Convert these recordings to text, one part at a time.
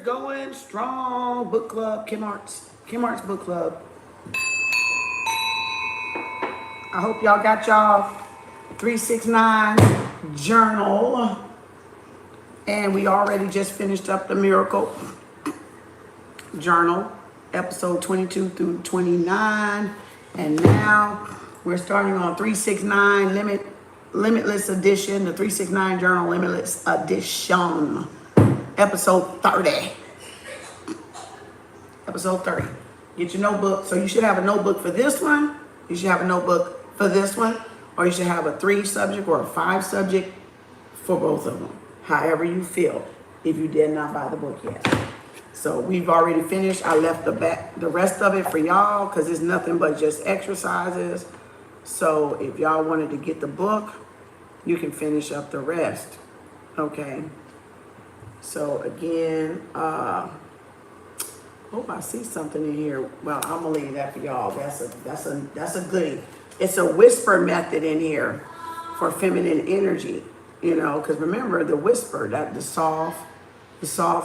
Going strong. Book club, Kem Arts. Kem Arts book club. I hope y'all got y'all 369 journal. And we already just finished up the miracle journal, episode 22 through 29. And now we're starting on 369 Limitless edition, the 369 journal Limitless edition. Episode 30. Episode 30. Get your notebook. So you should have a notebook for this one. You should have a notebook for this one. Or you should have a 3 subject or a 5 subject for both of them. However you feel, if you did not buy the book yet. So we've already finished. I left the rest of it for y'all because it's nothing but just exercises. So if y'all wanted to get the book, you can finish up the rest. Okay. So again, hope I see something in here. Well, I'm gonna leave that for y'all. That's a goodie. It's a whisper method in here for feminine energy, you know, because remember the whisper, that the soft,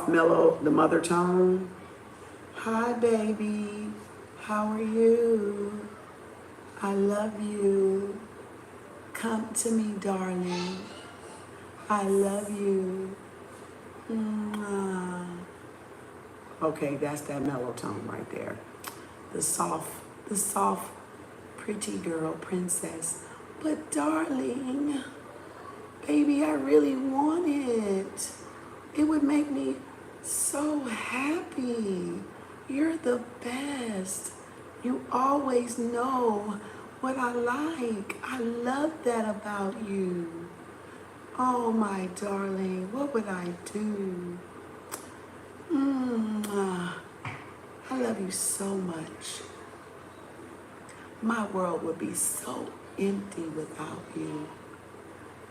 mellow, the mother tone. Hi baby, how are you? I love you. Come to me, darling. I love you. Okay, that's that mellow tone right there. The soft, pretty girl, princess. But darling, baby, I really want it. It would make me so happy. You're the best. You always know what I like. I love that about you. Oh, my darling, what would I do? I love you so much. My world would be so empty without you.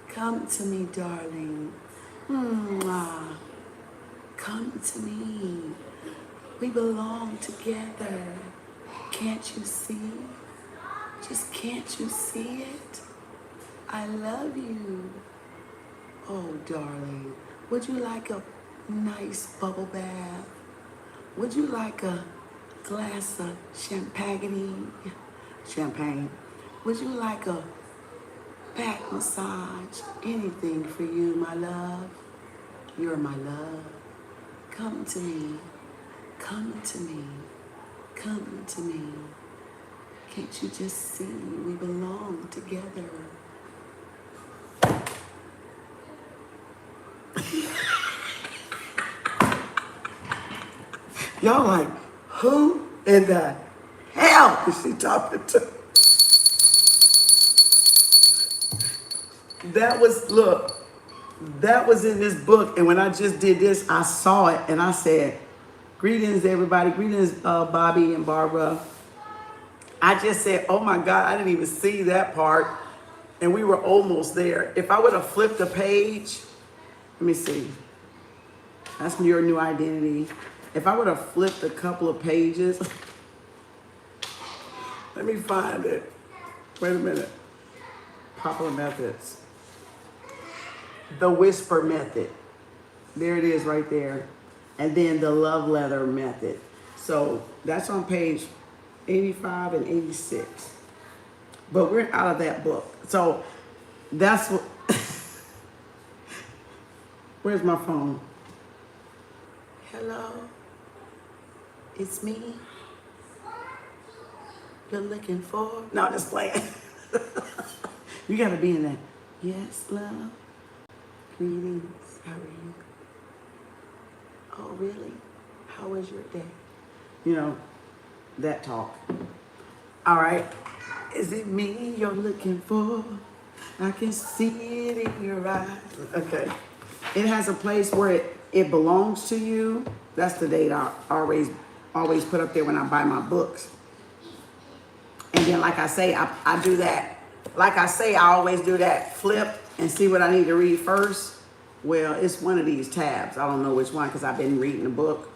Come to me, darling. Come to me. We belong together. Can't you see? Just can't you see it? I love you. Oh, darling, would you like a nice bubble bath? Would you like a glass of champagne? Would you like a back massage? Anything for you, my love. You're my love. Come to me. Come to me. Come to me. Can't you just see we belong together? Y'all like, who in the hell is she talking to? That was in this book. And when I just did this, I saw it and I said, greetings, everybody. Greetings, Bobby and Barbara. I just said, oh my God, I didn't even see that part. And we were almost there. If I would have flipped the page, let me see. That's your new identity. If I would have flipped a couple of pages, let me find it. Wait a minute. Popular methods. The whisper method. There it is right there. And then the love letter method. So that's on page 85 and 86. But we're out of that book. So that's what. Where's my phone? Hello. It's me. You're looking for? No, just playing. You gotta be in that. Yes, love. Greetings. How are you? Oh, really? How was your day? You know, that talk. All right. Is it me you're looking for? I can see it in your eyes. Okay. It has a place where it belongs to you. That's the date I always put up there when I buy my books. And then, like I say, I do that. Like I say, I always do that flip and see what I need to read first. Well, it's one of these tabs. I don't know which one because I've been reading the book.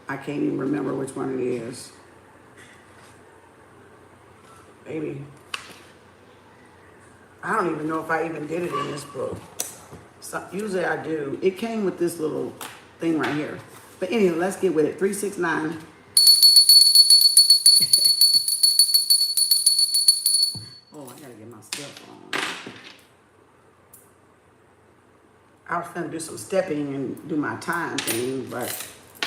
I can't even remember which one it is. Maybe. I don't even know if I even did it in this book. So, usually I do. It came with this little thing right here. But anyway, let's get with it. 369. Oh, I gotta get my stuff on. I was gonna do some stepping and do my time thing, but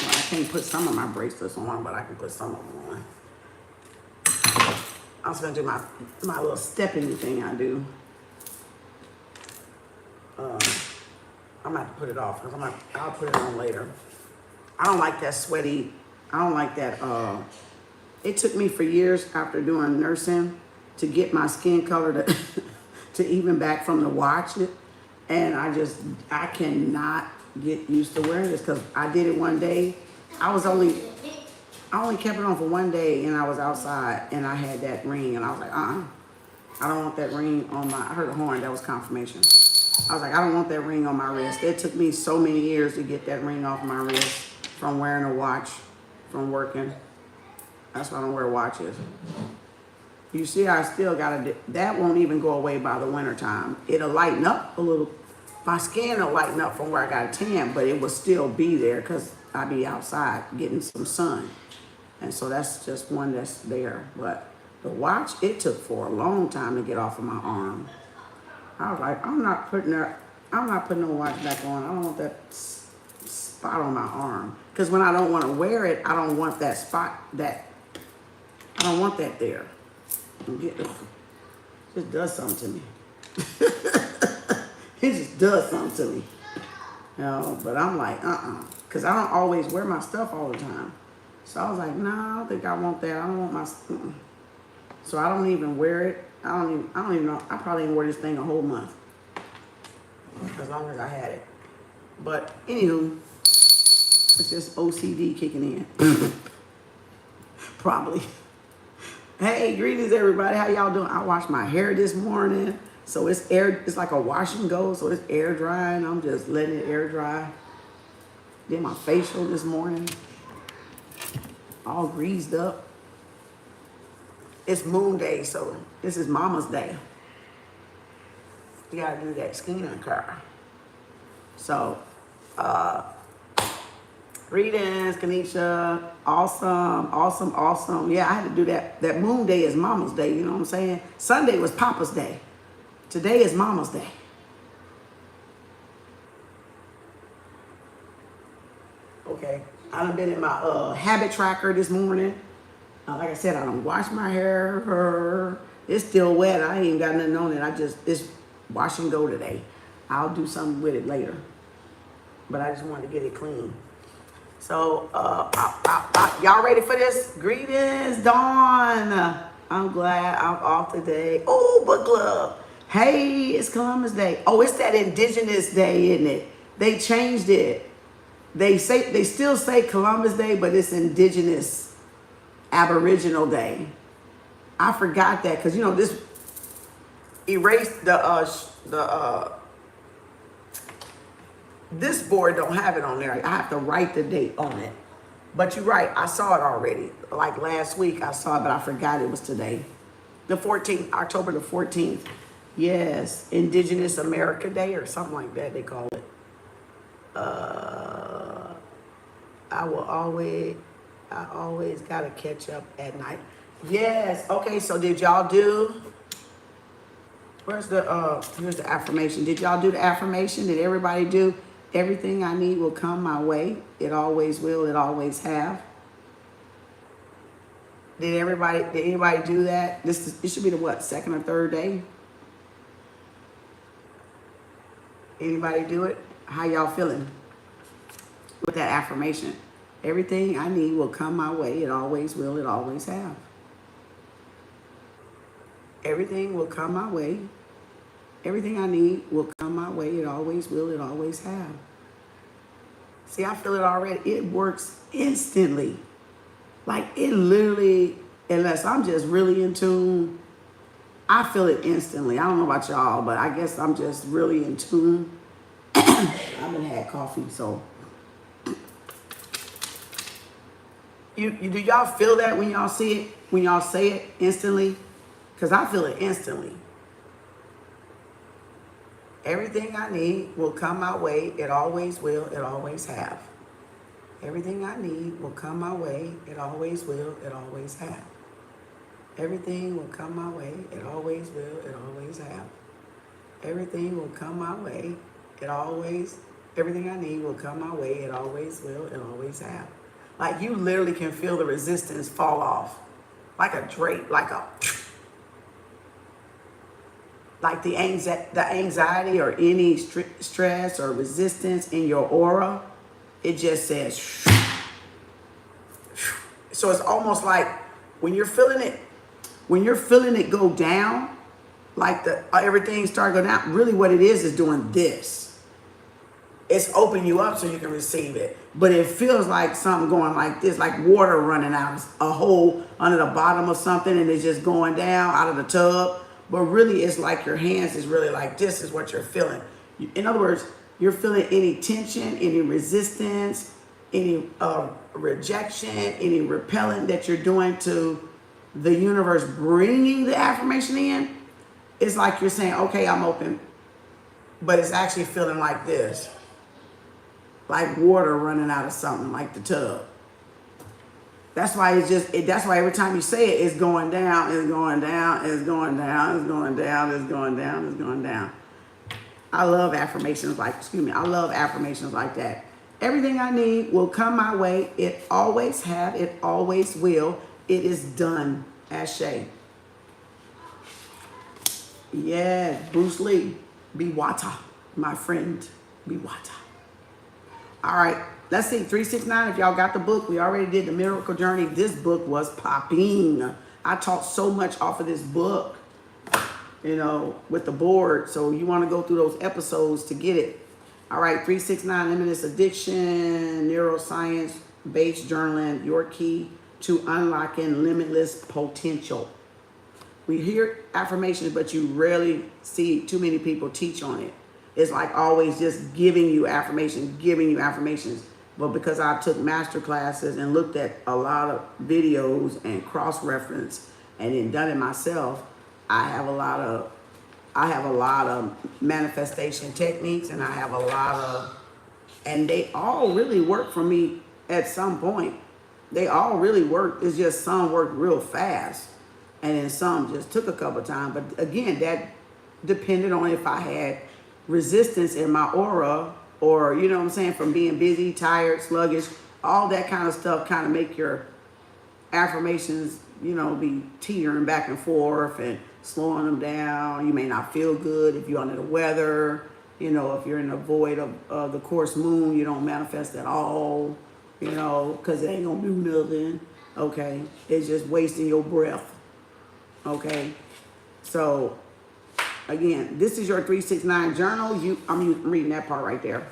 well, I can't put some of my bracelets on, but I can put some of them on. I was gonna do my little stepping thing I do. I'm gonna have to put it off because I'll put it on later. I don't like that sweaty. I don't like that. It took me for years after doing nursing to get my skin color to even back from the watch it, and I cannot get used to wearing this because I did it one day. I only kept it on for one day, and I was outside and I had that ring, and I was like, I don't want that ring on my. I heard a horn. That was confirmation. I was like, I don't want that ring on my wrist. It took me so many years to get that ring off my wrist from wearing a watch, from working. That's why I don't wear watches. You see, I still gotta, that won't even go away by the winter time. It'll lighten up a little. My skin will lighten up from where I got a tan, but it will still be there because I'll be outside getting some sun. And so that's just one that's there. But the watch, it took for a long time to get off of my arm. I was like, I'm not putting no watch back on. I don't want that spot on my arm. Because when I don't want to wear it, I don't want that spot, I don't want that there. It just does something to me. It just does something to me. You know, but I'm like, because I don't always wear my stuff all the time. So I was like, no, I don't think I want that. I don't want my, So I don't even wear it. I don't even know. I probably didn't wear this thing a whole month. As long as I had it. But anywho, it's just OCD kicking in. Probably. Hey, greetings everybody. How y'all doing? I washed my hair this morning. So it's like a wash and go. So it's air drying. I'm just letting it air dry. Did my facial this morning. All greased up. It's moon day, so this is mama's day. You gotta do that skin care. So, greetings, Kanisha. Awesome. Yeah, I had to do that. That moon day is mama's day, you know what I'm saying? Sunday was papa's day. Today is mama's day. Okay, I done been in my habit tracker this morning. Like I said, I don't wash my hair. It's still wet. I ain't even got nothing on it. It's wash and go today. I'll do something with it later. But I just wanted to get it clean. So, y'all ready for this? Greetings, Dawn. I'm glad I'm off today. Oh, book club. Hey, it's Columbus Day. Oh, it's that Indigenous Day, isn't it? They changed it. They still say Columbus Day, but it's Indigenous Aboriginal Day. I forgot that because, you know, this erased this board don't have it on there. I have to write the date on it. But you're right, I saw it already. Like last week I saw it, but I forgot it was today. The 14th, October the 14th. Yes, Indigenous America Day or something like that they call it. I always gotta catch up at night. Yes, okay, so did y'all do, here's the affirmation. Did y'all do the affirmation? Did everybody do everything I need will come my way? It always will, it always have. Did anybody do that? It should be the what, second or third day? Anybody do it? How y'all feeling with that affirmation? Everything I need will come my way. It always will. It always have. Everything will come my way. Everything I need will come my way. It always will. It always have. See, I feel it already. It works instantly. Like it literally, unless I'm just really in tune, I feel it instantly. I don't know about y'all, but I guess I'm just really in tune. I haven't had coffee, so. Do y'all feel that when y'all see it, when y'all say it instantly? Because I feel it instantly. Everything I need will come my way. It always will. It always have. Everything I need will come my way. It always will. It always have. Everything will come my way. It always will. It always have. Everything will come my way. Everything I need will come my way. It always will. It always have. Like you literally can feel the resistance fall off. Like a drape, like the anxiety or any stress or resistance in your aura, it just says. So it's almost like when you're feeling it go down, like everything started going down, really what it is doing this. It's opening you up so you can receive it. But it feels like something going like this, like water running out, a hole under the bottom of something and it's just going down out of the tub. But really it's like your hands is really like this is what you're feeling. In other words, you're feeling any tension, any resistance, any rejection, any repelling that you're doing to the universe bringing the affirmation in. It's like you're saying, okay, I'm open. But it's actually feeling like this. Like water running out of something, like the tub. That's why that's why every time you say it, it's going down, it's going down, it's going down, it's going down, it's going down, it's going down. I love affirmations like that. Everything I need will come my way. It always have, it always will. It is done. Ashe. Yes, Bruce Lee. Be water, my friend. Be water. All right, let's see. 369, if y'all got the book, we already did the Miracle Journey. This book was popping. I taught so much off of this book, with the board. So you want to go through those episodes to get it. All right, 369, Limitless Addiction, Neuroscience-Based Journaling, your key to unlocking limitless potential. We hear affirmations, but you rarely see too many people teach on it. It's like always just giving you affirmations. But because I took master classes and looked at a lot of videos and cross-reference and then done it myself, I have a lot of manifestation techniques, and and they all really work for me at some point. They all really work. It's just some work real fast, and then some just took a couple of times. But again, that depended on if I had resistance in my aura, or from being busy, tired, sluggish, all that kind of stuff kind of make your affirmations, be teetering back and forth and slowing them down. You may not feel good if you're under the weather. If you're in the void of the course moon, you don't manifest at all, because it ain't gonna do nothing. Okay, it's just wasting your breath. Okay, so again, this is your 369 journal. I'm reading that part right there.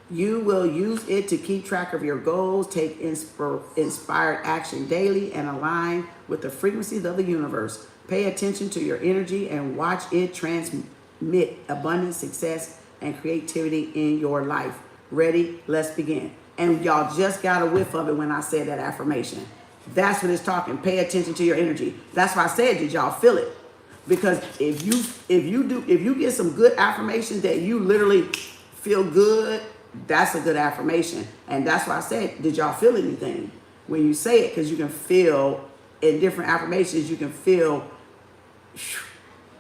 You will use it to keep track of your goals, take inspired action daily, and align with the frequencies of the universe. Pay attention to your energy and watch it transmit abundance, success, and creativity in your life. Ready? Let's begin. And y'all just got a whiff of it when I said that affirmation. That's what it's talking. Pay attention to your energy. That's why I said, did y'all feel it? Because if you get some good affirmations that you literally feel good, that's a good affirmation. And that's why I said, did y'all feel anything when you say it? Because you can feel in different affirmations, you can feel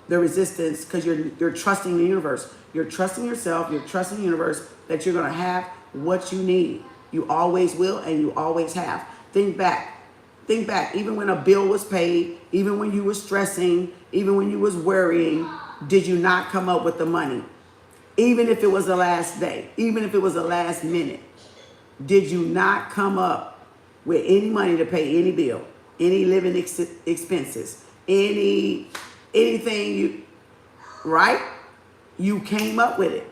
the resistance, because you're trusting the universe. You're trusting yourself. You're trusting the universe that you're going to have what you need. You always will, and you always have. Think back. Even when a bill was paid, even when you were stressing, even when you was worrying, did you not come up with the money? Even if it was the last day, even if it was the last minute, did you not come up with any money to pay any bill, any living expenses, anything right? You came up with it.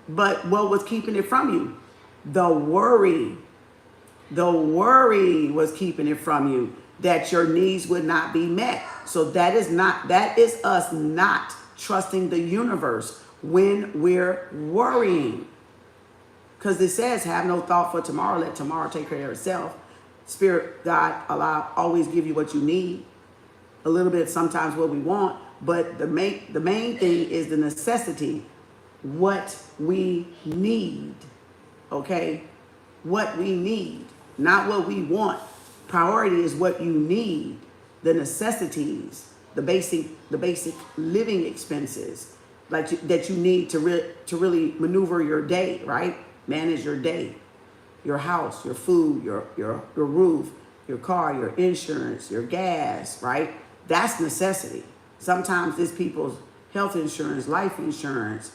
But what was keeping it from you? The worry. The worry was keeping it from you that your needs would not be met. So that is us not trusting the universe when we're worrying. Because it says, have no thought for tomorrow, let tomorrow take care of itself. Spirit, God, Allah, always give you what you need. A little bit sometimes what we want, but the main thing is the necessity, what we need. okay? What we need, not what we want. Priority is what you need, the necessities, the basic living expenses that you need to really maneuver your day, right? Manage your day, your house, your food, your roof, your car, your insurance, your gas, right? That's necessity. Sometimes it's people's health insurance, life insurance,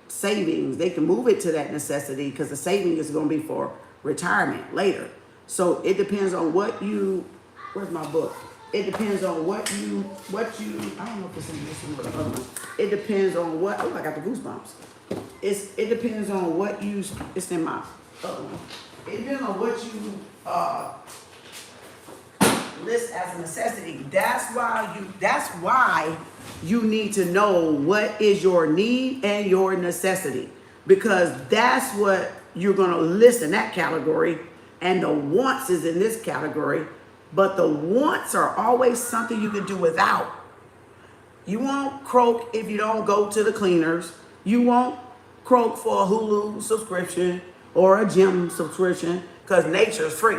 savings. They can move it to that necessity because the saving is going to be for retirement later. So it depends on what you, where's my book? It depends on what you, I don't know if it's in this one or the other one. It depends on what, oh, I got the goosebumps. It depends on what you, it's in my other one. It depends on what you list as a necessity. That's why you need to know what is your need and your necessity, because that's what you're going to list in that category, and the wants is in this category. But the wants are always something you can do without. You won't croak if you don't go to the cleaners. You won't croak for a Hulu subscription or a gym subscription because nature's free.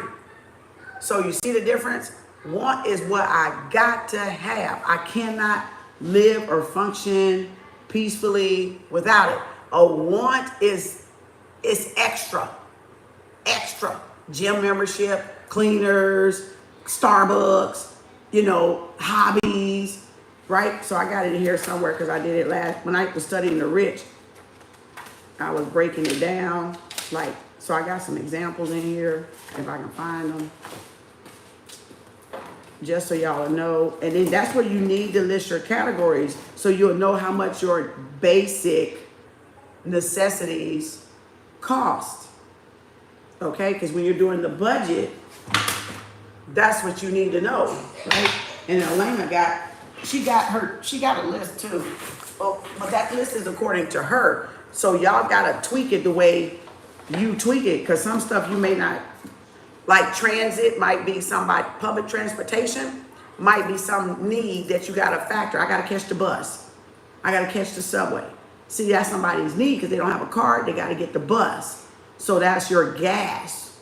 So you see the difference? Want is what I got to have. I cannot live or function peacefully without it. A want is extra. Gym membership, cleaners, Starbucks, hobbies, right? So I got it in here somewhere because I did it when I was studying the rich. I was breaking it down, so I got some examples in here if I can find them, just so y'all know. And then that's where you need to list your categories so you'll know how much your basic necessities cost. Okay, because when you're doing the budget, that's what you need to know, right? And Elena got a list too. Oh, but that list is according to her. So y'all gotta tweak it the way you tweak it, because some stuff you may not, like transit might be somebody, public transportation might be some need that you gotta factor. I gotta catch the bus. I gotta catch the subway. See, that's somebody's need because they don't have a card, they gotta get the bus. So that's your gas.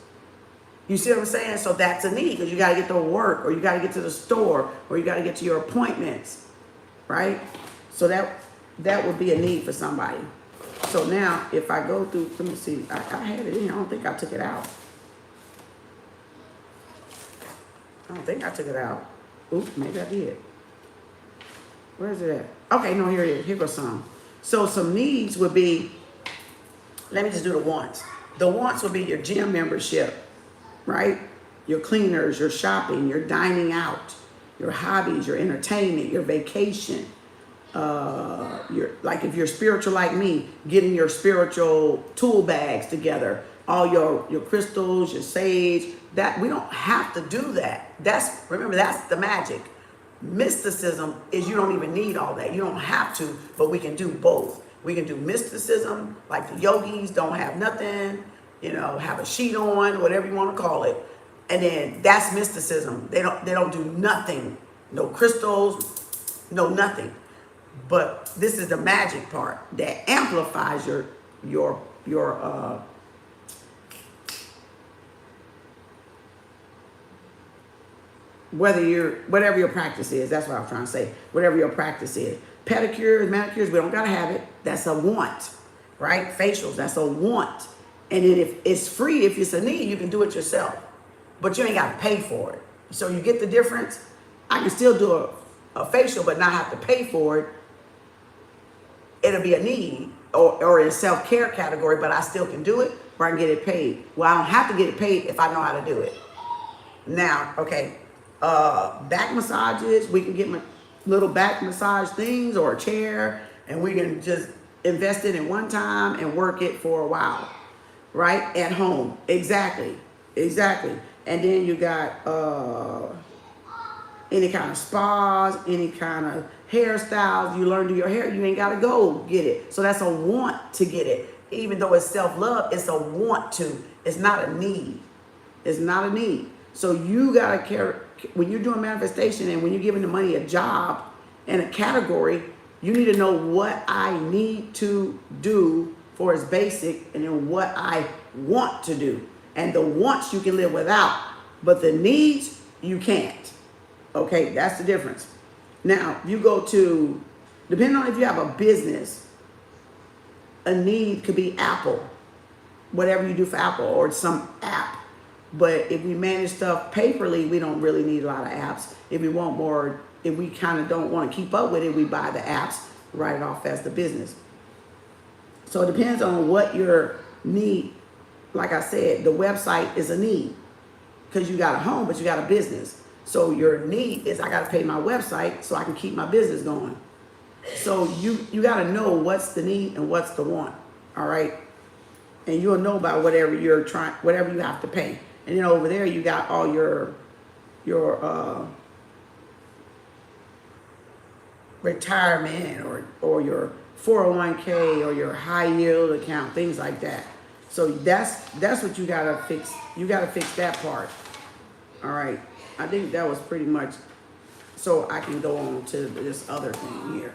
You see what I'm saying? So that's a need because you got to get to work, or you got to get to the store, or you got to get to your appointments, right? So that would be a need for somebody. So now if I go through, let me see, I had it in here. I don't think I took it out. Oops, maybe I did. Where is it at? Okay, no, here it is. Here goes some. So some needs would be, let me just do the wants. The wants would be your gym membership, right? Your cleaners, your shopping, your dining out, your hobbies, your entertainment, your vacation. Like if you're spiritual like me, getting your spiritual tool bags together, all your crystals, your sage. That we don't have to do that. Remember, that's the magic. Mysticism is you don't even need all that. You don't have to, but we can do both. We can do mysticism, like the yogis don't have nothing, have a sheet on, whatever you want to call it. And then that's mysticism. They don't do nothing. No crystals, no nothing. But this is the magic part that amplifies your whatever your practice is. That's what I'm trying to say. Whatever your practice is. Pedicures, manicures, we don't gotta have it. That's a want, right? Facials, that's a want. And then if it's free, if it's a need, you can do it yourself. But you ain't gotta pay for it. So you get the difference? I can still do a facial but not have to pay for it. It'll be a need or in self-care category, but I still can do it, or I can get it paid. Well, I don't have to get it paid if I know how to do it. Now, okay, back massages, we can get little back massage things or a chair, and we can just invest it in one time and work it for a while, right? At home. Exactly. And then you got any kind of spas, any kind of hairstyles. You learn to do your hair, you ain't got to go get it. So that's a want to get it. Even though it's self-love, it's a want to. It's not a need. It's not a need. So you got to care. When you're doing manifestation and when you're giving the money a job and a category, you need to know what I need to do for its basic and then what I want to do. And the wants you can live without, but the needs you can't. Okay, that's the difference. Now, you go to, depending on if you have a business, a need could be Apple, whatever you do for Apple or some app. But if we manage stuff paperly, we don't really need a lot of apps. If we want more, if we kind of don't want to keep up with it, we buy the apps, write it off as the business. So it depends on what your need. Like I said, the website is a need because you got a home, but you got a business. So your need is I got to pay my website so I can keep my business going. So you got to know what's the need and what's the want. All right. And you'll know by whatever you're trying, whatever you have to pay. And then over there, you got all your retirement or your 401k or your high yield account, things like that. So that's what you gotta fix. You gotta fix that part. All right. I think that was pretty much. So I can go on to this other thing here.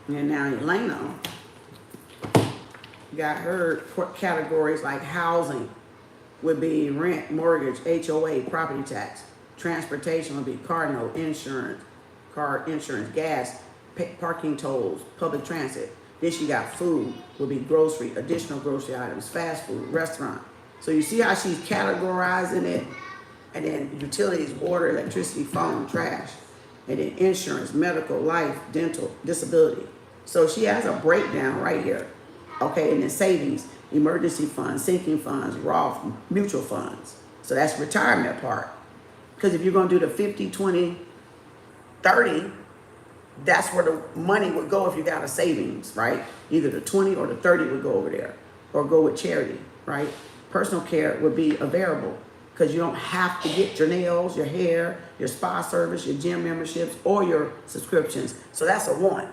And now Elena got her categories like housing would be rent, mortgage, HOA, property tax. Transportation would be car note, insurance, gas, parking tolls, public transit. Then she got food, would be grocery, additional grocery items, fast food, restaurant. So you see how she's categorizing it? And then utilities, water, electricity, phone, trash. And then insurance, medical, life, dental, disability. So she has a breakdown right here. Okay, and then savings, emergency funds, sinking funds, Roth, mutual funds. So that's retirement part. Because if you're going to do the 50, 20, 30, that's where the money would go if you got a savings, right? Either the 20 or the 30 would go over there or go with charity, right? Personal care would be a variable because you don't have to get your nails, your hair, your spa service, your gym memberships, or your subscriptions. So that's a one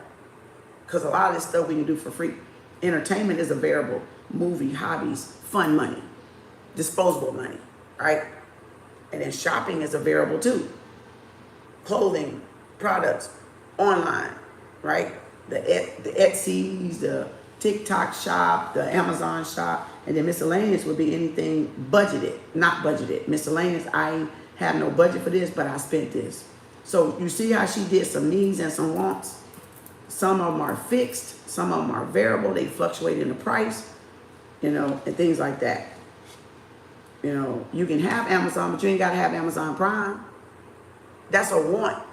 because a lot of this stuff we can do for free. Entertainment is a variable. Movie, hobbies, fun money, disposable money, right? And then shopping is a variable too. Clothing, products, online, right? The Etsy's, the TikTok shop, the Amazon shop, and then miscellaneous would be anything budgeted, not budgeted. Miscellaneous, I have no budget for this, but I spent this. So you see how she did some needs and some wants? Some of them are fixed, some of them are variable, they fluctuate in the price, and things like that. You can have Amazon, but you ain't got to have Amazon Prime. That's a want.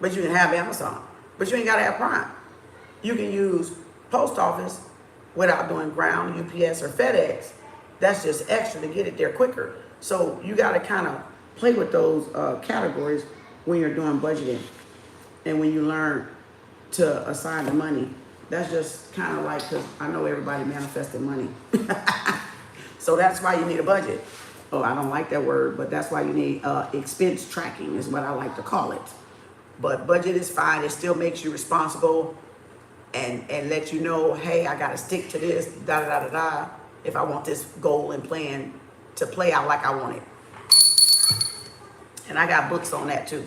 But you can have Amazon, but you ain't got to have Prime. You can use post office without doing ground, UPS, or FedEx. That's just extra to get it there quicker. So you got to kind of play with those categories when you're doing budgeting and when you learn to assign the money. That's just kind of like, because I know everybody manifested money. So that's why you need a budget. Oh, I don't like that word, but that's why you need expense tracking is what I like to call it. But budget is fine. It still makes you responsible and let you know, hey, I got to stick to this, da-da-da-da-da, if I want this goal and plan to play out like I want it. And I got books on that too.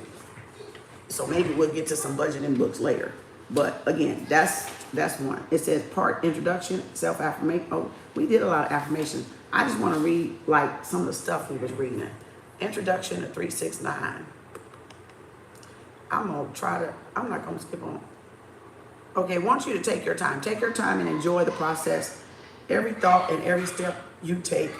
So maybe we'll get to some budgeting books later. But again, that's one. It says part introduction, self-affirmation. Oh, we did a lot of affirmations. I just want to read like some of the stuff we was reading. Introduction to 369. I'm not going to skip on. Okay, I want you to take your time. Take your time and enjoy the process. Every thought and every step you take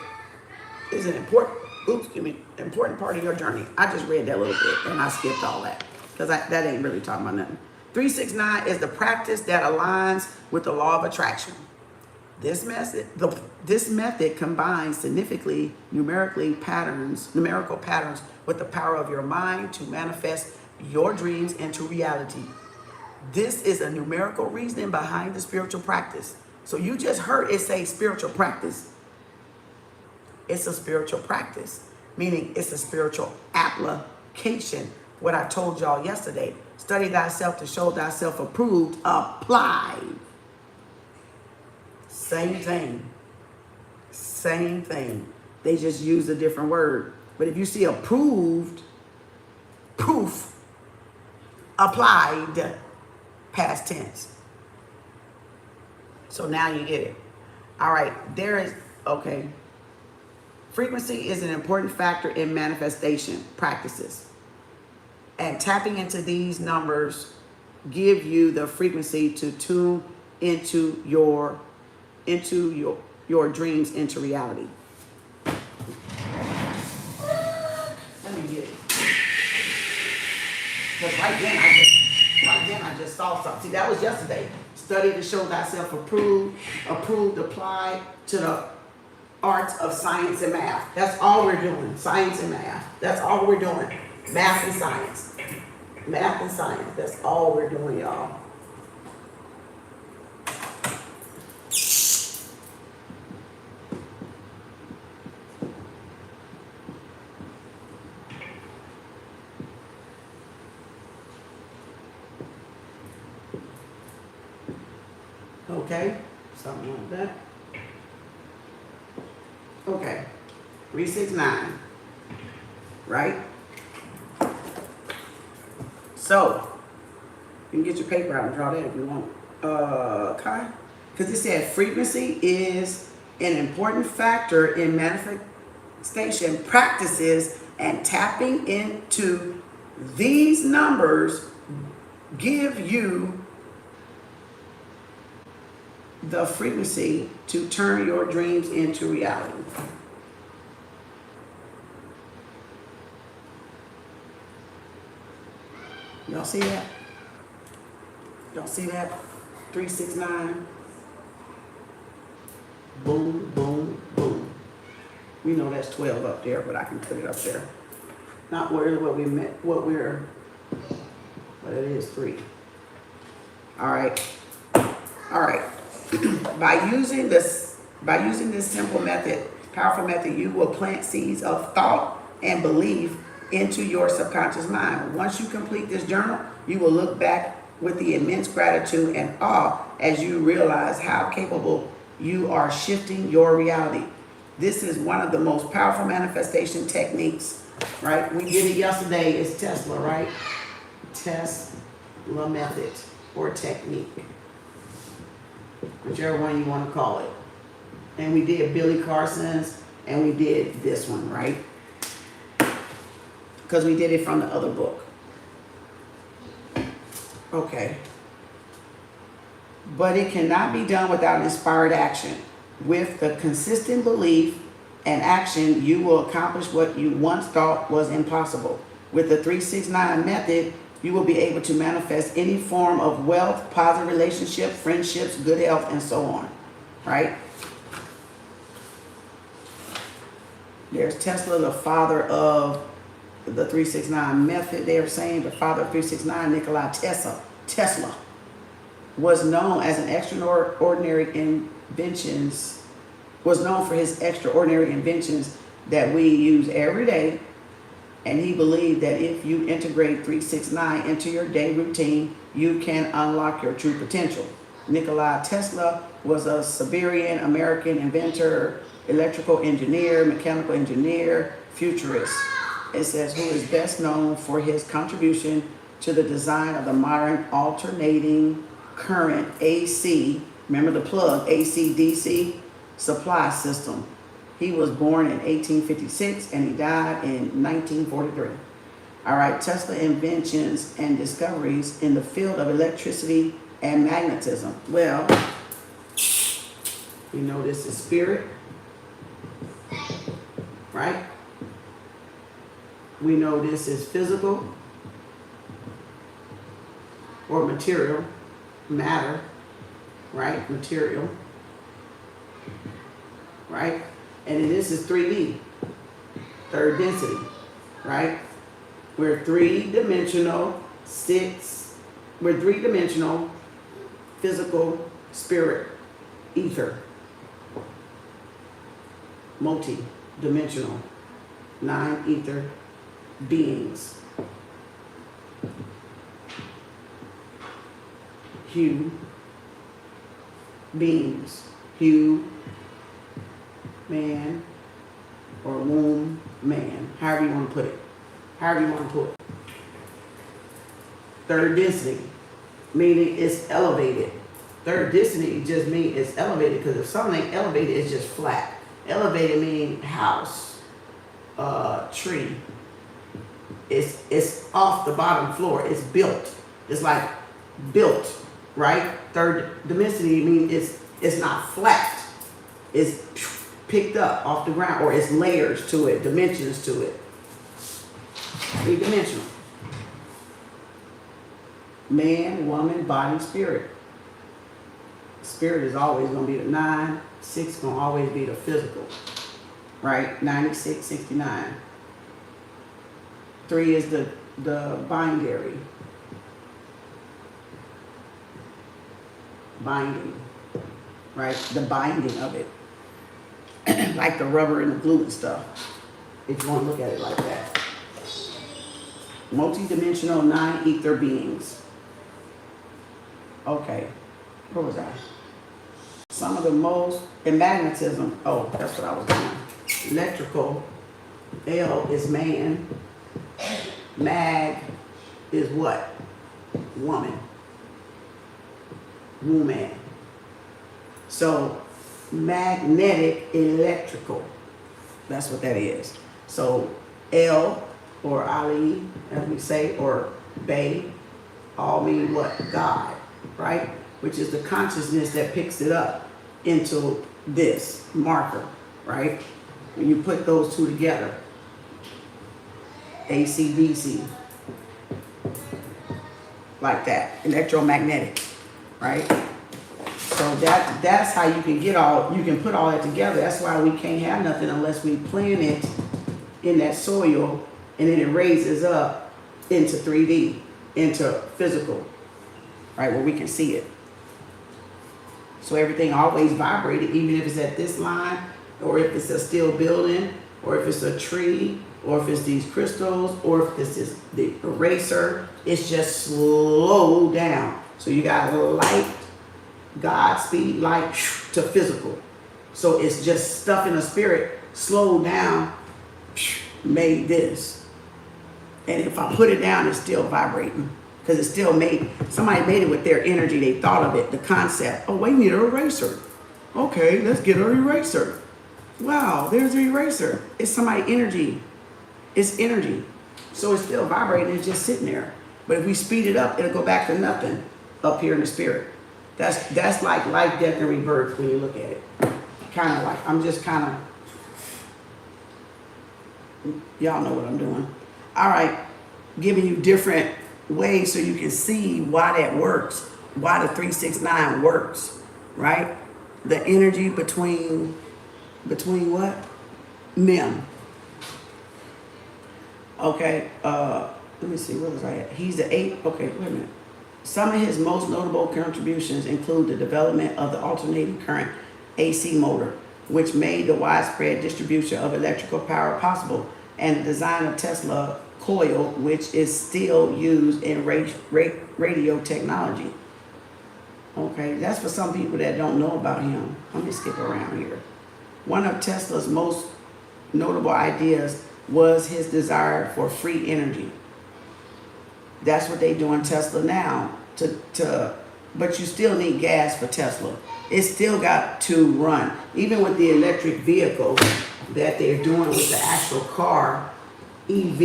is an important part of your journey. I just read that a little bit and I skipped all that because that ain't really talking about nothing. 369 is the practice that aligns with the law of attraction. This method combines significantly numerical patterns with the power of your mind to manifest your dreams into reality. This is a numerical reasoning behind the spiritual practice. So you just heard it say spiritual practice. It's a spiritual practice, meaning it's a spiritual application. What I told y'all yesterday, study thyself to show thyself approved, applied. Same thing. They just use a different word. But if you see approved, proof, applied, past tense. So now you get it. All right, okay. Frequency is an important factor in manifestation practices. And tapping into these numbers give you the frequency to tune into your dreams into reality. Let me get it. Because right then I just saw something. See, that was yesterday. Study to show thyself approved, applied to the arts of science and math. That's all we're doing. Science and math. That's all we're doing. Math and science. Math and science. That's all we're doing, y'all. Okay, something like that. Okay, 369, right? So, you can get your paper out and draw that if you want. Okay, because it said frequency is an important factor in manifestation practices, and tapping into these numbers give you the frequency to turn your dreams into reality. Y'all see that? Y'all see that? 369. Boom, boom, boom. We know that's 12 up there, but I can put it up there. Not worried what we meant, but it is 3. All right. All right. By using this simple method, powerful method, you will plant seeds of thought and belief into your subconscious mind. Once you complete this journal, you will look back with the immense gratitude and awe as you realize how capable you are shifting your reality. This is one of the most powerful manifestation techniques, right? We did it yesterday. It's Tesla, right? Tesla method or technique, whichever one you want to call it. And we did Billy Carson's, and we did this one, right? Because we did it from the other book. Okay. But it cannot be done without inspired action. With the consistent belief and action, you will accomplish what you once thought was impossible. With the 369 method, you will be able to manifest any form of wealth, positive relationship, friendships, good health, and so on, right? There's Tesla, the father of the 369 method. They are saying the father of 369, Nikola Tesla, was known as an extraordinary inventions, was known for his extraordinary inventions that we use every day. And he believed that if you integrate 369 into your day routine, you can unlock your true potential. Nikola Tesla was a Siberian American inventor, electrical engineer, mechanical engineer, futurist. It says, who is best known for his contribution to the design of the modern alternating current AC, remember the plug, AC-DC supply system. He was born in 1856 and he died in 1943. All right, Tesla inventions and discoveries in the field of electricity and magnetism. Well, you know this is spirit, right? We know this is physical or material, matter, right? Material, right? And then this is 3D, third density, right? We're three-dimensional, physical, spirit, ether, multi-dimensional, 9 ether beings. Hue, beings, hue, man, or womb, man, however you want to put it. However you want to put it. Third density, meaning it's elevated. Third density just means it's elevated, because if something ain't elevated, it's just flat. Elevated means house, tree. It's off the bottom floor. It's built. It's like built, right? Third density means it's not flat. It's picked up off the ground, or it's layers to it, dimensions to it. Three-dimensional. Man, woman, body, spirit. Spirit is always going to be the 9. 6 going to always be the physical. Right? 96, 69. 3 is the binary. Binding. Right? The binding of it. Like the rubber and the glue and stuff. If you want to look at it like that. Multi-dimensional 9 ether beings. Okay. Where was I? Some of the most, in magnetism, oh, that's what I was doing. Electrical, L is man. Mag is what? Woman. Woman. So, magnetic, electrical. That's what that is. So, L, or Ali, as we say, or Bay, all mean what? God, right? Which is the consciousness that picks it up into this marker, right? When you put those two together, AC, DC, like that, electromagnetic, right? So that's how you can you can put all that together. That's why we can't have nothing unless we plant it in that soil, and then it raises up into 3D, into physical, right, where we can see it. So everything always vibrated, even if it's at this line, or if it's a steel building, or if it's a tree, or if it's these crystals, or if this is the eraser. It's just slow down. So you got light, Godspeed, light to physical. So it's just stuff in the spirit, slowed down, made this. And if I put it down, it's still vibrating. Because it's still made, somebody made it with their energy. They thought of it, the concept. Oh, we need an eraser. Okay, let's get an eraser. Wow, there's an eraser. It's somebody's energy. It's energy. So it's still vibrating, it's just sitting there. But if we speed it up, it'll go back to nothing up here in the spirit. That's like life, death, and rebirth when you look at it. Kind of like, I'm just kind of, y'all know what I'm doing. All right, giving you different ways so you can see why that works, why the 369 works, right? The energy between what? Men. Okay, let me see, where was I at? He's the 8, okay, wait a minute. Some of his most notable contributions include the development of the alternating current AC motor, which made the widespread distribution of electrical power possible, and the design of Tesla coil, which is still used in radio technology. Okay, that's for some people that don't know about him. Let me skip around here. One of Tesla's most notable ideas was his desire for free energy. That's what they do in Tesla now. But you still need gas for Tesla. It's still got to run. Even with the electric vehicles that they're doing with the actual car, EV,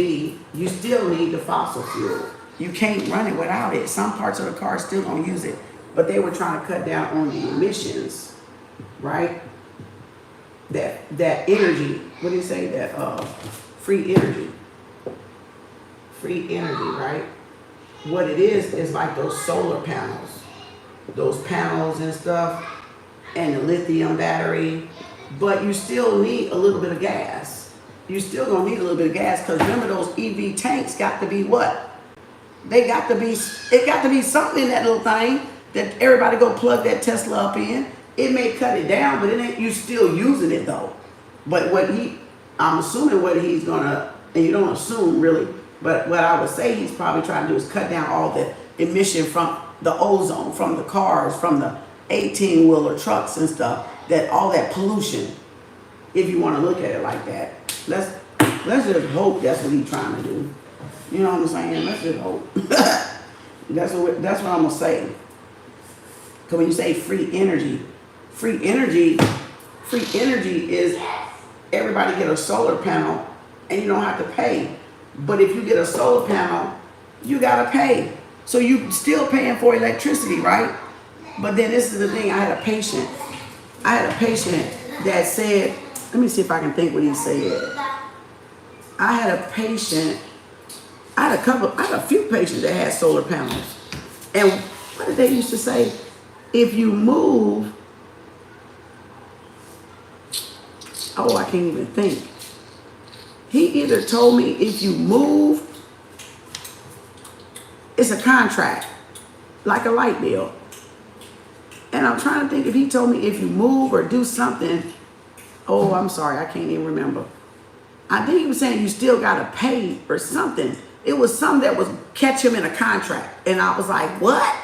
you still need the fossil fuel. You can't run it without it. Some parts of the car still don't use it. But they were trying to cut down on the emissions, right? That energy, what do you say? That free energy. Free energy, right? What it is like those solar panels. Those panels and stuff, and the lithium battery. But you still need a little bit of gas. You still gonna need a little bit of gas, because remember those EV tanks got to be what? It got to be something in that little thing that everybody go plug that Tesla up in. It may cut it down, but it ain't, you still using it though. But I'm assuming what he's gonna, and you don't assume really, but what I would say he's probably trying to do is cut down all the emission from the ozone, from the cars, from the 18-wheeler trucks and stuff, that all that pollution, if you want to look at it like that. Let's just hope that's what he's trying to do. You know what I'm saying? Let's just hope. That's what I'm gonna say. Because when you say free energy, free energy, free energy is everybody get a solar panel and you don't have to pay. But if you get a solar panel, you gotta pay. So you still paying for electricity, right? But then this is the thing, I had a patient that said, let me see if I can think what he said. I had a few patients that had solar panels. And what did they used to say? If you move, oh, I can't even think. He either told me if you move, it's a contract, like a light bill. And I'm trying to think if he told me if you move or do something, oh, I'm sorry, I can't even remember. I think he was saying you still gotta pay or something. It was something that was catch him in a contract. And I was like, what?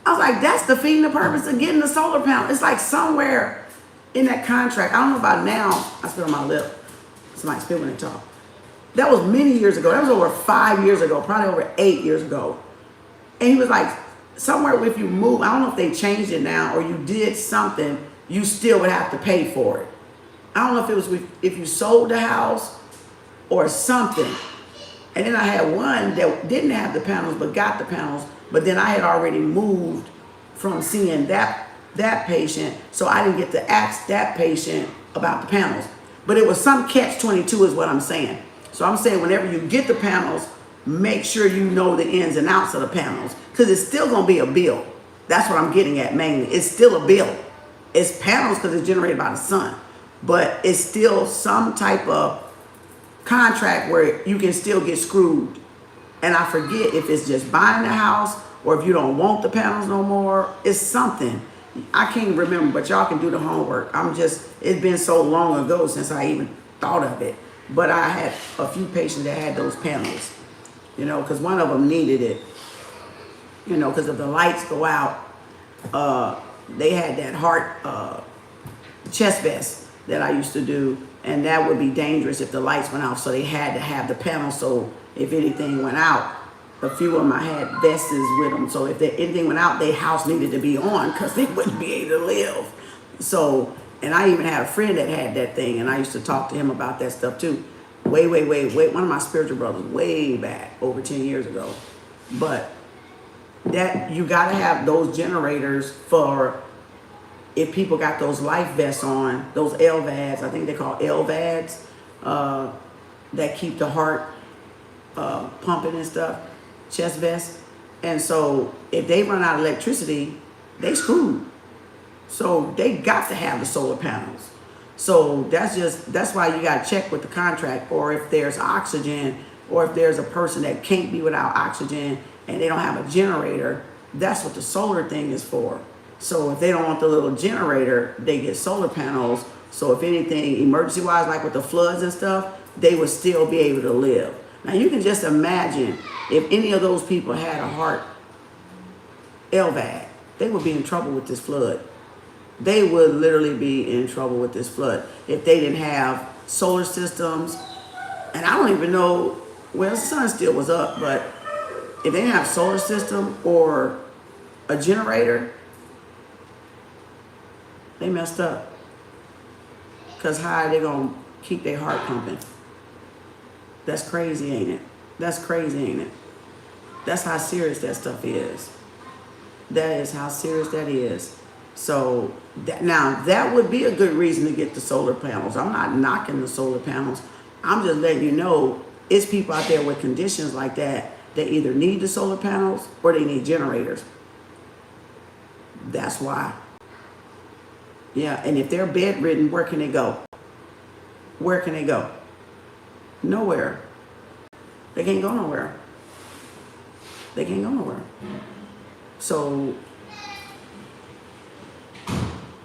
I was like, that's defeating the purpose of getting the solar panel. It's like somewhere in that contract. I don't know about now. I spit on my lip. Somebody spit when they talk. That was many years ago. That was over 5 years ago, probably over 8 years ago. And he was like, somewhere if you move, I don't know if they changed it now or you did something, you still would have to pay for it. I don't know if it was if you sold the house or something. And then I had one that didn't have the panels but got the panels. But then I had already moved from seeing that patient, so I didn't get to ask that patient about the panels. But it was some catch-22 is what I'm saying. So I'm saying whenever you get the panels, make sure you know the ins and outs of the panels, because it's still going to be a bill. That's what I'm getting at mainly. It's still a bill. It's panels because it's generated by the sun, but it's still some type of contract where you can still get screwed. And I forget if it's just buying the house or if you don't want the panels no more. It's something. I can't remember, but y'all can do the homework. It's been so long ago since I even thought of it. But I had a few patients that had those panels, because one of them needed it, because if the lights go out, they had that heart chest vest that I used to do, and that would be dangerous if the lights went out. So they had to have the panel, so if anything went out, a few of them I had vests with them. So if anything went out, their house needed to be on because they wouldn't be able to live. So, and I even had a friend that had that thing, and I used to talk to him about that stuff too. Way, one of my spiritual brothers, way back, over 10 years ago. But that, you gotta have those generators for if people got those life vests on, those LVADs, I think they call LVADs, that keep the heart pumping and stuff, chest vest. And so if they run out of electricity, they screwed. So they got to have the solar panels. So that's why you got to check with the contract, or if there's oxygen, or if there's a person that can't be without oxygen and they don't have a generator, that's what the solar thing is for. So if they don't want the little generator, they get solar panels. So if anything, emergency wise, like with the floods and stuff, they would still be able to live. Now you can just imagine if any of those people had a heart LVAD, they would be in trouble with this flood. They would literally be in trouble with this flood if they didn't have solar systems. And I don't even know, well, the sun still was up, but if they didn't have solar system or a generator, they messed up. Because how are they going to keep their heart pumping? That's crazy, ain't it? That's crazy, ain't it? That's how serious that stuff is. That is how serious that is. So now that would be a good reason to get the solar panels. I'm not knocking the solar panels. I'm just letting you know it's people out there with conditions like that that either need the solar panels or they need generators. That's why. Yeah, and if they're bedridden, where can they go? Where can they go? Nowhere. They can't go nowhere. They can't go nowhere. So,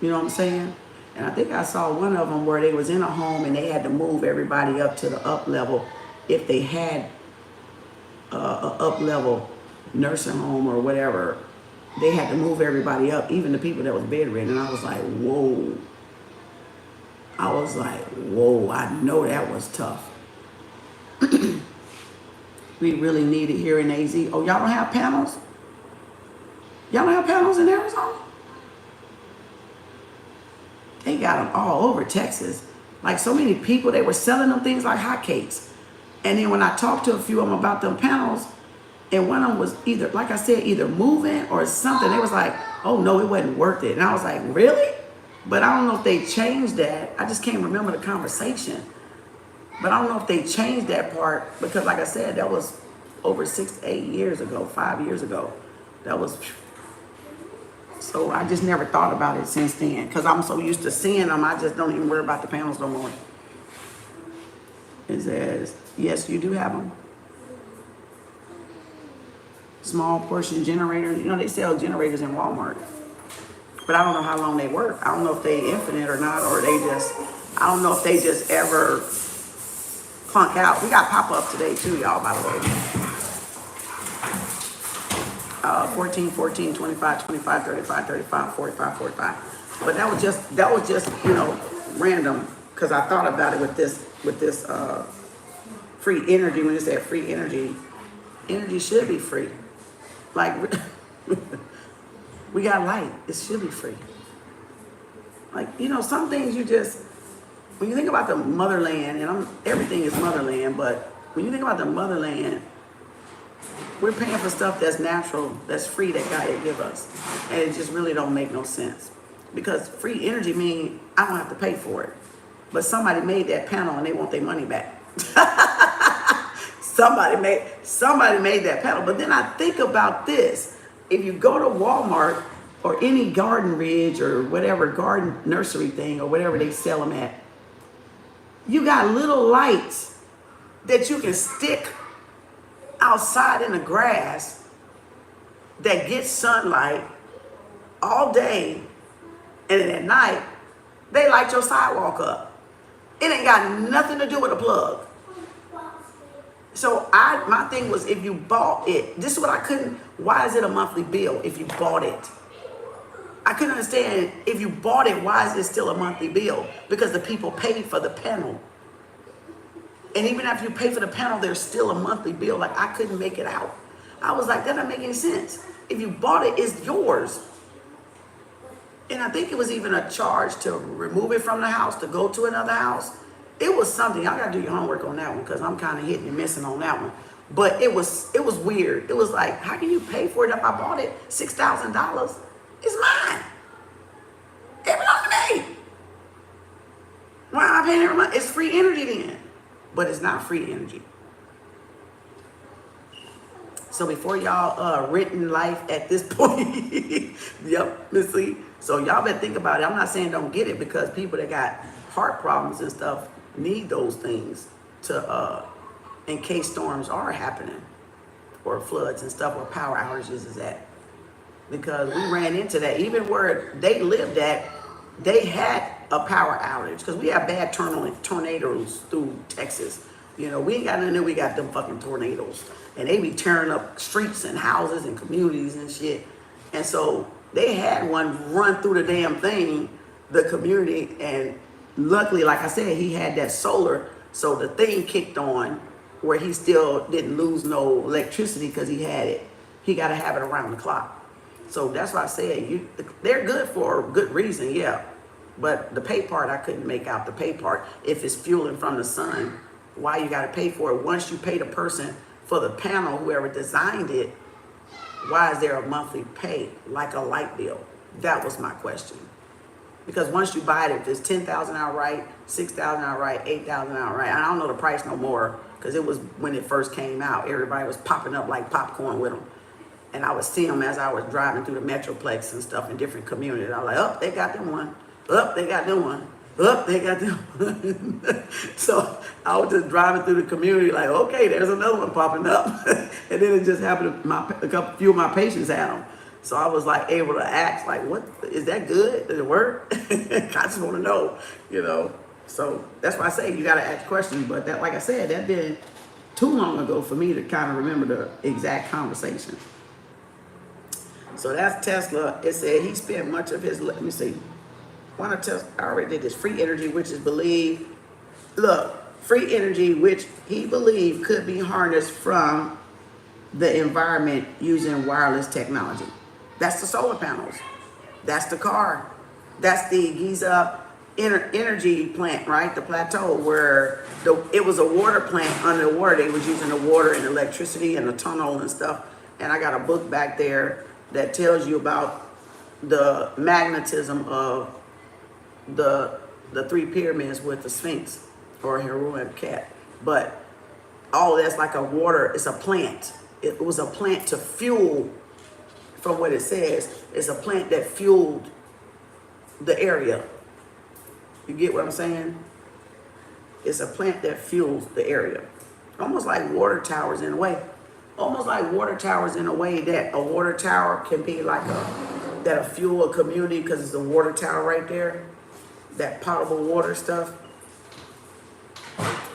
you know what I'm saying? And I think I saw one of them where they was in a home and they had to move everybody up to the up level if they had a up level nursing home or whatever. They had to move everybody up, even the people that was bedridden. And I was like, whoa. I was like, whoa, I know that was tough. We really need it here in AZ. Oh, y'all don't have panels? Y'all don't have panels in Arizona? They got them all over Texas. Like so many people, they were selling them things like hotcakes. And then when I talked to a few of them about them panels, and one of them was either, like I said, either moving or something, they was like, oh no, it wasn't worth it. And I was like, really? But I don't know if they changed that. I just can't remember the conversation. But I don't know if they changed that part because like I said, that was over 6 to 8 years ago, 5 years ago. That was, so I just never thought about it since then because I'm so used to seeing them, I just don't even worry about the panels no more. It says, yes, you do have them. Small portion generators. You know, they sell generators in Walmart. But I don't know how long they work. I don't know if they infinite or not, or they just, I don't know if they just ever clunk out. We got pop-up today too, y'all, by the way. 14, 14, 25, 25, 35, 35, 45, 45. But that was just, you know, random because I thought about it with this free energy. When it said free energy, energy should be free. Like, we got light. It should be free. Like, you know, some things you just, when you think about the motherland, and everything is motherland, but when you think about the motherland, we're paying for stuff that's natural, that's free, that God had give us. And it just really don't make no sense. Because free energy means I don't have to pay for it. But somebody made that panel and they want their money back. Somebody made that panel. But then I think about this. If you go to Walmart or any Garden Ridge or whatever garden nursery thing or whatever they sell them at, you got little lights that you can stick outside in the grass that get sunlight all day, and then at night they light your sidewalk up. It ain't got nothing to do with a plug. So my thing was, if you bought it, this is what I couldn't, why is it a monthly bill if you bought it? I couldn't understand, if you bought it, why is it still a monthly bill? Because the people paid for the panel. And even after you pay for the panel, there's still a monthly bill. Like, I couldn't make it out. I was like, that doesn't make any sense. If you bought it, it's yours. And I think it was even a charge to remove it from the house, to go to another house. It was something. Y'all got to do your homework on that one because I'm kind of hitting and missing on that one. But it was weird. It was like, how can you pay for it if I bought it $6,000? It's mine. It belongs to me. Why am I paying every month? It's free energy then. But it's not free energy. So before y'all renting life at this point, yep, let's see. So y'all better think about it. I'm not saying don't get it because people that got heart problems and stuff need those things to, in case storms are happening or floods and stuff or power outages is at. Because we ran into that. Even where they lived at, they had a power outage because we have bad tornadoes through Texas. You know, we ain't got nothing, we got them fucking tornadoes. And they be tearing up streets and houses and communities and shit. And so they had one run through the damn thing, the community, and luckily, like I said, he had that solar, so the thing kicked on where he still didn't lose no electricity because he had it. He got to have it around the clock. So that's why I said, they're good for a good reason, yeah. But the pay part, I couldn't make out the pay part. If it's fueling from the sun, why you got to pay for it? Once you pay the person for the panel, whoever designed it, why is there a monthly pay like a light bill? That was my question. Because once you buy it, if it's $10,000 outright, $6,000 outright, $8,000 outright, I don't know the price no more because it was when it first came out. Everybody was popping up like popcorn with them. And I would see them as I was driving through the Metroplex and stuff in different communities. I was like, oh, they got them one. Oh, they got them one. Oh, they got them one. So I was just driving through the community like, okay, there's another one popping up. And then it just happened, a few of my patients had them. So I was like able to ask, like, what, is that good? Does it work? I just want to know, you know. So that's why I say you got to ask questions. But that, like I said, that been too long ago for me to kind of remember the exact conversation. So that's Tesla. It said he spent much of his, let me see. One of Tesla, I already did this. Free energy, which is believed, look, free energy, which he believed could be harnessed from the environment using wireless technology. That's the solar panels. That's the car. That's the Giza energy plant, right? The plateau where it was a water plant under the water. They was using the water and electricity and the tunnel and stuff. And I got a book back there that tells you about the magnetism of the three pyramids with the Sphinx or heroic cat. But all that's like a water, it's a plant. It was a plant to fuel, from what it says, it's a plant that fueled the area. You get what I'm saying? It's a plant that fuels the area. Almost like water towers in a way. Almost like water towers in a way that a water tower can be like that'll fuel a community because it's a water tower right there. That potable water stuff.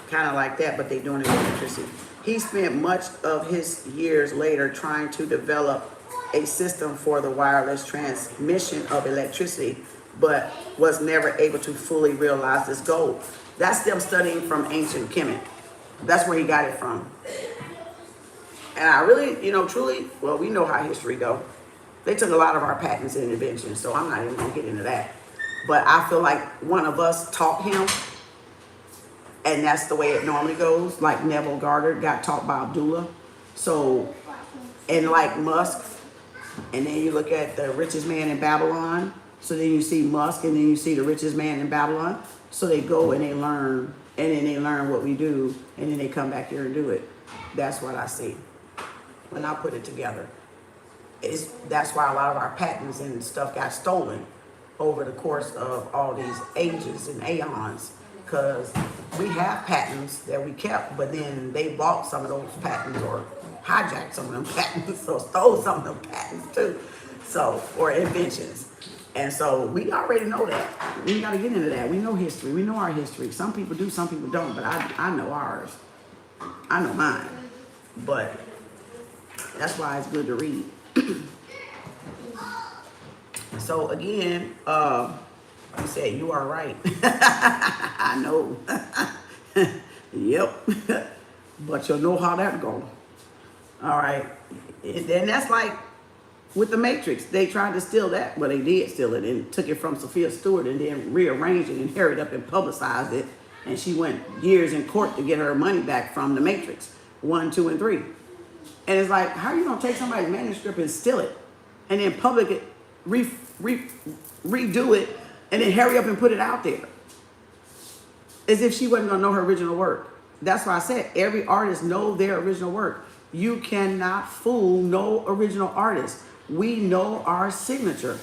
Kind of like that, but they're doing it with electricity. He spent much of his years later trying to develop a system for the wireless transmission of electricity, but was never able to fully realize this goal. That's them studying from ancient Kemet. That's where he got it from. And I really, truly, well, we know how history go. They took a lot of our patents and inventions, so I'm not even gonna get into that. But I feel like one of us taught him, and that's the way it normally goes. Like Neville Goddard got taught by Abdullah. So, and like Musk, and then you look at the richest man in Babylon. So then you see Musk, and then you see the richest man in Babylon. So they go and they learn, and then they learn what we do, and then they come back here and do it. That's what I see when I put it together. That's why a lot of our patents and stuff got stolen over the course of all these ages and aeons, because we have patents that we kept, but then they bought some of those patents or hijacked some of them patents or stole some of them patents too, so, or inventions. And so we already know that. We got to get into that. We know history. We know our history. Some people do, some people don't, but I know ours. I know mine. But that's why it's good to read. So again, you said you are right. I know. Yep. But you'll know how that goes. All right. And that's like with the Matrix. They tried to steal that. Well, they did steal it and took it from Sophia Stewart and then rearranged it and hurried up and publicized it. And she went years in court to get her money back from the Matrix 1, 2, and 3. And it's like, how are you going to take somebody's manuscript and steal it and then public it, redo it, and then hurry up and put it out there? As if she wasn't going to know her original work. That's why I said every artist know their original work. You cannot fool no original artist. We know our signature.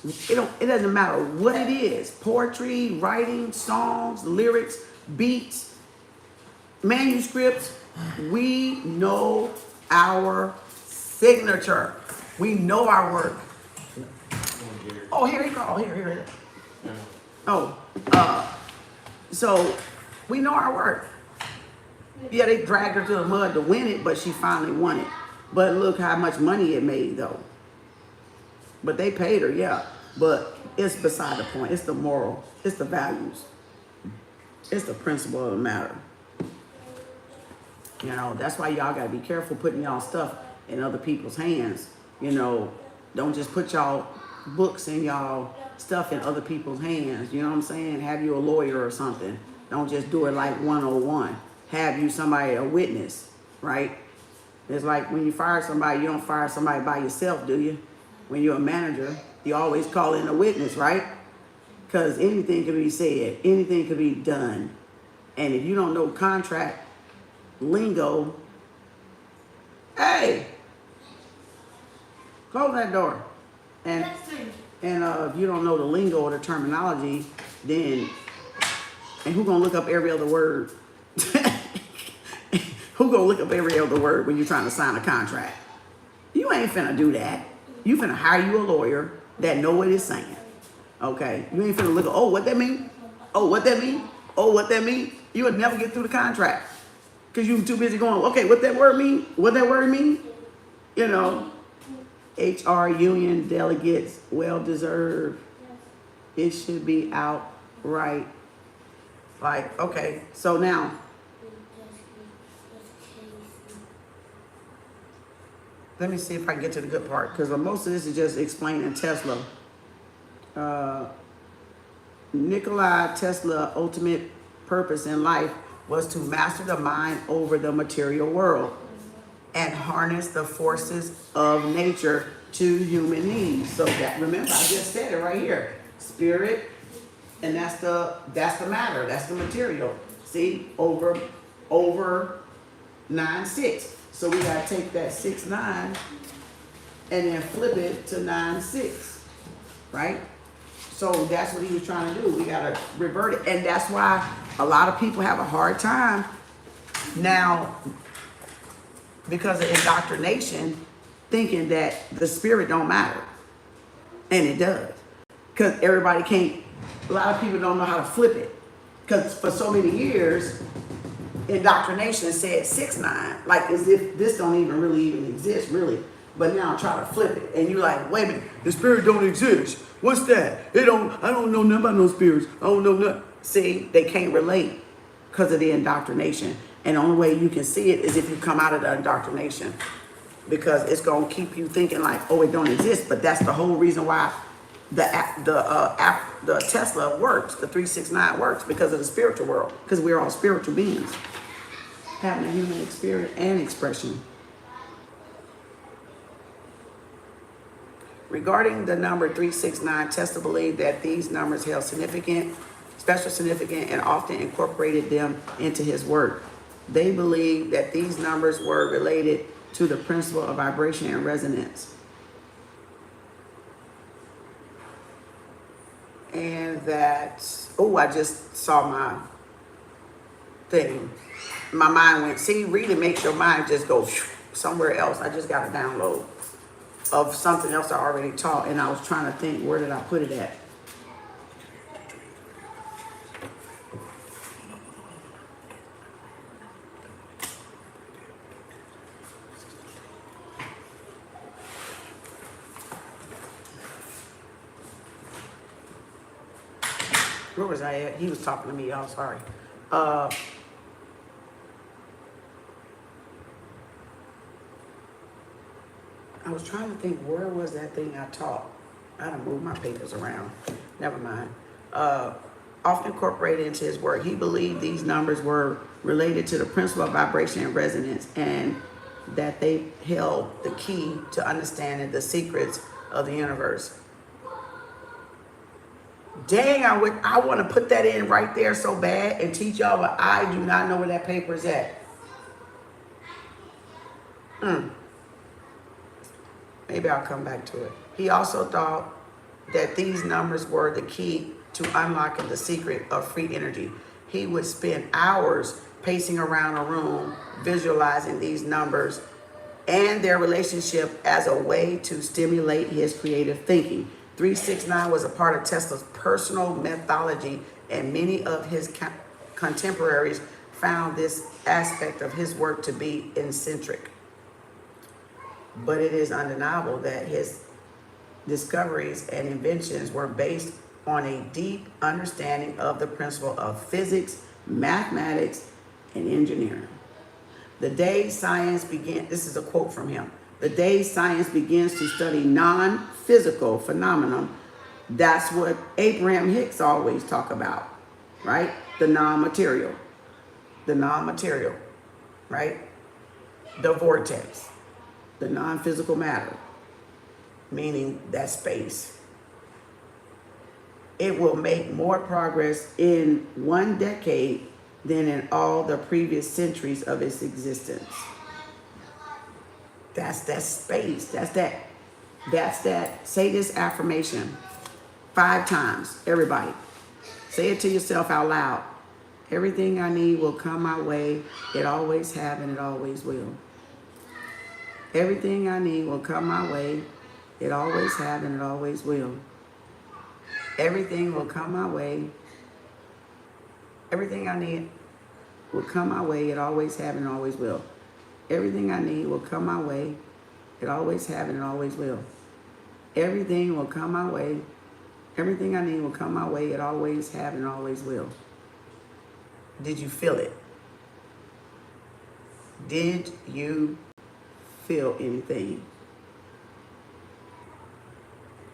It doesn't matter what it is. Poetry, writing, songs, lyrics, beats, manuscripts. We know our signature. We know our work. Oh, here you go. Oh, here. Oh, so we know our work. Yeah, they dragged her to the mud to win it, but she finally won it. But look how much money it made, though. But they paid her, yeah. But it's beside the point. It's the moral. It's the values. It's the principle of the matter. That's why y'all got to be careful putting y'all stuff in other people's hands. Don't just put y'all books and y'all stuff in other people's hands. You know what I'm saying? Have you a lawyer or something. Don't just do it like 101. Have you somebody, a witness, right? It's like when you fire somebody, you don't fire somebody by yourself, do you? When you're a manager, you always call in a witness, right? Because anything can be said, anything can be done. And if you don't know contract lingo, hey, close that door. And if you don't know the lingo or the terminology, then, and who's gonna look up every other word? Who gonna look up every other word when you're trying to sign a contract? You ain't finna do that. You finna hire you a lawyer that know what it's saying. Okay? You ain't finna look at, oh, what that mean? Oh, what that mean? Oh, what that mean? You would never get through the contract. Because you're too busy going, okay, what that word mean? What that word mean? HR union delegates, well-deserved. It should be outright. Like, okay, so now, let me see if I can get to the good part, because most of this is just explaining Tesla. Nikola Tesla's ultimate purpose in life was to master the mind over the material world and harness the forces of nature to human needs. So that, remember, I just said it right here. Spirit, and that's the matter, that's the material. See, over 9-6. So we gotta take that 6-9 and then flip it to 9-6, right? So that's what he was trying to do. We gotta revert it, and that's why a lot of people have a hard time now because of indoctrination, thinking that the spirit don't matter, and it does. Because everybody can't. A lot of people don't know how to flip it. Because for so many years, indoctrination said 6-9, like as if this don't even exist, really. But now try to flip it, and you're like, wait a minute, the spirit don't exist. What's that? I don't know nothing about no spirits. I don't know nothing. See, they can't relate because of the indoctrination. And the only way you can see it is if you come out of the indoctrination, because it's gonna keep you thinking like, oh, it don't exist. But that's the whole reason why the Tesla works, the 369 works, because of the spiritual world, because we're all spiritual beings having a human experience and expression. Regarding the number 369, Tesla believed that these numbers held special significance, and often incorporated them into his work. They believed that these numbers were related to the principle of vibration and resonance. And that, oh, I just saw my thing. My mind went, see, reading makes your mind just go somewhere else. I just got a download of something else I already taught, and I was trying to think, where did I put it at? Where was I at? He was talking to me, y'all, sorry. I was trying to think, where was that thing I taught? I done moved my papers around. Never mind. Often incorporated into his work. He believed these numbers were related to the principle of vibration and resonance, and that they held the key to understanding the secrets of the universe. Dang, I want to put that in right there so bad and teach y'all, but I do not know where that paper is at. Maybe I'll come back to it. He also thought that these numbers were the key to unlocking the secret of free energy. He would spend hours pacing around a room, visualizing these numbers and their relationship as a way to stimulate his creative thinking. 369 was a part of Tesla's personal methodology, and many of his contemporaries found this aspect of his work to be eccentric. But it is undeniable that his discoveries and inventions were based on a deep understanding of the principle of physics, mathematics, and engineering. The day science began, this is a quote from him, the day science begins to study non-physical phenomena, that's what Abraham Hicks always talk about, right? The non-material, right? The vortex, the non-physical matter, meaning that space. It will make more progress in 1 decade than in all the previous centuries of its existence. That's that space. That's that. Say this affirmation 5 times, everybody. Say it to yourself out loud. Everything I need will come my way. It always have and it always will. Everything I need will come my way. It always have and it always will. Everything will come my way. Everything I need will come my way. It always have and it always will. Everything I need will come my way. It always have and it always will. Everything will come my way. Everything I need will come my way. It always have and always will. Did you feel it? Did you feel anything?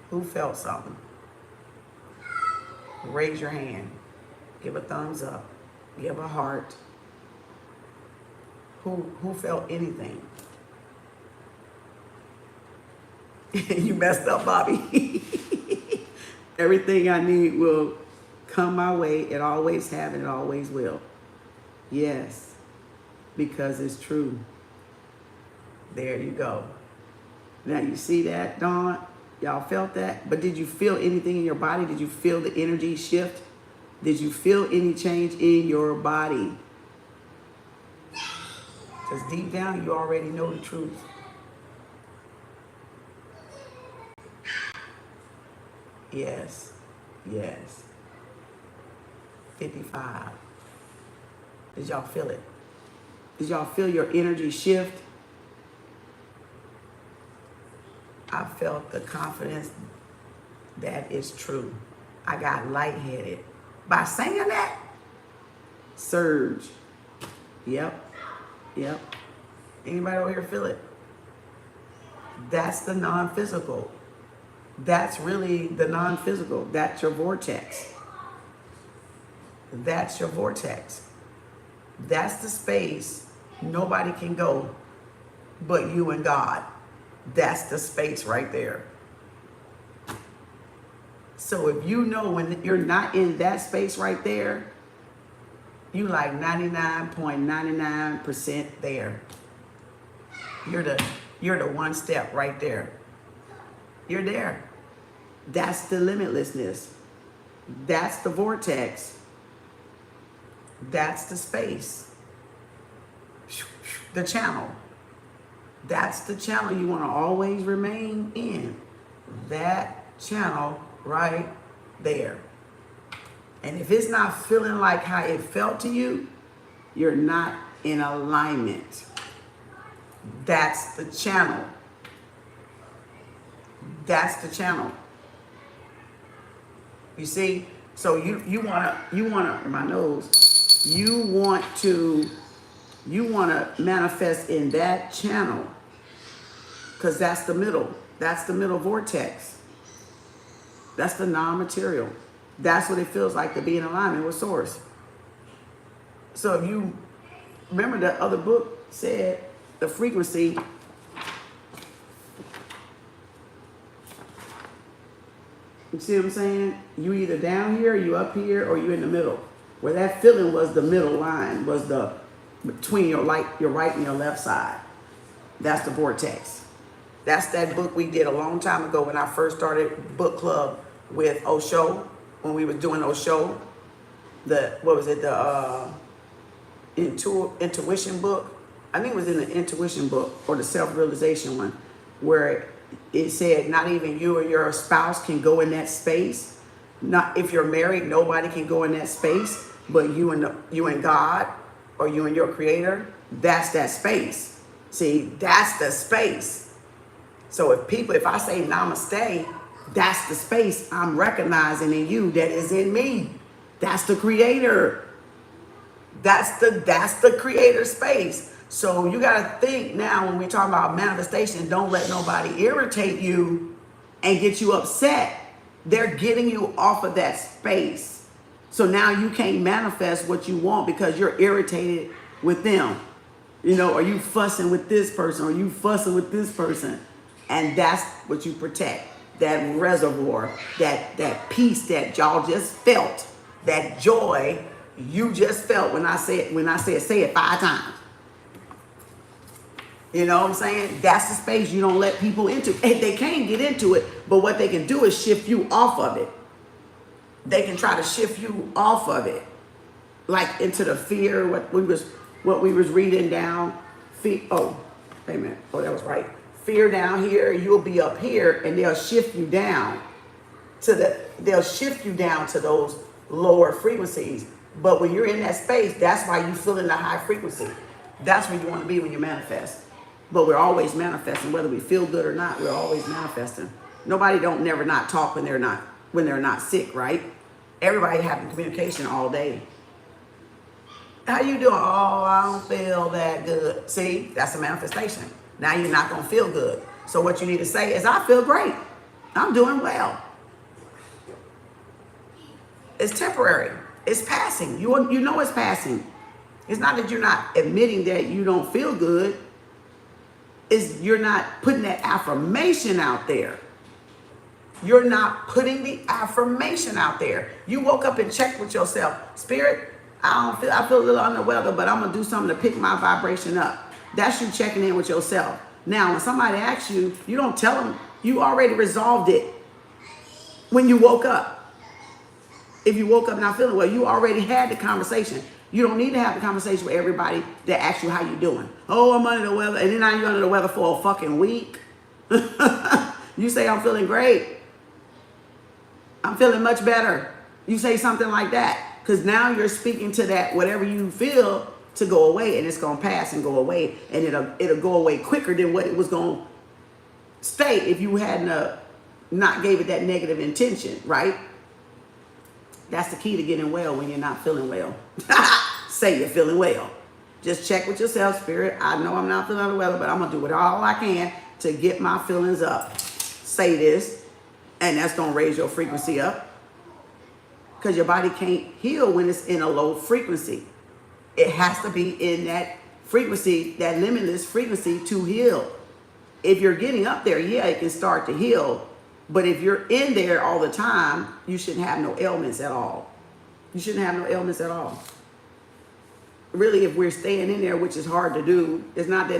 Who felt something? Raise your hand. Give a thumbs up. Give a heart. Who felt anything? You messed up, Bobby. Everything I need will come my way. It always have and it always will. Yes, because it's true. There you go. Now you see that, Dawn? Y'all felt that? But did you feel anything in your body? Did you feel the energy shift? Did you feel any change in your body? Because deep down, you already know the truth. Yes, yes. 55. Did y'all feel it? Did y'all feel your energy shift? I felt the confidence that is true. I got lightheaded. By saying that, surge. Yep. Yep. Anybody over here feel it? That's the non-physical. That's really the non-physical. That's your vortex. That's your vortex. That's the space nobody can go but you and God. That's the space right there. So if you know when you're not in that space right there, you like 99.99% there. You're the one step right there. You're there. That's the limitlessness. That's the vortex. That's the space. The channel. That's the channel you want to always remain in. That channel right there. And if it's not feeling like how it felt to you, you're not in alignment. That's the channel. That's the channel. You see? So you wanna my nose. You want to manifest in that channel. Because that's the middle. That's the middle vortex. That's the non-material. That's what it feels like to be in alignment with source. So if you remember that other book said the frequency you see what I'm saying? You either down here, you up here, or you in the middle. Where that feeling was the middle line, was the between your right and your left side. That's the vortex. That's that book we did a long time ago when I first started book club with Osho, when we were doing Osho. The intuition book? I think it was in the intuition book or the self-realization one, where it said not even you or your spouse can go in that space. Not if you're married, nobody can go in that space, but you and God or you and your creator, that's that space. See, that's the space. So if I say namaste, that's the space I'm recognizing in you that is in me. That's the creator. That's the creator space. So you got to think now when we talk about manifestation, don't let nobody irritate you and get you upset. They're getting you off of that space. So now you can't manifest what you want because you're irritated with them. You know, are you fussing with this person? Are you fussing with this person? And that's what you protect. That reservoir, that peace that y'all just felt, that joy you just felt when I said say it 5 times. You know what I'm saying? That's the space you don't let people into. They can't get into it, but what they can do is shift you off of it. They can try to shift you off of it, like into the fear. What we was reading down. Oh, wait a minute. Oh, that was right. Fear down here. You'll be up here, and they'll shift you down to those lower frequencies. But when you're in that space, that's why you feel in the high frequency. That's where you want to be when you manifest. But we're always manifesting, whether we feel good or not. We're always manifesting. Nobody don't never not talk when they're not sick, right? Everybody having communication all day. How you doing? Oh, I don't feel that good. See, that's a manifestation. Now you're not gonna feel good. So what you need to say is, I feel great. I'm doing well. It's temporary. It's passing. You know it's passing. It's not that you're not admitting that you don't feel good. It's you're not putting that affirmation out there. You're not putting the affirmation out there. You woke up and checked with yourself. Spirit, I feel a little under the weather, but I'm going to do something to pick my vibration up. That's you checking in with yourself. Now, when somebody asks you, you don't tell them. You already resolved it when you woke up. If you woke up not feeling well, you already had the conversation. You don't need to have the conversation with everybody that asks you how you doing. Oh, I'm under the weather. And then now you're under the weather for a fucking week. You say, I'm feeling great. I'm feeling much better. You say something like that. Because now you're speaking to that, whatever you feel, to go away. And it's going to pass and go away. And it'll go away quicker than what it was going to stay if you hadn't not gave it that negative intention, right? That's the key to getting well when you're not feeling well. Say you're feeling well. Just check with yourself, Spirit. I know I'm not feeling under the weather, but I'm going to do it all I can to get my feelings up. Say this, and that's going to raise your frequency up. Because your body can't heal when it's in a low frequency. It has to be in that frequency, that limitless frequency to heal. If you're getting up there, yeah, it can start to heal. But if you're in there all the time, you shouldn't have no ailments at all. You shouldn't have no ailments at all. Really, if we're staying in there, which is hard to do, it's not that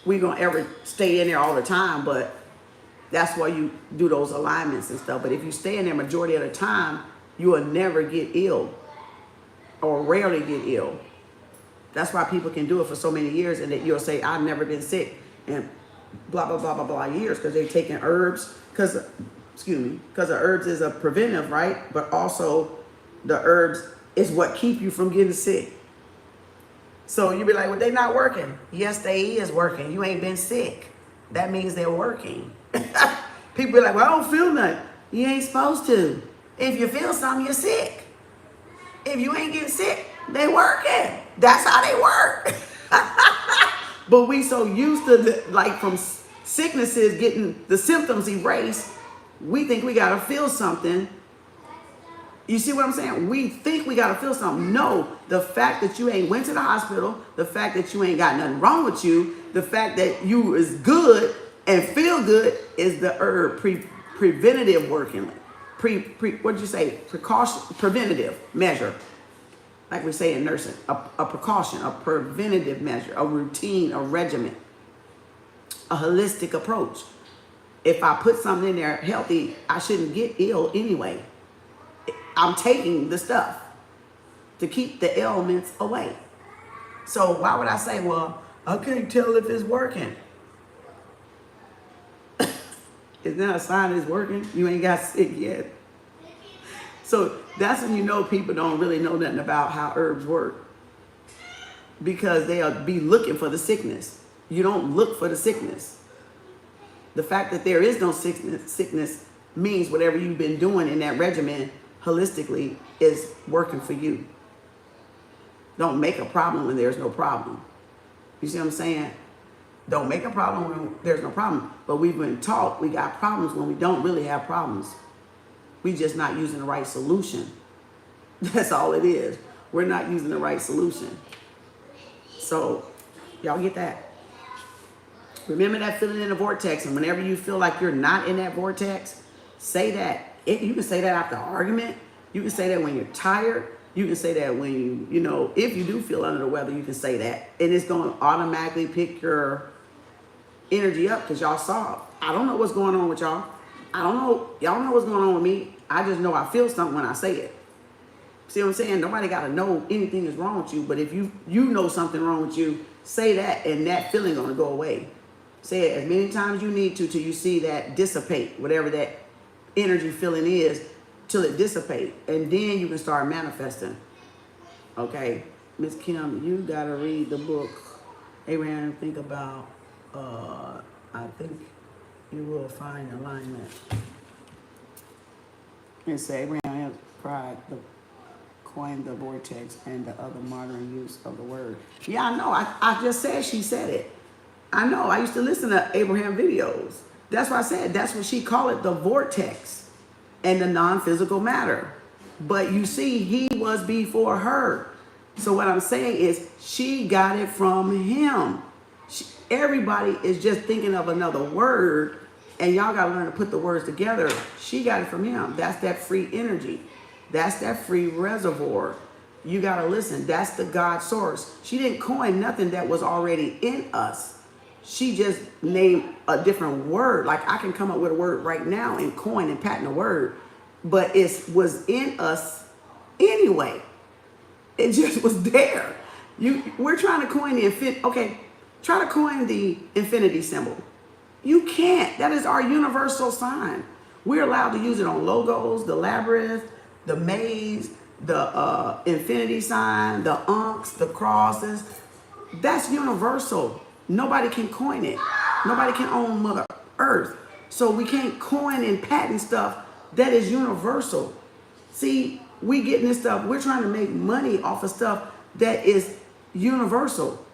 we're going to ever stay in there all the time, but that's why you do those alignments and stuff. But if you stay in there majority of the time, you will never get ill or rarely get ill. That's why people can do it for so many years and that you'll say, I've never been sick and blah, blah, blah, blah, blah years because they've taken herbs. Because the herbs is a preventive, right? But also the herbs is what keep you from getting sick. So you be like, well, they not working. Yes, they is working. You ain't been sick. That means they're working. People be like, well, I don't feel nothing. You ain't supposed to. If you feel something, you're sick. If you ain't getting sick, they working. That's how they work. But we so used to, like, from sicknesses getting the symptoms erased, we think we got to feel something. You see what I'm saying? We think we got to feel something. No, the fact that you ain't went to the hospital, the fact that you ain't got nothing wrong with you, the fact that you is good and feel good is the herb preventative working. What did you say? Preventative measure. Like we say in nursing, a precaution, a preventative measure, a routine, a regimen, a holistic approach. If I put something in there healthy, I shouldn't get ill anyway. I'm taking the stuff to keep the ailments away. So why would I say, well, I can't tell if it's working? Is that a sign it's working? You ain't got sick yet. So that's when you know people don't really know nothing about how herbs work. Because they'll be looking for the sickness. You don't look for the sickness. The fact that there is no sickness means whatever you've been doing in that regimen holistically is working for you. Don't make a problem when there's no problem. You see what I'm saying? Don't make a problem when there's no problem. But we've been taught we got problems when we don't really have problems. We just not using the right solution. That's all it is. We're not using the right solution. So, y'all get that? Remember that feeling in the vortex. And whenever you feel like you're not in that vortex, say that. You can say that after an argument. You can say that when you're tired. You can say that when if you do feel under the weather, you can say that. And it's going to automatically pick your energy up because y'all saw it. I don't know what's going on with y'all. I don't know. Y'all don't know what's going on with me. I just know I feel something when I say it. See what I'm saying? Nobody got to know anything is wrong with you. But if you know something wrong with you, say that and that feeling going to go away. Say it as many times as you need to till you see that dissipate, whatever that energy feeling is, till it dissipate. And then you can start manifesting. Okay? Miss Kim, you got to read the book. Abraham, think about, I think you will find alignment. And say Abraham cried, coined the vortex and the other modern use of the word. Yeah, I know. I just said she said it. I know. I used to listen to Abraham videos. That's why I said that's what she called it, the vortex and the non-physical matter. But you see, he was before her. So what I'm saying is she got it from him. Everybody is just thinking of another word, and y'all got to learn to put the words together. She got it from him. That's that free energy. That's that free reservoir. You got to listen. That's the God source. She didn't coin nothing that was already in us. She just named a different word. Like I can come up with a word right now and coin and patent a word, but it was in us anyway. It just was there. We're trying to coin the infinity. Okay, try to coin the infinity symbol. You can't. That is our universal sign. We're allowed to use it on logos, the labyrinth, the maze, the infinity sign, the unks, the crosses. That's universal. Nobody can coin it. Nobody can own Mother Earth. So we can't coin and patent stuff that is universal. See, we getting this stuff. We're trying to make money off of stuff that is universal.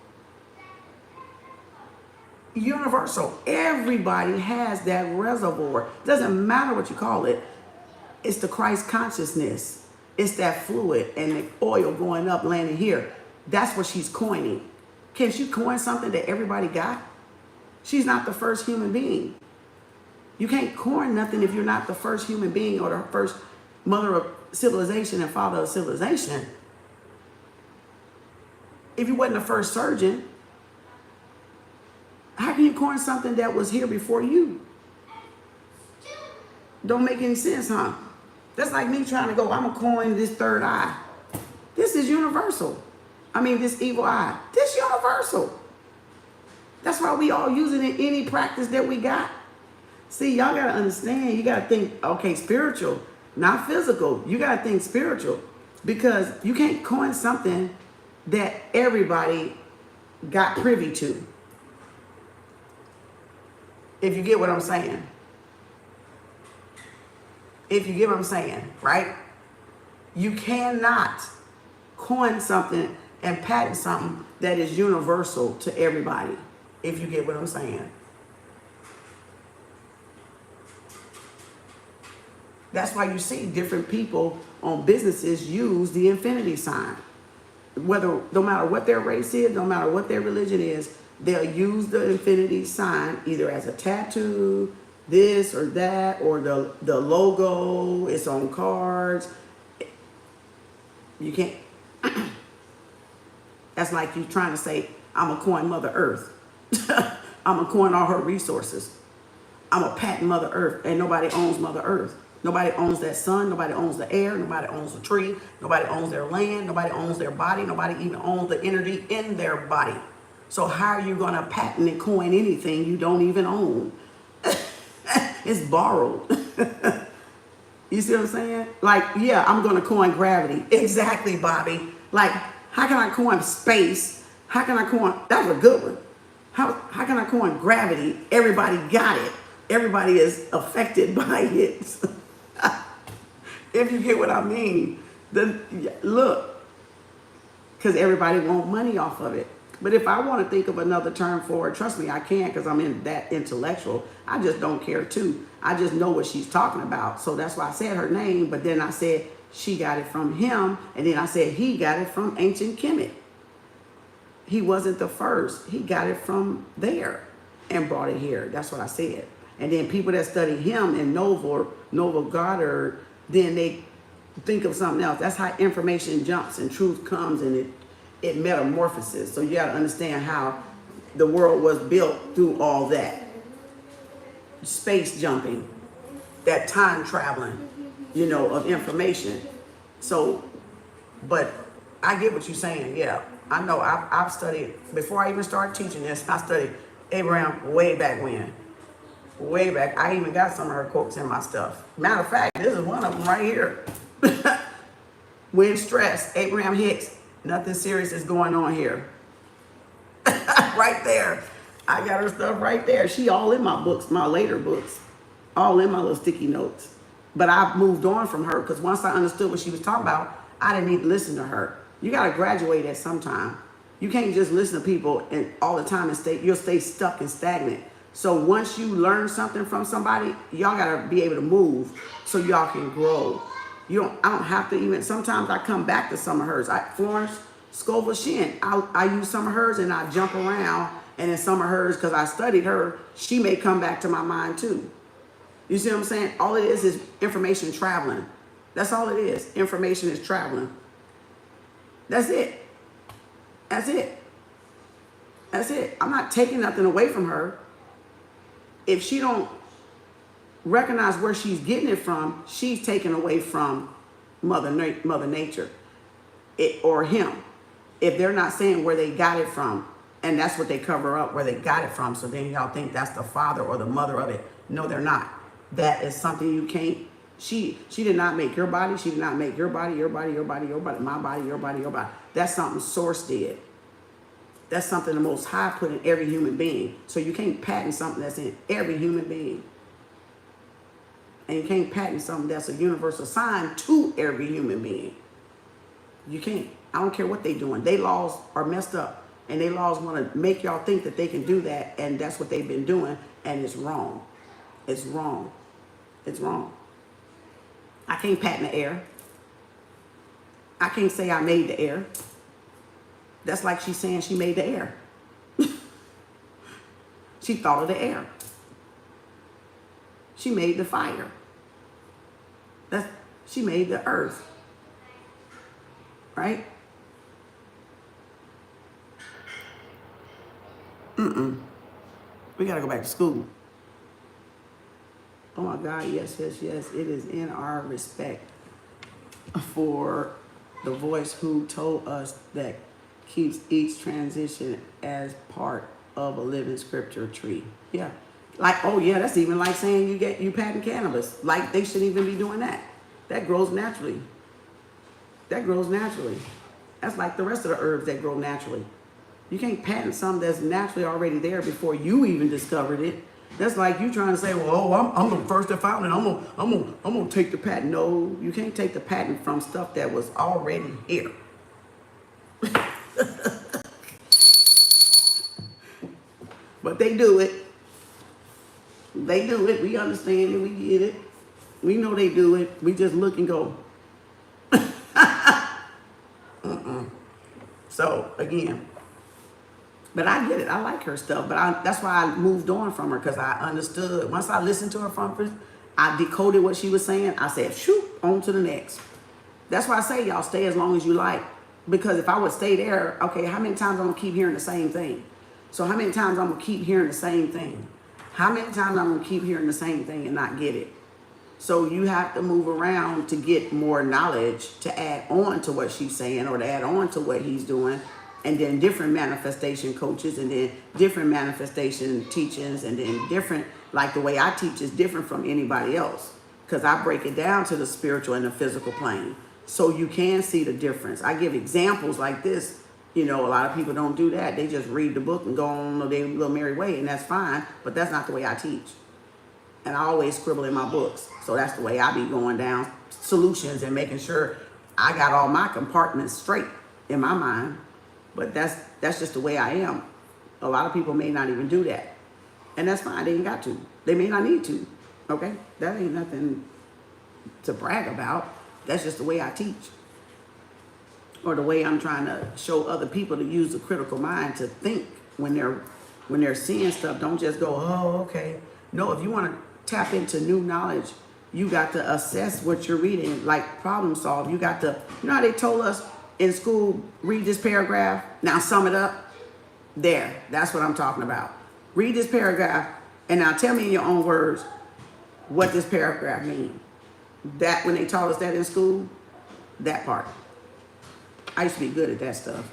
Universal. Everybody has that reservoir. Doesn't matter what you call it. It's the Christ consciousness. It's that fluid and the oil going up, landing here. That's what she's coining. Can she coin something that everybody got? She's not the first human being. You can't coin nothing if you're not the first human being or the first mother of civilization and father of civilization. If you wasn't the first surgeon, how can you coin something that was here before you? Don't make any sense, huh? That's like me trying to go, I'm going to coin this third eye. This is universal. I mean, this evil eye. This universal. That's why we all use it in any practice that we got. See, y'all got to understand. You got to think, okay, spiritual, not physical. You got to think spiritual because you can't coin something that everybody got privy to. If you get what I'm saying. If you get what I'm saying, right? You cannot coin something and patent something that is universal to everybody. If you get what I'm saying. That's why you see different people on businesses use the infinity sign. No matter what their race is, no matter what their religion is, they'll use the infinity sign either as a tattoo, this or that, or the logo, it's on cards. You can't. That's like you trying to say, I'm going to coin Mother Earth. I'm going to coin all her resources. I'm going to patent Mother Earth, and nobody owns Mother Earth. Nobody owns that sun. Nobody owns the air. Nobody owns the tree. Nobody owns their land. Nobody owns their body. Nobody even owns the energy in their body. So how are you going to patent and coin anything you don't even own? It's borrowed. You see what I'm saying? Like, yeah, I'm going to coin gravity. Exactly, Bobby. Like, how can I coin space? How can I coin? That was a good one. How can I coin gravity? Everybody got it. Everybody is affected by it. If you get what I mean. Look, because everybody wants money off of it. But if I want to think of another term for it, trust me, I can because I'm in that intellectual. I just don't care too. I just know what she's talking about. So that's why I said her name. But then I said she got it from him. And then I said he got it from ancient Kemet. He wasn't the first. He got it from there and brought it here. That's what I said. And then people that study him and Noble Goddard, then they think of something else. That's how information jumps and truth comes and it metamorphoses. So you got to understand how the world was built through all that. Space jumping, that time traveling, of information. So, but I get what you're saying. Yeah, I know. I've studied, before I even started teaching this, I studied Abraham way back when. Way back. I even got some of her quotes in my stuff. Matter of fact, this is one of them right here. When stressed, Abraham Hicks, nothing serious is going on here. Right there. I got her stuff right there. She all in my books, my later books. All in my little sticky notes. But I moved on from her because once I understood what she was talking about, I didn't need to listen to her. You got to graduate at some time. You can't just listen to people and all the time and you'll stay stuck and stagnant. So once you learn something from somebody, y'all got to be able to move so y'all can grow. I don't have to even, sometimes I come back to some of hers. Florence Scovel Shin, I use some of hers and I jump around, and in some of hers, because I studied her, she may come back to my mind too. You see what I'm saying? All it is information traveling. That's all it is. Information is traveling. That's it. That's it. That's it. I'm not taking nothing away from her. If she don't recognize where she's getting it from, she's taken away from Mother Nature, or him. If they're not saying where they got it from, and that's what they cover up, where they got it from. So then y'all think that's the father or the mother of it. No, they're not. That is something you can't. She did not make your body. She did not make your body, your body, your body, your body, my body, your body, your body. That's something Source did. That's something the Most High put in every human being. So you can't patent something that's in every human being. And you can't patent something that's a universal sign to every human being. You can't. I don't care what they're doing. They laws are messed up. And they laws want to make y'all think that they can do that. And that's what they've been doing. And it's wrong. It's wrong. It's wrong. I can't patent the air. I can't say I made the air. That's like she's saying she made the air. She thought of the air. She made the fire. She made the earth. Right? We got to go back to school. Oh my God, yes, yes, yes. It is in our respect for the voice who told us that keeps each transition as part of a living scripture tree. Yeah. Like, oh yeah, that's even like saying you patent cannabis. Like they shouldn't even be doing that. That grows naturally. That grows naturally. That's like the rest of the herbs that grow naturally. You can't patent something that's naturally already there before you even discovered it. That's like you trying to say, well, oh, I'm the first that found it. I'm gonna take the patent. No, you can't take the patent from stuff that was already here. But they do it. They do it. We understand it. We get it. We know they do it. We just look and go. So again. But I get it. I like her stuff. But that's why I moved on from her, because I understood. Once I listened to her from first, I decoded what she was saying. I said, shoot, on to the next. That's why I say, y'all, stay as long as you like. Because if I would stay there, okay, how many times I'm going to keep hearing the same thing? So how many times I'm going to keep hearing the same thing? How many times I'm going to keep hearing the same thing and not get it? So you have to move around to get more knowledge to add on to what she's saying, or to add on to what he's doing. And then different manifestation coaches, and then different manifestation teachings, and then different, like the way I teach is different from anybody else, because I break it down to the spiritual and the physical plane. So you can see the difference. I give examples like this. You know, a lot of people don't do that. They just read the book and go on their little merry way, and that's fine. But that's not the way I teach. And I always scribble in my books. So that's the way I be going down solutions and making sure I got all my compartments straight in my mind. But that's just the way I am. A lot of people may not even do that. And that's fine. They ain't got to. They may not need to. Okay? That ain't nothing to brag about. That's just the way I teach. Or the way I'm trying to show other people to use the critical mind to think when they're seeing stuff. Don't just go, oh, okay. No, if you want to tap into new knowledge, you got to assess what you're reading, like problem solve. You got to, you know how they told us in school, read this paragraph, now sum it up? There, that's what I'm talking about. Read this paragraph, and now tell me in your own words what this paragraph means. That, when they taught us that in school, that part. I used to be good at that stuff.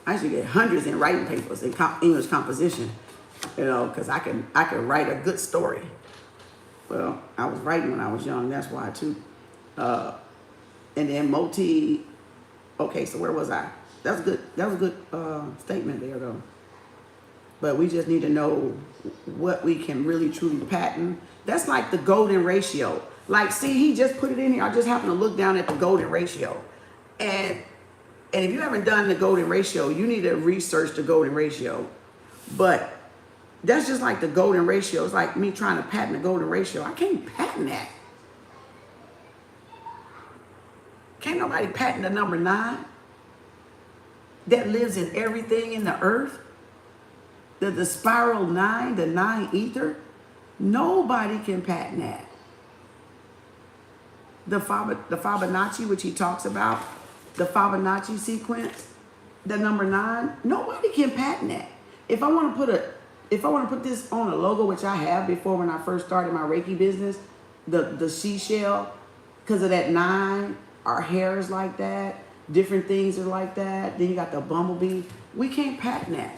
I used to get hundreds in writing papers in English composition, you know, because I could write a good story. Well, I was writing when I was young, that's why too. And then okay, so where was I? That was a good statement there though. But we just need to know what we can really truly patent. That's like the golden ratio. Like, see, he just put it in here. I just happened to look down at the golden ratio. And if you haven't done the golden ratio, you need to research the golden ratio. But that's just like the golden ratio. It's like me trying to patent the golden ratio. I can't patent that. nobody patent the number 9 that lives in everything in the earth. The spiral 9, the 9 ether. Nobody can patent that. The Fibonacci, which he talks about, the Fibonacci sequence, the number 9, nobody can patent that. If I want to put this on a logo, which I have before when I first started my Reiki business, the seashell, because of that 9, our hair is like that, different things are like that. Then you got the bumblebee. We can't patent that.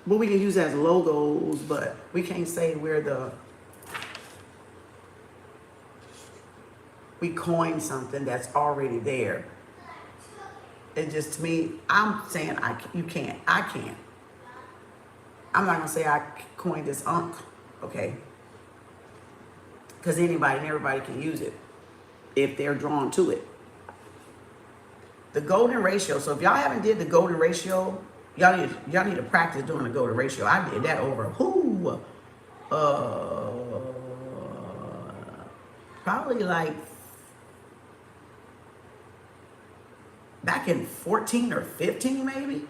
But we can use it as logos, but we can't say we coined something that's already there. It just, to me, I'm saying you can't. I can't. I'm not going to say I coined this okay? Because anybody and everybody can use it if they're drawn to it. The golden ratio. So if y'all haven't did the golden ratio, y'all need to practice doing the golden ratio. I did that over probably like back in 14 or 15 maybe.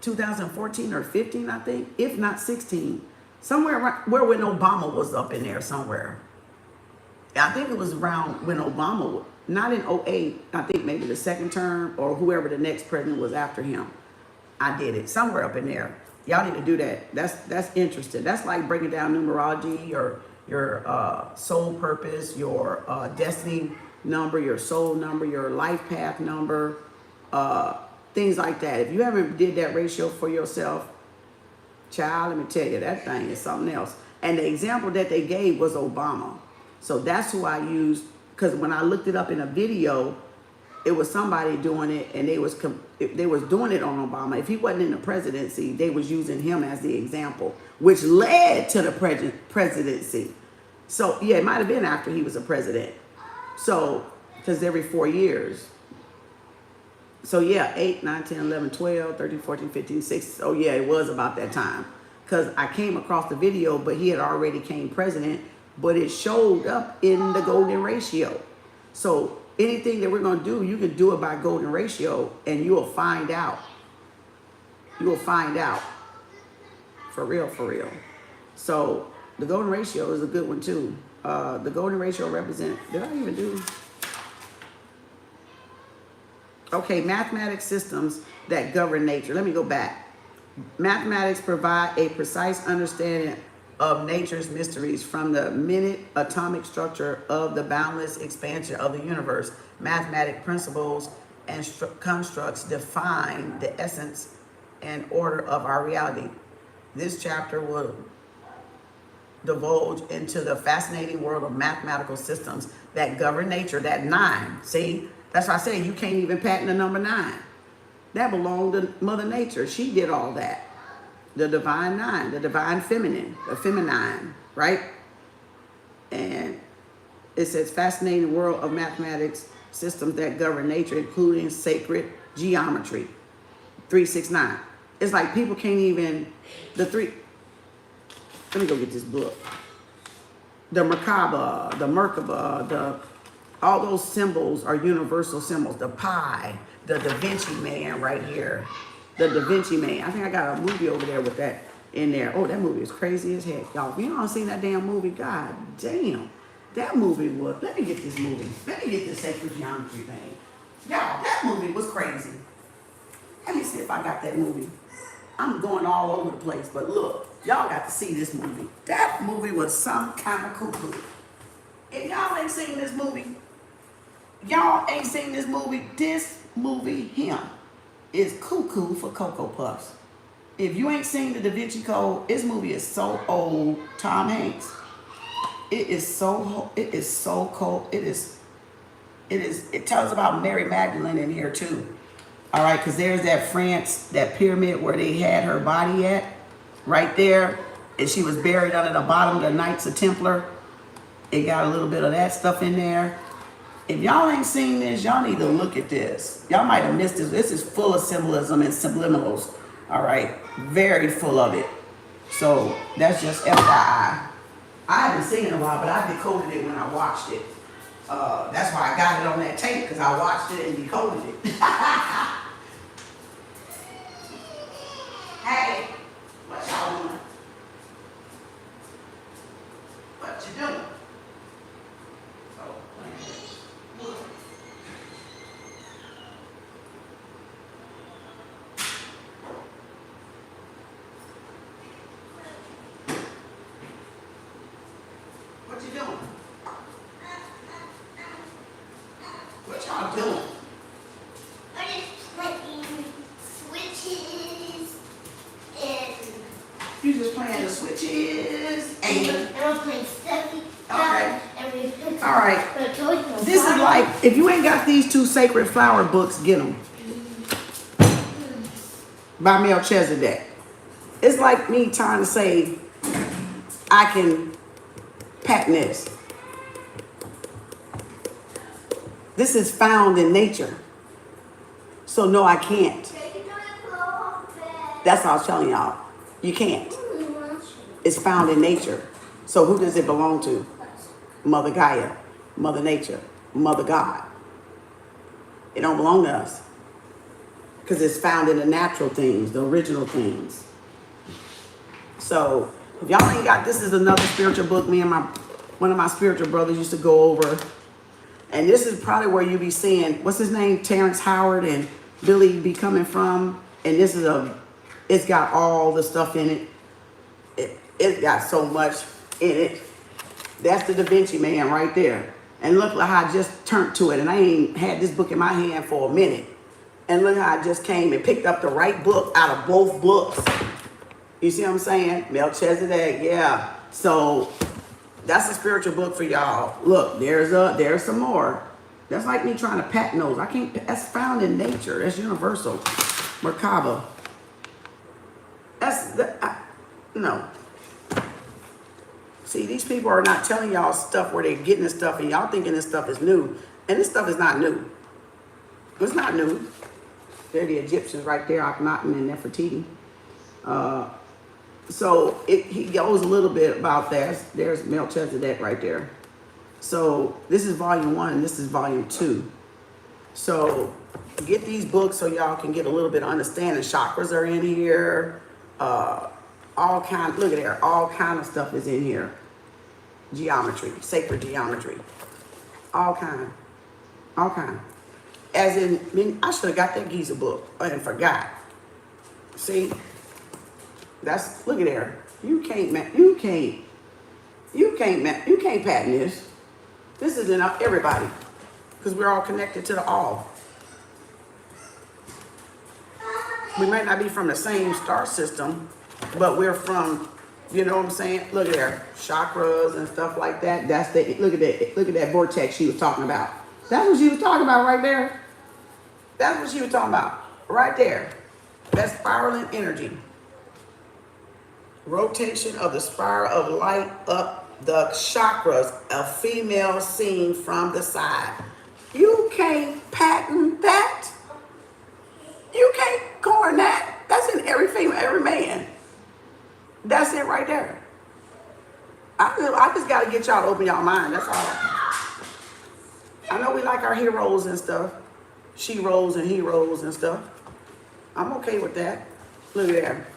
2014 or 15, I think, if not 16. Somewhere around where when Obama was up in there somewhere. I think it was around when Obama, not in 08, I think maybe the second term or whoever the next president was after him. I did it somewhere up in there. Y'all need to do that. That's interesting. That's like breaking down numerology, your soul purpose, your destiny number, your soul number, your life path number, things like that. If you haven't did that ratio for yourself, child, let me tell you, that thing is something else. And the example that they gave was Obama. So that's who I used, because when I looked it up in a video, it was somebody doing it, and they was doing it on Obama. If he wasn't in the presidency, they was using him as the example, which led to the presidency. So yeah, it might have been after he was a president. So, because every 4 years. So yeah, 8, 9, 10, 11, 12, 13, 14, 15, 16. So yeah, it was about that time. Because I came across the video, but he had already came president, but it showed up in the golden ratio. So anything that we're going to do, you can do it by golden ratio, and you will find out. You will find out. For real, for real. So the golden ratio is a good one too. The golden ratio represents, did I even do? Okay, mathematics systems that govern nature. Let me go back. Mathematics provide a precise understanding of nature's mysteries from the minute atomic structure of the boundless expansion of the universe. Mathematic principles and constructs define the essence and order of our reality. This chapter will divulge into the fascinating world of mathematical systems that govern nature. That 9, see, that's why I say you can't even patent the number 9. That belonged to Mother Nature. She did all that. The divine 9, the divine feminine, the feminine, right? And it says fascinating world of mathematics systems that govern nature, including sacred geometry. 369. It's like people can't even, let me go get this book. The Merkaba, the Merkaba, all those symbols are universal symbols. The pi, the Da Vinci Man right here. The Da Vinci Man. I think I got a movie over there with that in there. Oh, that movie is crazy as heck. Y'all, if you don't see that damn movie, god damn. That movie was, let me get this movie. Let me get this sacred geometry thing. Y'all, that movie was crazy. Let me see if I got that movie. I'm going all over the place, but look, y'all got to see this movie. That movie was some kind of cuckoo. If y'all ain't seen this movie, this movie, him, is cuckoo for Cocoa Puffs. If you ain't seen the Da Vinci Code, this movie is so old. Tom Hanks. It is so cold. It tells about Mary Magdalene in here too. All right, because there's that France, that pyramid where they had her body at, right there. And she was buried under the bottom of the Knights of Templar. It got a little bit of that stuff in there. If y'all ain't seen this, y'all need to look at this. Y'all might have missed this. This is full of symbolism and subliminals. All right, very full of it. So that's just FYI. I haven't seen it in a while, but I decoded it when I watched it. That's why I got it on that tape, because I watched it and decoded it. Hey, what y'all doing? What you doing? What you doing? What y'all doing? We're just playing switches and You just playing the switches and I'm playing stuffy. Okay. And we put all right. put toys in the This is bottom. like, if you ain't got these 2 sacred flower books, get them. By Melchizedek. It's like me trying to say, I can patent this. This is found in nature. So no, I can't. That's what I was telling y'all. You can't. It's found in nature. So who does it belong to? Mother Gaia, Mother Nature, Mother God. It don't belong to us. Because it's found in the natural things, the original things. So if y'all ain't got, this is another spiritual book me and one of my spiritual brothers used to go over. And this is probably where you be seeing, what's his name? Terrence Howard and Billy be coming from. And this is it's got all the stuff in it. It's got so much in it. That's the Da Vinci Man right there. And look how I just turned to it. And I ain't had this book in my hand for a minute. And look how I just came and picked up the right book out of both books. You see what I'm saying? Melchizedek, yeah. So that's a spiritual book for y'all. Look, there's some more. That's like me trying to patent those. I can't, that's found in nature. That's universal. Merkaba. No. See, these people are not telling y'all stuff where they're getting this stuff and y'all thinking this stuff is new. And this stuff is not new. It's not new. They're the Egyptians right there, Akhenaten and Nefertiti. So he goes a little bit about that. There's Melchizedek right there. So this is volume 1 and this is volume 2. So get these books so y'all can get a little bit of understanding. Chakras are in here. All kind, look at there, all kind of stuff is in here. Geometry, sacred geometry. All kind. As in, I should have got that Giza book and forgot. See? Look at there. You can't patent this. This is in everybody. Because we're all connected to the all. We might not be from the same star system, but we're from, you know what I'm saying? Look at there, chakras and stuff like that. Look at that vortex she was talking about. That's what she was talking about right there. That's what she was talking about right there. That's spiraling energy. Rotation of the spiral of light up the chakras, a female seen from the side. You can't patent that. You can't coin that. That's in every female, every man. That's it right there. I just got to get y'all to open y'all mind. That's all. I know we like our heroes and stuff. She-ros and heroes and stuff. I'm okay with that. Look at there.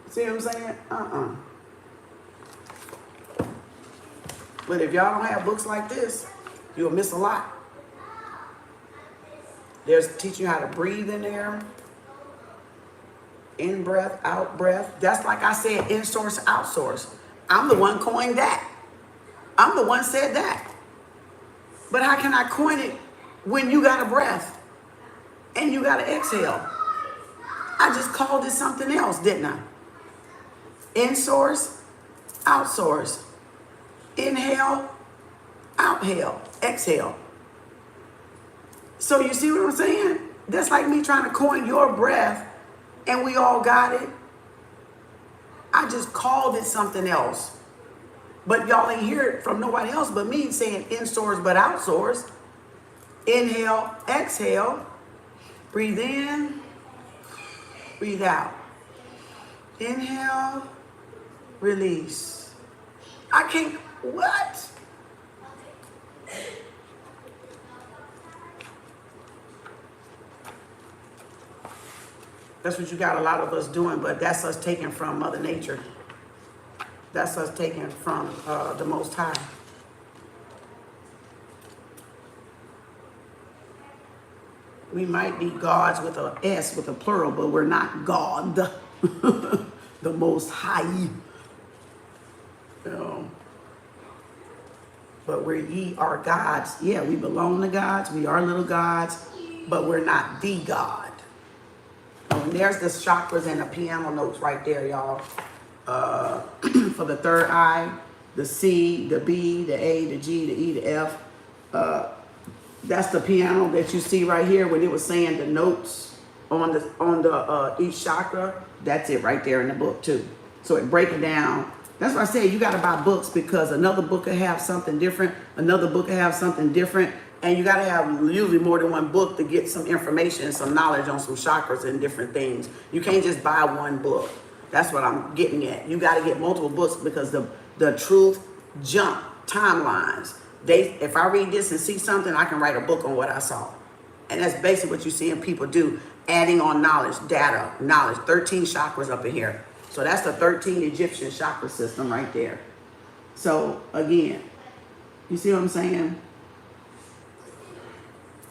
See what I'm saying? But if y'all don't have books like this, you'll miss a lot. There's teaching you how to breathe in there. In breath, out breath. That's like I said, in source, out source. I'm the one coined that. I'm the one said that. But how can I coin it when you got a breath and you got to exhale? I just called it something else, didn't I? In source, out source. Inhale, outhale, exhale. So you see what I'm saying? That's like me trying to coin your breath and we all got it. I just called it something else. But y'all ain't hear it from nobody else but me saying in source but out source. Inhale, exhale. Breathe in, breathe out. Inhale, release. I can't, what? That's what you got a lot of us doing, but that's us taking from Mother Nature. That's us taking from the Most High. We might be gods with a S, with a plural, but we're not God, the Most High. You know. But we're ye are gods. Yeah, we belong to gods. We are little gods, but we're not the God. And there's the chakras and the piano notes right there, y'all. For the third eye, the C, the B, the A, the G, the E, the F. That's the piano that you see right here when it was saying the notes on the each chakra. That's it right there in the book too. So it breaks it down. That's why I say you got to buy books, because another book will have something different. Another book will have something different. And you got to have usually more than one book to get some information and some knowledge on some chakras and different things. You can't just buy one book. That's what I'm getting at. You got to get multiple books, because the truth jump timelines. If I read this and see something, I can write a book on what I saw. And that's basically what you're seeing people do, adding on knowledge, data, knowledge. 13 chakras up in here. So that's the 13 Egyptian chakra system right there. So again, you see what I'm saying?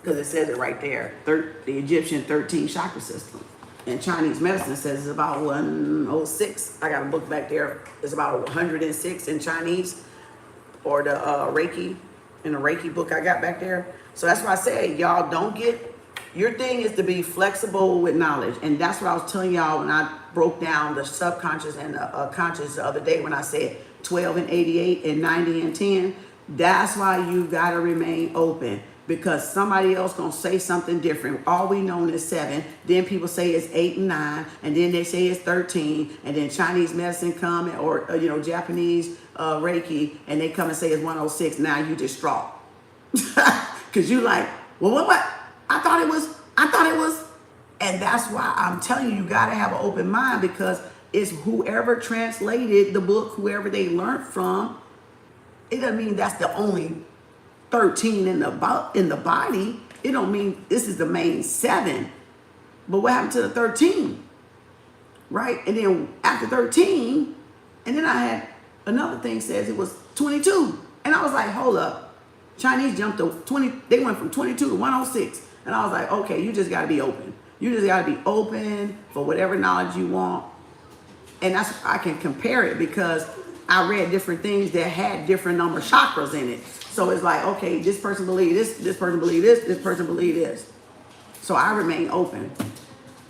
Because it says it right there, the Egyptian 13 chakra system. And Chinese medicine says it's about 106. I got a book back there. It's about 106 in Chinese, or the Reiki, in the Reiki book I got back there. So that's why I say, y'all don't get, your thing is to be flexible with knowledge. And that's what I was telling y'all when I broke down the subconscious and the conscious the other day, when I said 12 and 88 and 90 and 10. That's why you got to remain open, because somebody else going to say something different. All we know is 7. Then people say it's 8 and 9. And then they say it's 13. And then Chinese medicine come, or Japanese Reiki, and they come and say it's 106. Now you distraught. Because you like, well, what? I thought it was. And that's why I'm telling you, you got to have an open mind, because it's whoever translated the book, whoever they learned from. It doesn't mean that's the only 13 in the body. It don't mean this is the main 7. But what happened to the 13? Right? And then after 13, and then I had another thing says it was 22. And I was like, hold up. Chinese jumped to 20. They went from 22 to 106. And I was like, okay, you just got to be open. You just got to be open for whatever knowledge you want. And that's, I can compare it, because I read different things that had different number of chakras in it. So it's like, okay, this person believed this person believed this person believed this. So I remain open.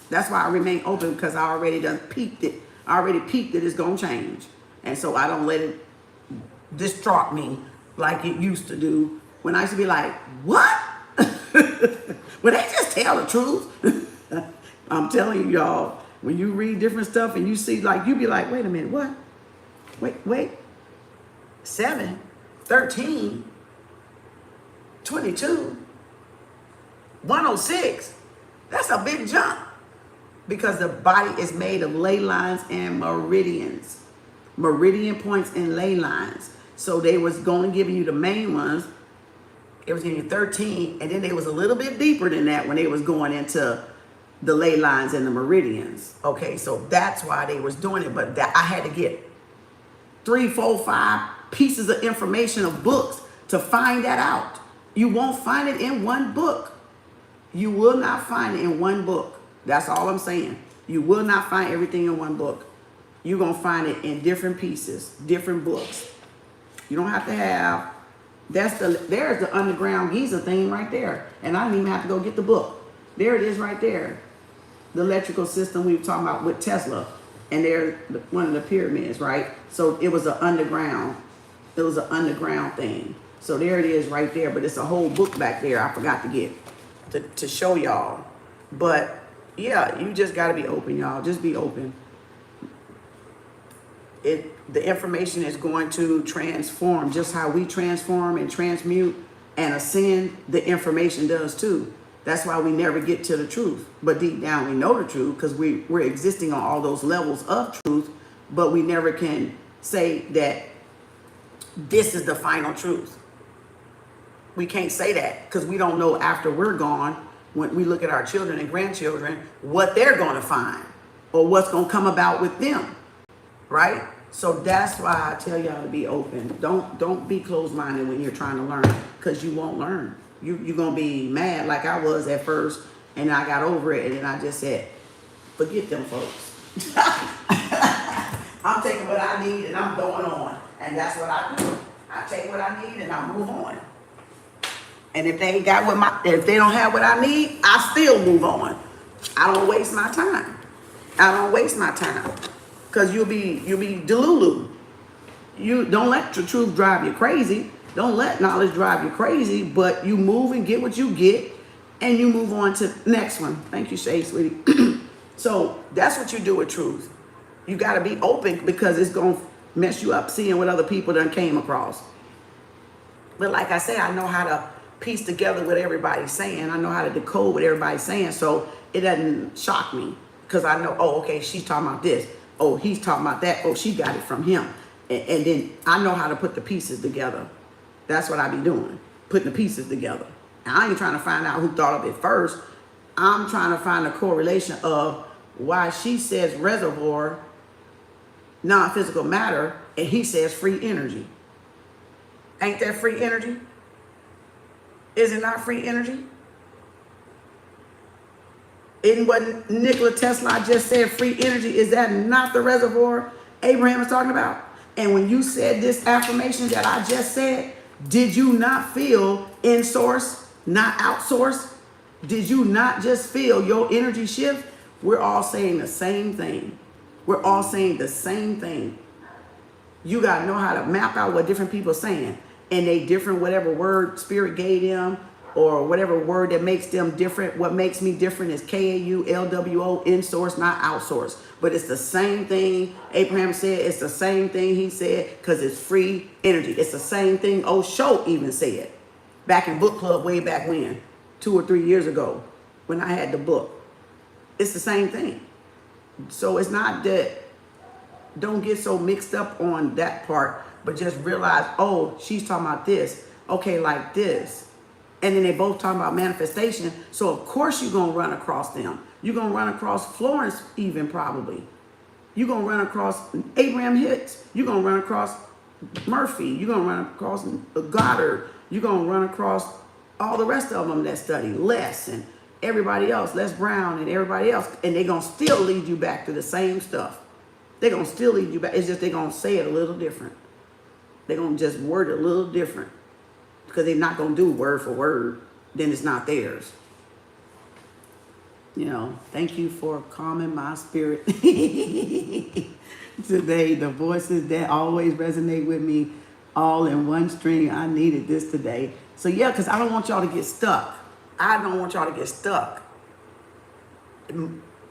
That's why I remain open, because I already done peeped it. I already peeped that it's going to change. And so I don't let it distract me like it used to do, when I used to be like, what? When they just tell the truth. I'm telling you, y'all, when you read different stuff and you see, like, you be like, wait a minute, what? Wait. 7, 13, 22, 106. That's a big jump, because the body is made of ley lines and meridians. Meridian points and ley lines. So they was going to give you the main ones. It was giving you 13, and then they was a little bit deeper than that when they was going into the ley lines and the meridians. Okay, so that's why they was doing it. But that I had to get 3, 4, 5 pieces of information of books to find that out. You won't find it in one book. You will not find it in one book. That's all I'm saying. You will not find everything in one book. You're going to find it in different pieces, different books. You don't have to have, there's the underground Giza thing right there. And I didn't even have to go get the book. There it is right there. The electrical system we were talking about with Tesla. And there's one of the pyramids, right? So it was an underground. It was an underground thing. So there it is right there. But it's a whole book back there I forgot to get to show y'all. But yeah, you just got to be open, y'all. Just be open. The information is going to transform, just how we transform and transmute and ascend. The information does too. That's why we never get to the truth. But deep down we know the truth, because we're existing on all those levels of truth. But we never can say that this is the final truth. We can't say that, because we don't know after we're gone when we look at our children and grandchildren, what they're going to find or what's going to come about with them, right? So that's why I tell y'all to be open. Don't be closed-minded when you're trying to learn, because you won't learn. You're going to be mad like I was at first, and I got over it, and then I just said, forget them folks. I'm taking what I need and I'm going on. And that's what I do. I take what I need and I move on. And if they ain't got if they don't have what I need, I still move on. I don't waste my time. I don't waste my time. Because you'll be delulu. You don't let the truth drive you crazy. Don't let knowledge drive you crazy, but you move and get what you get and you move on to the next one. Thank you, Shay, sweetie. So that's what you do with truth. You got to be open, because it's going to mess you up seeing what other people done came across. But like I said, I know how to piece together what everybody's saying. I know how to decode what everybody's saying, so it doesn't shock me, because I know, oh, okay, she's talking about this. Oh, he's talking about that. Oh, she got it from him. And then I know how to put the pieces together. That's what I be doing, putting the pieces together. And I ain't trying to find out who thought of it first. I'm trying to find a correlation of why she says reservoir, non-physical matter, and he says free energy. Ain't that free energy? Is it not free energy? Isn't what Nikola Tesla just said, free energy? Is that not the reservoir Abraham is talking about? And when you said this affirmation that I just said, did you not feel in source, not outsource? Did you not just feel your energy shift? We're all saying the same thing. We're all saying the same thing. You got to know how to map out what different people are saying. And they different, whatever word spirit gave them, or whatever word that makes them different. What makes me different is KAULWO, in source, not outsource. But it's the same thing Abraham said. It's the same thing he said, because it's free energy. It's the same thing Osho even said back in book club way back when, 2 or 3 years ago, when I had the book. It's the same thing. So it's not that, don't get so mixed up on that part, but just realize, oh, she's talking about this. Okay, like this. And then they both talking about manifestation. So of course you're going to run across them. You're going to run across Florence even probably. You're going to run across Abraham Hicks. You're going to run across Murphy. You're going to run across Goddard. You're going to run across all the rest of them that study. Les and everybody else. Les Brown and everybody else. And they're going to still lead you back to the same stuff. They're going to still lead you back. It's just they're going to say it a little different. They're going to just word it a little different. Because they're not going to do word for word. Then it's not theirs. You know, thank you for calming my spirit today. The voices that always resonate with me all in one string. I needed this today. So yeah, because I don't want y'all to get stuck. I don't want y'all to get stuck.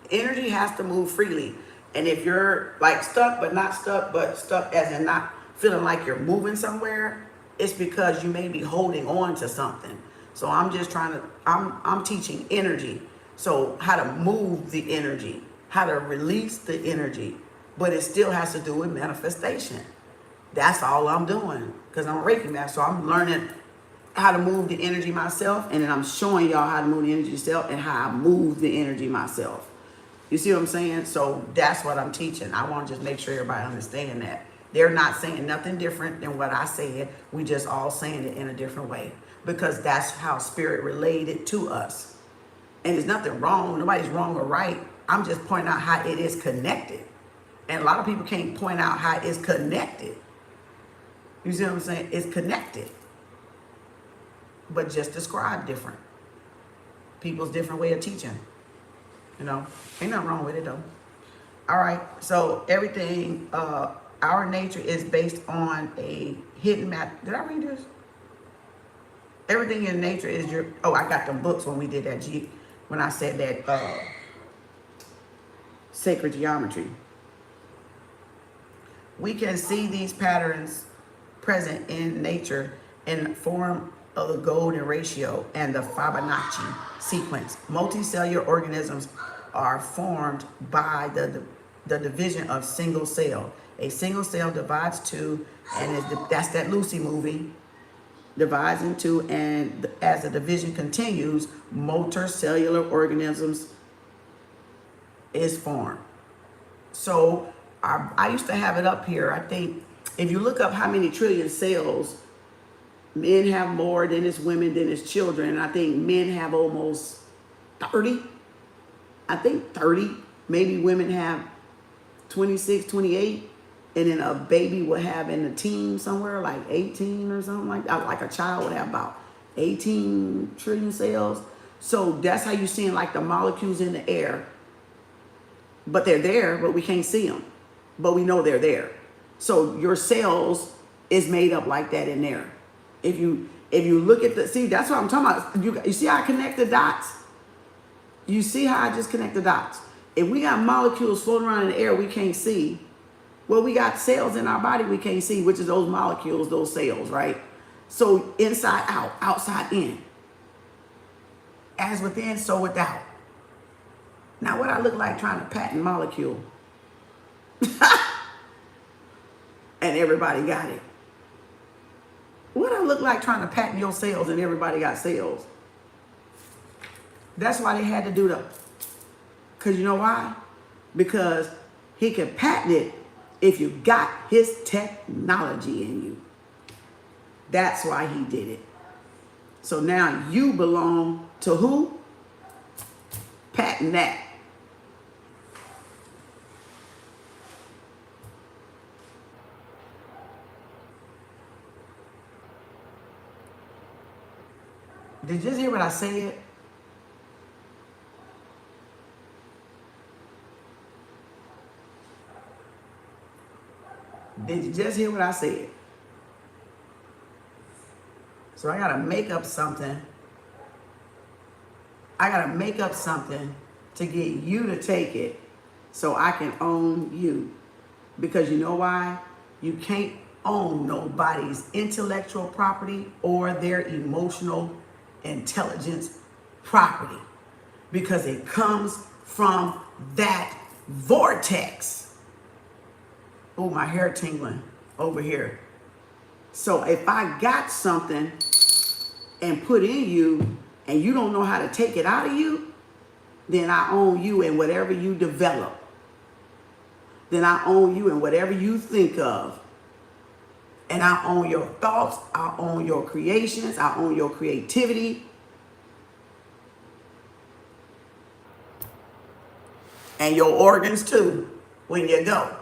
Energy has to move freely. And if you're like stuck, but not stuck, but stuck as in not feeling like you're moving somewhere, it's because you may be holding on to something. So I'm just trying to, I'm teaching energy. So how to move the energy, how to release the energy, but it still has to do with manifestation. That's all I'm doing, because I'm a Reiki master. So I'm learning how to move the energy myself, and then I'm showing y'all how to move the energy myself and how I move the energy myself. You see what I'm saying? So that's what I'm teaching. I want to just make sure everybody understand that. They're not saying nothing different than what I said. We just all saying it in a different way, because that's how spirit related to us. And there's nothing wrong. Nobody's wrong or right. I'm just pointing out how it is connected. And a lot of people can't point out how it's connected. You see what I'm saying? It's connected, but just described different. People's different way of teaching. You know, ain't nothing wrong with it though. All right, so everything, our nature is based on a hidden map. Did I read this? Everything in nature is your, oh, I got them books when we did that, when I said that sacred geometry. We can see these patterns present in nature in the form of the golden ratio and the Fibonacci sequence. Multicellular organisms are formed by the division of single cell. A single cell divides two, and that's that Lucy movie. divides into, and as the division continues, multicellular organisms is formed. So I used to have it up here. I think if you look up how many trillion cells, men have more than it's women, than it's children. And I think men have almost 30. I think 30. Maybe women have 26, 28. And then a baby would have in the teens somewhere like 18 or something like that. Like a child would have about 18 trillion cells. So that's how you're seeing like the molecules in the air. But they're there, but we can't see them. But we know they're there. So your cells is made up like that in there. If you look at see, that's what I'm talking about. You see how I connect the dots? You see how I just connect the dots? If we got molecules floating around in the air we can't see, well, we got cells in our body we can't see, which is those molecules, those cells, right? So inside out, outside in. As within, so without. Now what I look like trying to patent molecule? And everybody got it. What I look like trying to patent your cells and everybody got cells? That's why they had to do the, because you know why? Because he can patent it if you got his technology in you. That's why he did it. So now you belong to who? Patent that. Did you just hear what I said? Did you just hear what I said? So I gotta make up something. I gotta make up something to get you to take it so I can own you. Because you know why? You can't own nobody's intellectual property or their emotional intelligence property, because it comes from that vortex. Oh, my hair tingling over here. So if I got something and put in you and you don't know how to take it out of you, then I own you in whatever you develop. Then I own you in whatever you think of. And I own your thoughts, I own your creations, I own your creativity. And your organs too, when you go.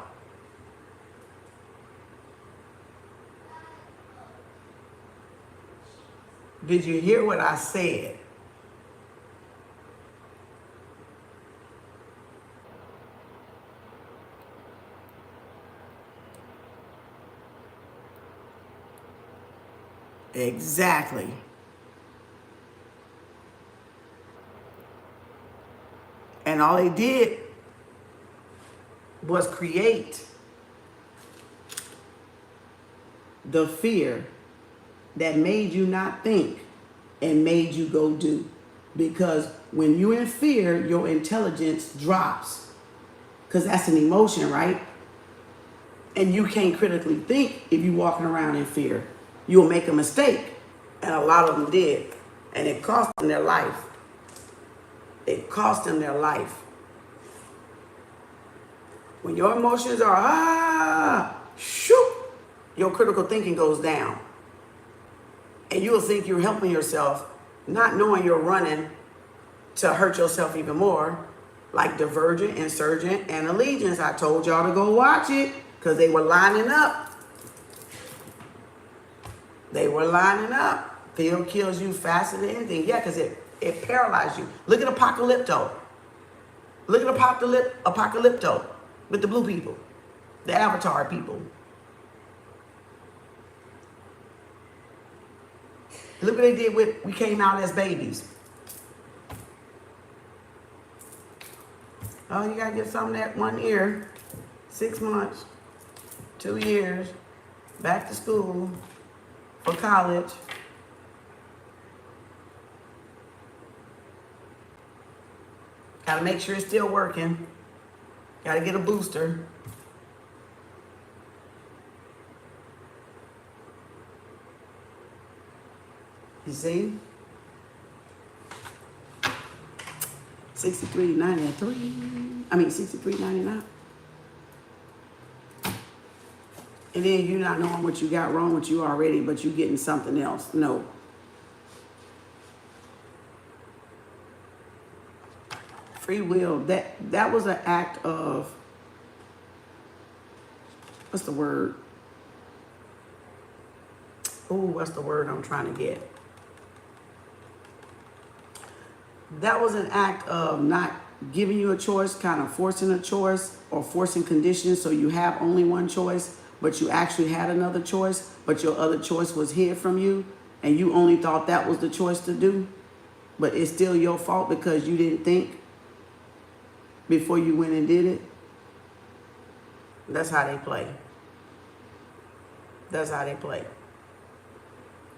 Did you hear what I said? Exactly. And all they did was create the fear that made you not think and made you go do. Because when you're in fear, your intelligence drops. Because that's an emotion, right? And you can't critically think if you're walking around in fear. You'll make a mistake. And a lot of them did. And it cost them their life. It cost them their life. When your emotions are, shoot, your critical thinking goes down. And you'll think you're helping yourself, not knowing you're running to hurt yourself even more, like Divergent, Insurgent, and Allegiance. I told y'all to go watch it because they were lining up. They were lining up. Fear kills you faster than anything. Yeah, because it paralyzed you. Look at Apocalypto. Look at Apocalypto with the blue people, the Avatar people. Look what they did with We Came Out as Babies. Oh, you gotta get some of that 1 year, 6 months, 2 years, back to school, for college. Gotta make sure it's still working. Gotta get a booster. You see? 63.93. I mean 63.99. And then you not knowing what you got wrong with you already, but you getting something else. No. Free will. That was an act of, what's the word? Oh, what's the word I'm trying to get? That was an act of not giving you a choice, kind of forcing a choice or forcing conditions so you have only one choice, but you actually had another choice, but your other choice was hid from you, and you only thought that was the choice to do, but it's still your fault because you didn't think before you went and did it. That's how they play. That's how they play.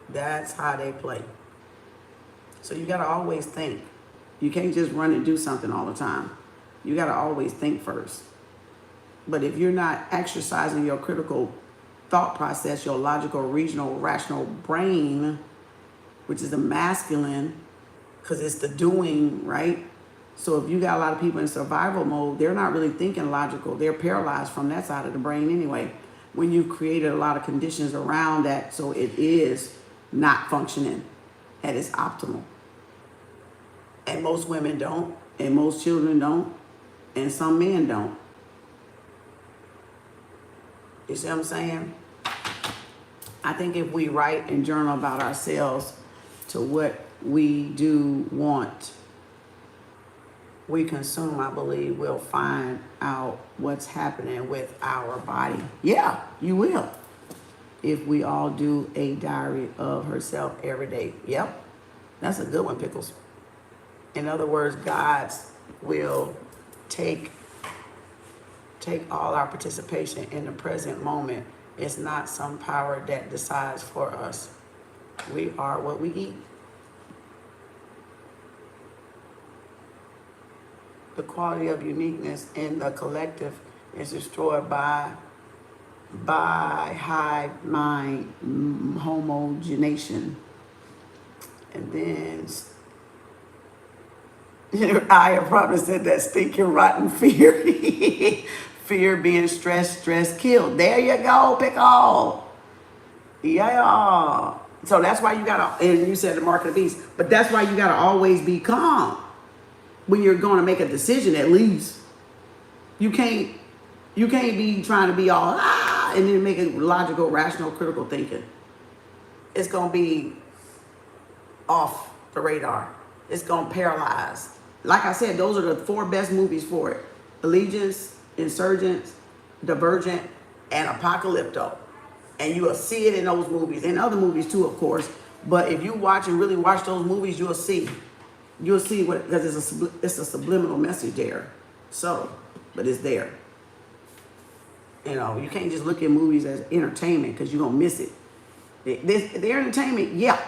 That's how they play. So you got to always think. You can't just run and do something all the time. You got to always think first. But if you're not exercising your critical thought process, your logical, regional, rational brain, which is the masculine, because it's the doing, right? So if you got a lot of people in survival mode, they're not really thinking logical. They're paralyzed from that side of the brain anyway. When you've created a lot of conditions around that, so it is not functioning at its optimal. And most women don't, and most children don't, and some men don't. You see what I'm saying? I think if we write and journal about ourselves to what we do want, we consume, I believe, we'll find out what's happening with our body. Yeah, you will. If we all do a diary of herself every day. Yep, that's a good one, Pickles. In other words, God will take all our participation in the present moment. It's not some power that decides for us. We are what we eat. The quality of uniqueness in the collective is destroyed by hive mind homogenation. And then I have probably said that stinking rotten fear. Fear being stress killed. There you go, Pickle. Yeah. So that's why you gotta, and you said the mark of the beast, but that's why you gotta always be calm when you're gonna make a decision. At least you can't be trying to be all and then make it logical, rational, critical thinking. It's gonna be off the radar. It's gonna paralyze. Like I said, those are the 4 best movies for it: Allegiance, Insurgents, Divergent, and Apocalypto. And you will see it in those movies, and other movies too, of course. But if you watch and really watch those movies, you'll see what, because it's a subliminal message there. Subtle, but it's there. You know, you can't just look at movies as entertainment because you're gonna miss it. They're entertainment, yeah,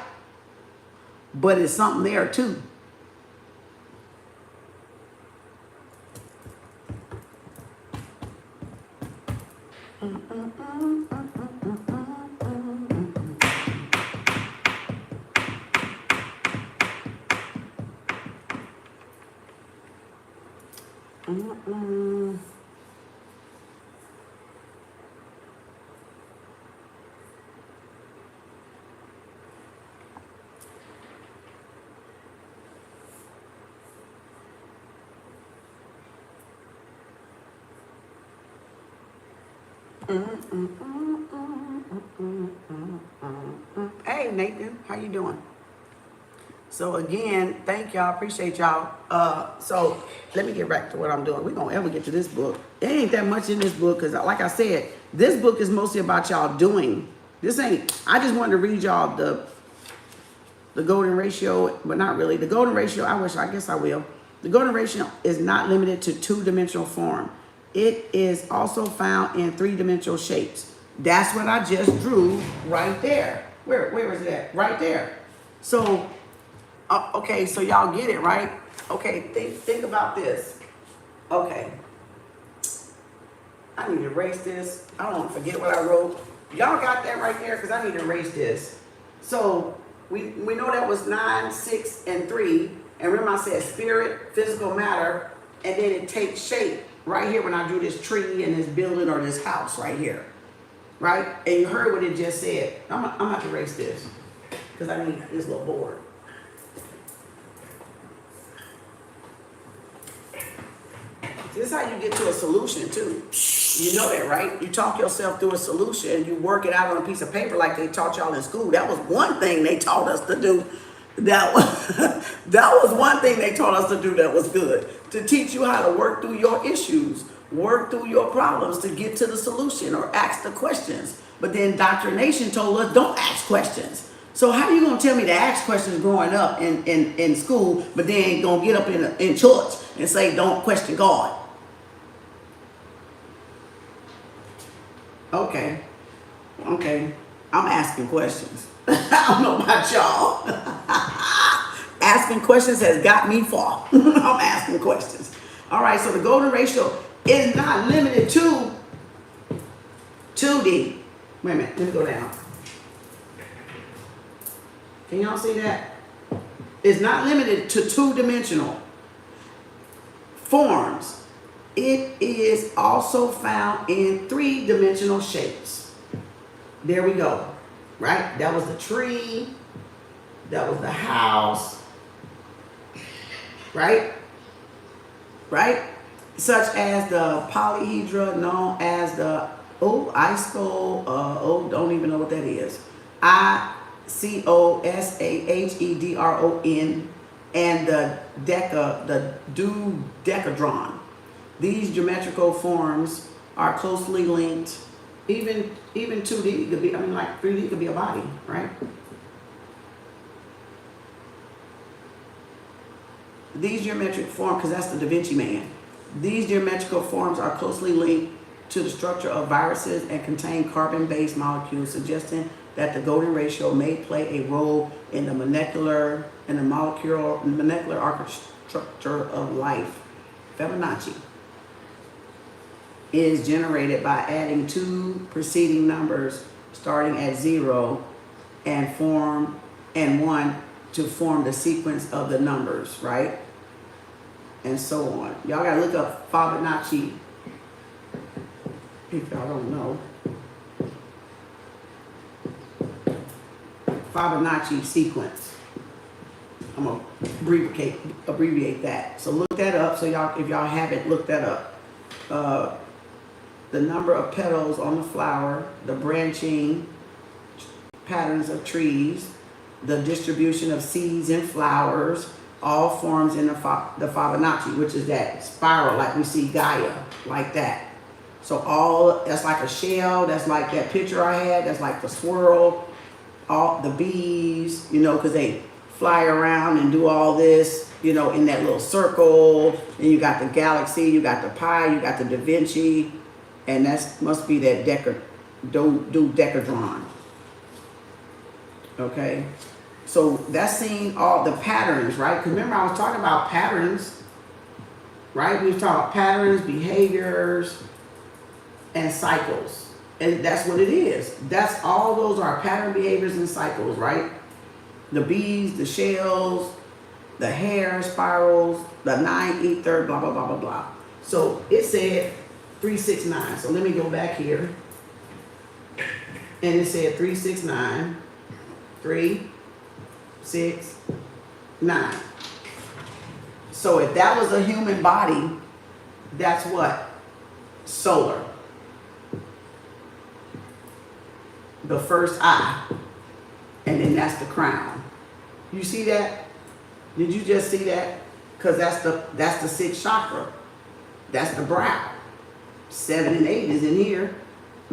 but it's something there too. Hey Nathan, how you doing? So again, thank y'all, appreciate y'all. So let me get back to what I'm doing. We're gonna ever get to this book. There ain't that much in this book, because like I said, this book is mostly about y'all doing. I just wanted to read y'all the golden ratio, but not really. The golden ratio, I guess I will. The golden ratio is not limited to 2-dimensional form. It is also found in 3-dimensional shapes. That's what I just drew right there. Where is it at? Right there. So, okay, so y'all get it, right? Okay, think about this. Okay. I need to erase this. I don't want to forget what I wrote. Y'all got that right there? Because I need to erase this. So, We know that was 9, 6, and 3. And remember I said spirit, physical matter, and then it takes shape right here when I drew this tree and this building or this house right here. Right? And you heard what it just said. I'm gonna have to erase this because I need this little board. This is how you get to a solution too. You know that, right? You talk yourself through a solution. You work it out on a piece of paper like they taught y'all in school. That was one thing they taught us to do. That was one thing they taught us to do that was good. To teach you how to work through your issues, work through your problems to get to the solution or ask the questions. But then indoctrination told us don't ask questions. So how you gonna tell me to ask questions growing up in school, but then gonna get up in church and say don't question God? Okay, I'm asking questions. I don't know about y'all. Asking questions has got me far. I'm asking questions. All right, so the golden ratio is not limited to 2D. Wait a minute, let me go down. Can y'all see that? It's not limited to two-dimensional forms. It is also found in three-dimensional shapes. There we go. Right? That was the tree. That was the house. Right? Right? Such as the polyhedra known as the don't even know what that is. ICOSAHEDRON and the decadron. These geometrical forms are closely linked. Even 2D could be, like 3D could be a body, right? These geometric forms, because that's the Da Vinci Man. These geometrical forms are closely linked to the structure of viruses and contain carbon-based molecules, suggesting that the golden ratio may play a role in the molecular architecture of life. Fibonacci is generated by adding two preceding numbers starting at 0 and 1 to form the sequence of the numbers, right? And so on. Y'all gotta look up Fibonacci if y'all don't know. Fibonacci sequence. I'm gonna abbreviate that. So look that up. So y'all, if y'all haven't looked that up, the number of petals on the flower, the branching patterns of trees, the distribution of seeds and flowers, all forms in the Fibonacci, which is that spiral like we see Gaia, like that. So all, that's like a shell, that's like that picture I had, that's like the swirl, all the bees, because they fly around and do all this, in that little circle. And you got the galaxy, you got the pie, you got the Da Vinci, and that must be that decadron. Okay, so that's seeing all the patterns, right? Because remember I was talking about patterns, right? We were talking about patterns, behaviors, and cycles. And that's what it is. That's all those are pattern, behaviors, and cycles, right? The bees, the shells, the hair spirals, the 9 ether, blah, blah, blah, blah, blah. So it said 369. So let me go back here. And it said 369. 3, 6, 9. So if that was a human body, that's what? Solar. The first eye. And then that's the crown. You see that? Did you just see that? Because that's the 6th chakra. That's the brow. 7 and 8 is in here.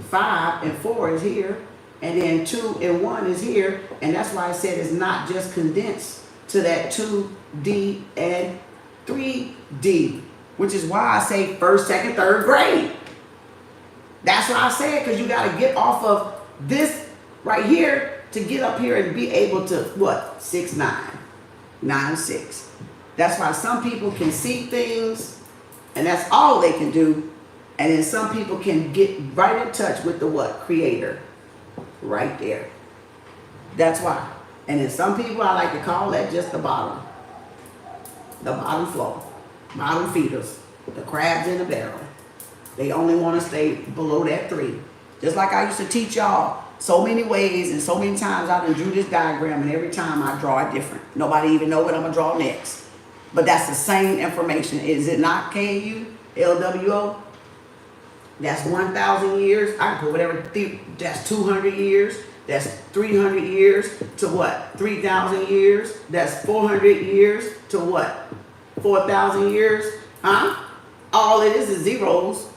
5 and 4 is here. And then 2 and 1 is here. And that's why I said it's not just condensed to that 2D and 3D. Which is why I say 1st, 2nd, 3rd grade. That's why I said, because you got to get off of this right here to get up here and be able to, what? 6, 9. 9, 6. That's why some people can see things, and that's all they can do. And then some people can get right in touch with the what? Creator. Right there. That's why. And then some people, I like to call that just the bottom floor, bottom feeders, the crabs in the barrel. They only want to stay below that 3. Just like I used to teach y'all so many ways and so many times I done drew this diagram, and every time I draw it different. Nobody even know what I'm going to draw next. But that's the same information. Is it not KULWO? That's 1,000 years. I can put whatever. That's 200 years. That's 300 years to what? 3,000 years. That's 400 years to what? 4,000 years. Huh? All it is zeros.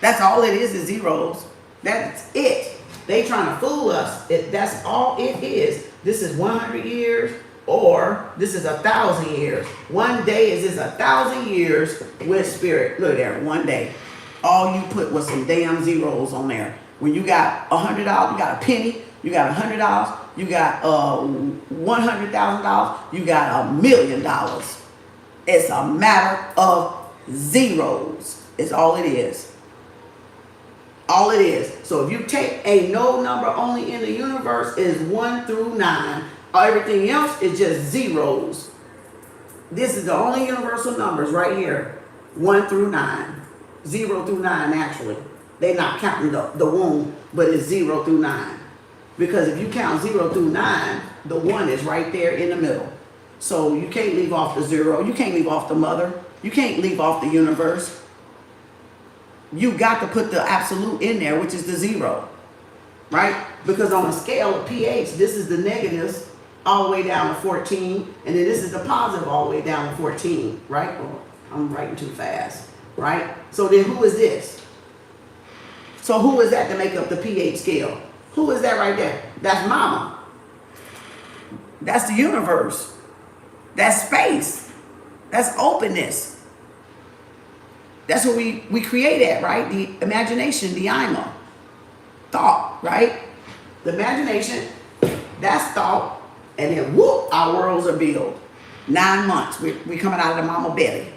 That's all it is zeros. That's it. They trying to fool us. That's all it is. This is 100 years or this is 1,000 years. One day is 1,000 years with spirit. Look there, one day. All you put was some damn zeros on there. When you got $100, you got a penny, you got $100, you got $100,000, you got $1 million. It's a matter of zeros. It's all it is. All it is. So if you take a no number only in the universe is 1 through 9. Everything else is just zeros. This is the only universal numbers right here. 1 through 9. 0 through 9 actually. They're not counting the womb, but it's 0 through 9. Because if you count 0 through 9, the 1 is right there in the middle. So you can't leave off the 0. You can't leave off the mother. You can't leave off the universe. You got to put the absolute in there, which is the 0. Right? Because on a scale of pH, this is the negatives all the way down to 14. And then this is the positive all the way down to 14. Right? Oh, I'm writing too fast. Right? So then who is this? So who is that to make up the pH scale? Who is that right there? That's mama. That's the universe. That's space. That's openness. That's what we create at, right? The imagination, the IMA. Thought, right? The imagination, that's thought. And then whoop, our worlds are built. 9 months, we coming out of the mama belly.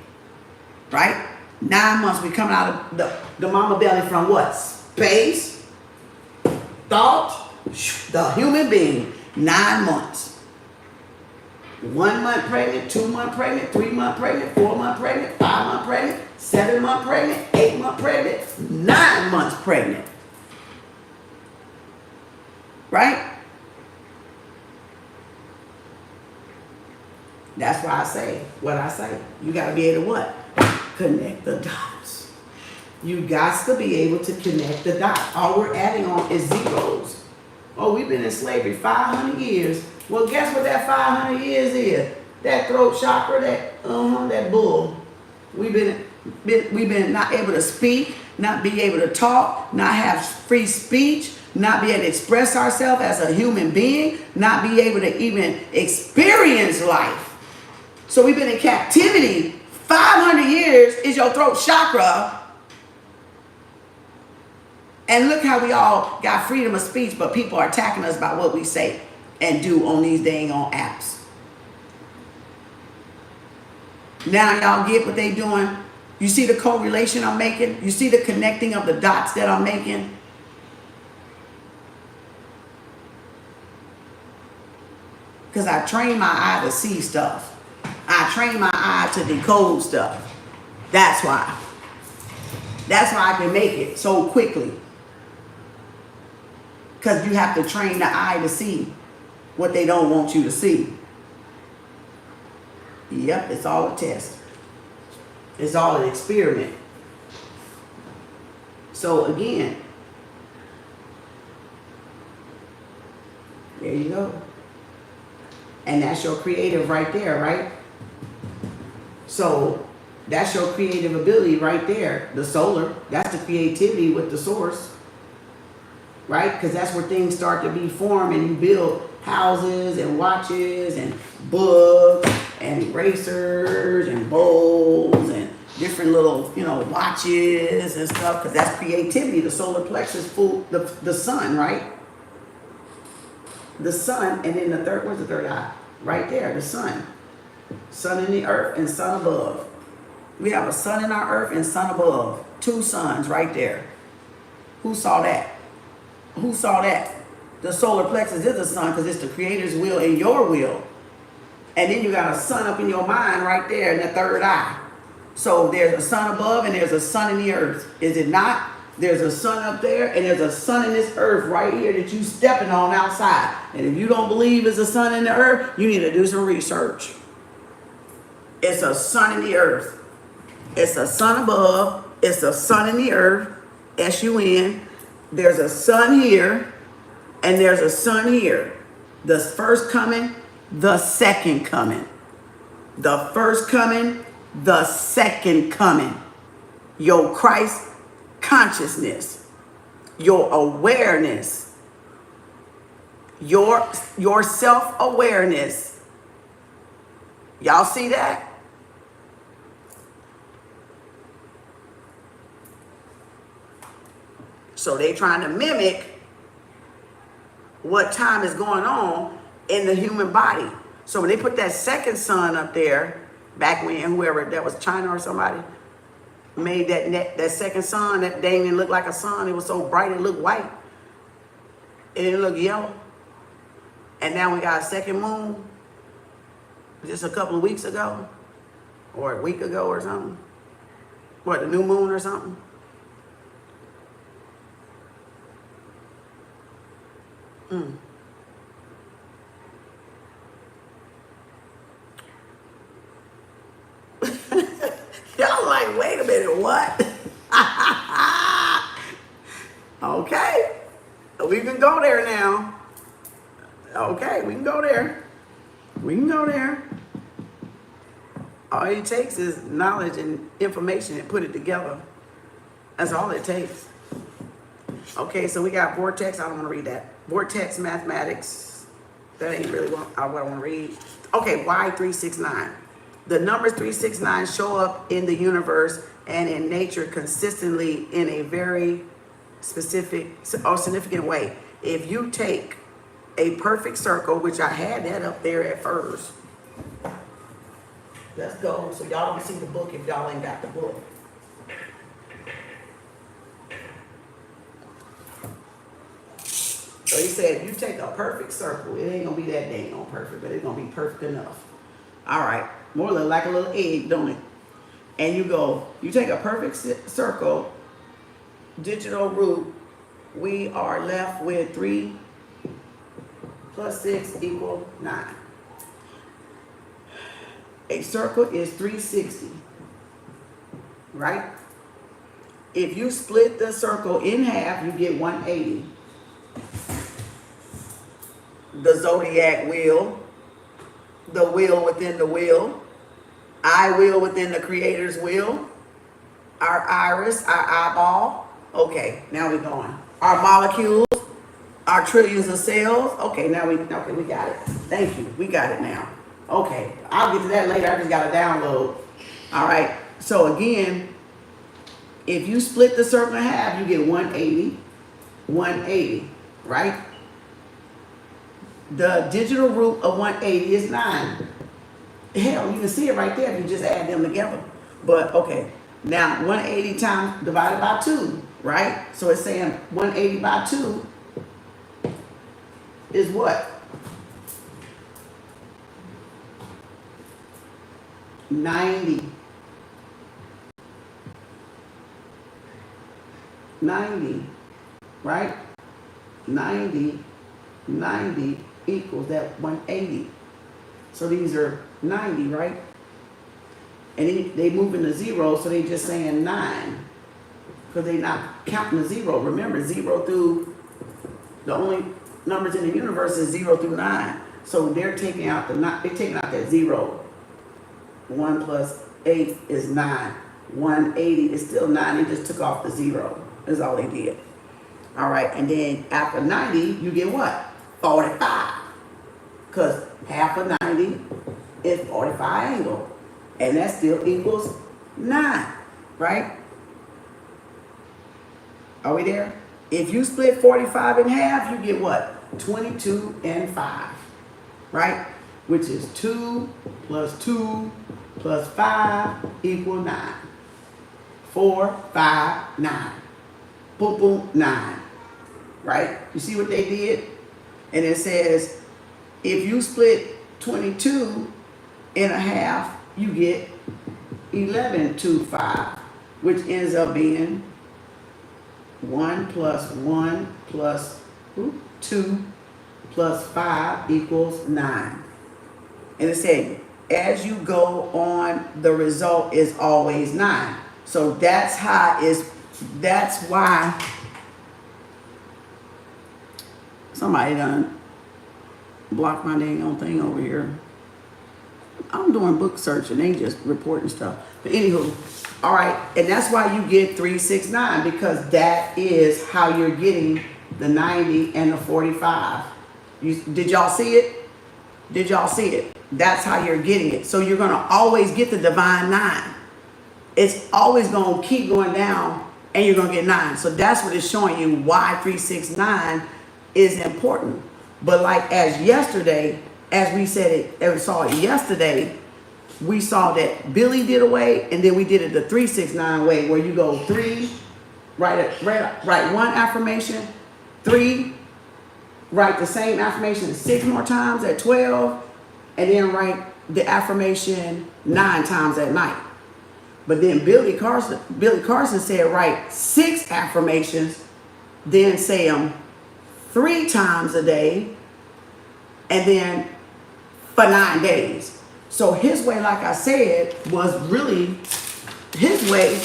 Right? 9 months, we coming out of the mama belly from what? Space, thought, the human being. 9 months. 1 month pregnant, 2 month pregnant, 3 month pregnant, 4 month pregnant, 5 month pregnant, 7 month pregnant, 8 month pregnant, 9 months pregnant. Right? That's why I say what I say. You got to be able to what? Connect the dots. You got to be able to connect the dots. All we're adding on is zeros. Oh, we've been in slavery 500 years. Well, guess what that 500 years is? That throat chakra, that bull. We've been not able to speak, not be able to talk, not have free speech, not be able to express ourselves as a human being, not be able to even experience life. So we've been in captivity. 500 years is your throat chakra. And look how we all got freedom of speech, but people are attacking us by what we say and do on these dang on apps. Now y'all get what they doing? You see the correlation I'm making? You see the connecting of the dots that I'm making? Because I train my eye to see stuff. I train my eye to decode stuff. That's why. That's why I can make it so quickly. Because you have to train the eye to see what they don't want you to see. Yep, it's all a test. It's all an experiment. So again, there you go. And that's your creative right there, right? So that's your creative ability right there. The solar, that's the creativity with the source. Right? Because that's where things start to be formed and you build houses and watches and books and erasers and bowls and different little, watches and stuff. Because that's creativity. The solar plexus, the sun, right? The sun, and then the third, where's the third eye? Right there, the sun. Sun in the earth and sun above. We have a sun in our earth and sun above. 2 suns right there. Who saw that? Who saw that? The solar plexus is the sun because it's the creator's will and your will. And then you got a sun up in your mind right there in the third eye. So there's a sun above and there's a sun in the earth. Is it not? There's a sun up there and there's a sun in this earth right here that you stepping on outside. And if you don't believe it's a sun in the earth, you need to do some research. It's a sun in the earth. It's a sun above. It's a sun in the earth. S-U-N. There's a sun here and there's a sun here. The first coming, the second coming. The first coming, the second coming. Your Christ consciousness, your awareness, your self-awareness. Y'all see that? So they trying to mimic what time is going on in the human body. So when they put that second sun up there, back when whoever, that was China or somebody, made that second sun, that dang didn't look like a sun. It was so bright it looked white. It didn't look yellow. And now we got a second moon just a couple of weeks ago or a week ago or something. What, the new moon or something? Y'all like, wait a minute, what? Okay, we can go there now. Okay, we can go there. We can go there. All it takes is knowledge and information and put it together. That's all it takes. Okay, so we got vortex. I don't want to read that. Vortex mathematics. That ain't really what I want to read. Okay, why 369? The numbers 369 show up in the universe and in nature consistently in a very specific or significant way. If you take a perfect circle, which I had that up there at first. Let's go. So y'all don't see the book if y'all ain't got the book. So he said, you take a perfect circle. It ain't going to be that dang on perfect, but it's going to be perfect enough. All right. More like a little egg, don't it? And you go, you take a perfect circle, digital root, we are left with 3 plus 6 equal 9. A circle is 360, right? If you split the circle in half, you get 180. The zodiac wheel, the wheel within the wheel, I will within the creator's will, our iris, our eyeball. Okay, now we're going. Our molecules, our trillions of cells. Okay, now we got it. Thank you. We got it now. Okay, I'll get to that later. I just got to download. All right. So again, if you split the circle in half, you get 180. 180, right? The digital root of 180 is 9. Hell, you can see it right there if you just add them together. But okay, now 180 times divided by 2, right? So it's saying 180 by 2 is what? 90. 90, right? 90 equals that 180. So these are 90, right? And they move into 0, so they just saying 9. Because they're not counting the 0. Remember, 0 through, the only numbers in the universe is 0 through 9. So they're taking out that 0. 1 plus 8 is 9. 180 is still 9. They just took off the 0. That's all they did. All right, and then after 90, you get what? 45. Because half of 90 is 45 angle. And that still equals 9, right? Are we there? If you split 45 in half, you get what? 22 and 5, right? Which is 2 plus 2 plus 5 equal 9. 4, 5, 9. Boom, boom, 9. Right? You see what they did? And it says, if you split 22 in a half, you get 11/5, which ends up being 1 plus 1 plus 2 plus 5 equals 9. And it said, as you go on, the result is always 9. So that's why somebody done blocked my dang on thing over here. I'm doing book search and they just reporting stuff. But anywho, all right, and that's why you get 3, 6, 9, because that is how you're getting the 90 and the 45. Did y'all see it? Did y'all see it? That's how you're getting it. So you're gonna always get the divine 9. It's always gonna keep going down and you're gonna get 9. So that's what it's showing you why 3, 6, 9 is important. But like as yesterday, as we said it, and we saw it yesterday, we saw that Billy did a way, and then we did it the 3, 6, 9 way, where you go 3, write one affirmation, 3, write the same affirmation 6 more times at 12, and then write the affirmation 9 times at night. But then Billy Carson said write 6 affirmations, then say them 3 times a day, and then for 9 days. So his way, like I said, was really his way,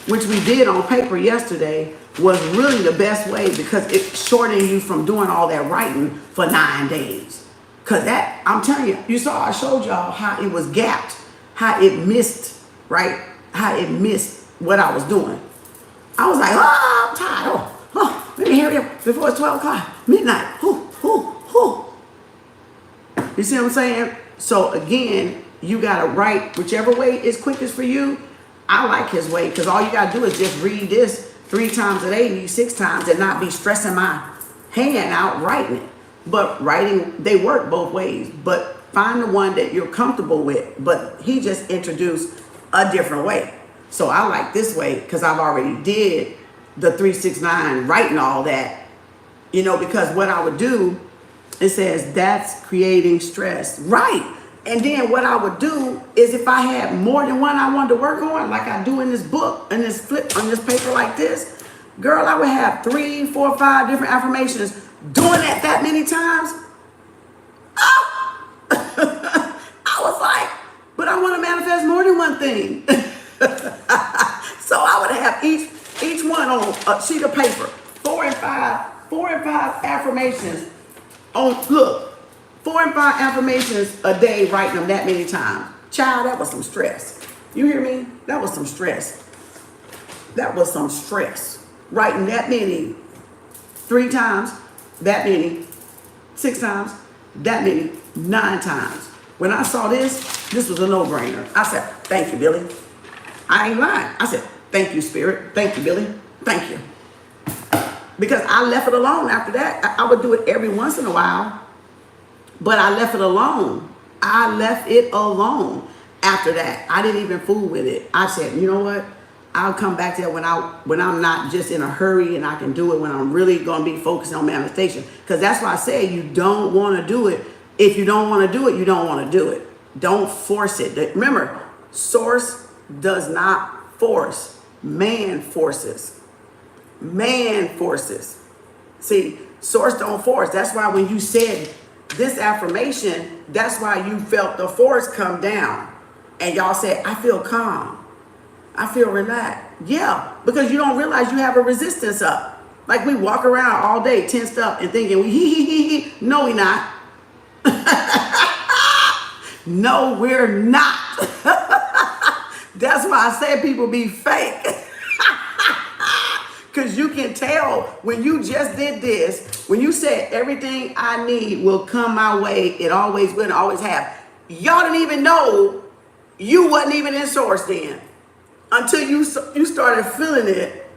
which we did on paper yesterday, was really the best way because it shortened you from doing all that writing for 9 days. Cause that, I'm telling you, you saw, I showed y'all how it was gapped, how it missed, right? How it missed what I was doing. I was like, oh, I'm tired. Oh, let me hurry up before it's 12 o'clock, midnight. You see what I'm saying? So again, you gotta write whichever way is quickest for you. I like his way because all you gotta do is just read this 3 times a day, 6 times, and not be stressing my hand out writing it. But writing, they work both ways. But find the one that you're comfortable with. But he just introduced a different way. So I like this way because I've already did the 3, 6, 9, writing all that. You know, because what I would do, it says that's creating stress. Right. And then what I would do is if I had more than one I wanted to work on, like I do in this book, in this flip, on this paper like this, girl, I would have 3, 4, 5 different affirmations. Doing that many times. Oh! I was like, but I want to manifest more than one thing. So I would have each one on a sheet of paper, 4 and 5 affirmations. Look, 4 and 5 affirmations a day, writing them that many times. Child, that was some stress. You hear me? That was some stress. That was some stress. Writing that many 3 times, that many 6 times, that many 9 times. When I saw this was a no-brainer. I said, thank you, Billy. I ain't lying. I said, thank you, Spirit. Thank you, Billy. Thank you. Because I left it alone after that. I would do it every once in a while, but I left it alone. I left it alone after that. I didn't even fool with it. I said, you know what? I'll come back to that when I'm not just in a hurry and I can do it when I'm really going to be focused on manifestation. Because that's why I say you don't want to do it. If you don't want to do it, you don't want to do it. Don't force it. Remember, source does not force. Man forces. Man forces. See, source don't force. That's why when you said this affirmation, that's why you felt the force come down. And y'all said, I feel calm. I feel relaxed. Yeah, because you don't realize you have a resistance up. Like we walk around all day tensed up and thinking, no, we're not. No, we're not. That's why I said people be fake. Because you can tell when you just did this, when you said everything I need will come my way, it always will and always have. Y'all didn't even know you wasn't even in source then. Until you started feeling it,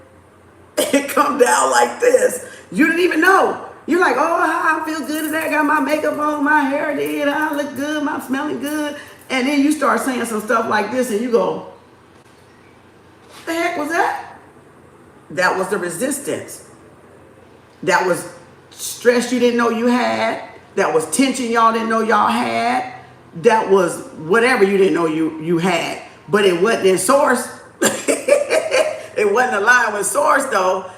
it come down like this. You didn't even know. You're like, oh, I feel good today. I got my makeup on, my hair did, I look good, I'm smelling good. And then you start saying some stuff like this and you go, what the heck was that? That was the resistance. That was stress you didn't know you had, that was tension y'all didn't know y'all had, that was whatever you didn't know you had, but it wasn't in source. It wasn't aligned with source though.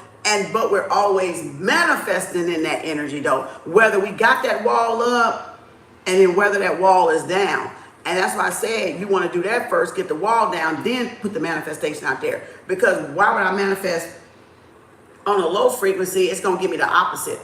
But we're always manifesting in that energy though, whether we got that wall up and then whether that wall is down. And that's why I said you want to do that first, get the wall down, then put the manifestation out there. Because why would I manifest on a low frequency? It's going to give me the opposite.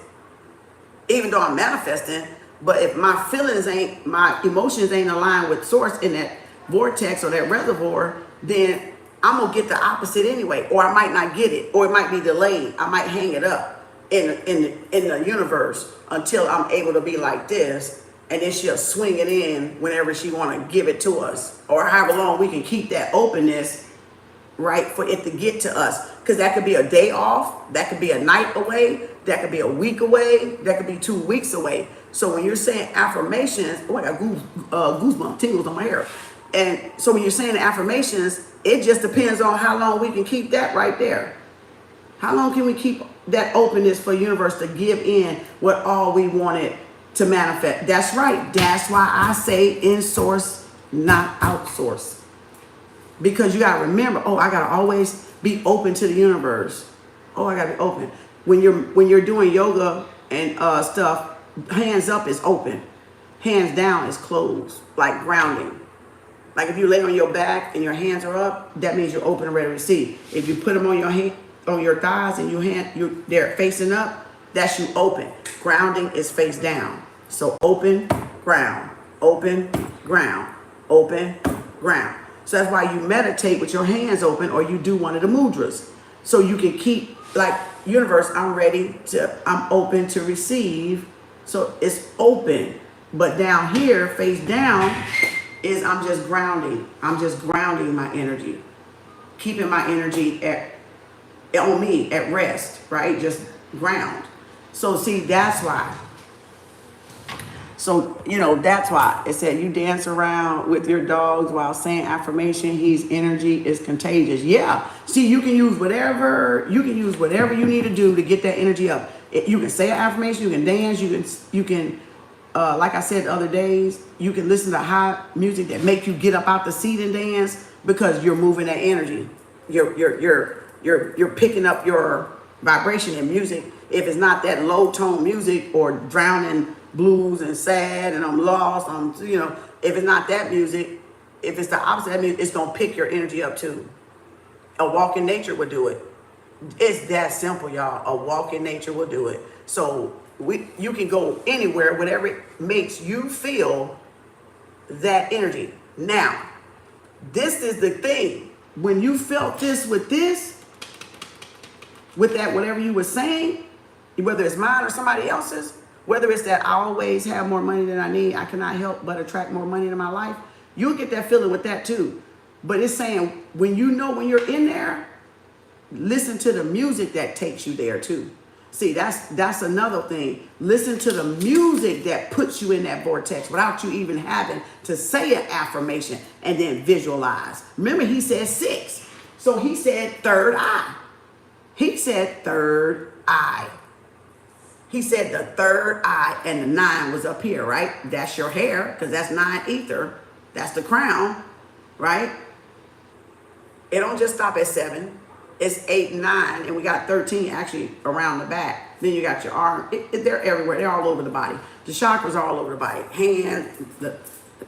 Even though I'm manifesting, but if my feelings ain't, my emotions ain't aligned with source in that vortex or that reservoir, then I'm going to get the opposite anyway. Or I might not get it, or it might be delayed. I might hang it up in the universe until I'm able to be like this. And then she'll swing it in whenever she want to give it to us, or however long we can keep that openness, right, for it to get to us. Because that could be a day off, that could be a night away, that could be a week away, that could be 2 weeks away. So when you're saying affirmations, oh, I got goosebumps, tingles on my hair. And so when you're saying the affirmations, it just depends on how long we can keep that right there. How long can we keep that openness for the universe to give in what all we wanted to manifest? That's right. That's why I say in source, not outsource. Because you got to remember, oh, I got to always be open to the universe. Oh, I got to be open. When you're doing yoga and stuff, hands up is open. Hands down is closed, like grounding. Like if you lay on your back and your hands are up, that means you're open and ready to receive. If you put them on your hand, on your thighs and they're facing up, that's you open. Grounding is face down. So open, ground, open, ground, open, ground. So that's why you meditate with your hands open, or you do one of the mudras. So you can keep, like, universe, I'm open to receive. So it's open. But down here, face down, is I'm just grounding. I'm just grounding my energy. Keeping my energy on me, at rest, right? Just ground. So see, that's why. So, that's why it said you dance around with your dogs while saying affirmation. His energy is contagious. Yeah. See, you can use whatever you need to do to get that energy up. You can say an affirmation, you can dance, you can like I said the other days, you can listen to high music that make you get up out the seat and dance, because you're moving that energy. You're picking up your vibration in music. If it's not that low tone music or drowning blues and sad and I'm lost, if it's not that music, if it's the opposite, that means it's gonna pick your energy up too. A walk in nature would do it. It's that simple, y'all. A walk in nature will do it. So you can go anywhere, whatever it makes you feel that energy. Now, this is the thing. When you felt this, with that, whatever you were saying, whether it's mine or somebody else's, whether it's that I always have more money than I need, I cannot help but attract more money into my life, you'll get that feeling with that too. But it's saying, when you're in there, listen to the music that takes you there too. See, that's another thing. Listen to the music that puts you in that vortex without you even having to say an affirmation, and then visualize. Remember, he said 6. So he said third eye. He said third eye. He said the third eye, and the 9 was up here, right? That's your hair, because that's 9 ether. That's the crown, right? It don't just stop at 7. It's 8, 9, and we got 13 actually around the back. Then you got your arm. They're everywhere. They're all over the body. The chakras are all over the body. Hands,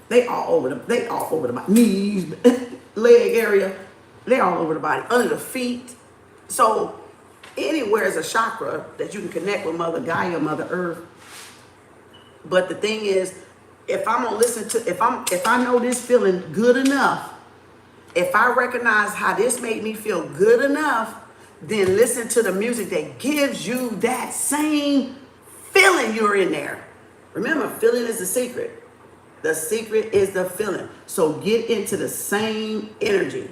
they all over the body. Knees, leg area, they all over the body. Under the feet. So anywhere is a chakra that you can connect with Mother Gaia, Mother Earth. But the thing is, if I'm gonna listen to, if I know this feeling good enough, if I recognize how this made me feel good enough, then listen to the music that gives you that same feeling you're in there. Remember, feeling is the secret. The secret is the feeling. So get into the same energy.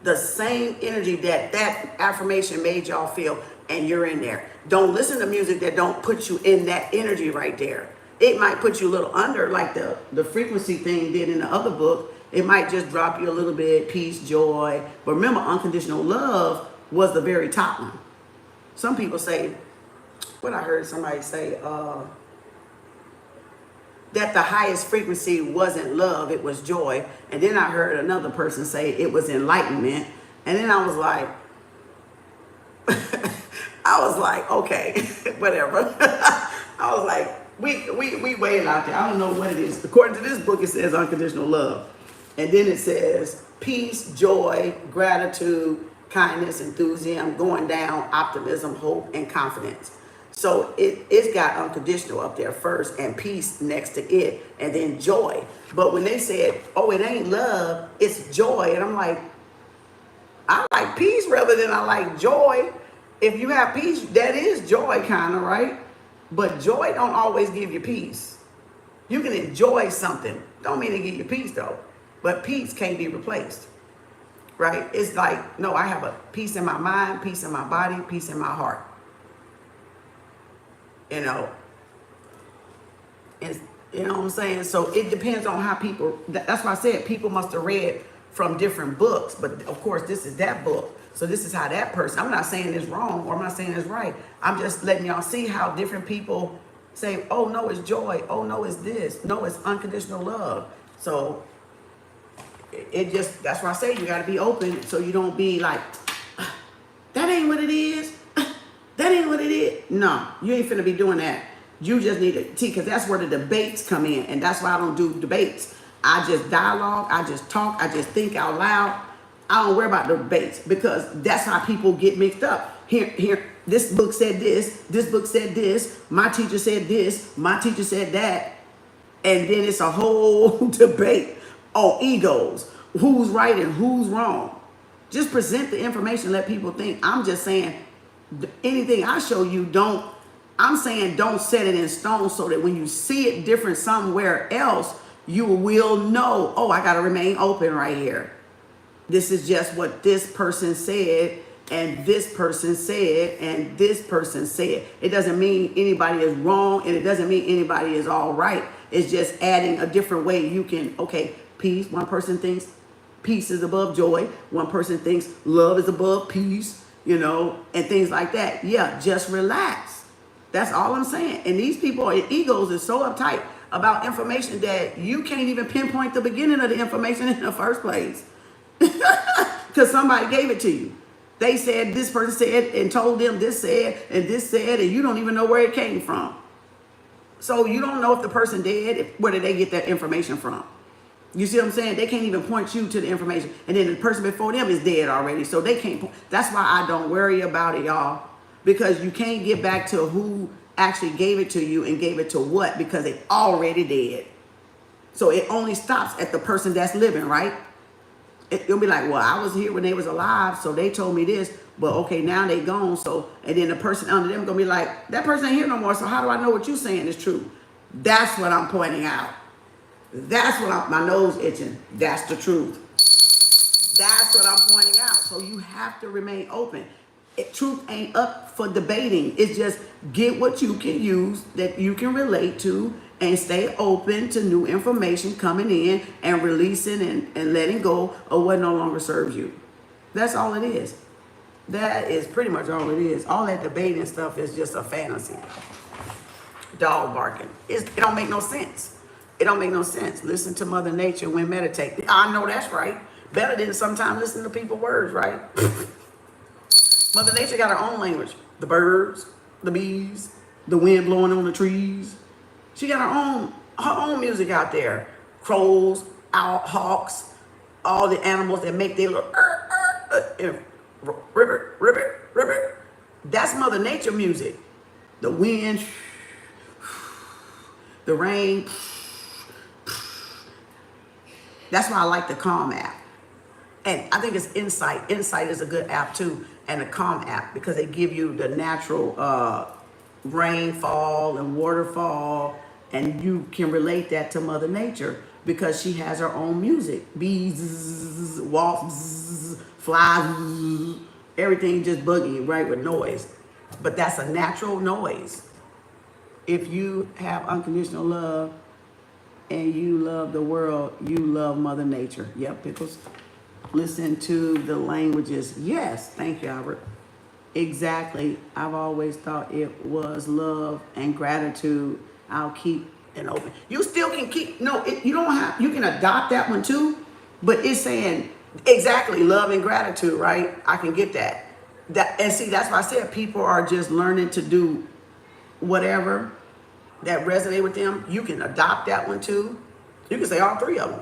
The same energy that affirmation made y'all feel, and you're in there. Don't listen to music that don't put you in that energy right there. It might put you a little under, like the frequency thing did in the other book. It might just drop you a little bit, peace, joy. But remember, unconditional love was the very top one. Some people say what I heard somebody say, that the highest frequency wasn't love, it was joy. And then I heard another person say it was enlightenment. And then I was like, okay, whatever. I was like, we way it out there. I don't know what it is. According to this book, it says unconditional love. And then it says peace, joy, gratitude, kindness, enthusiasm, going down, optimism, hope, and confidence. So it's got unconditional up there first and peace next to it, and then joy. But when they said, oh, it ain't love, it's joy. And I'm like, I like peace rather than I like joy. If you have peace, that is joy kind of, right? But joy don't always give you peace. You can enjoy something. Don't mean to give you peace though. But peace can't be replaced, right? It's like, no, I have a peace in my mind, peace in my body, peace in my heart. You know, and you know what I'm saying? So it depends on how people, that's why I said people must have read from different books, but of course this is that book. So this is how that person, I'm not saying it's wrong or I'm not saying it's right. I'm just letting y'all see how different people say, oh no, it's joy. Oh no, it's this. No, it's unconditional love. So it just, that's why I say you got to be open so you don't be like, that ain't what it is. That ain't what it is. No, you ain't finna be doing that. You just need to see, because that's where the debates come in. And that's why I don't do debates. I just dialogue. I just talk. I just think out loud. I don't worry about the debates because that's how people get mixed up. Here, this book said this. This book said this. My teacher said this. My teacher said that. And then it's a whole debate on egos. Who's right and who's wrong. Just present the information. Let people think. I'm just saying, anything I show you, I'm saying don't set it in stone so that when you see it different somewhere else, you will know, oh, I got to remain open right here. This is just what this person said and this person said and this person said. It doesn't mean anybody is wrong and it doesn't mean anybody is all right. It's just adding a different way you can, okay, peace. One person thinks peace is above joy. One person thinks love is above peace. You know, and things like that. Yeah, just relax. That's all I'm saying. And these people, egos is so uptight about information that you can't even pinpoint the beginning of the information in the first place. Because somebody gave it to you. They said, this person said, and told them this said, and you don't even know where it came from. So you don't know if the person dead, where did they get that information from? You see what I'm saying? They can't even point you to the information. And then the person before them is dead already. So they can't point. That's why I don't worry about it, y'all. Because you can't get back to who actually gave it to you and gave it to what, because they already dead. So it only stops at the person that's living, right? It'll be like, well, I was here when they was alive, so they told me this. But okay, now they gone. So, and then the person under them gonna be like, that person ain't here no more. So how do I know what you saying is true? That's what I'm pointing out. That's what my nose itching. That's the truth. That's what I'm pointing out. So you have to remain open. Truth ain't up for debating. It's just get what you can use that you can relate to and stay open to new information coming in and releasing and letting go of what no longer serves you. That's all it is. That is pretty much all it is. All that debating stuff is just a fantasy. Dog barking. It don't make no sense. It don't make no sense. Listen to Mother Nature when meditating. I know that's right. Better than sometimes listen to people's words, right? Mother Nature got her own language. The birds, the bees, the wind blowing on the trees. She got her own music out there. Crows, hawks, all the animals that make their little ribbit. That's Mother Nature music. The wind, the rain. That's why I like the Calm app. And I think it's Insight. Insight is a good app too. And the Calm app, because they give you the natural rainfall and waterfall. And you can relate that to Mother Nature because she has her own music. Bees, wasps, flies, everything just bugging, right, with noise. But that's a natural noise. If you have unconditional love and you love the world, you love Mother Nature. Yep, Pickles. Listen to the languages. Yes, thank you, Albert. Exactly. I've always thought it was love and gratitude. I'll keep an open. You still can keep, no, you don't have, you can adopt that one too, but it's saying exactly love and gratitude, right? I can get that. And see, that's why I said people are just learning to do whatever that resonate with them. You can adopt that one too. You can say all three of them.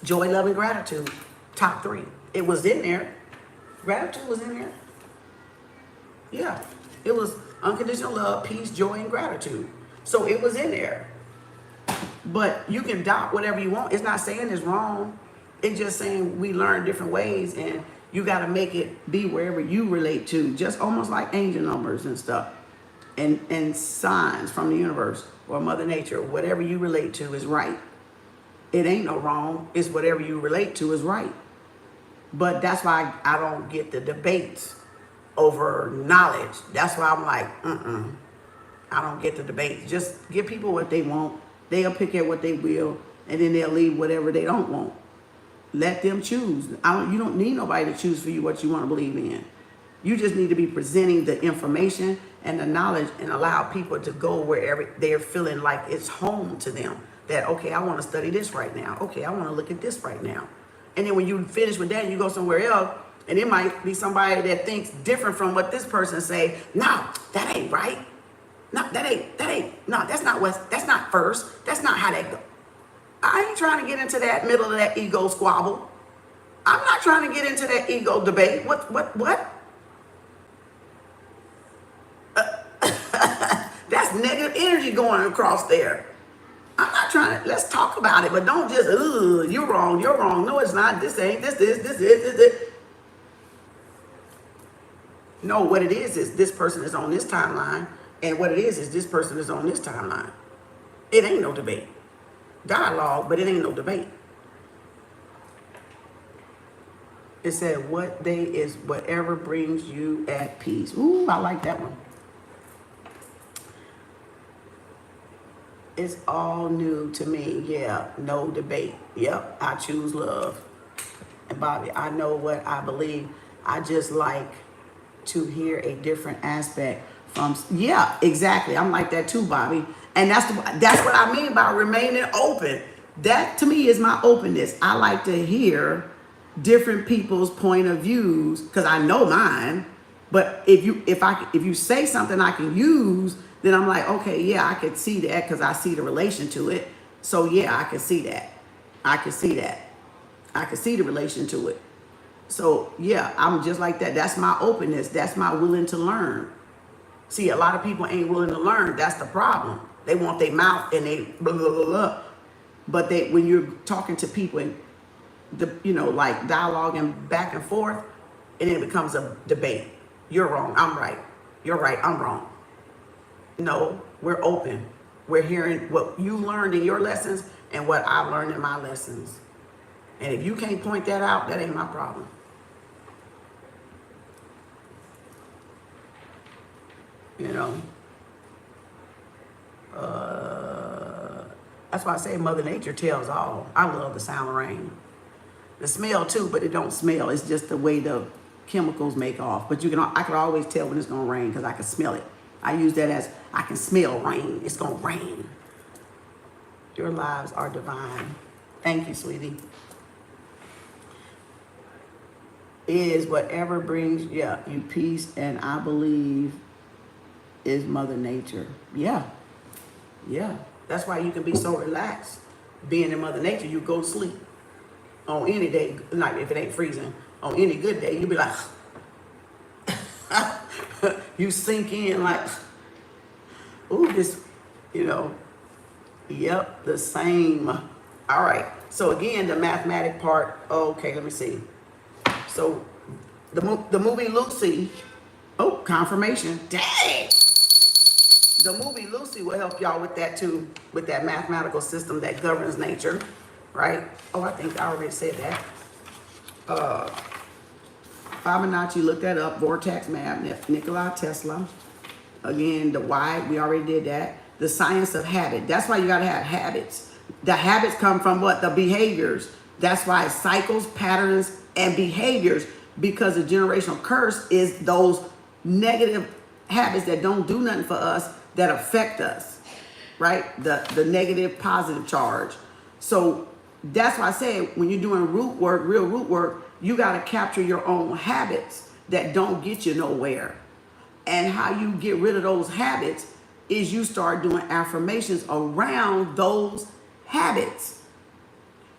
Joy, love, and gratitude. Top three. It was in there. Gratitude was in there. Yeah. It was unconditional love, peace, joy, and gratitude. So it was in there. But you can adopt whatever you want. It's not saying it's wrong. It's just saying we learn different ways, and you got to make it be wherever you relate to. Just almost like angel numbers and stuff. And signs from the universe or Mother Nature. Whatever you relate to is right. It ain't no wrong. It's whatever you relate to is right. But that's why I don't get the debates over knowledge. That's why I'm like, I don't get the debates. Just give people what they want. They'll pick at what they will, and then they'll leave whatever they don't want. Let them choose. You don't need nobody to choose for you what you want to believe in. You just need to be presenting the information and the knowledge and allow people to go wherever they're feeling like it's home to them. That, okay, I want to study this right now. Okay, I want to look at this right now. And then when you finish with that, you go somewhere else, and it might be somebody that thinks different from what this person say. No, that ain't right. No, that ain't, no, that's not first. That's not how that go. I ain't trying to get into that middle of that ego squabble. I'm not trying to get into that ego debate. What? That's negative energy going across there. I'm not trying to, let's talk about it, but don't just, you're wrong. No, it's not. This ain't, this is. No, what it is this person is on this timeline, and what it is this person is on this timeline. It ain't no debate. Dialogue, but it ain't no debate. It said, what day is whatever brings you at peace. Ooh, I like that one. It's all new to me. Yeah, no debate. Yep, I choose love. And Bobby, I know what I believe. I just like to hear a different aspect from, yeah, exactly. I'm like that too, Bobby. And that's what I mean by remaining open. That to me is my openness. I like to hear different people's point of views because I know mine. But if you say something I can use, then I'm like, okay, yeah, I could see that because I see the relation to it. So yeah, I can see that. I can see the relation to it. So yeah, I'm just like that. That's my openness. That's my willing to learn. See, a lot of people ain't willing to learn. That's the problem. They want their mouth and they blah, blah, blah, blah. But when you're talking to people and like dialogue and back and forth, and it becomes a debate. You're wrong, I'm right. You're right, I'm wrong. No, we're open. We're hearing what you learned in your lessons and what I've learned in my lessons. And if you can't point that out, that ain't my problem. That's why I say Mother Nature tells all. I love the sound of rain. The smell too, but it don't smell. It's just the way the chemicals make off. But I can always tell when it's gonna rain because I can smell it. I use that as I can smell rain. It's gonna rain. Your lives are divine. Thank you, sweetie. Is whatever brings you peace, and I believe is Mother Nature. Yeah. That's why you can be so relaxed. Being in Mother Nature, you go to sleep. On any day, like if it ain't freezing, on any good day, you be like, you sink in like, ooh, this, yep, the same. All right. So again, the mathematic part. Okay, let me see. So the movie Lucy. Oh, confirmation. Dang. The movie Lucy will help y'all with that too, with that mathematical system that governs nature, right? Oh, I think I already said that. Fibonacci, look that up. Vortex math, Nikola Tesla. Again, the why, we already did that. The science of habit. That's why you got to have habits. The habits come from what? The behaviors. That's why cycles, patterns, and behaviors. because the generational curse is those negative habits that don't do nothing for us that affect us, right? The negative positive charge. So that's why I say when you're doing root work, real root work, you got to capture your own habits that don't get you nowhere. And how you get rid of those habits is you start doing affirmations around those habits.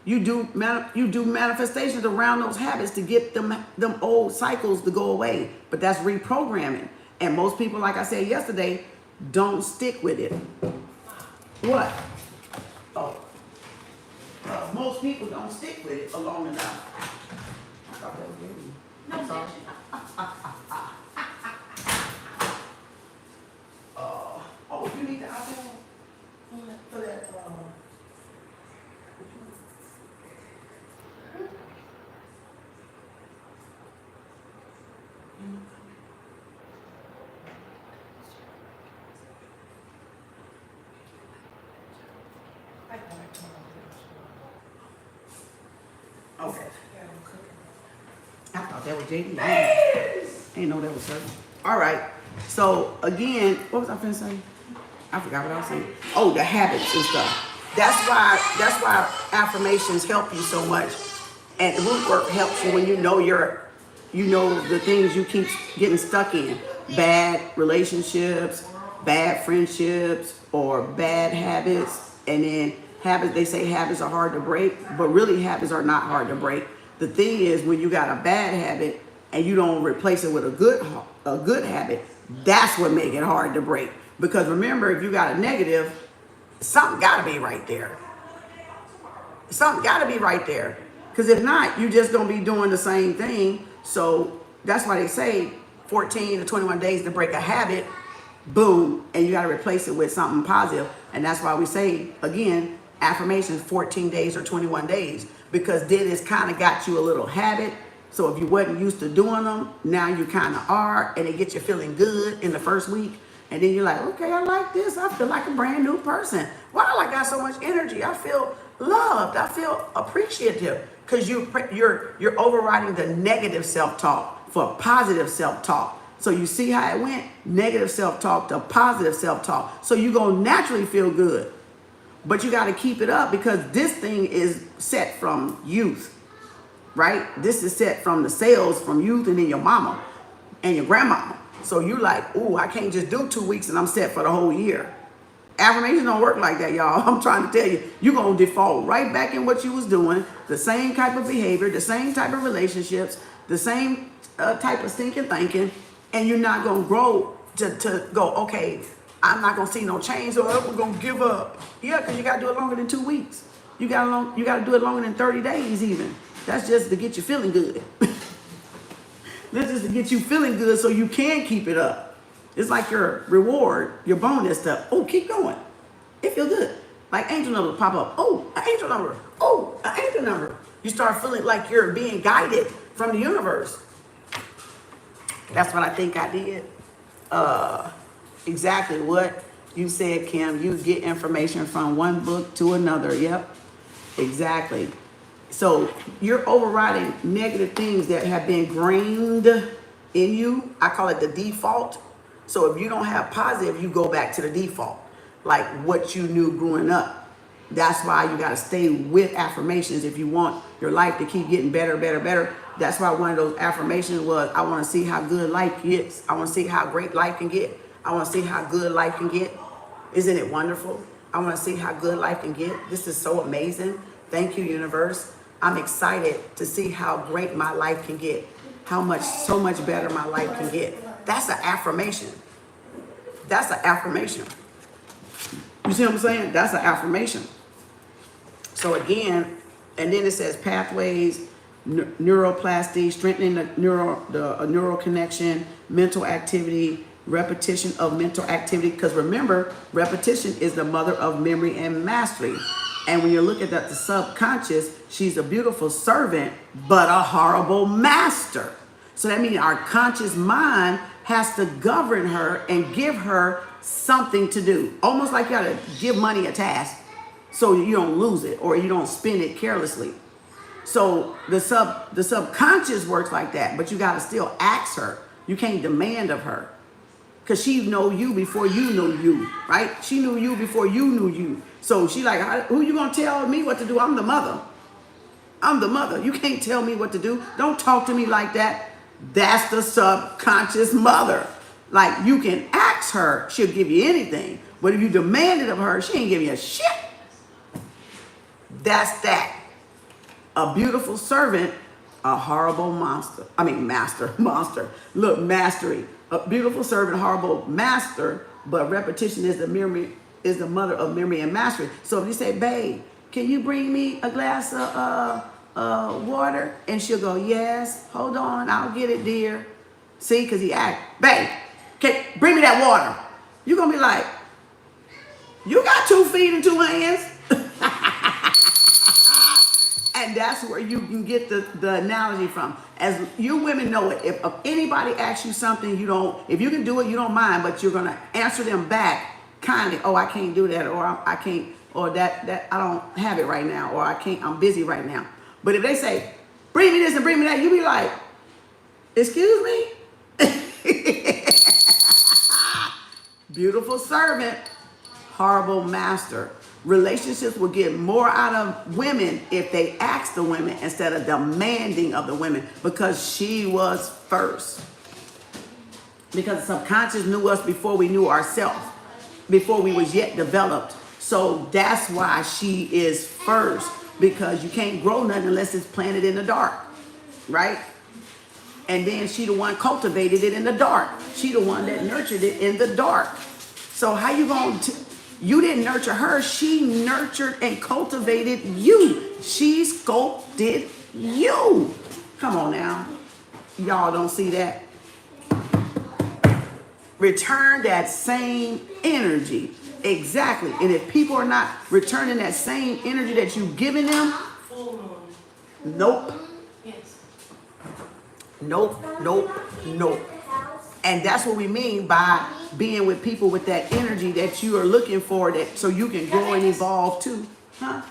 You do manifestations around those habits to get them old cycles to go away. But that's reprogramming. And most people, like I said yesterday, don't stick with it. What? Oh. Most people don't stick with it long enough. I thought that was good. I'm sorry. Oh, you need the iPad for that. Okay. I thought that was JD. I didn't know that was her. All right. So again, what was I finna say? I forgot what I was saying. Oh, the habits and stuff. That's why affirmations help you so much, and root work helps you when you know the things you keep getting stuck in, bad relationships, bad friendships, or bad habits, and then habits. They say habits are hard to break, but really habits are not hard to break. The thing is when you got a bad habit and you don't replace it with a good habit, that's what makes it hard to break. Because remember, if you got a negative, something got to be right there. Something got to be right there. Because if not, you're just going to be doing the same thing. So that's why they say 14 to 21 days to break a habit, boom, and you got to replace it with something positive. And that's why we say, again, affirmations 14 days or 21 days. Because then it's kind of got you a little habit. So if you wasn't used to doing them, now you kind of are, and it gets you feeling good in the first week. And then you're like, okay, I like this. I feel like a brand new person. Wow, I got so much energy. I feel loved. I feel appreciative. Because you're overriding the negative self-talk for positive self-talk. So you see how it went? Negative self-talk to positive self-talk. So you're going to naturally feel good. But you got to keep it up because this thing is set from youth, right? This is set from the cells from youth and then your mama and your grandmama. So you're like, ooh, I can't just do 2 weeks and I'm set for the whole year. Affirmations don't work like that, y'all. I'm trying to tell you, you're going to default right back in what you was doing, the same type of behavior, the same type of relationships, the same type of stinking thinking, and you're not going to grow to go, okay, I'm not going to see no change or I'm going to give up. Yeah, because you got to do it longer than 2 weeks. You got to do it longer than 30 days even. That's just to get you feeling good. That's just to get you feeling good so you can keep it up. It's like your reward, your bonus stuff. Oh, keep going. It feels good. Like angel number pop up. Oh, an angel number. Oh, an angel number. You start feeling like you're being guided from the universe. That's what I think I did. Exactly what you said, Kim. You get information from one book to another. Yep, exactly. So you're overriding negative things that have been ingrained in you. I call it the default. So if you don't have positive, you go back to the default, like what you knew growing up. That's why you got to stay with affirmations if you want your life to keep getting better, better, better. That's why one of those affirmations was, I want to see how good life gets. I want to see how great life can get. I want to see how good life can get. Isn't it wonderful? I want to see how good life can get. This is so amazing. Thank you, universe. I'm excited to see how great my life can get. So much better my life can get. That's an affirmation. That's an affirmation. You see what I'm saying? That's an affirmation. So again, and then it says pathways, neuroplasty, strengthening the neural connection, mental activity, repetition of mental activity. Because remember, repetition is the mother of memory and mastery. And when you look at that, the subconscious, she's a beautiful servant, but a horrible master. So that means our conscious mind has to govern her and give her something to do. Almost like you gotta give money a task so you don't lose it or you don't spend it carelessly. So the subconscious works like that, but you got to still ask her. You can't demand of her. Because she know you before you know you, right? She knew you before you knew you. So she like, who you gonna tell me what to do? I'm the mother. I'm the mother. You can't tell me what to do. Don't talk to me like that. That's the subconscious mother. Like, you can ask her, she'll give you anything. But if you demand it of her, she ain't giving you a shit. That's that. A beautiful servant, a horrible monster. I mean, monster. Look, mastery. A beautiful servant, horrible master, but repetition is the mother of memory and mastery. So if you say, babe, can you bring me a glass of water? And she'll go, yes, hold on, I'll get it, dear. See, because he asked, babe, bring me that water. You're going to be like, you got 2 feet and 2 hands. And that's where you can get the analogy from. As you women know it, if anybody asks you something, if you can do it, you don't mind, but you're going to answer them back kindly. Oh, I can't do that, or I can't, or that I don't have it right now, or I can't, I'm busy right now. But if they say, bring me this and bring me that, you be like, excuse me? Beautiful servant, horrible master. Relationships will get more out of women if they ask the women instead of demanding of the women, because she was first. Because the subconscious knew us before we knew ourselves, before we was yet developed. So that's why she is first, because you can't grow nothing unless it's planted in the dark, right? And then she the one cultivated it in the dark. She the one that nurtured it in the dark. So how you going to... You didn't nurture her. She nurtured and cultivated you. She sculpted you. Come on now. Y'all don't see that? Return that same energy. Exactly. And if people are not returning that same energy that you've given them, nope. Nope. And that's what we mean by being with people with that energy that you are looking for, that so you can grow and evolve too. Huh?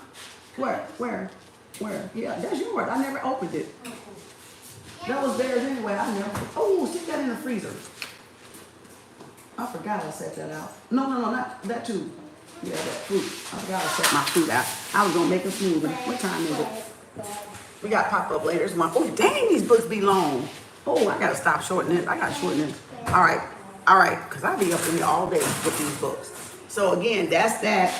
Where? Yeah, that's yours. I never opened it. That was theirs anyway. I never. Oh, stick that in the freezer. I forgot I set that out. No, not that too. Yeah, that fruit. I forgot I set my fruit out. I was gonna make a smoothie. What time is it? We got pop up later. Oh, dang, these books be long. Oh, I gotta stop shortening it. I gotta shorten it. All right, because I'll be up in here all day with these books. So again, that's that.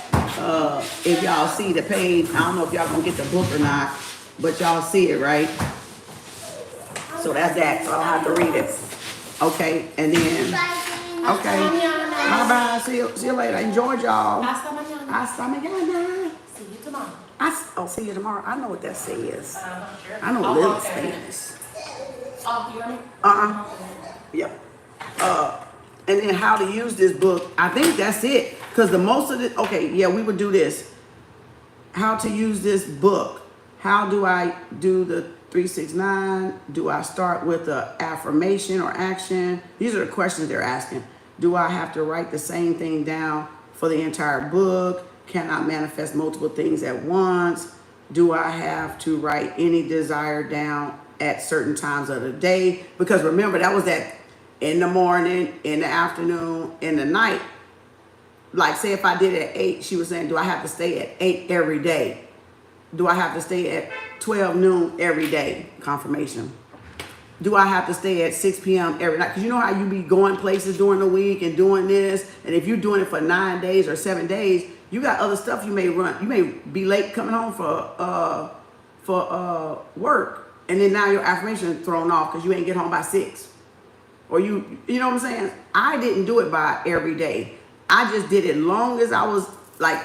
If y'all see the page, I don't know if y'all gonna get the book or not, but y'all see it, right? So that's that. So I don't have to read it. Okay, and then, okay. Bye-bye. See you later. Enjoy, y'all. Hasta mañana. See you tomorrow. See you tomorrow. I know what that says. I know a little Spanish. Yep. And then how to use this book. I think that's it. Because the most of it, okay, yeah, we would do this. How to use this book. How do I do the 369? Do I start with the affirmation or action? These are the questions they're asking. Do I have to write the same thing down for the entire book? Can I manifest multiple things at once? Do I have to write any desire down at certain times of the day? Because remember, that was that in the morning, in the afternoon, in the night. Like, say if I did it at 8, she was saying, do I have to stay at 8 every day? Do I have to stay at 12 noon every day? Confirmation. Do I have to stay at 6 p.m. every night? Because you know how you be going places during the week and doing this, and if you're doing it for 9 days or 7 days, you got other stuff you may run. You may be late coming home for work, and then now your affirmation is thrown off because you ain't get home by 6. Or you know what I'm saying? I didn't do it by every day. I just did it long as I was, like,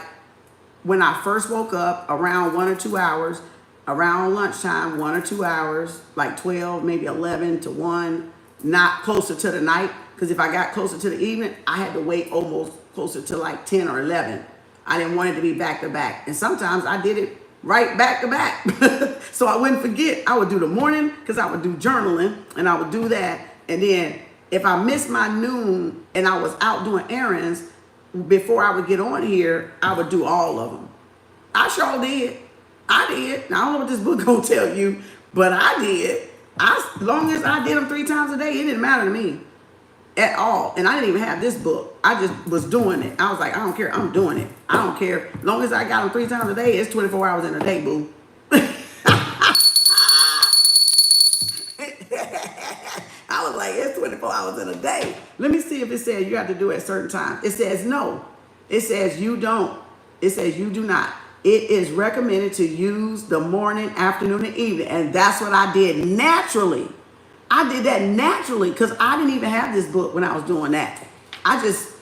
when I first woke up, around 1 or 2 hours, around lunchtime, 1 or 2 hours, like 12, maybe 11 to 1, not closer to the night. Because if I got closer to the evening, I had to wait almost closer to like 10 or 11. I didn't want it to be back to back. And sometimes I did it right back to back. So I wouldn't forget. I would do the morning because I would do journaling and I would do that. And then if I missed my noon and I was out doing errands, before I would get on here, I would do all of them. I sure did. I did. I don't know what this book gonna tell you, but I did. As long as I did them 3 times a day, it didn't matter to me at all. And I didn't even have this book. I just was doing it. I was like, I don't care. I'm doing it. I don't care. As long as I got them 3 times a day, it's 24 hours in a day, boo. I was like, it's 24 hours in a day. Let me see if it says you have to do it at certain times. It says no. It says you don't. It says you do not. It is recommended to use the morning, afternoon, and evening. And that's what I did naturally. I did that naturally because I didn't even have this book when I was doing that. I just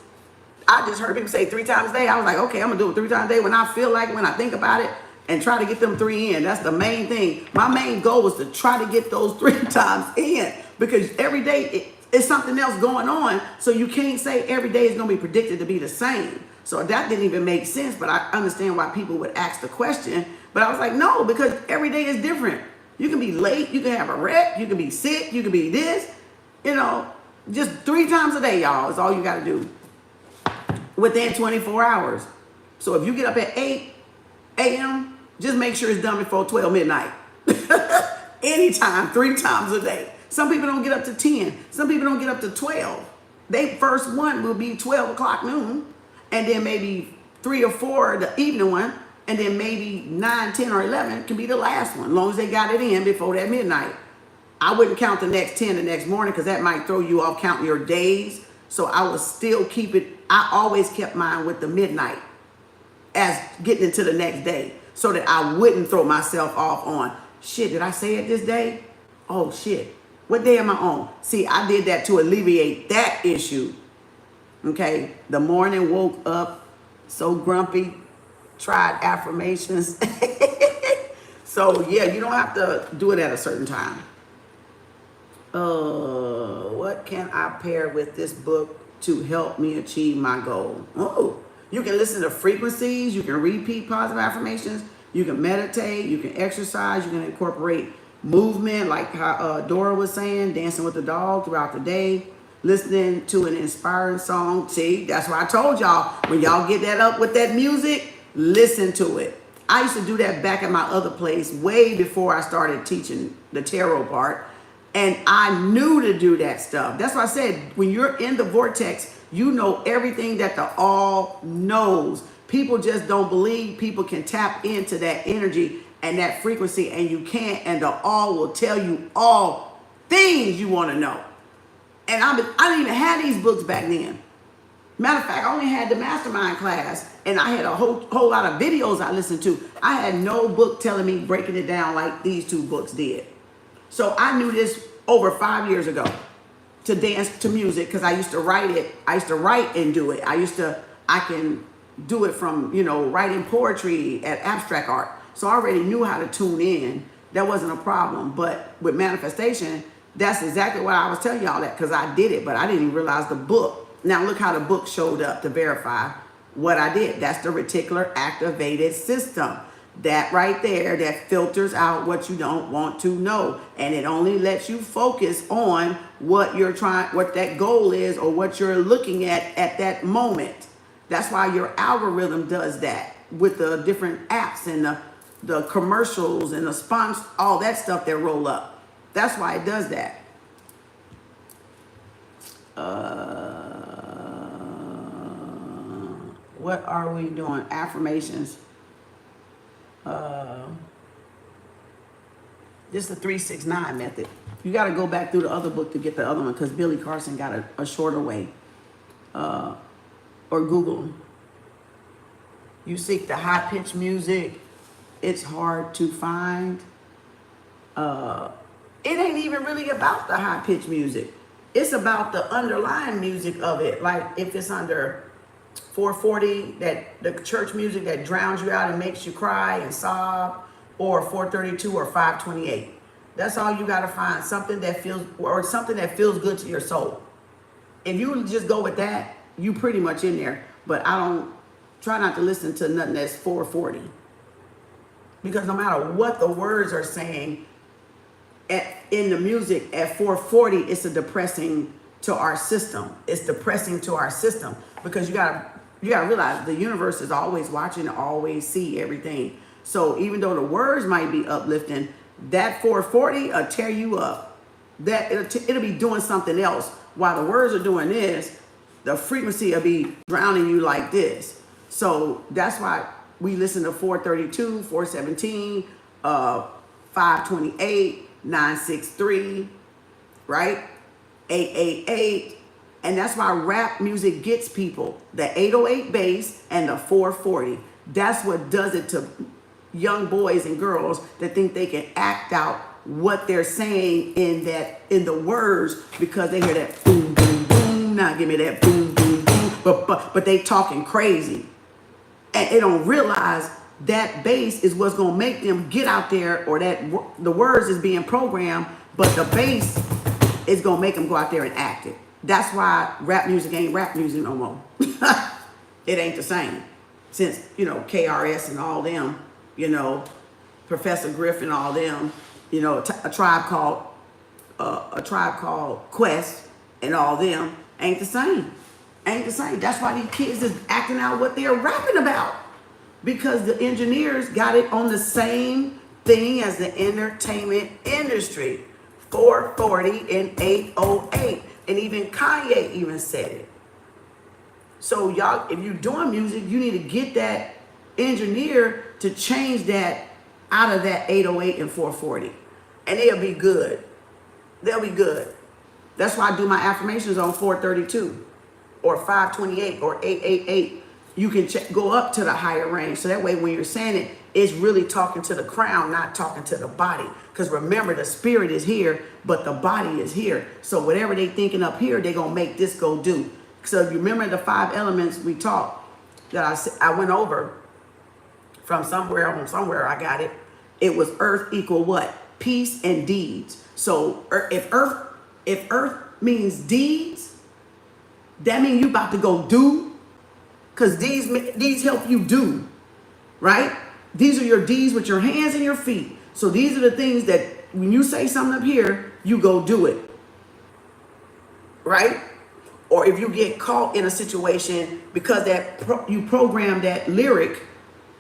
heard people say 3 times a day. I was like, okay, I'm gonna do it 3 times a day when I feel like it, when I think about it, and try to get them 3 in. That's the main thing. My main goal was to try to get those 3 times in because every day it's something else going on. So you can't say every day is gonna be predicted to be the same. So that didn't even make sense, but I understand why people would ask the question. But I was like, no, because every day is different. You can be late, you can have a wreck, you can be sick, you can be this, just 3 times a day, y'all, is all you gotta do within 24 hours. So if you get up at 8 a.m., just make sure it's done before 12 midnight. Anytime, 3 times a day. Some people don't get up to 10. Some people don't get up to 12. They first one will be 12 o'clock noon, and then maybe 3 or 4 the evening one, and then maybe 9, 10, or 11 can be the last one, as long as they got it in before that midnight. I wouldn't count the next 10 the next morning because that might throw you off counting your days. So I would still keep it. I always kept mine with the midnight as getting into the next day so that I wouldn't throw myself off on, shit, did I say it this day? Oh, shit. What day am I on? See, I did that to alleviate that issue. Okay, the morning woke up so grumpy, tried affirmations. So yeah, you don't have to do it at a certain time. What can I pair with this book to help me achieve my goal? Oh, you can listen to frequencies, you can repeat positive affirmations, you can meditate, you can exercise, you can incorporate movement like how Dora was saying, dancing with the dog throughout the day. Listening to an inspiring song. See, that's why I told y'all, when y'all get that up with that music, listen to it. I used to do that back at my other place way before I started teaching the tarot part. And I knew to do that stuff. That's why I said, when you're in the vortex, you know everything that the all knows. People just don't believe people can tap into that energy and that frequency, and you can't, and the all will tell you all things you want to know. And I didn't even have these books back then. Matter of fact, I only had the mastermind class, and I had a whole lot of videos I listened to. I had no book telling me, breaking it down like these 2 books did. So I knew this over 5 years ago, to dance to music, because I used to write it. I used to write and do it. I can do it from, writing poetry at abstract art. So I already knew how to tune in. That wasn't a problem. But with manifestation, that's exactly what I was telling y'all that, because I did it, but I didn't even realize the book. Now look how the book showed up to verify what I did. That's the reticular activated system. That right there, that filters out what you don't want to know. And it only lets you focus on what that goal is, or what you're looking at that moment. That's why your algorithm does that with the different apps and the commercials and the sponsors, all that stuff that roll up. That's why it does that. What are we doing? Affirmations. This is the 369 method. You got to go back through the other book to get the other one, because Billy Carson got a shorter way. Or Google. You seek the high-pitched music. It's hard to find. It ain't even really about the high-pitched music. It's about the underlying music of it. Like if it's under 440, that the church music that drowns you out and makes you cry and sob, or 432 or 528. That's all you got to find. Something that feels good to your soul. If you just go with that, you pretty much in there. But I don't try not to listen to nothing that's 440. Because no matter what the words are saying, in the music at 440, it's a depressing to our system. It's depressing to our system, because you gotta realize the universe is always watching, always see everything. So even though the words might be uplifting, that 440 will tear you up. That it'll be doing something else. While the words are doing this, the frequency will be drowning you like this. So that's why we listen to 432, 417, 528, 963, right? 888. And that's why rap music gets people. The 808 bass and the 440. That's what does it to young boys and girls that think they can act out what they're saying in the words, because they hear that boom, boom, boom. Now give me that boom, boom, boom. But they talking crazy. And they don't realize that bass is what's going to make them get out there, or that the words is being programmed, but the bass is going to make them go out there and act it. That's why rap music ain't rap music no more. It ain't the same. Since, KRS and all them, Professor Griff and all them, a tribe called Quest and all them, ain't the same. Ain't the same. That's why these kids is acting out what they're rapping about. Because the engineers got it on the same thing as the entertainment industry. 440 and 808. And even Kanye even said it. So y'all, if you're doing music, you need to get that engineer to change that out of that 808 and 440. And they'll be good. They'll be good. That's why I do my affirmations on 432 or 528 or 888. You can go up to the higher range. So that way when you're saying it, it's really talking to the crown, not talking to the body. Because remember, the spirit is here, but the body is here. So whatever they thinking up here, they're going to make this go do. So if you remember the 5 elements we taught that I went over from somewhere I got it. It was earth equal what? Peace and deeds. So if earth means deeds, that means you about to go do. Because these help you do, right? These are your deeds with your hands and your feet. So these are the things that when you say something up here, you go do it, right? Or if you get caught in a situation because you program that lyric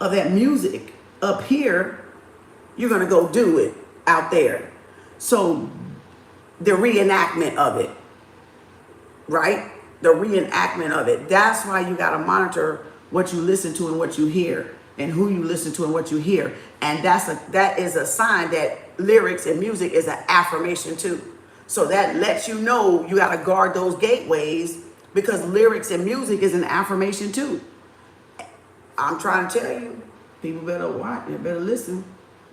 of that music up here, you're going to go do it out there. So the reenactment of it, right? The reenactment of it. That's why you got to monitor what you listen to and what you hear, and who you listen to and what you hear. And that is a sign that lyrics and music is an affirmation too. So that lets you know you got to guard those gateways, because lyrics and music is an affirmation too. I'm trying to tell you, people better watch, they better listen.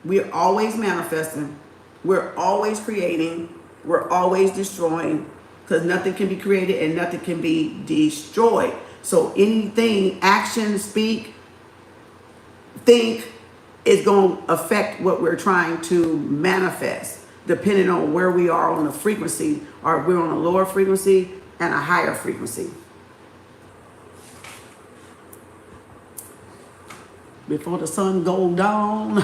We're always manifesting. We're always creating. We're always destroying, because nothing can be created and nothing can be destroyed. So anything, action, speak, think, is going to affect what we're trying to manifest, depending on where we are on the frequency, or if we're on a lower frequency and a higher frequency. Before the sun goes down,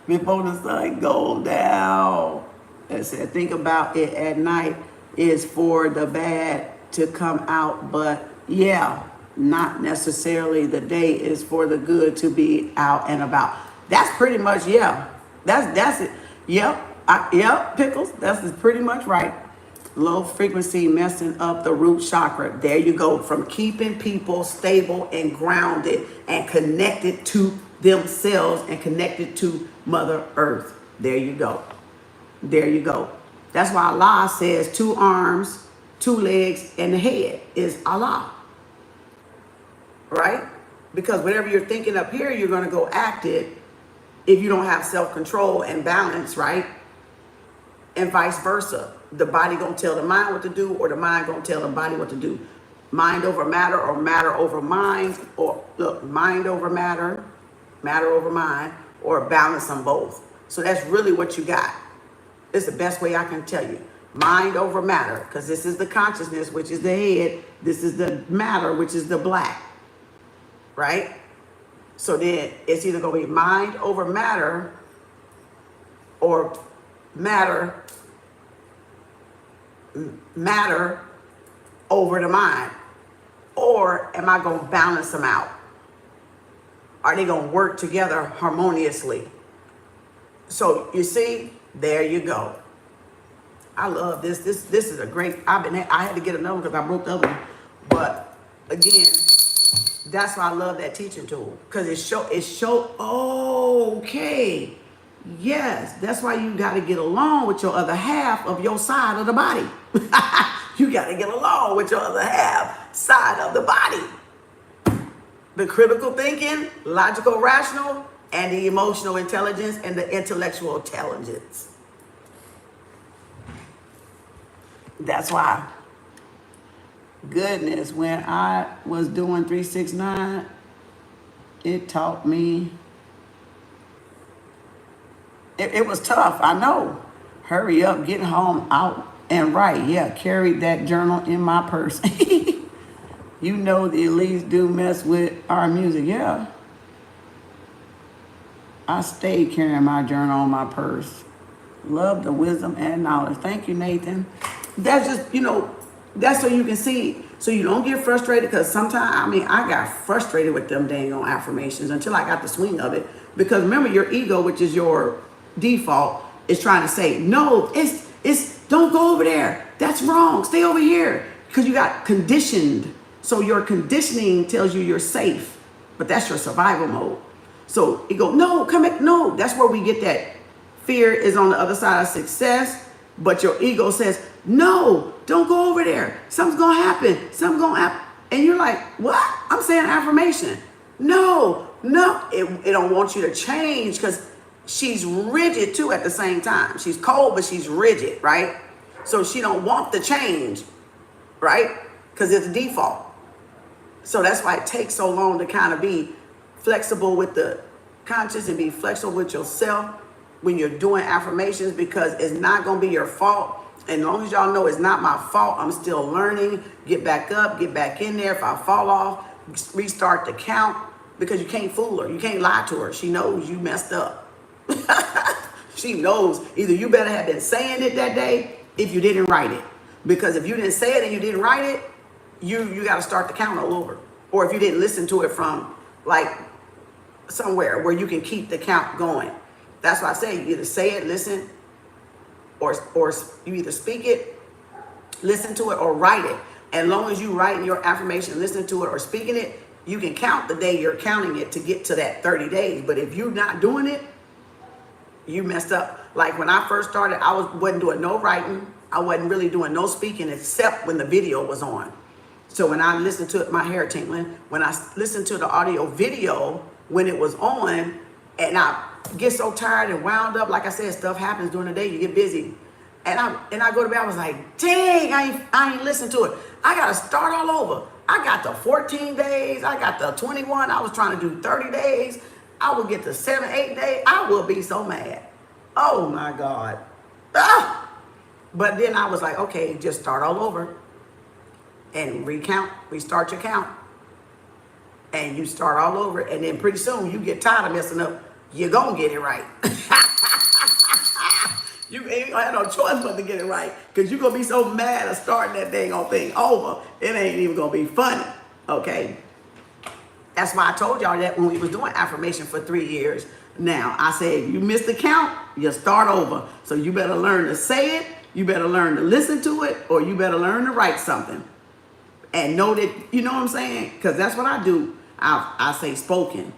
before the sun goes down, I said, think about it at night is for the bad to come out, but yeah, not necessarily the day is for the good to be out and about. That's pretty much, yeah. That's it. Yep. Yep, Pickles. That's pretty much right. Low frequency messing up the root chakra. There you go. From keeping people stable and grounded and connected to themselves and connected to Mother Earth. There you go. There you go. That's why Allah says 2 arms, 2 legs, and the head is Allah. Right? Because whatever you're thinking up here, you're going to go act it if you don't have self-control and balance, right? And vice versa. The body going to tell the mind what to do, or the mind going to tell the body what to do. Mind over matter, or matter over mind, or look, mind over matter, matter over mind, or balance them both. So that's really what you got. It's the best way I can tell you. Mind over matter, because this is the consciousness, which is the head. This is the matter, which is the black. Right? So then it's either going to be mind over matter, or matter over the mind. Or am I going to balance them out? are they going to work together harmoniously? So you see, there you go. I love this. This is a great. I had to get another one because I broke the other one. But again, that's why I love that teaching tool, because it show. Oh, okay. Yes, that's why you got to get along with your other half of your side of the body. You got to get along with your other half side of the body. The critical thinking, logical, rational, and the emotional intelligence and the intellectual intelligence. That's why, goodness, when I was doing 369, it taught me. It was tough, I know. Hurry up, get home, out, and write. Yeah, carried that journal in my purse. You know the elites do mess with our music, yeah. I stayed carrying my journal on my purse. Love the wisdom and knowledge. Thank you, Nathan. That's just, that's so you can see, so you don't get frustrated, because sometimes, I got frustrated with them dang on affirmations until I got the swing of it. Because remember, your ego, which is your default, is trying to say, no, it's don't go over there. That's wrong. Stay over here. Because you got conditioned. So your conditioning tells you you're safe, but that's your survival mode. So you go, no, come back. No, that's where we get that fear is on the other side of success. But your ego says, no, don't go over there. Something's going to happen. Something's going to happen. And you're like, what? I'm saying affirmation. No, it don't want you to change, because she's rigid too at the same time. She's cold, but she's rigid, right? So she don't want the change, right? Because it's default. So that's why it takes so long to kind of be flexible with the conscious and be flexible with yourself when you're doing affirmations, because it's not going to be your fault. And as long as y'all know it's not my fault, I'm still learning. Get back up, get back in there. If I fall off, restart the count, because you can't fool her. You can't lie to her. She knows you messed up. She knows either you better have been saying it that day if you didn't write it. Because if you didn't say it and you didn't write it, you got to start the count all over. Or if you didn't listen to it from like somewhere where you can keep the count going. That's why I say you either say it, listen, or you either speak it, listen to it, or write it. As long as you write your affirmation, listen to it, or speaking it, you can count the day you're counting it to get to that 30 days. But if you're not doing it, you messed up. Like when I first started, I wasn't doing no writing. I wasn't really doing no speaking except when the video was on. So when I listened to it, my hair tingling, when I listened to the audio video when it was on, and I get so tired and wound up, like I said, stuff happens during the day, you get busy. And I go to bed, I was like, dang, I ain't listened to it. I got to start all over. I got the 14 days. I got the 21. I was trying to do 30 days. I will get to 7, 8 days. I will be so mad. Oh my God. Ah! But then I was like, okay, just start all over and restart your count. And you start all over. And then pretty soon you get tired of messing up. You're going to get it right. You ain't gonna have no choice but to get it right, because you're gonna be so mad at starting that dang old thing over. It ain't even gonna be funny, okay? That's why I told y'all that when we was doing affirmation for 3 years. Now, I said, if you miss the count, you start over. So you better learn to say it, you better learn to listen to it, or you better learn to write something. And know that, you know what I'm saying? Because that's what I do. I say spoken.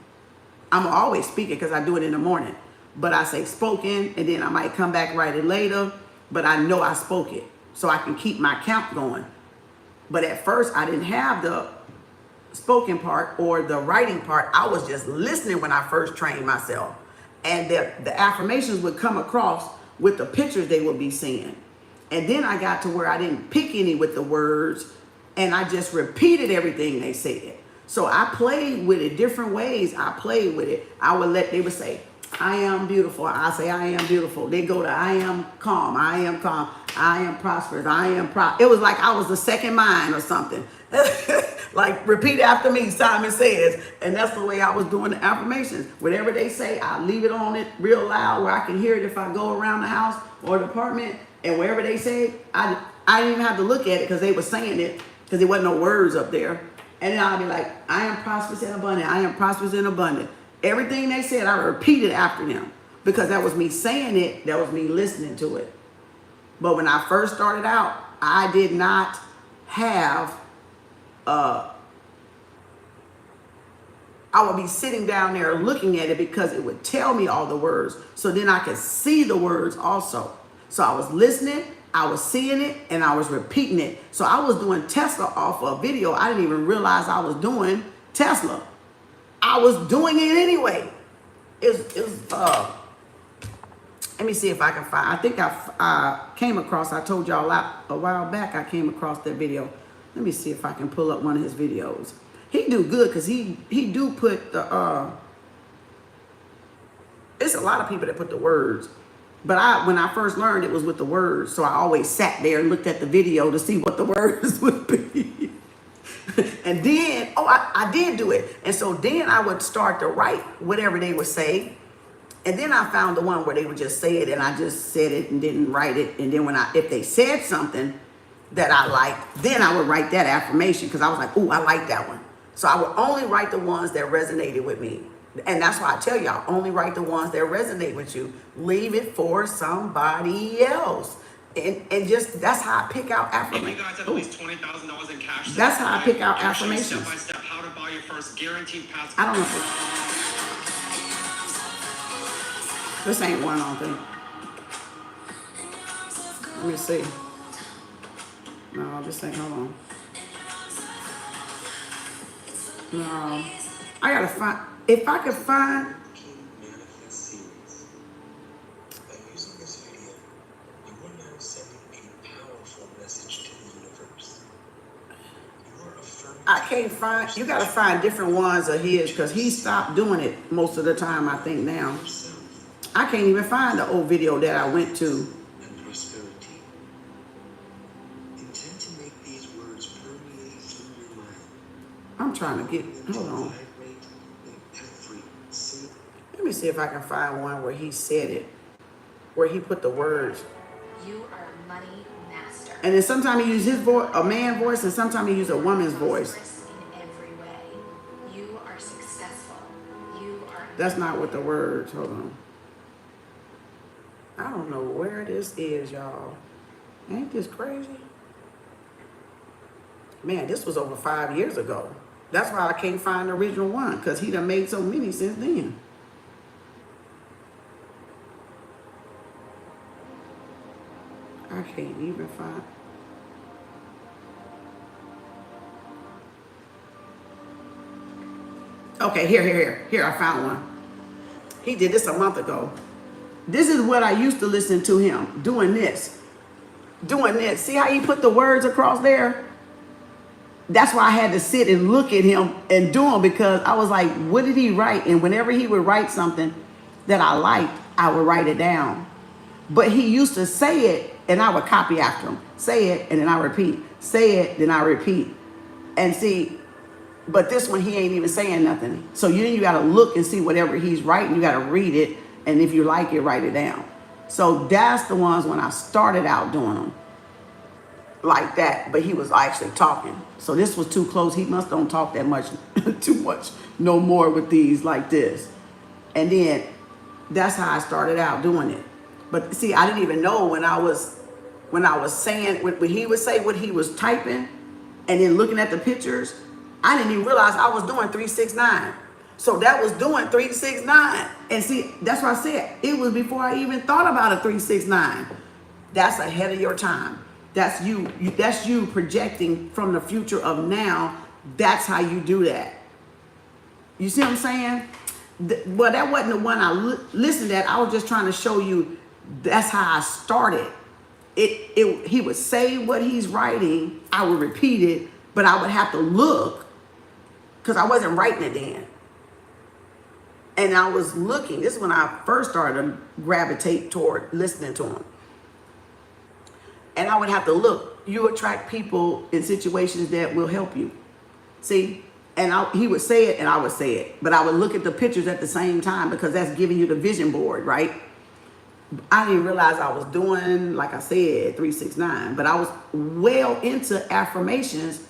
I'm always speaking because I do it in the morning. But I say spoken, and then I might come back write it later. But I know I spoke it, so I can keep my count going. But at first, I didn't have the spoken part or the writing part. I was just listening when I first trained myself. And the affirmations would come across with the pictures they would be seeing. And then I got to where I didn't pick any with the words, and I just repeated everything they said. So I played with it different ways. I played with it. They would say, I am beautiful. I say, I am beautiful. They go to, I am calm. I am calm. I am prosperous. I am It was like I was the second mind or something. Like, repeat after me, Simon says. And that's the way I was doing the affirmations. Whatever they say, I leave it on it real loud where I can hear it if I go around the house or the apartment. And wherever they say, I didn't even have to look at it because they were saying it, because there wasn't no words up there. And then I'll be like, I am prosperous and abundant. I am prosperous and abundant. Everything they said, I repeated after them because that was me saying it. That was me listening to it. But when I first started out, I did not have, I would be sitting down there looking at it because it would tell me all the words. So then I could see the words also. So I was listening, I was seeing it, and I was repeating it. So I was doing Tesla off a video. I didn't even realize I was doing Tesla. I was doing it anyway. Let me see if I can find, I think I came across, I told y'all a while back, I came across that video. Let me see if I can pull up one of his videos. He do good because he do put the, it's a lot of people that put the words. But when I first learned, it was with the words. So I always sat there and looked at the video to see what the words would be. And then, I did do it. And so then I would start to write whatever they would say. And then I found the one where they would just say it and I just said it and didn't write it. And then if they said something that I liked, then I would write that affirmation because I was like, ooh, I like that one. So I would only write the ones that resonated with me. And that's why I tell y'all, only write the ones that resonate with you. Leave it for somebody else. And just, that's how I pick out affirmations. If you guys have at least $20,000 in cash. That's how I pick out I'll show you affirmations. step by step how to buy your first guaranteed pass. I don't know if this ain't one, I don't think. Let me see. No, this ain't, hold on. No, I gotta find, if I could find. I can't find, you gotta find different ones of his because he stopped doing it most of the time, I think now. I can't even find the old video that I went to. I'm trying to get, hold on. Let me see if I can find one where he said it, where he put the words. You are a money master. And then sometimes he uses his voice, a man's voice, and sometimes he uses a woman's voice. In every way. You are successful. You are. That's not what the words, hold on. I don't know where this is, y'all. Ain't this crazy? Man, this was over 5 years ago. That's why I can't find the original one, because he done made so many since then. I can't even find. Okay, here, I found one. He did this a month ago. This is what I used to listen to him, doing this. See how he put the words across there? That's why I had to sit and look at him and do them, because I was like, what did he write? And whenever he would write something that I liked, I would write it down. But he used to say it and I would copy after him. Say it and then I repeat. Say it, then I repeat. And see, but this one, he ain't even saying nothing. So you got to look and see whatever he's writing. You got to read it. And if you like it, write it down. So that's the ones when I started out doing them like that. But he was actually talking. So this was too close. He must don't talk that much, too much, no more with these like this. And then that's how I started out doing it. But see, I didn't even know when I was saying, when he would say what he was typing and then looking at the pictures, I didn't even realize I was doing 369. So that was doing 369. And see, that's what I said. It was before I even thought about a 369. That's ahead of your time. That's you projecting from the future of now. That's how you do that. You see what I'm saying? Well, that wasn't the one I listened at. I was just trying to show you that's how I started. He would say what he's writing. I would repeat it, but I would have to look because I wasn't writing it then. And I was looking. This is when I first started to gravitate toward listening to him. And I would have to look. You attract people in situations that will help you. See? And he would say it and I would say it. But I would look at the pictures at the same time because that's giving you the vision board, right? I didn't realize I was doing, like I said, 369. But I was well into affirmations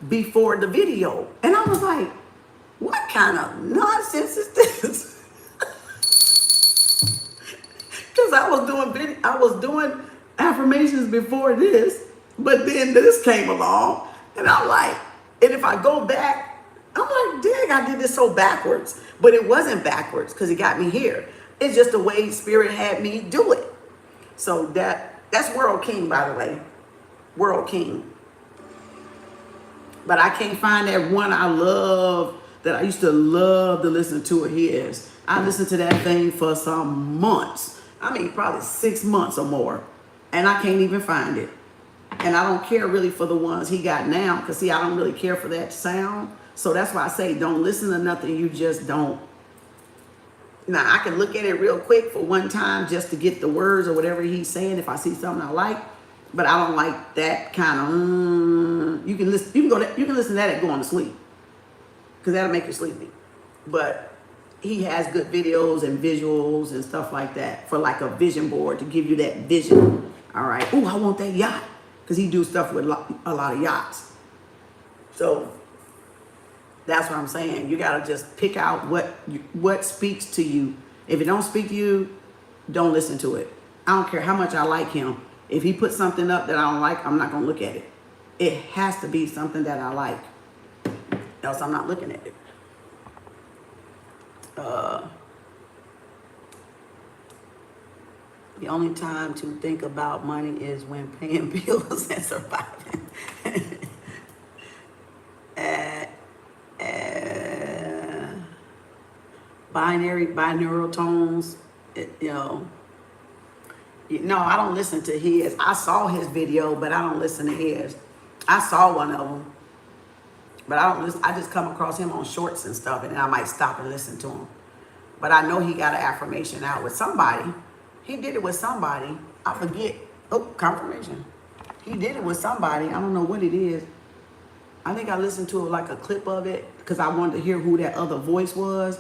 before the video. And I was like, what kind of nonsense is this? Because I was doing affirmations before this, but then this came along, and I'm like, and if I go back, I'm like, dang, I did this so backwards. But it wasn't backwards because it got me here. It's just the way Spirit had me do it. So that's World King, by the way. World King. But I can't find that one I love, that I used to love to listen to of his. I listened to that thing for some months. I mean, probably 6 months or more. And I can't even find it. And I don't care really for the ones he got now. Because, see, I don't really care for that sound. So that's why I say don't listen to nothing you just don't. Now, I can look at it real quick for one time just to get the words or whatever he's saying if I see something I like. But I don't like that kind of, you can listen to that and going to sleep. Because that'll make you sleepy. But he has good videos and visuals and stuff like that for like a vision board to give you that vision. All right. Ooh, I want that yacht. Because he do stuff with a lot of yachts. So that's what I'm saying. You got to just pick out what speaks to you. If it don't speak to you, don't listen to it. I don't care how much I like him. If he puts something up that I don't like, I'm not going to look at it. It has to be something that I like. Else I'm not looking at it. The only time to think about money is when paying bills and surviving. Binaural tones, no, I don't listen to his. I saw his video, but I don't listen to his. I saw one of them, but I don't listen. I just come across him on shorts and stuff, and then I might stop and listen to him. But I know he got an affirmation out with somebody. He did it with somebody. I forget. Oh, confirmation. He did it with somebody. I don't know what it is. I think I listened to like a clip of it because I wanted to hear who that other voice was.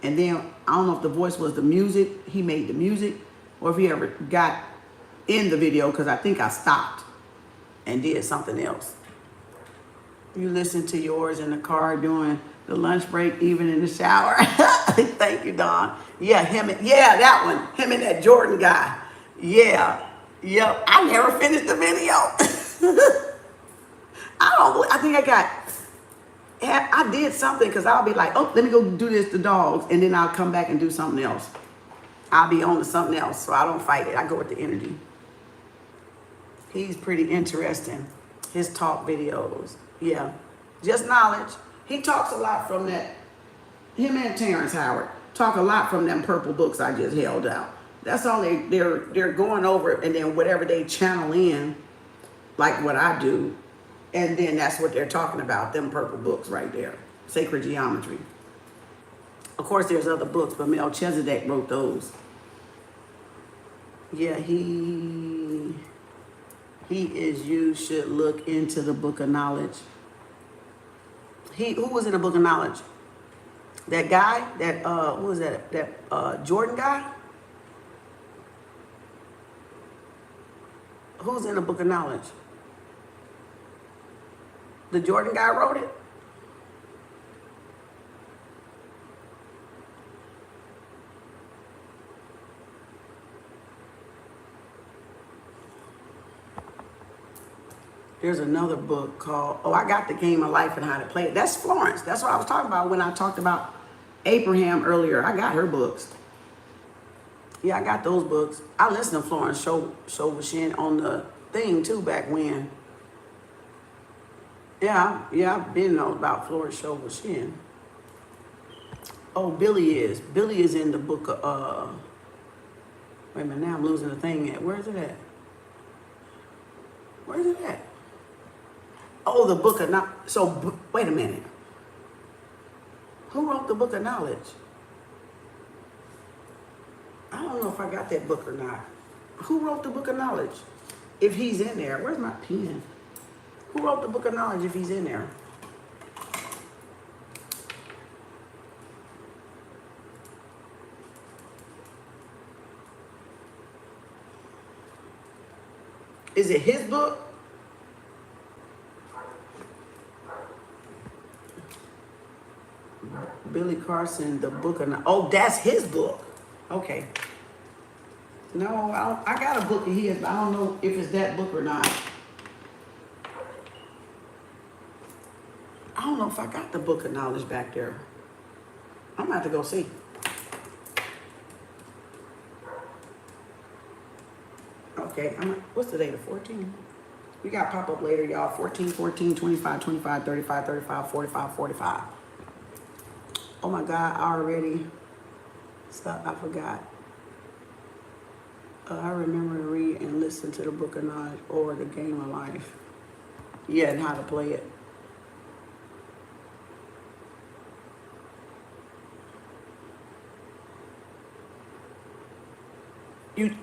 And then I don't know if the voice was the music. He made the music. Or if he ever got in the video, because I think I stopped and did something else. You listen to yours in the car during the lunch break, even in the shower. Thank you, Don. Yeah, that one. Him and that Jordan guy. Yeah. Yep. I never finished the video. I did something because I'll be like, oh, let me go do this to dogs. And then I'll come back and do something else. I'll be on to something else, so I don't fight it. I go with the energy. He's pretty interesting. His talk videos. Yeah. Just knowledge. He talks a lot from that. Him and Terrence Howard talk a lot from them purple books I just held out. That's all they're going over, and then whatever they channel in, like what I do, and then that's what they're talking about, them purple books right there. Sacred Geometry. Of course, there's other books, but Melchizedek wrote those. Yeah, he is, you should look into the Book of Knowledge. Who was in the Book of Knowledge? That guy, who was that? That Jordan guy? Who's in the Book of Knowledge? The Jordan guy wrote it? There's another book called, I got the Game of Life and How to Play it. That's Florence. That's what I was talking about when I talked about Abraham earlier. I got her books. Yeah, I got those books. I listened to Florence Shin on the thing too back when. Yeah, I've been know about Florence Shin. Oh, Billy is in the book of, wait a minute, now I'm losing the thing at. Where is it at? Where is it at? Oh, the Book of Knowledge. So, wait a minute. Who wrote the Book of Knowledge? I don't know if I got that book or not. Who wrote the Book of Knowledge? If he's in there. Where's my pen? Who wrote the Book of Knowledge if he's in there? Is it his book? Billy Carson, the book of, oh, that's his book. Okay. No, I got a book of his, but I don't know if it's that book or not. I don't know if I got the book of knowledge back there. I'm gonna have to go see. Okay, what's the date of 14? We got pop up later, y'all. 14, 14, 25, 25, 35, 35, 45, 45. Oh my God, I already, stop, I forgot. I remember to read and listen to the book of knowledge or the game of life. Yeah, and how to play it.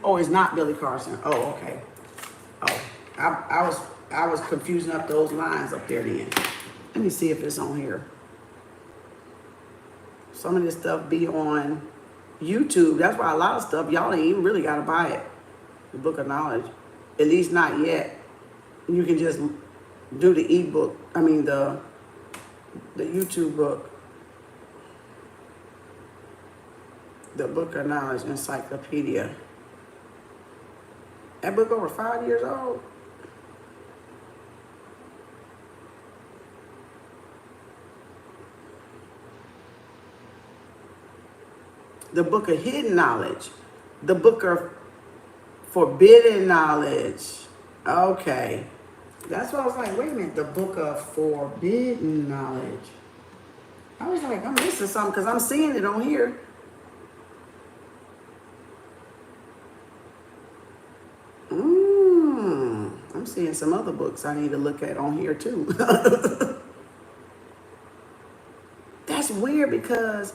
Oh, it's not Billy Carson. Oh, okay. Oh, I was confusing up those lines up there then. Let me see if it's on here. Some of this stuff be on YouTube. That's why a lot of stuff, y'all ain't even really got to buy it. The book of knowledge. At least not yet. You can just do the ebook. I mean, the YouTube book. The book of knowledge encyclopedia. That book over 5 years old. The book of hidden knowledge. The book of forbidden knowledge. Okay. That's why I was like, wait a minute. The book of forbidden knowledge. I was like, I'm missing something because I'm seeing it on here. I'm seeing some other books I need to look at on here too. That's weird because,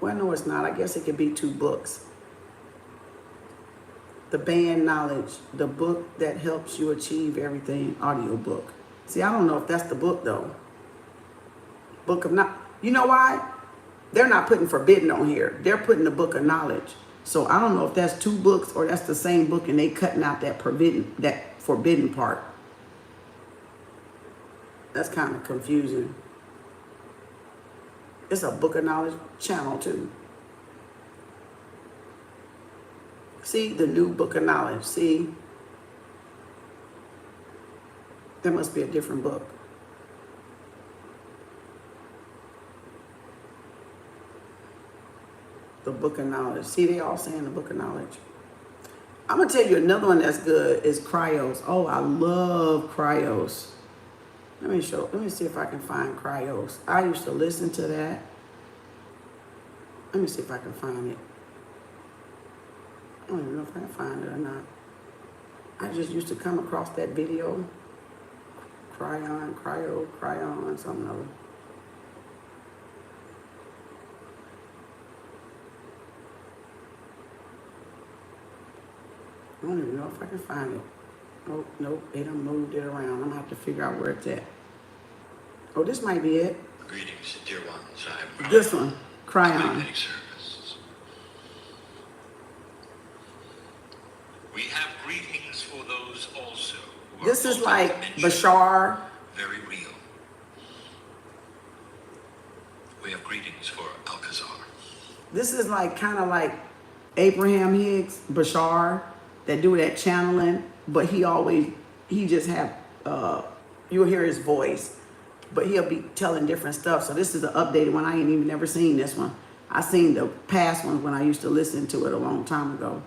well, no, it's not. I guess it could be two books. The Band Knowledge, the book that helps you achieve everything, audiobook. See, I don't know if that's the book though. Book of not. You know why? They're not putting forbidden on here. They're putting the book of knowledge. So I don't know if that's two books or that's the same book and they cutting out that forbidden part. That's kind of confusing. It's a book of knowledge channel too. See, the new book of knowledge. See, there must be a different book. The book of knowledge. See, they all saying the book of knowledge. I'm gonna tell you another one that's good is Cryos. Oh, I love Cryos. Let me see if I can find Cryos. I used to listen to that. Let me see if I can find it. I don't even know if I can find it or not. I just used to come across that video. Cryon, something other. I don't even know if I can find it. Oh, nope, they done moved it around. I'm gonna have to figure out where it's at. Oh, this might be it. Greetings, dear ones. I'm This one, Cryon. Magnetic service. We have greetings for those also who This are is like multi-dimensional, Bashar. very real. We have greetings for Alcazar. This is like kind of like Abraham Hicks, Bashar, that do that channeling, but he just have, you'll hear his voice, but he'll be telling different stuff. So this is an updated one. I ain't even never seen this one. I seen the past ones when I used to listen to it a long time ago.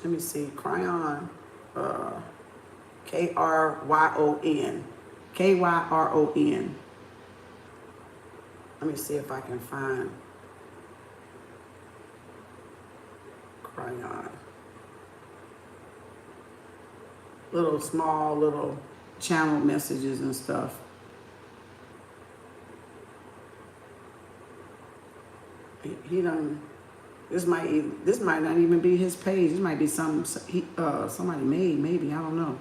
Let me see, Cryon, K-R-Y-O-N, K-Y-R-O-N. Let me see if I can find Cryon. Little channel messages and stuff. He done. This might not even be his page. This might be somebody made. Maybe, I don't know.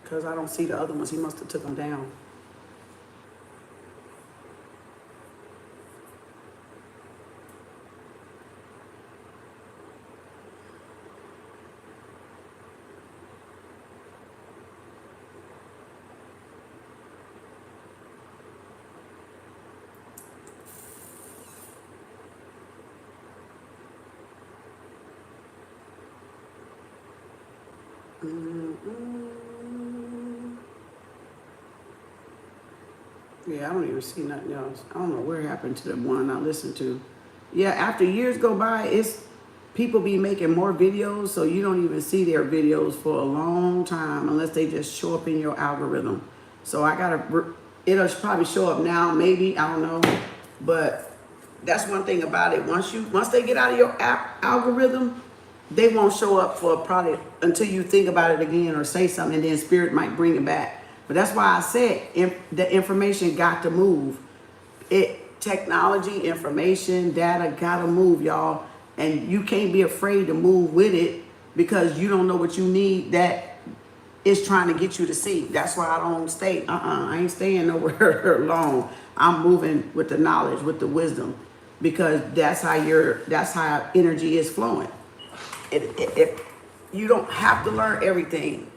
Cause I don't see the other ones. He must have took them down. Yeah, I don't even see nothing else. I don't know where it happened to the one I listened to. Yeah, after years go by, it's people be making more videos, so you don't even see their videos for a long time unless they just show up in your algorithm. So it'll probably show up now, maybe, I don't know. But that's one thing about it. Once they get out of your app algorithm, they won't show up for probably until you think about it again or say something, and then spirit might bring it back. But that's why I said the information got to move. Technology, information, data gotta move, y'all. And you can't be afraid to move with it because you don't know what you need that is trying to get you to see. That's why I don't stay. I ain't staying nowhere long. I'm moving with the knowledge, with the wisdom, because that's how energy is flowing. You don't have to learn everything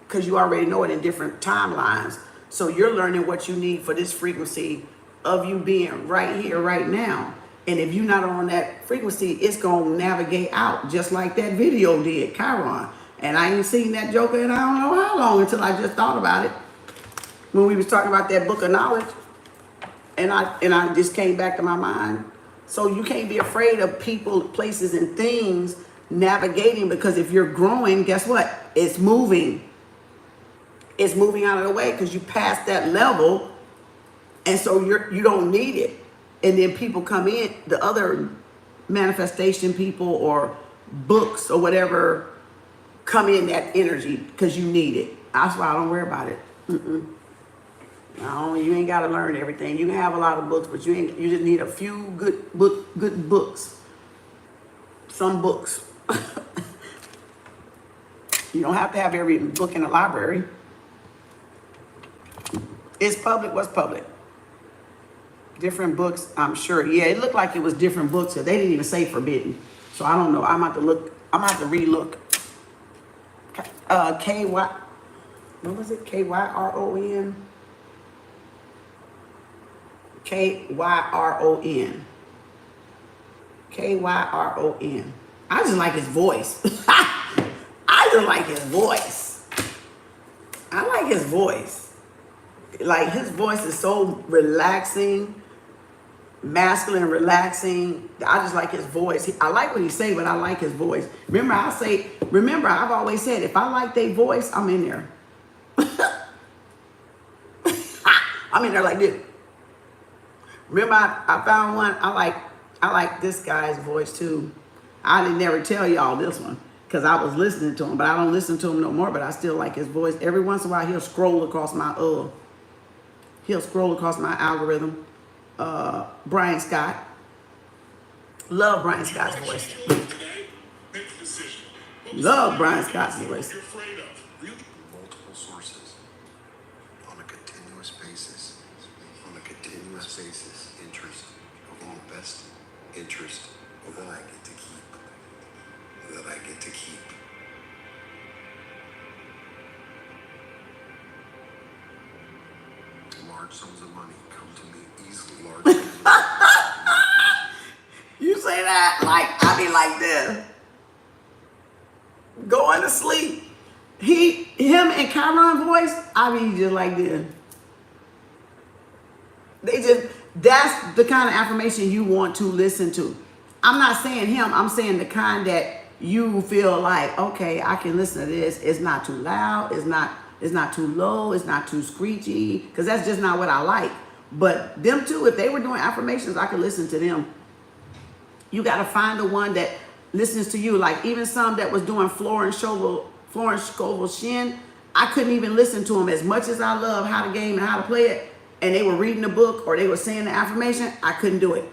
because you already know it in different timelines. So you're learning what you need for this frequency of you being right here, right now. And if you're not on that frequency, it's going to navigate out just like that video did, Chiron. And I ain't seen that joker in I don't know how long until I just thought about it. When we was talking about that book of knowledge. And I just came back to my mind. So you can't be afraid of people, places, and things navigating, because if you're growing, guess what? It's moving. It's moving out of the way because you passed that level. And so you don't need it. And then people come in, the other manifestation people or books or whatever come in that energy because you need it. That's why I don't worry about it. No, you ain't got to learn everything. You can have a lot of books, but you just need a few good books. Some books. You don't have to have every book in the library. It's public. What's public? Different books, I'm sure. Yeah, it looked like it was different books. They didn't even say forbidden. So I don't know. I'm going to have to look. I'm going to have to relook. What was it? Kyron? Kyron. Kyron. I just like his voice. I just like his voice. I like his voice. Like, his voice is so relaxing, masculine, relaxing. I just like his voice. I like what he say, but I like his voice. Remember, I've always said, if I like their voice, I'm in there. I'm in there like this. Remember, I found one. I like this guy's voice too. I didn't never tell y'all this one because I was listening to him, but I don't listen to him no more. But I still like his voice. Every once in a while, he'll scroll across my algorithm. Brian Scott. Love Brian Scott's voice. Love Brian Scott's voice. Multiple sources on a continuous basis. Interest in the best interest of what I get to keep. That I get to keep. Large sums of money come to me easily. Large sums of money. You say that like I be like this. Going to sleep. Him and Chiron voice, I be just like this. That's the kind of affirmation you want to listen to. I'm not saying him, I'm saying the kind that you feel like, okay, I can listen to this. It's not too loud, it's not too low, it's not too screechy, because that's just not what I like. But them two, if they were doing affirmations, I could listen to them. You got to find the one that listens to you. Like even some that was doing Florence Scovel Shin, I couldn't even listen to them as much as I love how to game and how to play it. And they were reading the book or they were saying the affirmation, I couldn't do it.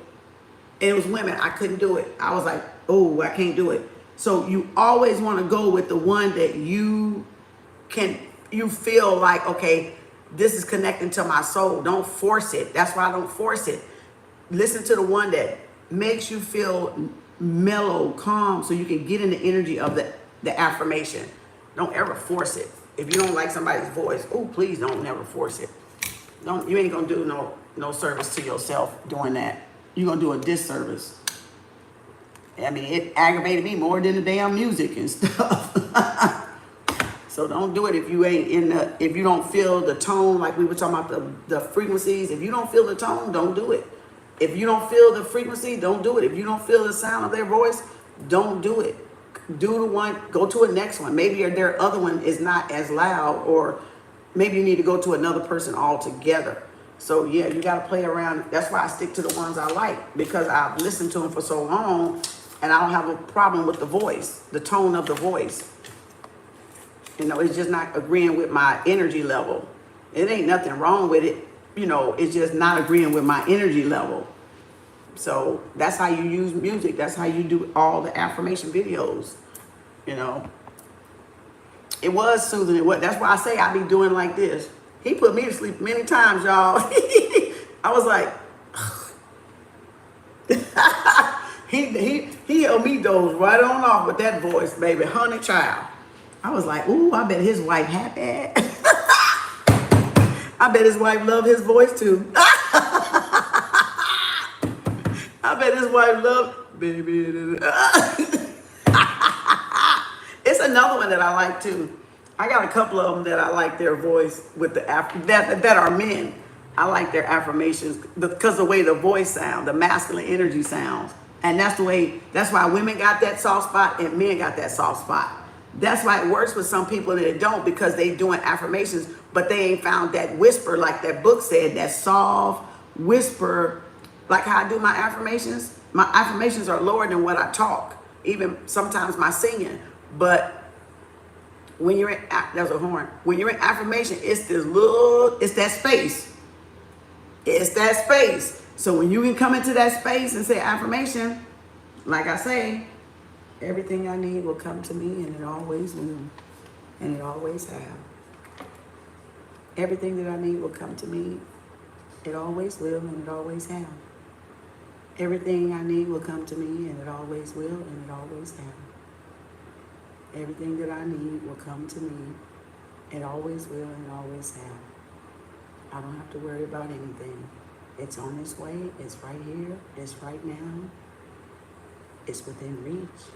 And it was women, I couldn't do it. I was like, oh, I can't do it. So you always want to go with the one that you feel like, okay, this is connecting to my soul. Don't force it. That's why I don't force it. Listen to the one that makes you feel mellow, calm, so you can get in the energy of the affirmation. Don't ever force it. If you don't like somebody's voice, oh, please don't never force it. You ain't gonna do no service to yourself doing that. You're gonna do a disservice. I mean, it aggravated me more than the damn music and stuff. So don't do it if you ain't if you don't feel the tone, like we were talking about the frequencies. If you don't feel the tone, don't do it. If you don't feel the frequency, don't do it. If you don't feel the sound of their voice, don't do it. Do the one, go to a next one. Maybe their other one is not as loud, or maybe you need to go to another person altogether. So yeah, you got to play around. That's why I stick to the ones I like, because I've listened to them for so long and I don't have a problem with the voice, the tone of the voice. You know, it's just not agreeing with my energy level. It ain't nothing wrong with it. You know, it's just not agreeing with my energy level. So that's how you use music. That's how you do all the affirmation videos. You know, it was soothing. That's why I say I be doing like this. He put me to sleep many times, y'all. I was like, he held me dozed right on off with that voice, baby, honey child. I was like, ooh, I bet his wife happy. I bet his wife love his voice too. I bet his wife love, baby. It's another one that I like too. I got a couple of them that I like their voice with the that are men. I like their affirmations because the way the voice sounds, the masculine energy sounds. And that's why women got that soft spot and men got that soft spot. That's why it works with some people and it don't, because they doing affirmations, but they ain't found that whisper, like that book said, that soft whisper, like how I do my affirmations. My affirmations are lower than what I talk, even sometimes my singing. But when you're in, there's a horn. When you're in affirmation, it's that space. It's that space. So when you can come into that space and say affirmation, like I say, everything I need will come to me, and it always will, and it always have. Everything that I need will come to me. It always will, and it always have. Everything I need will come to me, and it always will, and it always have. Everything that I need will come to me. It always will, and it always have. I don't have to worry about anything. It's on its way. It's right here. It's right now. It's within reach.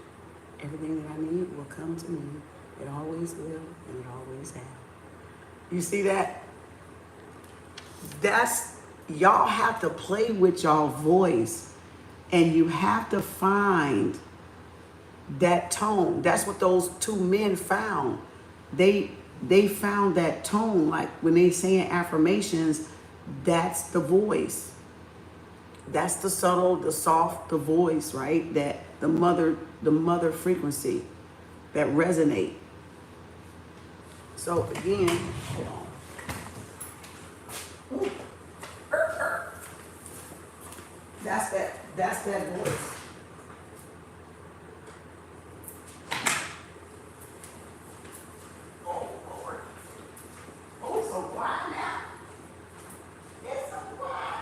Everything that I need will come to me. It always will, and it always have. You see that? Y'all have to play with y'all voice, and you have to find that tone. That's what those two men found. They found that tone, like when they saying affirmations, that's the voice. That's the subtle, the soft, the voice, right? That the mother frequency that resonate. So again, hold on. Ooh. That's that voice. Oh Lord. Oh, it's so quiet now. It's so quiet.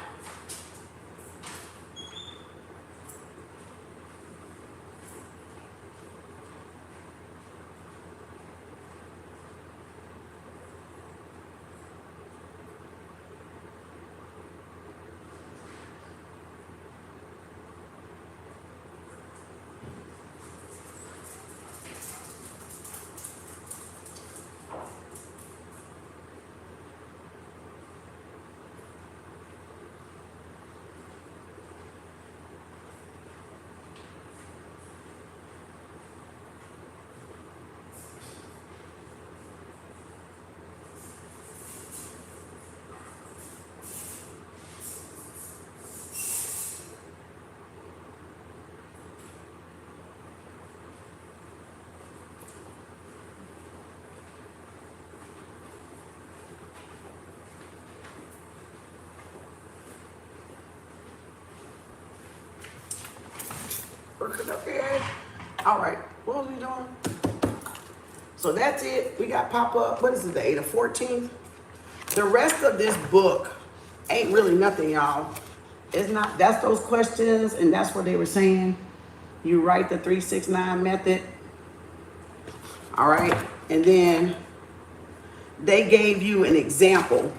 Working up here. All right, what are we doing? So that's it. We got pop up. What is it, the 14th? The rest of this book ain't really nothing, y'all. It's not. That's those questions, and that's what they were saying. You write the 369 method. All right, and then they gave you an example.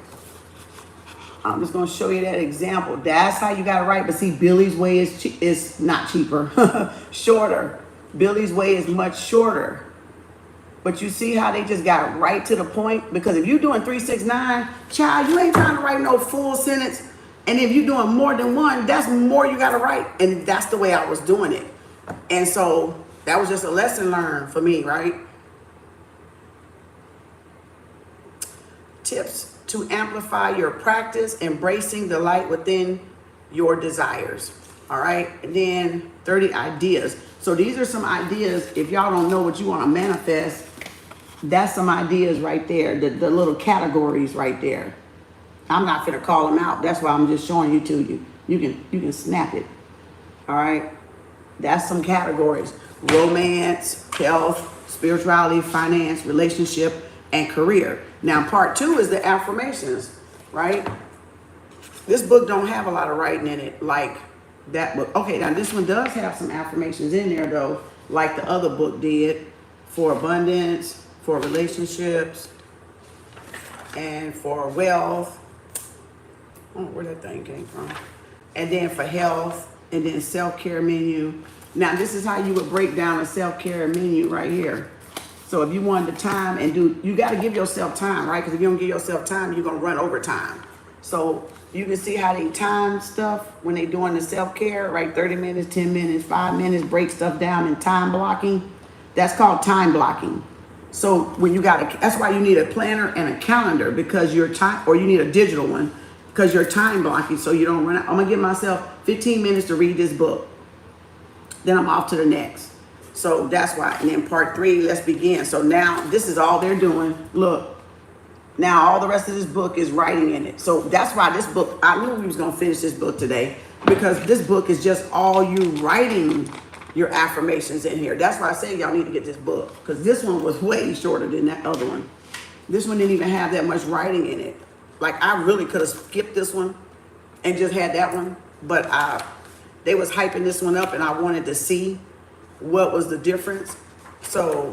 I'm just going to show you that example. That's how you got to write. But see, Billy's way is not cheaper, shorter. Billy's way is much shorter. But you see how they just got right to the point? Because if you're doing 369, child, you ain't trying to write no full sentence. And if you're doing more than one, that's more you got to write. And that's the way I was doing it. And so that was just a lesson learned for me, right? Tips to amplify your practice, embracing the light within your desires. All right. And then 30 ideas. So these are some ideas. If y'all don't know what you want to manifest, that's some ideas right there. The little categories right there. I'm not going to call them out. That's why I'm just showing you to you. You can snap it. All right. That's some categories: romance, health, spirituality, finance, relationship, and career. Now, part 2 is the affirmations, right? This book don't have a lot of writing in it like that book. Okay, now this one does have some affirmations in there though, like the other book did, for abundance, for relationships, and for wealth. I don't know where that thing came from. And then for health, and then self-care menu. Now this is how you would break down a self-care menu right here. So if you wanted the time and you got to give yourself time, right? Because if you don't give yourself time, you're going to run over time. So you can see how they time stuff when they're doing the self-care, right? 30 minutes, 10 minutes, 5 minutes, break stuff down in time blocking. That's called time blocking. So when you that's why you need a planner and a calendar, because your time, or you need a digital one, because you're time blocking so you don't run out. I'm going to give myself 15 minutes to read this book. Then I'm off to the next. So that's why. And then part 3, let's begin. So now this is all they're doing. Look, now all the rest of this book is writing in it. So that's why this book, I knew we was going to finish this book today, because this book is just all you writing your affirmations in here. That's why I say y'all need to get this book, because this one was way shorter than that other one. This one didn't even have that much writing in it. Like, I really could have skipped this one and just had that one. But they was hyping this one up, and I wanted to see what was the difference. So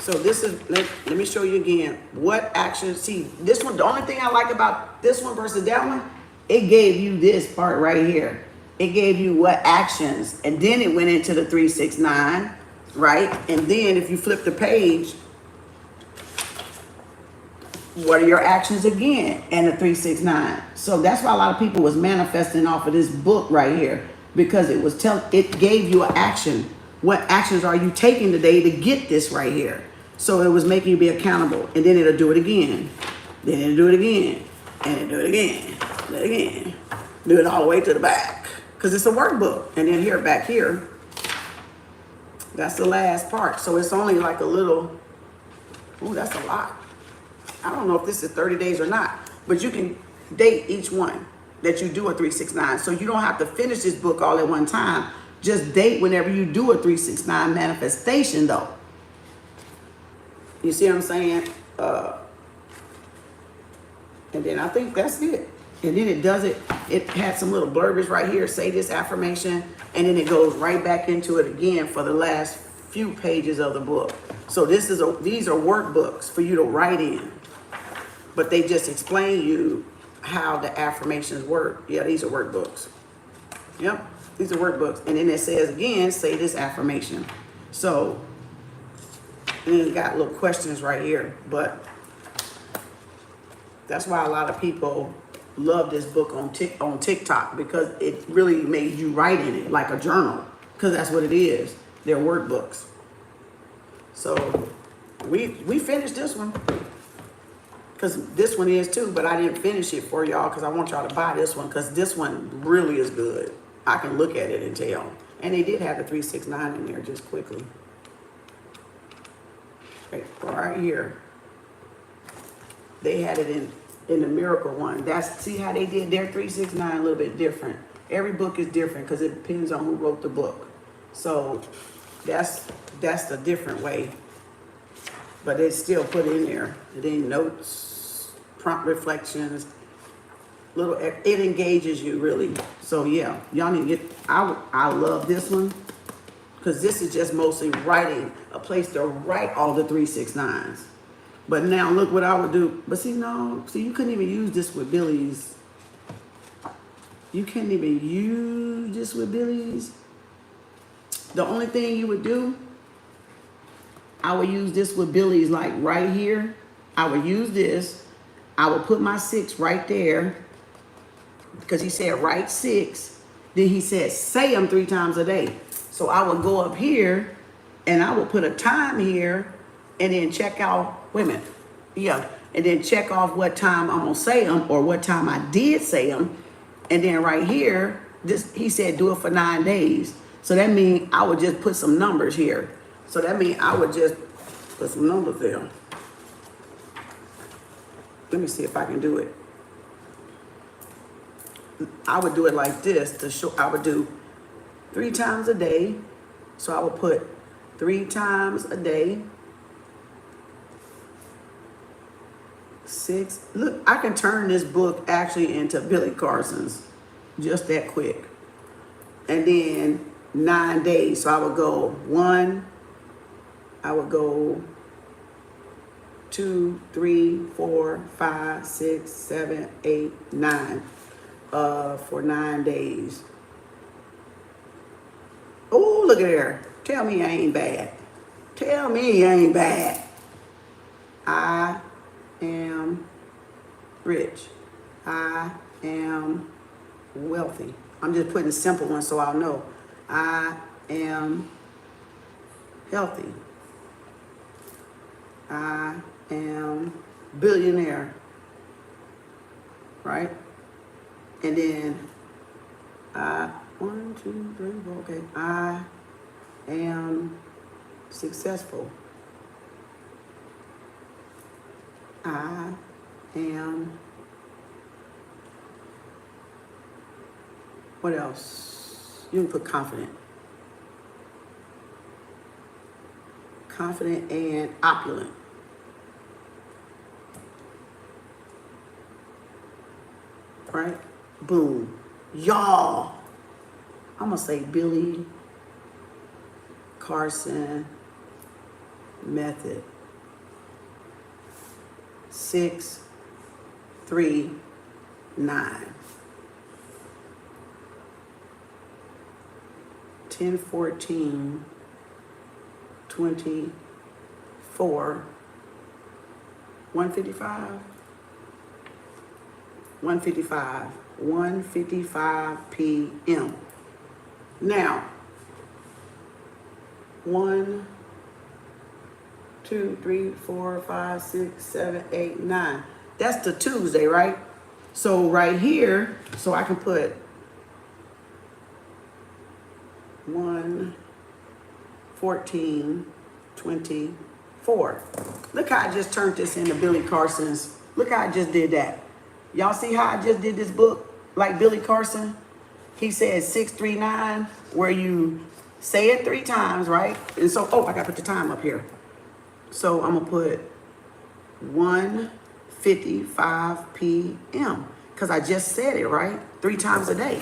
this is, let me show you again. What action, see, this one, the only thing I like about this one versus that one, it gave you this part right here. It gave you what actions, and then it went into the 369, right? And then if you flip the page, what are your actions again? And the 369. So that's why a lot of people was manifesting off of this book right here, because it gave you an action. What actions are you taking today to get this right here? So it was making you be accountable. And then it'll do it again. Then it'll do it again. And it'll do it again. Do it again. Do it all the way to the back, because it's a workbook. And then here, back here, that's the last part. So it's only like a little, oh, that's a lot. I don't know if this is 30 days or not, but you can date each one that you do a 369. So you don't have to finish this book all at one time. Just date whenever you do a 369 manifestation though. You see what I'm saying? And then I think that's it. And then it does it. It had some little blurbs right here. Say this affirmation. And then it goes right back into it again for the last few pages of the book. So these are workbooks for you to write in. But they just explain you how the affirmations work. Yeah, these are workbooks. Yep, these are workbooks. And then it says again, say this affirmation. So, and then it got little questions right here. But that's why a lot of people love this book on TikTok, because it really made you write in it like a journal, because that's what it is. They're workbooks. So we finished this one, because this one is too, but I didn't finish it for y'all because I want y'all to buy this one, because this one really is good. I can look at it and tell. And they did have the 369 in there just quickly. Right here. They had it in the miracle one. See how they did their 369 a little bit different. Every book is different because it depends on who wrote the book. So that's the different way. But it's still put in there. And then notes, prompt reflections, it engages you really. So yeah, y'all need to get, I love this one, because this is just mostly writing, a place to write all the 369s. But now look what I would do. But see, you couldn't even use this with Billy's. You can't even use this with Billy's. The only thing you would do I would use this with Billy's, like right here. I would use this. I would put my 6 right there because he said write 6. Then he said say them 3 times a day. So I would go up here and I would put a time here and then check out, wait a minute, yeah, and then check off what time I'm gonna say them or what time I did say them. And then right here, this, he said do it for 9 days. So that means I would just put some numbers here. So that means I would just put some numbers there. Let me see if I can do it. I would do it like this to show. I would do 3 times a day. So I would put 3 times a day. 6. Look, I can turn this book actually into Billy Carson's just that quick. And then 9 days. So I would go 1. I would go 2, 3, 4, 5, 6, 7, 8, 9. For 9 days. Oh, look at there. Tell me I ain't bad. Tell me I ain't bad. I am rich. I am wealthy. I'm just putting simple ones so I'll know. I am healthy. I am billionaire. Right? And then 1, 2, 3, 4, okay. I am successful. I am, what else? You can put confident. Confident and opulent. Right? Boom. Y'all. I'm going to say Billy Carson method. 6, 3, 9. 10, 14, 24, 155. 1:55 p.m. Now, 1, 2, 3, 4, 5, 6, 7, 8, 9. That's the Tuesday, right? So right here, so I can put 1, 14, 24. Look how I just turned this into Billy Carson's. Look how I just did that. Y'all see how I just did this book like Billy Carson? He said 639, where you say it 3 times, right? And so, oh, I gotta put the time up here. So I'm gonna put 1:55 p.m. because I just said it, right? 3 times a day.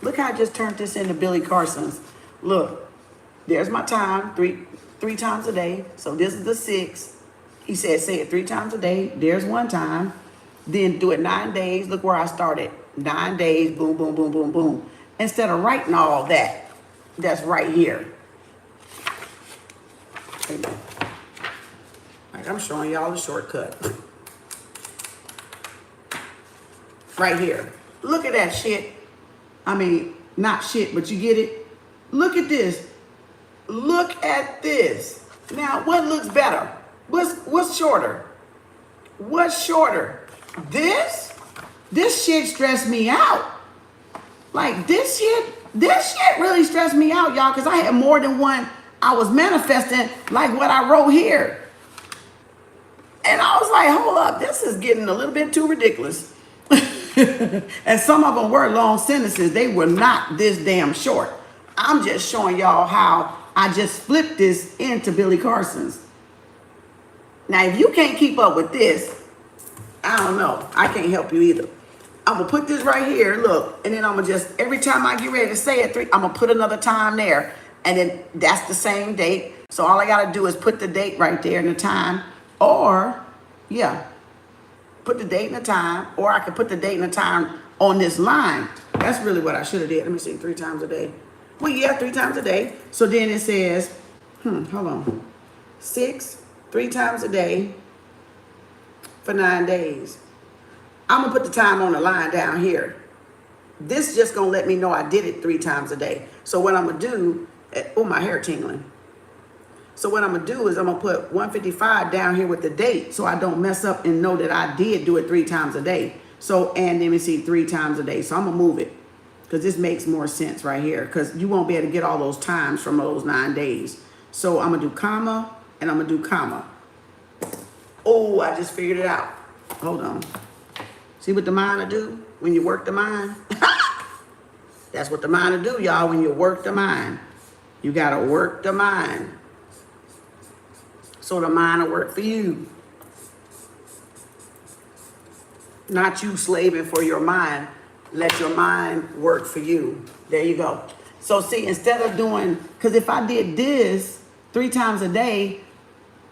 Look how I just turned this into Billy Carson's. Look, there's my time, three times a day. So this is the 6. He said say it 3 times a day. There's 1 time. Then do it 9 days. Look where I started. 9 days, boom, boom, boom, boom, boom. Instead of writing all that, that's right here. Amen. Like I'm showing y'all the shortcut. Right here. Look at that shit. I mean, not shit, but you get it? Look at this. Look at this. Now, what looks better? What's shorter? What's shorter? This shit stressed me out. Like this shit really stressed me out, y'all, because I had more than one. I was manifesting like what I wrote here. And I was like, hold up, this is getting a little bit too ridiculous. And some of them were long sentences. They were not this damn short. I'm just showing y'all how I just flipped this into Billy Carson's. Now, if you can't keep up with this, I don't know. I can't help you either. I'm going to put this right here, look, and then I'm going to just, every time I get ready to say it, 3, I'm going to put another time there, and then that's the same date. So all I got to do is put the date right there and the time, or, yeah, put the date and the time, or I could put the date and the time on this line. That's really what I should have did. Let me see, 3 times a day. Well, yeah, 3 times a day. So then it says, hold on. 3 times a day for 9 days. I'm gonna put the time on the line down here. This just gonna let me know I did it 3 times a day. So what I'm gonna do, oh, my hair tingling. So what I'm gonna do is I'm gonna put 155 down here with the date so I don't mess up and know that I did do it 3 times a day. So, and let me see, 3 times a day. So I'm gonna move it because this makes more sense right here because you won't be able to get all those times from those 9 days. So I'm gonna do comma and I'm gonna do comma. Oh, I just figured it out. Hold on. See what the mind will do when you work the mind? That's what the mind will do, y'all, when you work the mind. You gotta work the mind. So the mind will work for you. Not you slaving for your mind. Let your mind work for you. There you go. So see, instead of doing, because if I did this 3 times a day,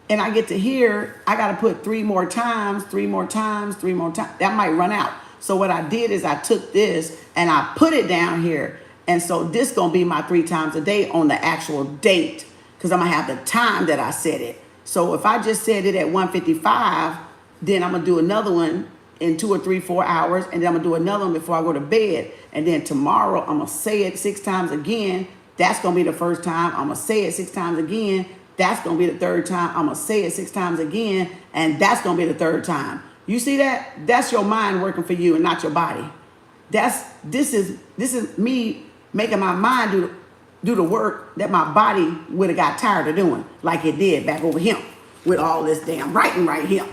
and I get to here, I got to put 3 more times, 3 more times, 3 more times. That might run out. So what I did is I took this and I put it down here. And so this going to be my 3 times a day on the actual date because I'm going to have the time that I set it. So if I just set it at 1:55, then I'm going to do another one in 2 or 3, 4 hours. And then I'm going to do another one before I go to bed. And then tomorrow I'm going to say it 6 times again. That's going to be the first time. I'm going to say it 6 times again. That's going to be the 3rd time. I'm going to say it 6 times again. And that's going to be the 3rd time. You see that? That's your mind working for you and not your body. This is me making my mind do the work that my body would have got tired of doing, like it did back over here with all this damn writing right here.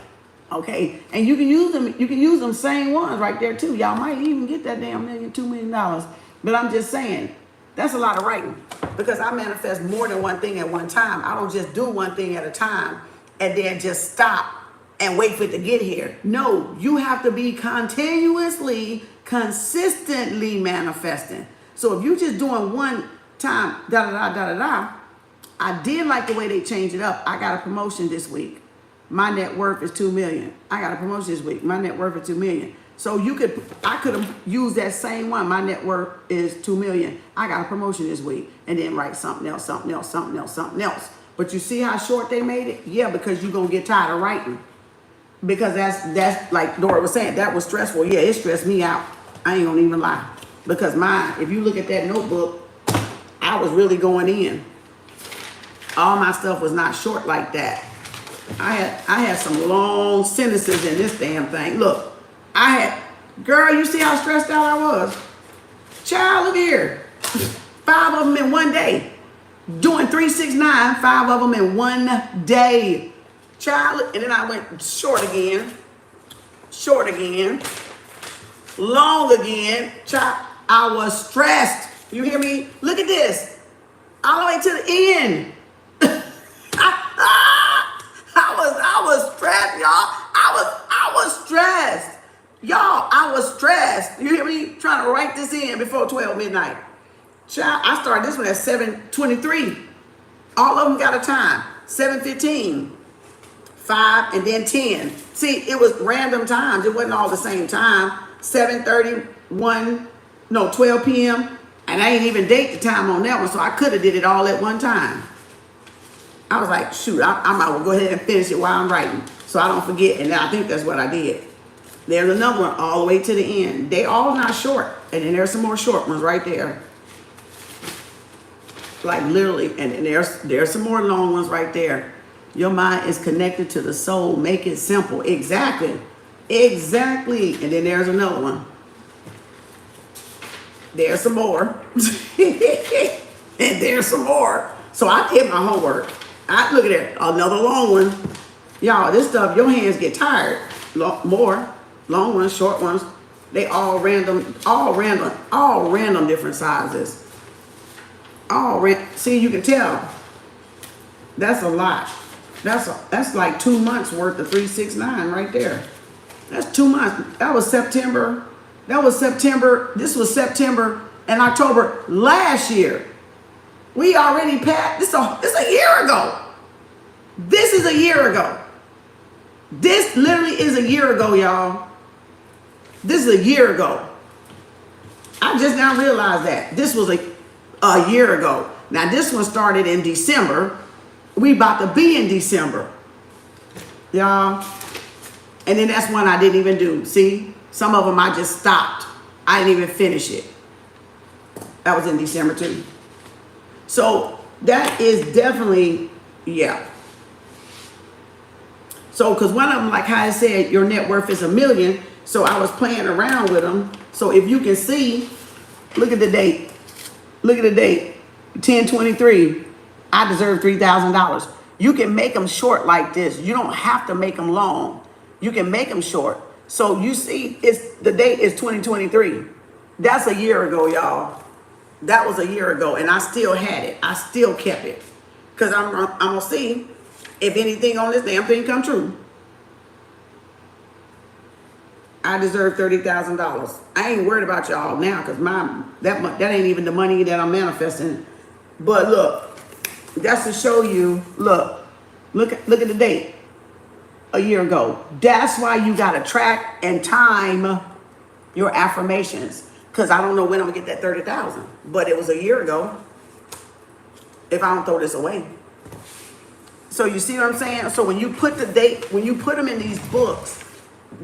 Okay, and you can use them. You can use them same ones right there too. Y'all might even get that damn $2 million. But I'm just saying, that's a lot of writing because I manifest more than one thing at one time. I don't just do one thing at a time and then just stop and wait for it to get here. No, you have to be continuously, consistently manifesting. So if you're just doing one time, I did like the way they changed it up. I got a promotion this week. My net worth is $2 million. I got a promotion this week. My net worth is $2 million. So I could have used that same one. My net worth is $2 million. I got a promotion this week, and then write something else, something else, something else, something else. But you see how short they made it? Yeah, because you're gonna get tired of writing. Because that's like Dora was saying, that was stressful. Yeah, it stressed me out. I ain't gonna even lie. Because if you look at that notebook, I was really going in. All my stuff was not short like that. I had some long sentences in this damn thing. Look, girl, you see how stressed out I was? Child, look here. 5 of them in one day. Doing 3, 6, 9, 5 of them in one day. Child, and then I went short again, long again. Child, I was stressed. You hear me? Look at this. All the way to the end. I was stressed, y'all. I was stressed. Y'all, I was stressed. You hear me? Trying to write this in before 12 midnight. Child, I started this one at 7:23. All of them got a time. 7:15, 5, and then 10. See, it was random times. It wasn't all the same time. 7:31, no, 12 p.m. And I ain't even date the time on that one, so I could have did it all at one time. I was like, shoot, I might well go ahead and finish it while I'm writing so I don't forget. And I think that's what I did. There's another one all the way to the end. They all not short. And then there's some more short ones right there. Like literally, and there's some more long ones right there. Your mind is connected to the soul. Make it simple. Exactly. Exactly. And then there's another one. There's some more. And there's some more. So I did my homework. Look at that. Another long one. Y'all, this stuff, your hands get tired. More. Long ones, short ones. They all random different sizes. See, you can tell. That's a lot. That's like 2 months worth of 3, 6, 9 right there. That's 2 months. That was September. This was September and October last year. We already passed. This is a year ago. This is a year ago. This literally is a year ago, y'all. This is a year ago. I just now realized that. This was a year ago. Now, this one started in December. we about to be in December, y'all. And then that's one I didn't even do. See, some of them I just stopped. I didn't even finish it. That was in December too. So that is definitely, yeah. So, because one of them, like how I said, your net worth is $1 million. So I was playing around with them. So if you can see, look at the date. Look at the date, 10/23. I deserve $3,000. You can make them short like this. You don't have to make them long. You can make them short. So you see, the date is 2023. That's a year ago, y'all. That was a year ago, and I still had it. I still kept it. Because I'm going to see if anything on this damn thing come true. I deserve $30,000. I ain't worried about y'all now because that ain't even the money that I'm manifesting. But look, that's to show you, look at the date. A year ago. That's why you got to track and time your affirmations. Because I don't know when I'm going to get that 30,000. But it was a year ago. If I don't throw this away. So you see what I'm saying? So when you put the date, when you put them in these books,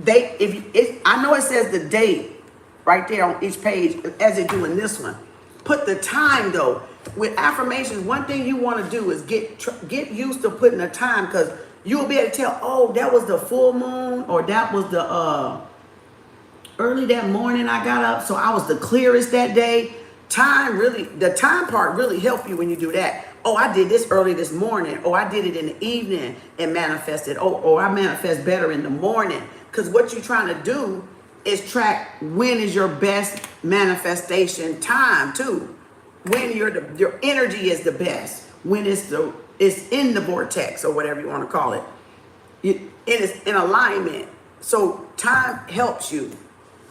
I know it says the date right there on each page as they do in this one. Put the time though. With affirmations, one thing you want to do is get used to putting the time, because you'll be able to tell, oh, that was the full moon, or that was the early that morning I got up, so I was the clearest that day. The time part really help you when you do that. Oh, I did this early this morning. Oh, I did it in the evening and manifested. Oh, I manifest better in the morning. Because what you're trying to do is track when is your best manifestation time too. When your energy is the best. When it's in the vortex or whatever you want to call it. It is in alignment. So time helps you.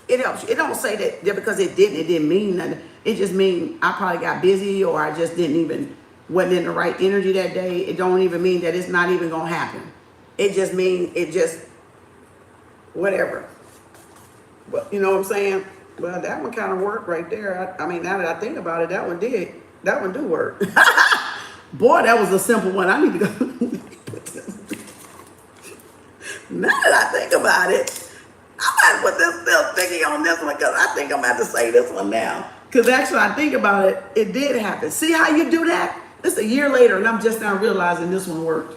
It helps you. It don't say that because it didn't mean nothing. It just mean I probably got busy, or I just wasn't in the right energy that day. It don't even mean that it's not even gonna happen. It just mean whatever. But you know what I'm saying? Well, that one kind of worked right there. I mean, now that I think about it, that one do work. Boy, that was a simple one. I need to go. Now that I think about it, I might put this little thingy on this one, because I think I'm about to say this one now. Because actually, I think about it, it did happen. See how you do that? It's a year later, and I'm just now realizing this one worked.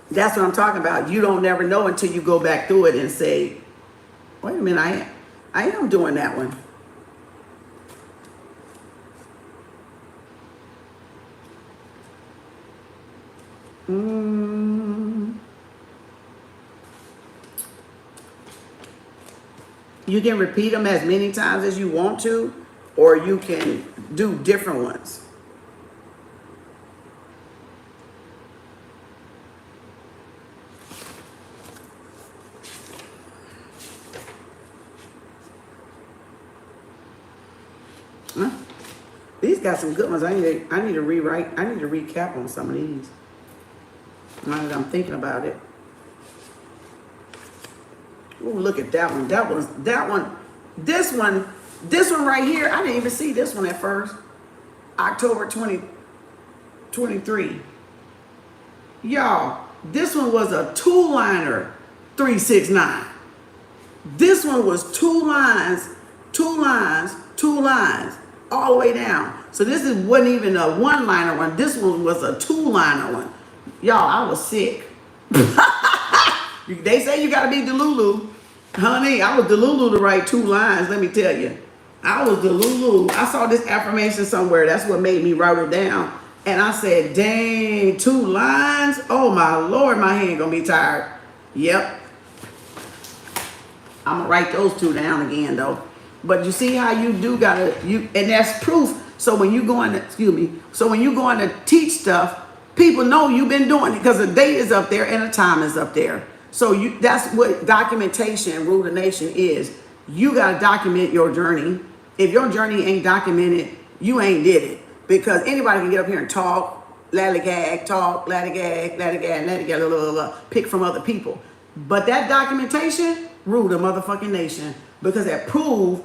That's what I'm talking about. You don't never know until you go back through it and say, wait a minute, I am doing that one. You can repeat them as many times as you want to, or you can do different ones. Huh? These got some good ones. I need to rewrite. I need to recap on some of these. Now that I'm thinking about it. Oh, look at that one. This one right here. I didn't even see this one at first. October 2023. Y'all, this one was a 2-liner, 369. This one was 2 lines, all the way down. So this wasn't even a 1-liner one. This one was a 2-liner one. Y'all, I was sick. They say you gotta be Delulu. Honey, I was Delulu to write 2 lines, let me tell you. I was Delulu. I saw this affirmation somewhere. That's what made me write it down. And I said, dang, 2 lines? Oh my Lord, my hand gonna be tired. Yep. I'm gonna write those 2 down again though. But you see how you do and that's proof. So when you go in to teach stuff, people know you've been doing it because the date is up there and the time is up there. So that's what documentation, rule of the nation is. You got to document your journey. If your journey ain't documented, you ain't did it. Because anybody can get up here and talk, laddygag, pick from other people. But that documentation, rule the motherfucking nation. Because that proved,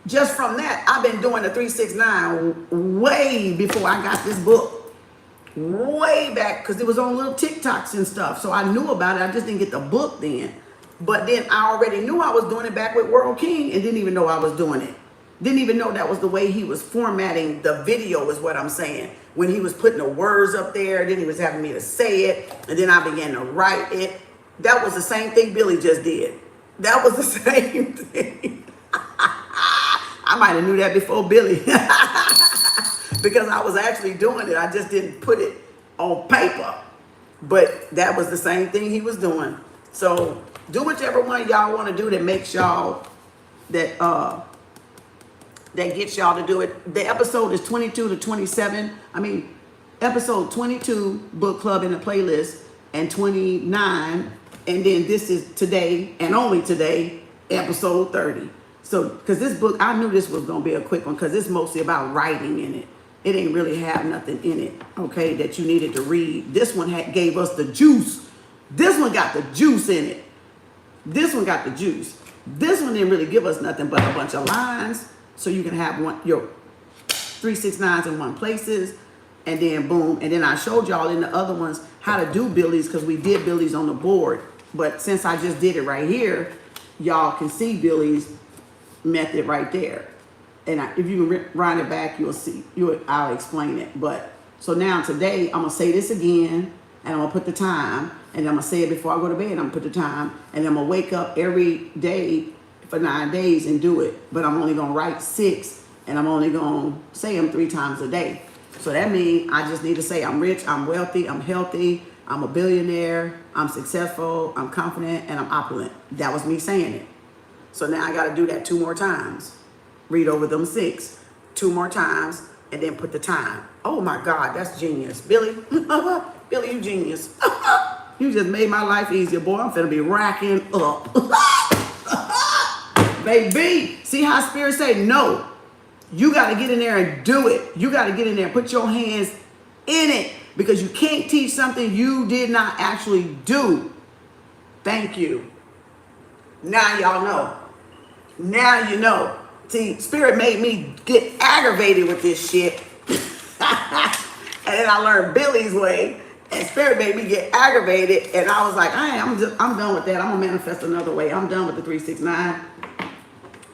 just from that, I've been doing the 369 way before I got this book. way back because it was on little TikToks and stuff. So I knew about it. I just didn't get the book then. But then I already knew I was doing it back with World King and didn't even know I was doing it. Didn't even know that was the way he was formatting the video is what I'm saying. When he was putting the words up there, then he was having me to say it, and then I began to write it. That was the same thing Billy just did. That was the same thing. I might have knew that before Billy. Because I was actually doing it. I just didn't put it on paper. But that was the same thing he was doing. So do whichever one y'all want to do that makes y'all, that gets y'all to do it. The episode is 22 to 27. I mean, episode 22, book club in the playlist, and 29. And then this is today, and only today, episode 30. So, because this book, I knew this was going to be a quick one because it's mostly about writing in it. It ain't really have nothing in it, okay, that you needed to read. This one gave us the juice. This one got the juice in it. This one got the juice. This one didn't really give us nothing but a bunch of lines. So you can have your 369s in one places, and then boom. And then I showed y'all in the other ones how to do Billy's because we did Billy's on the board. But since I just did it right here, y'all can see Billy's method right there. And if you run it back, you'll see. I'll explain it. But so now today, I'm gonna say this again, and I'm gonna put the time, and I'm gonna say it before I go to bed. I'm gonna put the time, and I'm gonna wake up every day for 9 days and do it. But I'm only gonna write 6, and I'm only gonna say them 3 times a day. So that means I just need to say I'm rich, I'm wealthy, I'm healthy, I'm a billionaire, I'm successful, I'm confident, and I'm opulent. That was me saying it. So now I got to do that 2 more times. Read over them 6, 2 more times, and then put the time. Oh my God, that's genius. Billy, Billy, you genius. You just made my life easier, boy. I'm finna be racking up. Baby, see how Spirit say no. You got to get in there and do it. You got to get in there and put your hands in it because you can't teach something you did not actually do. Thank you. Now y'all know. Now you know. See, Spirit made me get aggravated with this shit. And then I learned Billy's way. And Spirit made me get aggravated. And I was like, I'm done with that. I'm going to manifest another way. I'm done with the 369.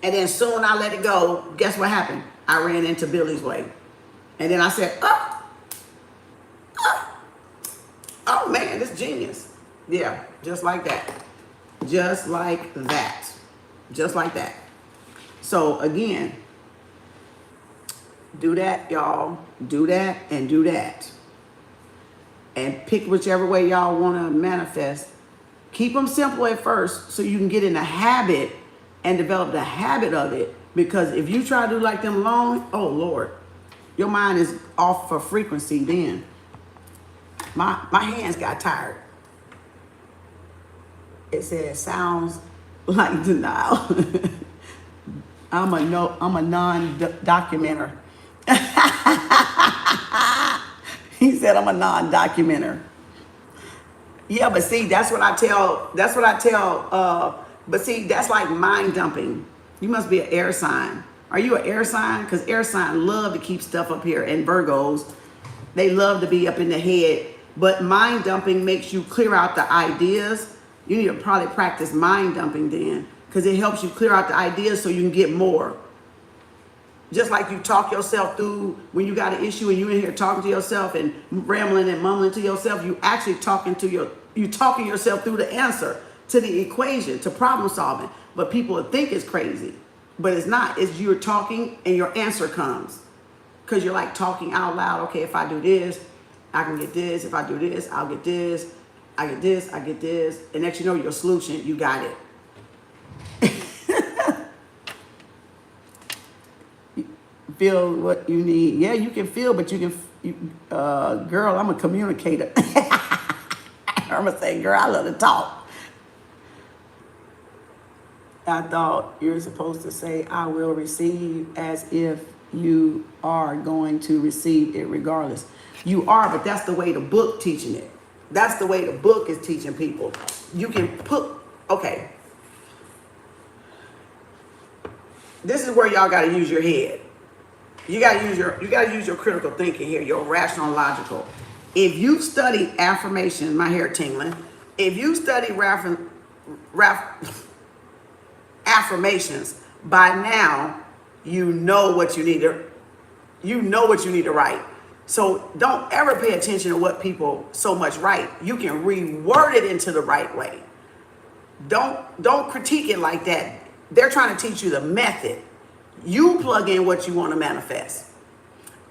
And then soon I let it go. Guess what happened? I ran into Billy's way. And then I said, oh man, this genius. Yeah, just like that. Just like that. Just like that. So again, do that, y'all. Do that and do that. And pick whichever way y'all want to manifest. Keep them simple at first so you can get in the habit and develop the habit of it. Because if you try to do like them long, oh Lord, your mind is off for frequency then. My hands got tired. It says sounds like denial. I'm a non-documenter. He said I'm a non-documenter. Yeah, but see, that's what I tell, but see, that's like mind dumping. You must be an air sign. Are you an air sign? Because air signs love to keep stuff up here. And Virgos, they love to be up in the head. But mind dumping makes you clear out the ideas. You need to probably practice mind dumping then. Because it helps you clear out the ideas so you can get more. Just like you talk yourself through when you got an issue and you're in here talking to yourself and rambling and mumbling to yourself, you actually talking yourself through the answer to the equation, to problem solving. But people think it's crazy, but it's not. It's you're talking and your answer comes. Because you're like talking out loud. Okay, if I do this, I can get this. If I do this, I'll get this. I get this, I get this. And next you know your solution, you got it. Feel what you need. Yeah, you can feel, but you can, girl, I'm a communicator. I'm going to say, girl, I love to talk. I thought you were supposed to say, I will receive, as if you are going to receive it regardless. You are, but that's the way the book teaching it. That's the way the book is teaching people. You can put, okay. This is where y'all got to use your head. You got to use your critical thinking here, your rational, logical. If you study affirmation, my hair tingling. If you study affirmations, by now you know what you need to write. So don't ever pay attention to what people so much write. You can reword it into the right way. Don't critique it like that. They're trying to teach you the method. You plug in what you want to manifest.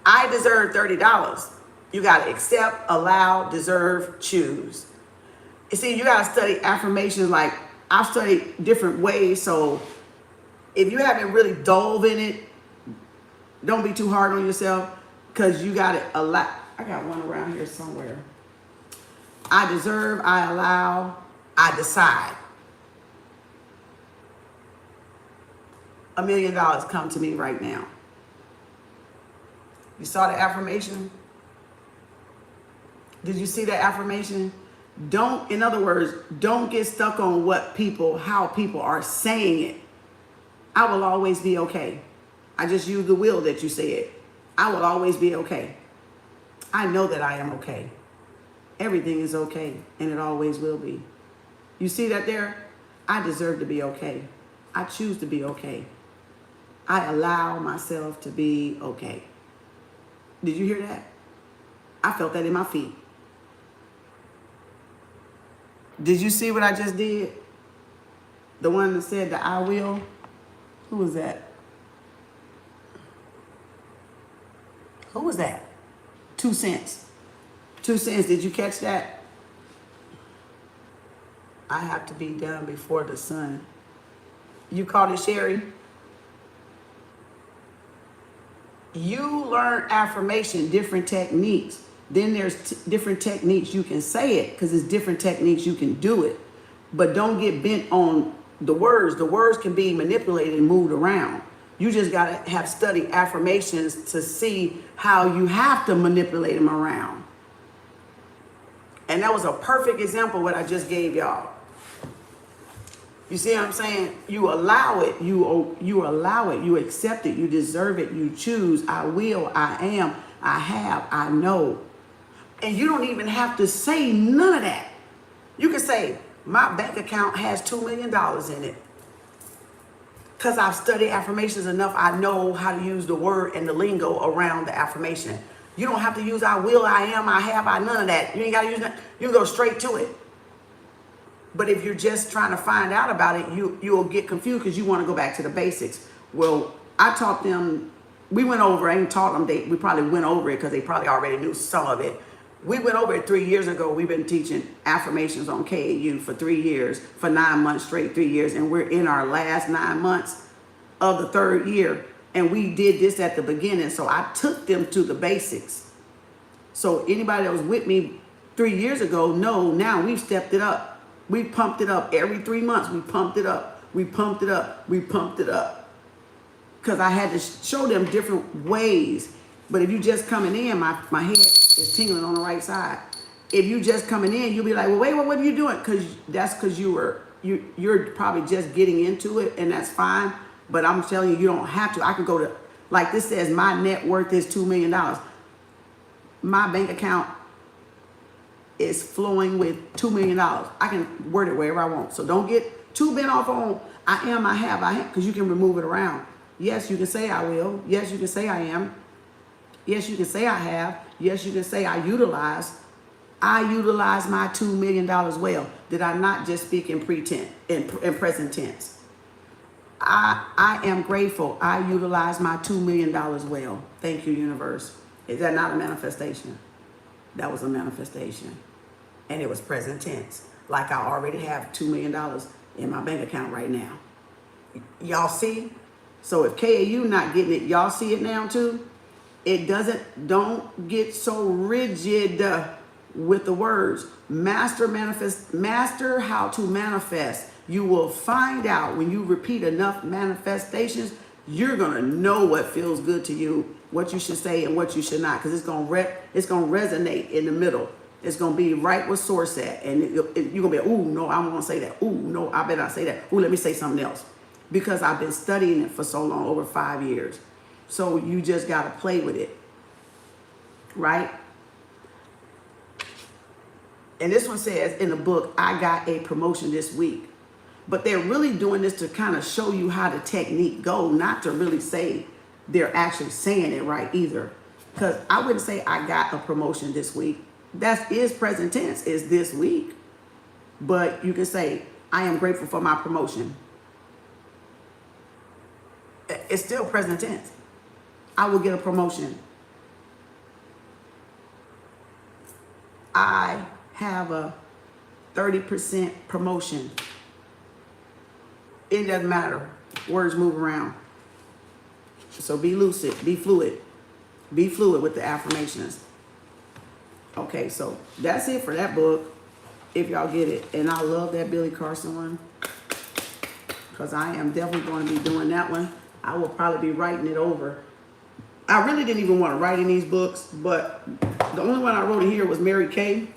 I deserve $30. You got to accept, allow, deserve, choose. You see, you got to study affirmations. Like, I've studied different ways. So if you haven't really dove in it, don't be too hard on yourself, because you got to allow. I got one around here somewhere. I deserve, I allow, I decide. $1 million come to me right now. You saw the affirmation? Did you see that affirmation? In other words, don't get stuck on how people are saying it. I will always be okay. I just used the will that you said. I will always be okay. I know that I am okay. Everything is okay, and it always will be. You see that there? I deserve to be okay. I choose to be okay. I allow myself to be okay. Did you hear that? I felt that in my feet. Did you see what I just did? The one that said the I will? Who was that? Who was that? 2 cents. 2 cents. Did you catch that? I have to be done before the sun. You caught it, Sherry? You learn affirmation, different techniques. Then there's different techniques you can say it, because it's different techniques you can do it. But don't get bent on the words. The words can be manipulated and moved around. You just got to have studied affirmations to see how you have to manipulate them around. And that was a perfect example of what I just gave y'all. You see what I'm saying? You allow it. You allow it. You accept it. You deserve it. You choose. I will. I am. I have. I know. And you don't even have to say none of that. You can say, my bank account has $2 million in it. Because I've studied affirmations enough, I know how to use the word and the lingo around the affirmation. You don't have to use I will, I am, I have, I none of that. You ain't got to use that. You can go straight to it. But if you're just trying to find out about it, you'll get confused because you want to go back to the basics. Well, I taught them, we went over, I ain't taught them, we probably went over it because they probably already knew some of it. We went over it 3 years ago. We've been teaching affirmations on KAU for 3 years, for 9 months straight, 3 years. And we're in our last 9 months of the 3rd year. And we did this at the beginning. So I took them to the basics. So anybody that was with me 3 years ago, know now we've stepped it up. We pumped it up every 3 months. We pumped it up. We pumped it up. We pumped it up. Because I had to show them different ways. But if you just coming in, my head is tingling on the right side. If you just coming in, you'll be like, well, wait, what are you doing? Because you're probably just getting into it, and that's fine. But I'm telling you, you don't have to. I could go to, like this says, my net worth is $2 million. My bank account is flowing with $2 million. I can word it wherever I want. So don't get too bent off on I am, I have, because you can remove it around. Yes, you can say I will. Yes, you can say I am. Yes, you can say I have. Yes, you can say I utilize. I utilize my $2 million well. Did I not just speak in present tense? I am grateful. I utilize my $2 million well. Thank you, universe. Is that not a manifestation? That was a manifestation. And it was present tense. Like I already have $2 million in my bank account right now. Y'all see? So if KAU not getting it, y'all see it now too? Don't get so rigid with the words. Master how to manifest. You will find out when you repeat enough manifestations, you're going to know what feels good to you, what you should say and what you should not, because it's going to resonate in the middle. It's going to be right where source at. And you're going to be, ooh, no, I won't say that. Ooh, no, I better not say that. Ooh, let me say something else. Because I've been studying it for so long, over 5 years. So you just got to play with it, right? And this one says in the book, I got a promotion this week. But they're really doing this to kind of show you how the technique go, not to really say they're actually saying it right either. Because I wouldn't say I got a promotion this week. That is present tense, is this week. But you can say, I am grateful for my promotion. It's still present tense. I will get a promotion. I have a 30% promotion. It doesn't matter. Words move around. So be lucid, be fluid. Be fluid with the affirmations. Okay, so that's it for that book, if y'all get it. And I love that Billy Carson one, because I am definitely going to be doing that one. I will probably be writing it over. I really didn't even want to write in these books, but the only one I wrote in here was Mary Kay.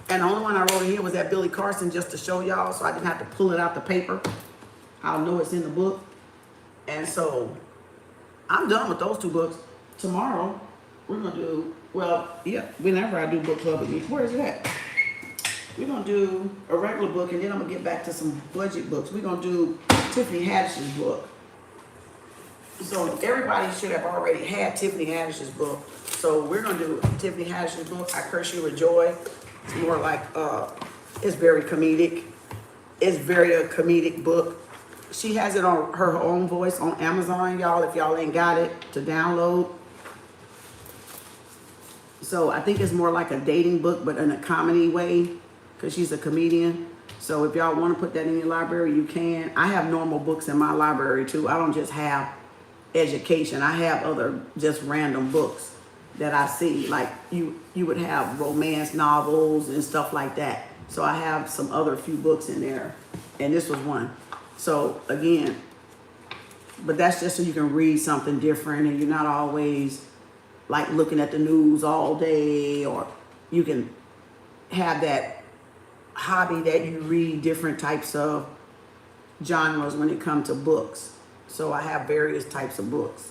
And the only one I wrote in here was that Billy Carson, just to show y'all, so I didn't have to pull it out the paper. I'll know it's in the book. And so I'm done with those two books. Tomorrow, we're going to do, well, yeah, whenever I do book club with me, where is it at? We're going to do a regular book, and then I'm going to get back to some budget books. We're going to do Tiffany Haddish's book. So everybody should have already had Tiffany Haddish's book. So we're going to do Tiffany Haddish's book, I Curse You with Joy. It's more like, it's very comedic. It's very a comedic book. She has it on her own voice on Amazon, y'all, if y'all ain't got it, to download. So I think it's more like a dating book, but in a comedy way, because she's a comedian. So if y'all want to put that in your library, you can. I have normal books in my library too. I don't just have education. I have other just random books that I see. Like you would have romance novels and stuff like that. So I have some other few books in there, and this was one. So again, but that's just so you can read something different, and you're not always like looking at the news all day, or you can have that hobby that you read different types of genres when it comes to books. So I have various types of books.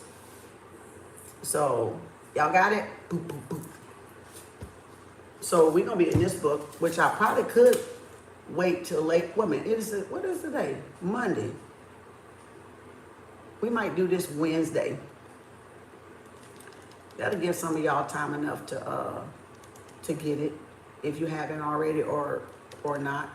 So y'all got it? Boop, boop, boop. So we're gonna be in this book, which I probably could wait till late. Wait a minute, what is today? Monday. We might do this Wednesday. That'll give some of y'all time enough to get it, if you haven't already, or not.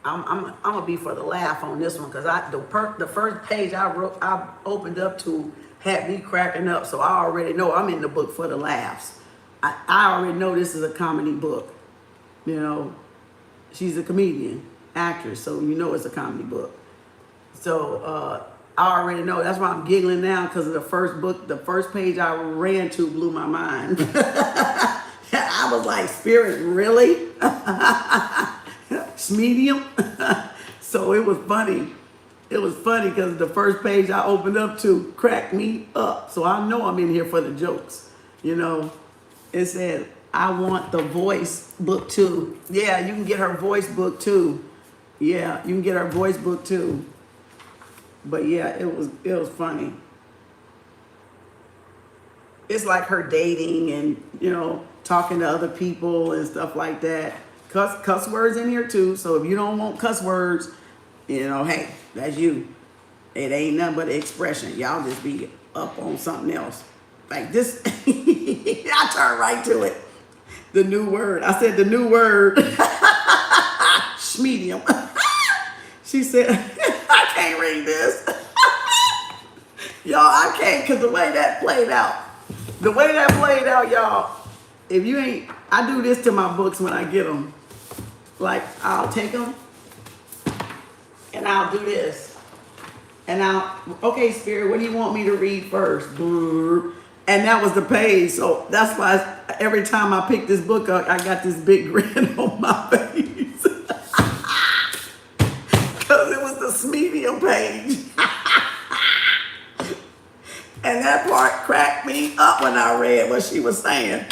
I'm gonna be for the laugh on this one, because the first page I opened up to had me cracking up, so I already know I'm in the book for the laughs. I already know this is a comedy book. You know, she's a comedian, actress, so you know it's a comedy book. So I already know. That's why I'm giggling now, because of the first book, the first page I ran to blew my mind. I was like, Spirit, really? Medium? So it was funny. It was funny because the first page I opened up to cracked me up. So I know I'm in here for the jokes. You know, it said, I want the voice book too. Yeah, you can get her voice book too. Yeah, you can get her voice book too. But yeah, it was funny. It's like her dating and, you know, talking to other people and stuff like that. Cuss words in here too. So if you don't want cuss words, you know, hey, that's you. It ain't nothing but expression. Y'all just be up on something else. Like this, I turned right to it. The new word. I said the new word. Medium. She said, I can't read this. Y'all, I can't, because the way that played out, y'all, if you ain't, I do this to my books when I get them. Like, I'll take them, and I'll do this. And okay, Spirit, what do you want me to read first? And that was the page. So that's why every time I pick this book up, I got this big grin on my face. Because it was the medium page. And that part cracked me up when I read what she was saying.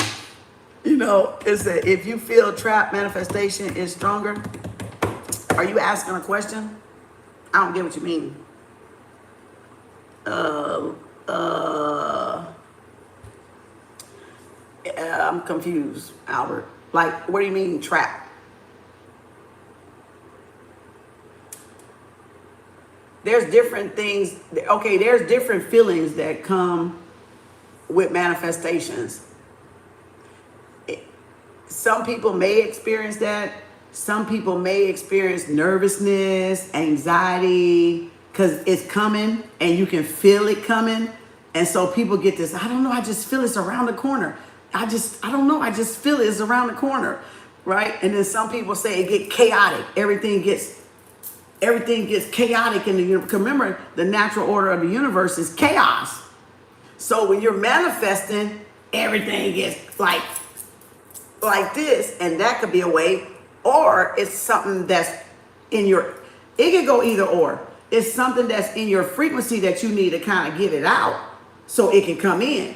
You know, it said, if you feel trapped, manifestation is stronger. Are you asking a question? I don't get what you mean. I'm confused, Albert. Like, what do you mean trap? There's different things. Okay, there's different feelings that come with manifestations. Some people may experience that. Some people may experience nervousness, anxiety, because it's coming and you can feel it coming. And so people get this, I don't know, I just feel it's around the corner. I don't know, I just feel it's around the corner, right? And then some people say it get chaotic. Everything gets chaotic in the universe. Remember, the natural order of the universe is chaos. So when you're manifesting, everything gets like this, and that could be a way, or it's something that's in your, it could go either or. It's something that's in your frequency that you need to kind of get it out so it can come in.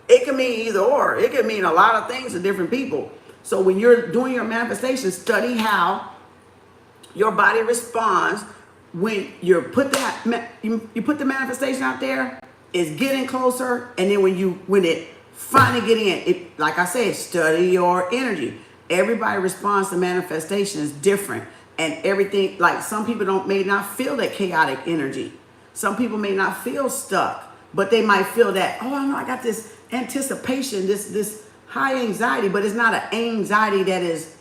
It can mean either or. It can mean a lot of things to different people. So when you're doing your manifestation, study how your body responds when you put the manifestation out there. It's getting closer, and then when it finally get in, like I said, study your energy. Everybody responds to manifestations different, and everything. Like some people may not feel that chaotic energy. Some people may not feel stuck, but they might feel that, oh, I know I got this anticipation, this high anxiety, but it's not an anxiety that is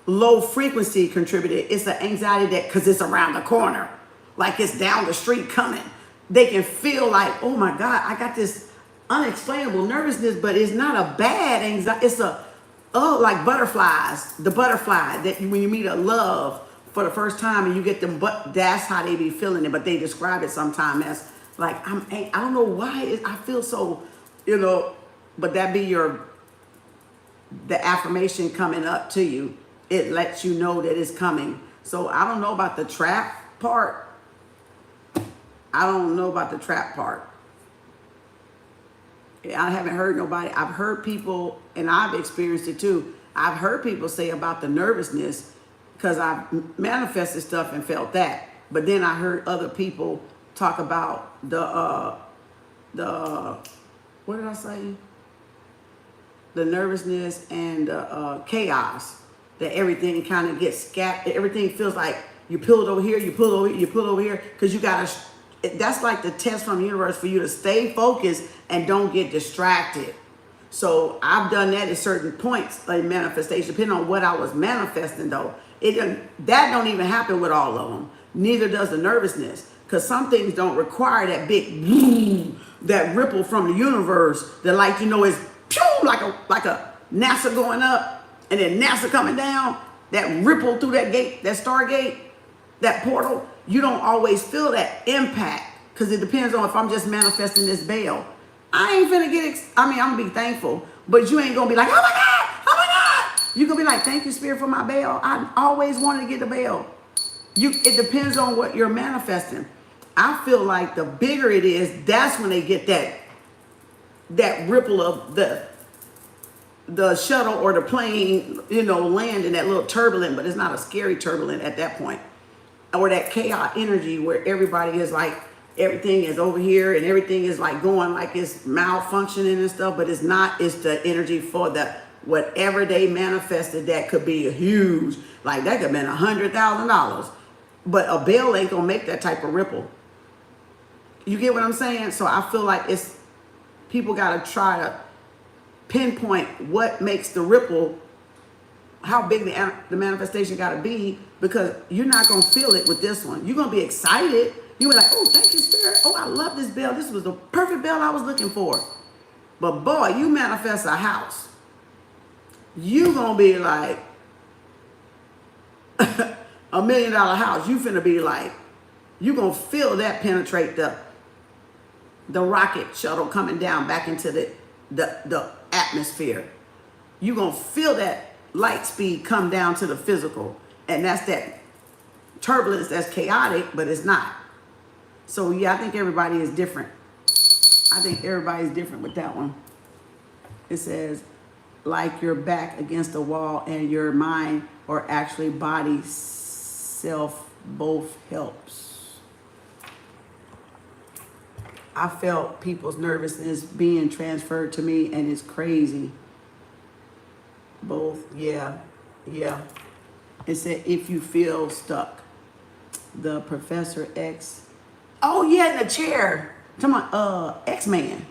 low frequency contributed. It's an anxiety that, because it's around the corner, like it's down the street coming. They can feel like, oh my God, I got this unexplainable nervousness, but it's not a bad anxiety. It's like butterflies, the butterfly that when you meet a love for the first time and you get them, but that's how they be feeling it. But they describe it sometimes as like, I don't know why I feel so, but that be the affirmation coming up to you. It lets you know that it's coming. So I don't know about the trap part. I haven't heard nobody. I've heard people, and I've experienced it too. I've heard people say about the nervousness because I've manifested stuff and felt that. But then I heard other people talk about the what did I say? The nervousness and the chaos, that everything kind of gets scattered. Everything feels like you pull it over here, you pull it over here, you pull it over here, because you got to. That's like the test from the universe for you to stay focused and don't get distracted. So I've done that at certain points, like manifestation, depending on what I was manifesting though. That don't even happen with all of them. Neither does the nervousness, because some things don't require that big boom, that ripple from the universe that is pew, like a NASA going up and then NASA coming down, that ripple through that gate, that Stargate, that portal. You don't always feel that impact because it depends on if I'm just manifesting this bail. I ain't finna I'm gonna be thankful, but you ain't gonna be like, oh my God. You're gonna be like, thank you, Spirit, for my bail. I always wanted to get the bail. It depends on what you're manifesting. I feel like the bigger it is, that's when they get that ripple of the shuttle or the plane, land in that little turbulent, but it's not a scary turbulent at that point. Or that chaos energy where everybody is like, everything is over here and everything is like going like it's malfunctioning and stuff, but it's not. It's the energy for whatever they manifested that could be huge. Like that could have been $100,000, but a bill ain't gonna make that type of ripple. You get what I'm saying? So I feel like people gotta try to pinpoint what makes the ripple, how big the manifestation got to be, because you're not going to feel it with this one. You're going to be excited. You're like, oh, thank you, Spirit. Oh, I love this bell. This was the perfect bell I was looking for. But boy, you manifest a house. You going to be like $1 million house. You finna be like, you going to feel that penetrate the rocket shuttle coming down back into the atmosphere. You're going to feel that light speed come down to the physical, and that's that turbulence that's chaotic, but it's not. So yeah, I think everybody is different. I think everybody's different with that one. It says, like your back against the wall and your mind or actually body self both helps. I felt people's nervousness being transferred to me, and it's crazy. Both, yeah, yeah. It said if you feel stuck. The Professor X. Oh yeah, in the chair. Talking about X-Man.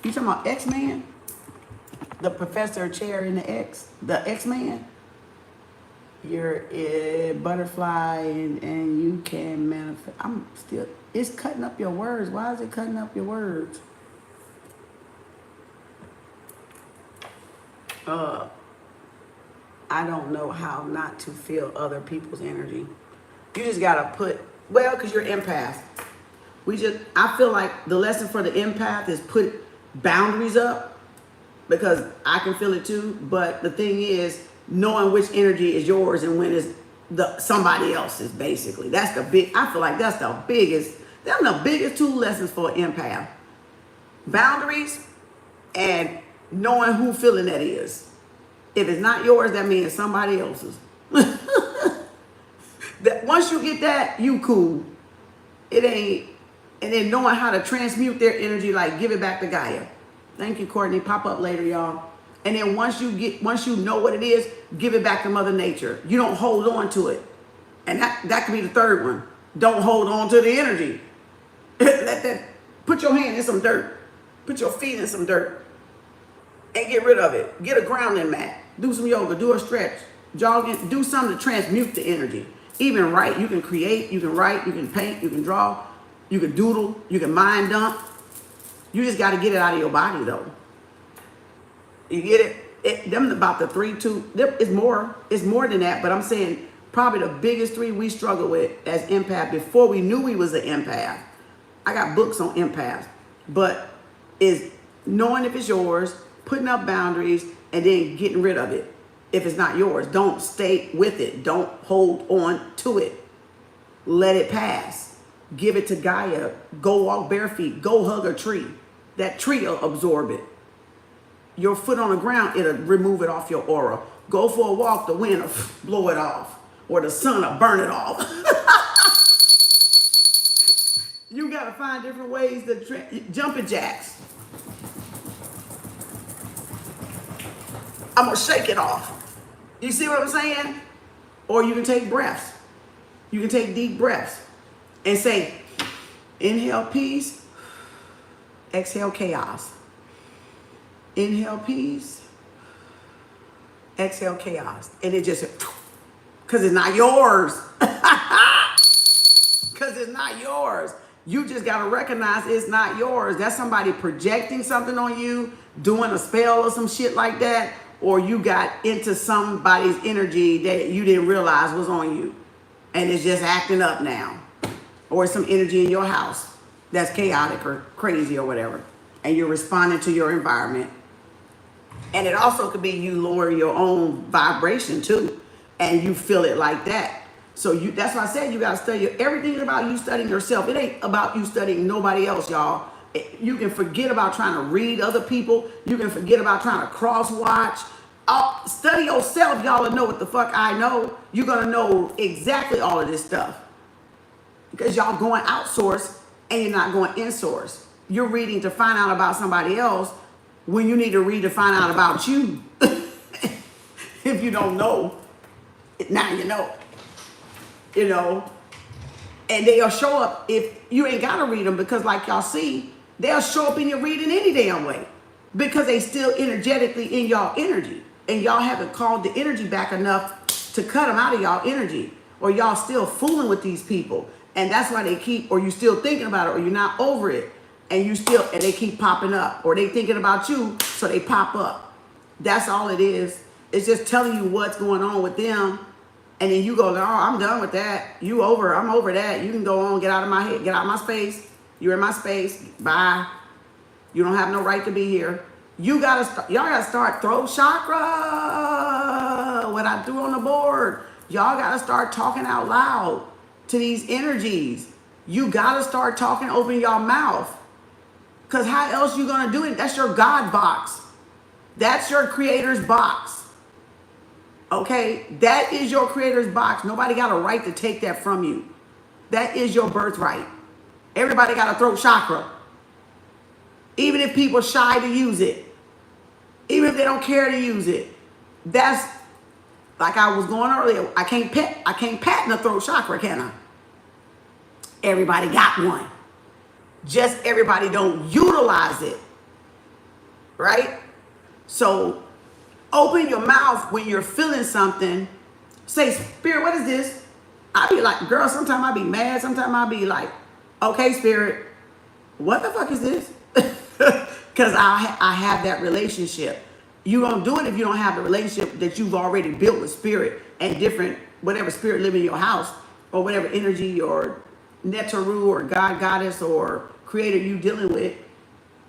You talking about X-Man? The professor chair in the X-Man? You're a butterfly and you can manifest. I'm still, it's cutting up your words. Why is it cutting up your words? I don't know how not to feel other people's energy. You just gotta put, well, because you're empath. I feel like the lesson for the empath is put boundaries up because I can feel it too. But the thing is, knowing which energy is yours and when is somebody else's, basically. That's I feel like that's the biggest two lessons for an empath. Boundaries and knowing who feeling that is. If it's not yours, that means it's somebody else's. That once you get that, you cool. It ain't, and then knowing how to transmute their energy, like give it back to Gaia. Thank you, Courtney. Pop up later, y'all. And then once you know what it is, give it back to Mother Nature. You don't hold on to it. And that could be the third one. Don't hold on to the energy. Put your hand in some dirt. Put your feet in some dirt. And get rid of it. Get a grounding mat. Do some yoga. Do a stretch. Jogging. Do something to transmute the energy. Even write. You can create. You can write. You can paint. You can draw. You can doodle. You can mind dump. You just got to get it out of your body, though. You get it? Them about the 3, 2. It's more. It's more than that. But I'm saying probably the biggest 3 we struggle with as empath before we knew we was an empath. I got books on empaths. But is knowing if it's yours, putting up boundaries, and then getting rid of it. If it's not yours, don't stay with it. Don't hold on to it. Let it pass. Give it to Gaia. Go walk bare feet. Go hug a tree. That tree will absorb it. Your foot on the ground, it'll remove it off your aura. Go for a walk, the wind will blow it off. Or the sun will burn it off. You got to find different ways to jumping jacks. I'm going to shake it off. You see what I'm saying? Or you can take breaths. You can take deep breaths and say, inhale peace, exhale chaos. Inhale peace, exhale chaos. And it just, because it's not yours. Because it's not yours. You just got to recognize it's not yours. That's somebody projecting something on you, doing a spell or some shit like that. Or you got into somebody's energy that you didn't realize was on you. And it's just acting up now. Or some energy in your house that's chaotic or crazy or whatever. And you're responding to your environment. And it also could be you lower your own vibration too. And you feel it like that. So that's why I said you got to study. Everything is about you studying yourself. It ain't about you studying nobody else, y'all. You can forget about trying to read other people. You can forget about trying to cross-watch. Study yourself, y'all, and know what the fuck I know. You're going to know exactly all of this stuff. Because y'all going outsource and you're not going insource. You're reading to find out about somebody else when you need to read to find out about you. If you don't know, now you know. You know, and they'll show up if you ain't got to read them because like y'all see, they'll show up in your reading any damn way because they still energetically in y'all energy and y'all haven't called the energy back enough to cut them out of y'all energy or y'all still fooling with these people. And that's why they keep, or you still thinking about it or you're not over it and they keep popping up or they thinking about you. So they pop up. That's all it is. It's just telling you what's going on with them. And then you go, oh, I'm done with that. I'm over that. You can go on, get out of my head, get out of my space. You're in my space. Bye. You don't have no right to be here. Y'all gotta start throat chakra. What I threw on the board. Y'all gotta start talking out loud to these energies. You gotta start talking, open your mouth. Because how else you gonna do it? That's your God box. That's your creator's box. Okay, that is your creator's box. Nobody got a right to take that from you. That is your birthright. Everybody got a throat chakra. Even if people shy to use it. Even if they don't care to use it. That's like I was going earlier. I can't patent the throat chakra, can I? Everybody got one. Just everybody don't utilize it. Right? So open your mouth when you're feeling something. Say, Spirit, what is this? I be like, girl, sometimes I be mad. Sometimes I be like, okay, Spirit, what the fuck is this? Because I have that relationship. You don't do it if you don't have the relationship that you've already built with Spirit and different, whatever spirit live in your house or whatever energy or Netaru or God, Goddess or Creator you dealing with.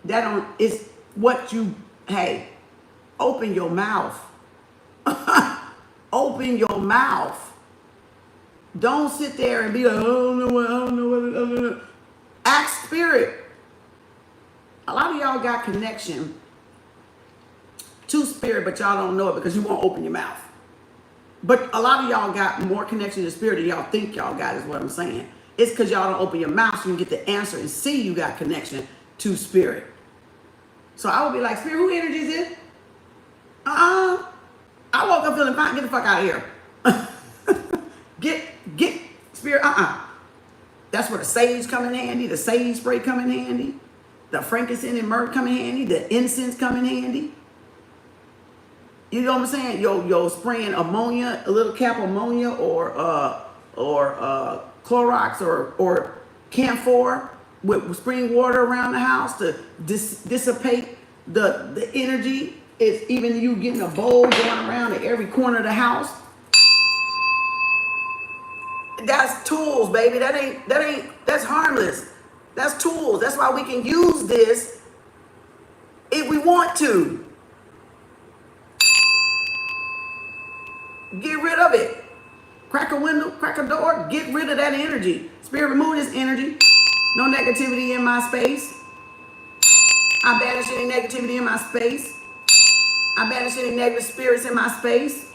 That don't, it's what you, hey, open your mouth. Open your mouth. Don't sit there and be like, I don't know what. Ask Spirit. A lot of y'all got connection to Spirit, but y'all don't know it because you won't open your mouth. But a lot of y'all got more connection to Spirit than y'all think y'all got, is what I'm saying. It's because y'all don't open your mouth so you can get the answer and see you got connection to Spirit. So I would be like, Spirit, who energy is it? I woke up feeling fine. Get the fuck out of here. Get Spirit, That's where the sage come in handy. The sage spray come in handy. The frankincense and myrrh come in handy. The incense come in handy. You know what I'm saying? Yo, spraying ammonia, a little cap ammonia or Clorox or camphor with spring water around the house to dissipate the energy. It's even you getting a bowl going around at every corner of the house. That's tools, baby. That's harmless. That's tools. That's why we can use this if we want to. Get rid of it. Crack a window, crack a door, get rid of that energy. Spirit, remove this energy. No negativity in my space. I banish any negativity in my space. I banish any negative spirits in my space.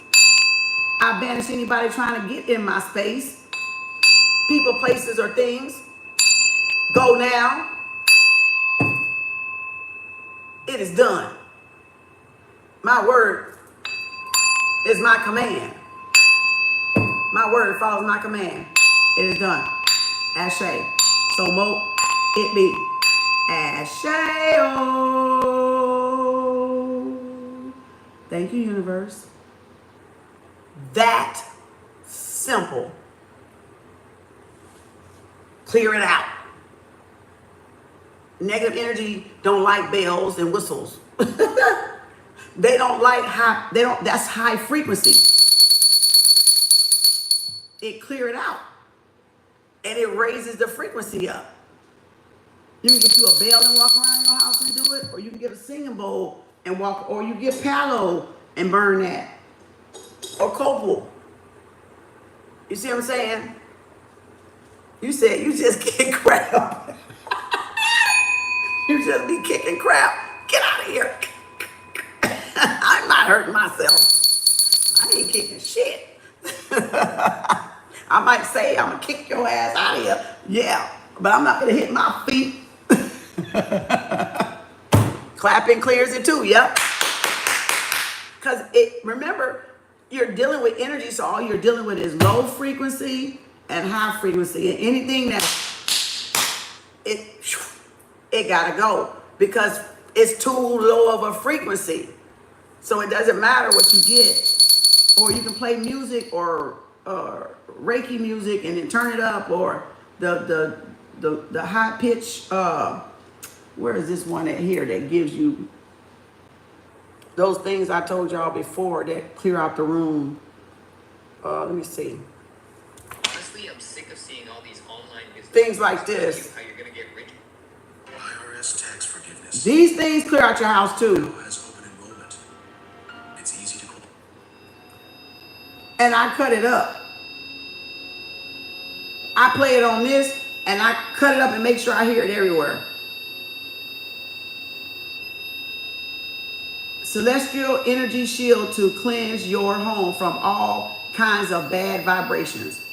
I banish anybody trying to get in my space. People, places, or things. Go now. It is done. My word is my command. My word follows my command. It is done. Ashe. So mo it be. Ashe. Thank you, universe. That simple. Clear it out. Negative energy don't like bells and whistles. They don't like high, that's high frequency. It clear it out. And it raises the frequency up. You can get you a bell and walk around your house and do it, or you can get a singing bowl and walk, or you get palo and burn that. Or copal. You see what I'm saying? You said you just kick crap. You just be kicking crap. Get out of here. I'm not hurting myself. I ain't kicking shit. I might say I'm going to kick your ass out of here. Yeah, but I'm not going to hit my feet. Clapping clears it too, yep. Because remember, you're dealing with energy, so all you're dealing with is low frequency and high frequency. And anything that it got to go because it's too low of a frequency. So it doesn't matter what you get. Or you can play music or Reiki music and then turn it up, or the high pitch, where is this one at here that gives you those things I told y'all before that clear out the room. Let me see. Honestly, I'm sick of seeing all these online business Things like this. how you're gonna get rich. IRS tax forgiveness. These things clear out your house too. Has open enrollment. It's easy to. And I cut it up. I play it on this and I cut it up and make sure I hear it everywhere. Celestial energy shield to cleanse your home from all kinds of bad vibrations.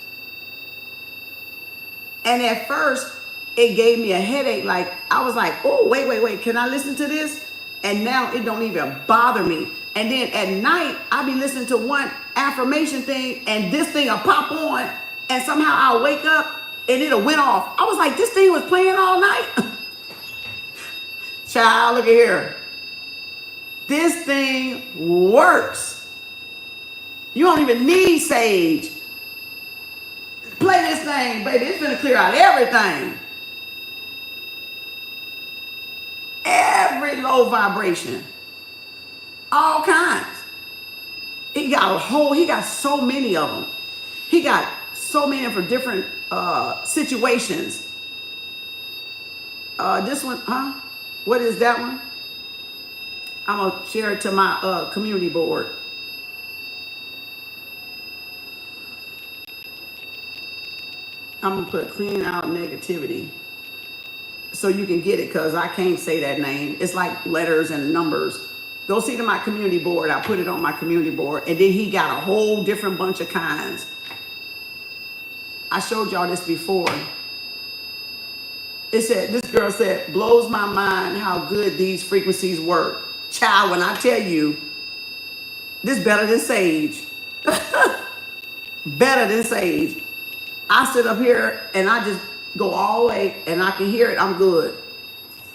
And at first, it gave me a headache. Like, I was like, oh, wait, can I listen to this? And now it don't even bother me. And then at night, I'll be listening to one affirmation thing and this thing will pop on and somehow I'll wake up and it'll went off. I was like, this thing was playing all night. Child, look at here. This thing works. You don't even need sage. Play this thing, baby. It's gonna clear out everything. Every low vibration. All kinds. He got so many of them. He got so many for different situations. This one, huh? What is that one? I'm gonna share it to my community board. I'm gonna put clean out negativity so you can get it, because I can't say that name. It's like letters and numbers. Go see to my community board. I put it on my community board. And then he got a whole different bunch of kinds. I showed y'all this before. It said, this girl said, blows my mind how good these frequencies work. Child, when I tell you, this better than sage. Better than sage. I sit up here and I just go all the way and I can hear it. I'm good.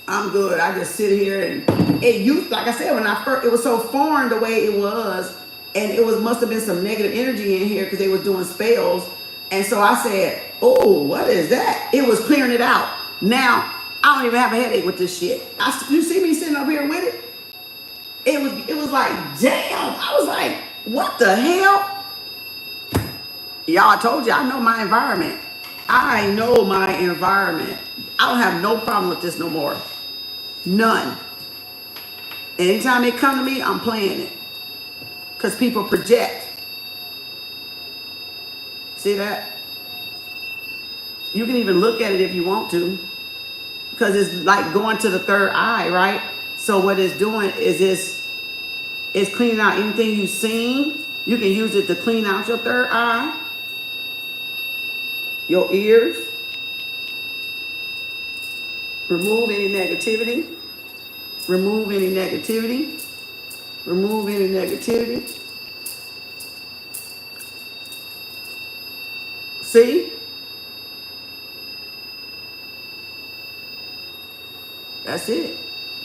I'm good. I just sit here and it used, like I said, when I first, it was so foreign the way it was, and it was must have been some negative energy in here because they was doing spells. And so I said, oh, what is that? It was clearing it out. Now I don't even have a headache with this shit. You see me sitting up here with it? It was like, damn. I was like, what the hell? Y'all, I told you, I know my environment. I know my environment. I don't have no problem with this no more. None. Anytime they come to me, I'm playing it. Because people project. See that? You can even look at it if you want to. Because it's like going to the third eye, right? So what it's doing is it's cleaning out anything you've seen. You can use it to clean out your third eye. Your ears. Remove any negativity. Remove any negativity. Remove any negativity. See? That's it.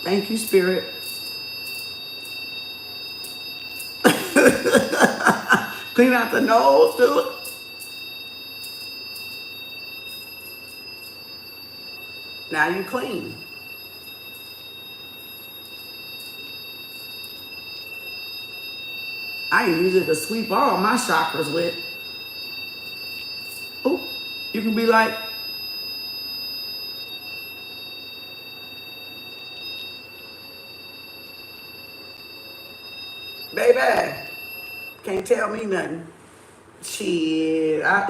Thank you, Spirit. Clean out the nose, too. Now you clean. I can use it to sweep all my chakras with. Oh, you can be like, baby, can't tell me nothing. Shit, I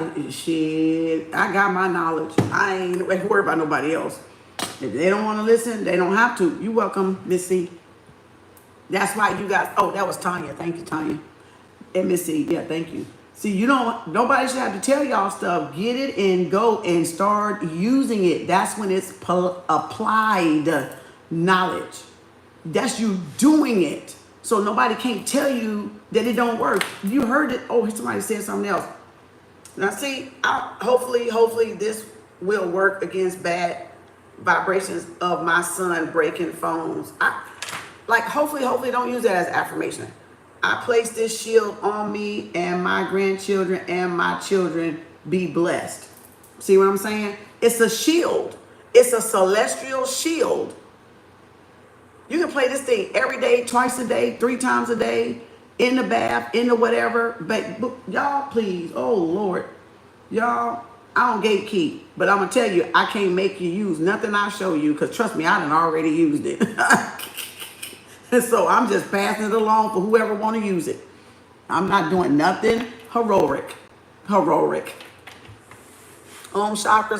got my knowledge. I ain't worried about nobody else. If they don't want to listen, they don't have to. You welcome, Missy. That's why you got, oh, that was Tanya. Thank you, Tanya. And Missy, yeah, thank you. See, nobody should have to tell y'all stuff. Get it and go and start using it. That's when it's applied knowledge. That's you doing it. So nobody can't tell you that it don't work. You heard it. Oh, somebody said something else. Now see, hopefully this will work against bad vibrations of my son breaking phones. Hopefully don't use that as affirmation. I place this shield on me and my grandchildren and my children be blessed. See what I'm saying? It's a shield. It's a celestial shield. You can play this thing every day, twice a day, 3 times a day, in the bath, in the whatever. But y'all, please, oh Lord, y'all, I don't gatekeep. But I'm going to tell you, I can't make you use nothing I show you, because trust me, I done already used it. And so I'm just passing it along for whoever want to use it. I'm not doing nothing heroic. Chakras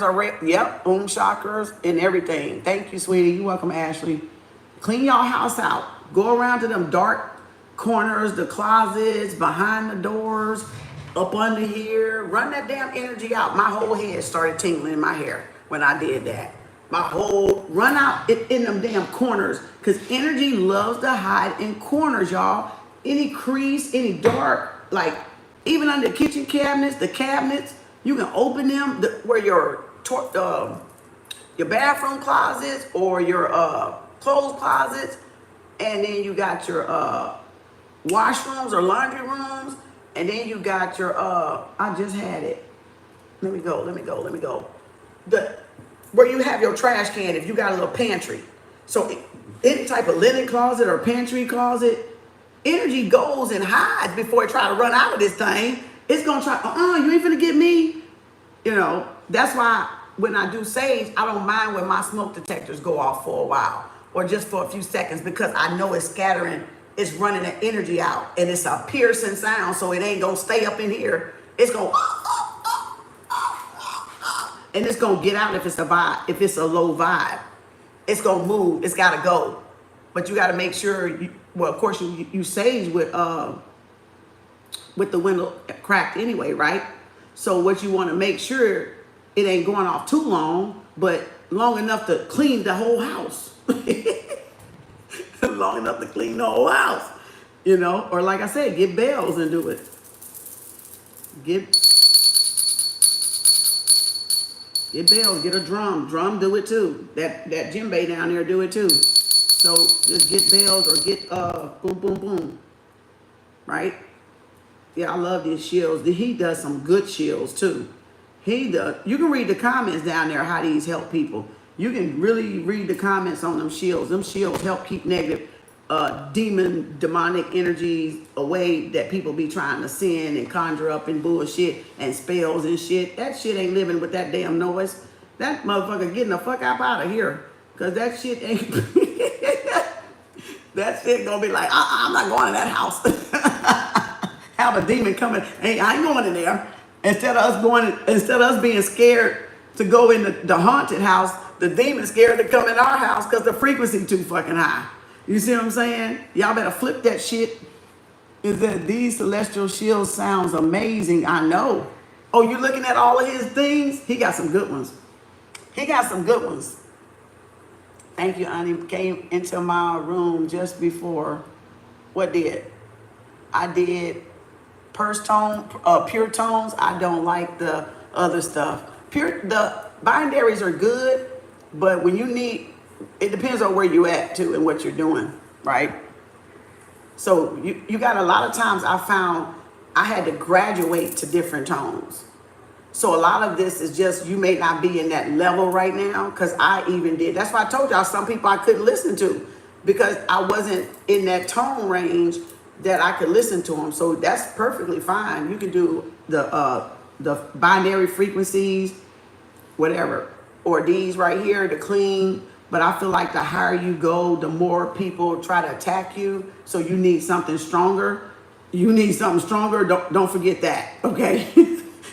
are yep, chakras and everything. Thank you, sweetie. You're welcome, Ashley. Clean your house out. Go around to them dark corners, the closets, behind the doors, up under here. Run that damn energy out. My whole head started tingling in my hair when I did that. Run out in them damn corners, because energy loves to hide in corners, y'all. any crease, any dark, like even under kitchen cabinets, the cabinets, you can open them where your bathroom closets or your clothes closets, and then you got your washrooms or laundry rooms, and then you got your I just had it. Let me go. Where you have your trash can if you got a little pantry. So any type of linen closet or pantry closet, energy goes and hides before it try to run out of this thing. It's gonna try, you ain't finna get me. You know, that's why when I do sage, I don't mind when my smoke detectors go off for a while or just for a few seconds, because I know it's scattering, it's running the energy out, and it's a piercing sound, so it ain't gonna stay up in here. It's gonna and it's gonna get out if it's a vibe, if it's a low vibe. It's gonna move, it's gotta go. But you gotta make sure, well, of course you sage with the window cracked anyway, right? So what you wanna make sure, it ain't going off too long, but long enough to clean the whole house. Long enough to clean the whole house, you know? Or like I said, get bells and do it. Get bells, get a drum. Drum do it too. That djembe down there do it too. So just get bells or get boom, boom, boom. Right? Yeah, I love these shields. He does some good shields too. He does. You can read the comments down there how these help people. You can really read the comments on them shields. Them shields help keep negative demonic energies away that people be trying to send and conjure up and bullshit and spells and shit. That shit ain't living with that damn noise. That motherfucker getting the fuck up out of here. Cause that shit ain't that shit gonna be like, I'm not going to that house. Have a demon coming. Hey, I ain't going in there. Instead of us being scared to go in the haunted house, the demon's scared to come in our house because the frequency too fucking high. You see what I'm saying? Y'all better flip that shit. Is that these celestial shields sounds amazing. I know. Oh, you looking at all of his things? He got some good ones. Thank you, Annie. Came into my room just before. What did? I did pure tones. I don't like the other stuff. The binaries are good, but when you need, it depends on where you at too and what you're doing, right? So you got a lot of times I found I had to graduate to different tones. So a lot of this is just, you may not be in that level right now, because I even did. That's why I told y'all some people I couldn't listen to because I wasn't in that tone range that I could listen to them. So that's perfectly fine. You can do the binary frequencies, whatever, or these right here, the clean. But I feel like the higher you go, the more people try to attack you. So you need something stronger. Don't forget that, okay?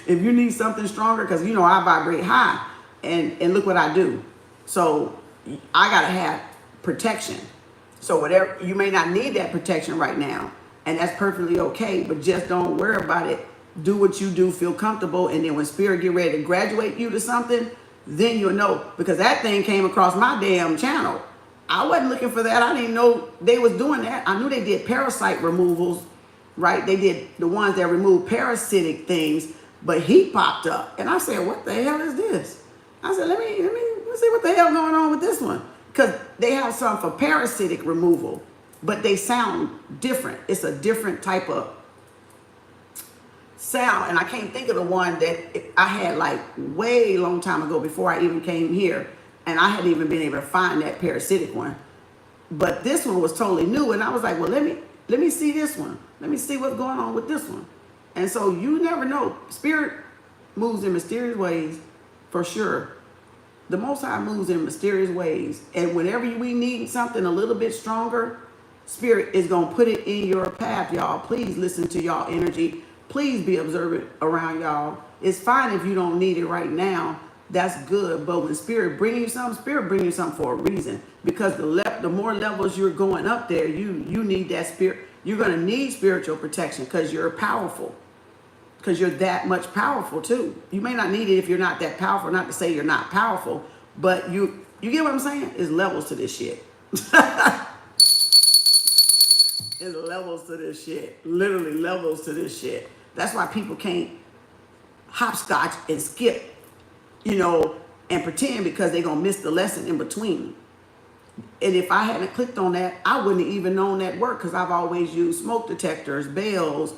If you need something stronger, because you know I vibrate high, and look what I do. So I gotta have protection. So whatever, you may not need that protection right now, and that's perfectly okay. But just don't worry about it. Do what you do, feel comfortable, and then when spirit get ready to graduate you to something, then you'll know. Because that thing came across my damn channel. I wasn't looking for that. I didn't know they was doing that. I knew they did parasite removals, right? They did the ones that remove parasitic things, but he popped up. And I said, what the hell is this? I said, let me see what the hell going on with this one. Because they have some for parasitic removal, but they sound different. It's a different type of sound. And I can't think of the one that I had like way long time ago before I even came here. And I hadn't even been able to find that parasitic one. But this one was totally new. And I was like, well, let me see this one. Let me see what's going on with this one. And so you never know. Spirit moves in mysterious ways, for sure. The Most High moves in mysterious ways. And whenever we need something a little bit stronger, Spirit is going to put it in your path, y'all. Please listen to y'all energy. Please be observant around y'all. It's fine if you don't need it right now. That's good. But when Spirit brings you something, Spirit brings you something for a reason. Because the more levels you're going up there, you need that spirit. You're going to need spiritual protection because you're powerful. Because you're that much powerful too. You may not need it if you're not that powerful. Not to say you're not powerful, but you get what I'm saying? There's levels to this shit. There's There's levels to this shit. Literally levels to this shit. That's why people can't hopscotch and skip, you know, and pretend because they're going to miss the lesson in between. And if I hadn't clicked on that, I wouldn't have even known that work because I've always used smoke detectors, bells,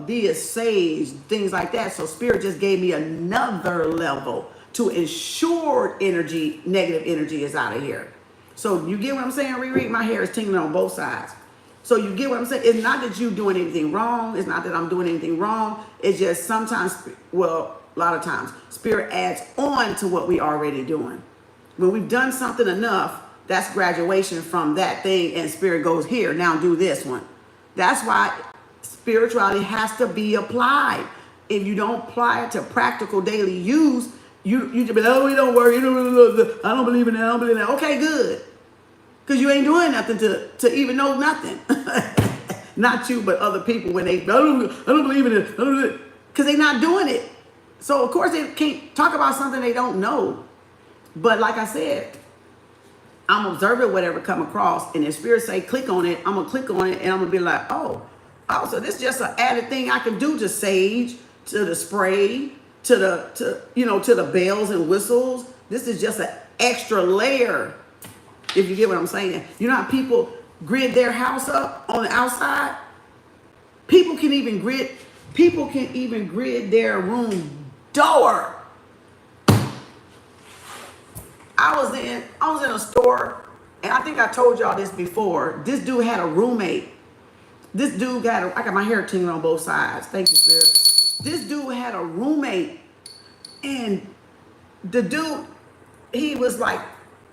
this, sage, things like that. So Spirit just gave me another level to ensure energy, negative energy is out of here. So you get what I'm saying, Riri? My hair is tingling on both sides. So you get what I'm saying? It's not that you're doing anything wrong. It's not that I'm doing anything wrong. It's just sometimes, well, a lot of times, Spirit adds on to what we already doing. When we've done something enough, that's graduation from that thing, and Spirit goes, here, now do this one. That's why spirituality has to be applied. If you don't apply it to practical daily use, you just be like, oh, don't worry, I don't believe in that, I don't believe in that. Okay, good. Because you ain't doing nothing to even know nothing. Not you, but other people when they, I don't believe in it. Because they're not doing it. So, of course, they can't talk about something they don't know. But like I said, I'm observing whatever come across. And if Spirit say, click on it, I'm going to click on it. And I'm going to be like, oh, so this is just an added thing I can do to sage, to the spray, to the bells and whistles. This is just an extra layer. If you get what I'm saying. You know how people grid their house up on the outside? People can even grid their room door. I was in a store, and I think I told y'all this before. This dude had a roommate. This dude I got my hair tingling on both sides. Thank you, Spirit. This dude had a roommate, and the dude, he was like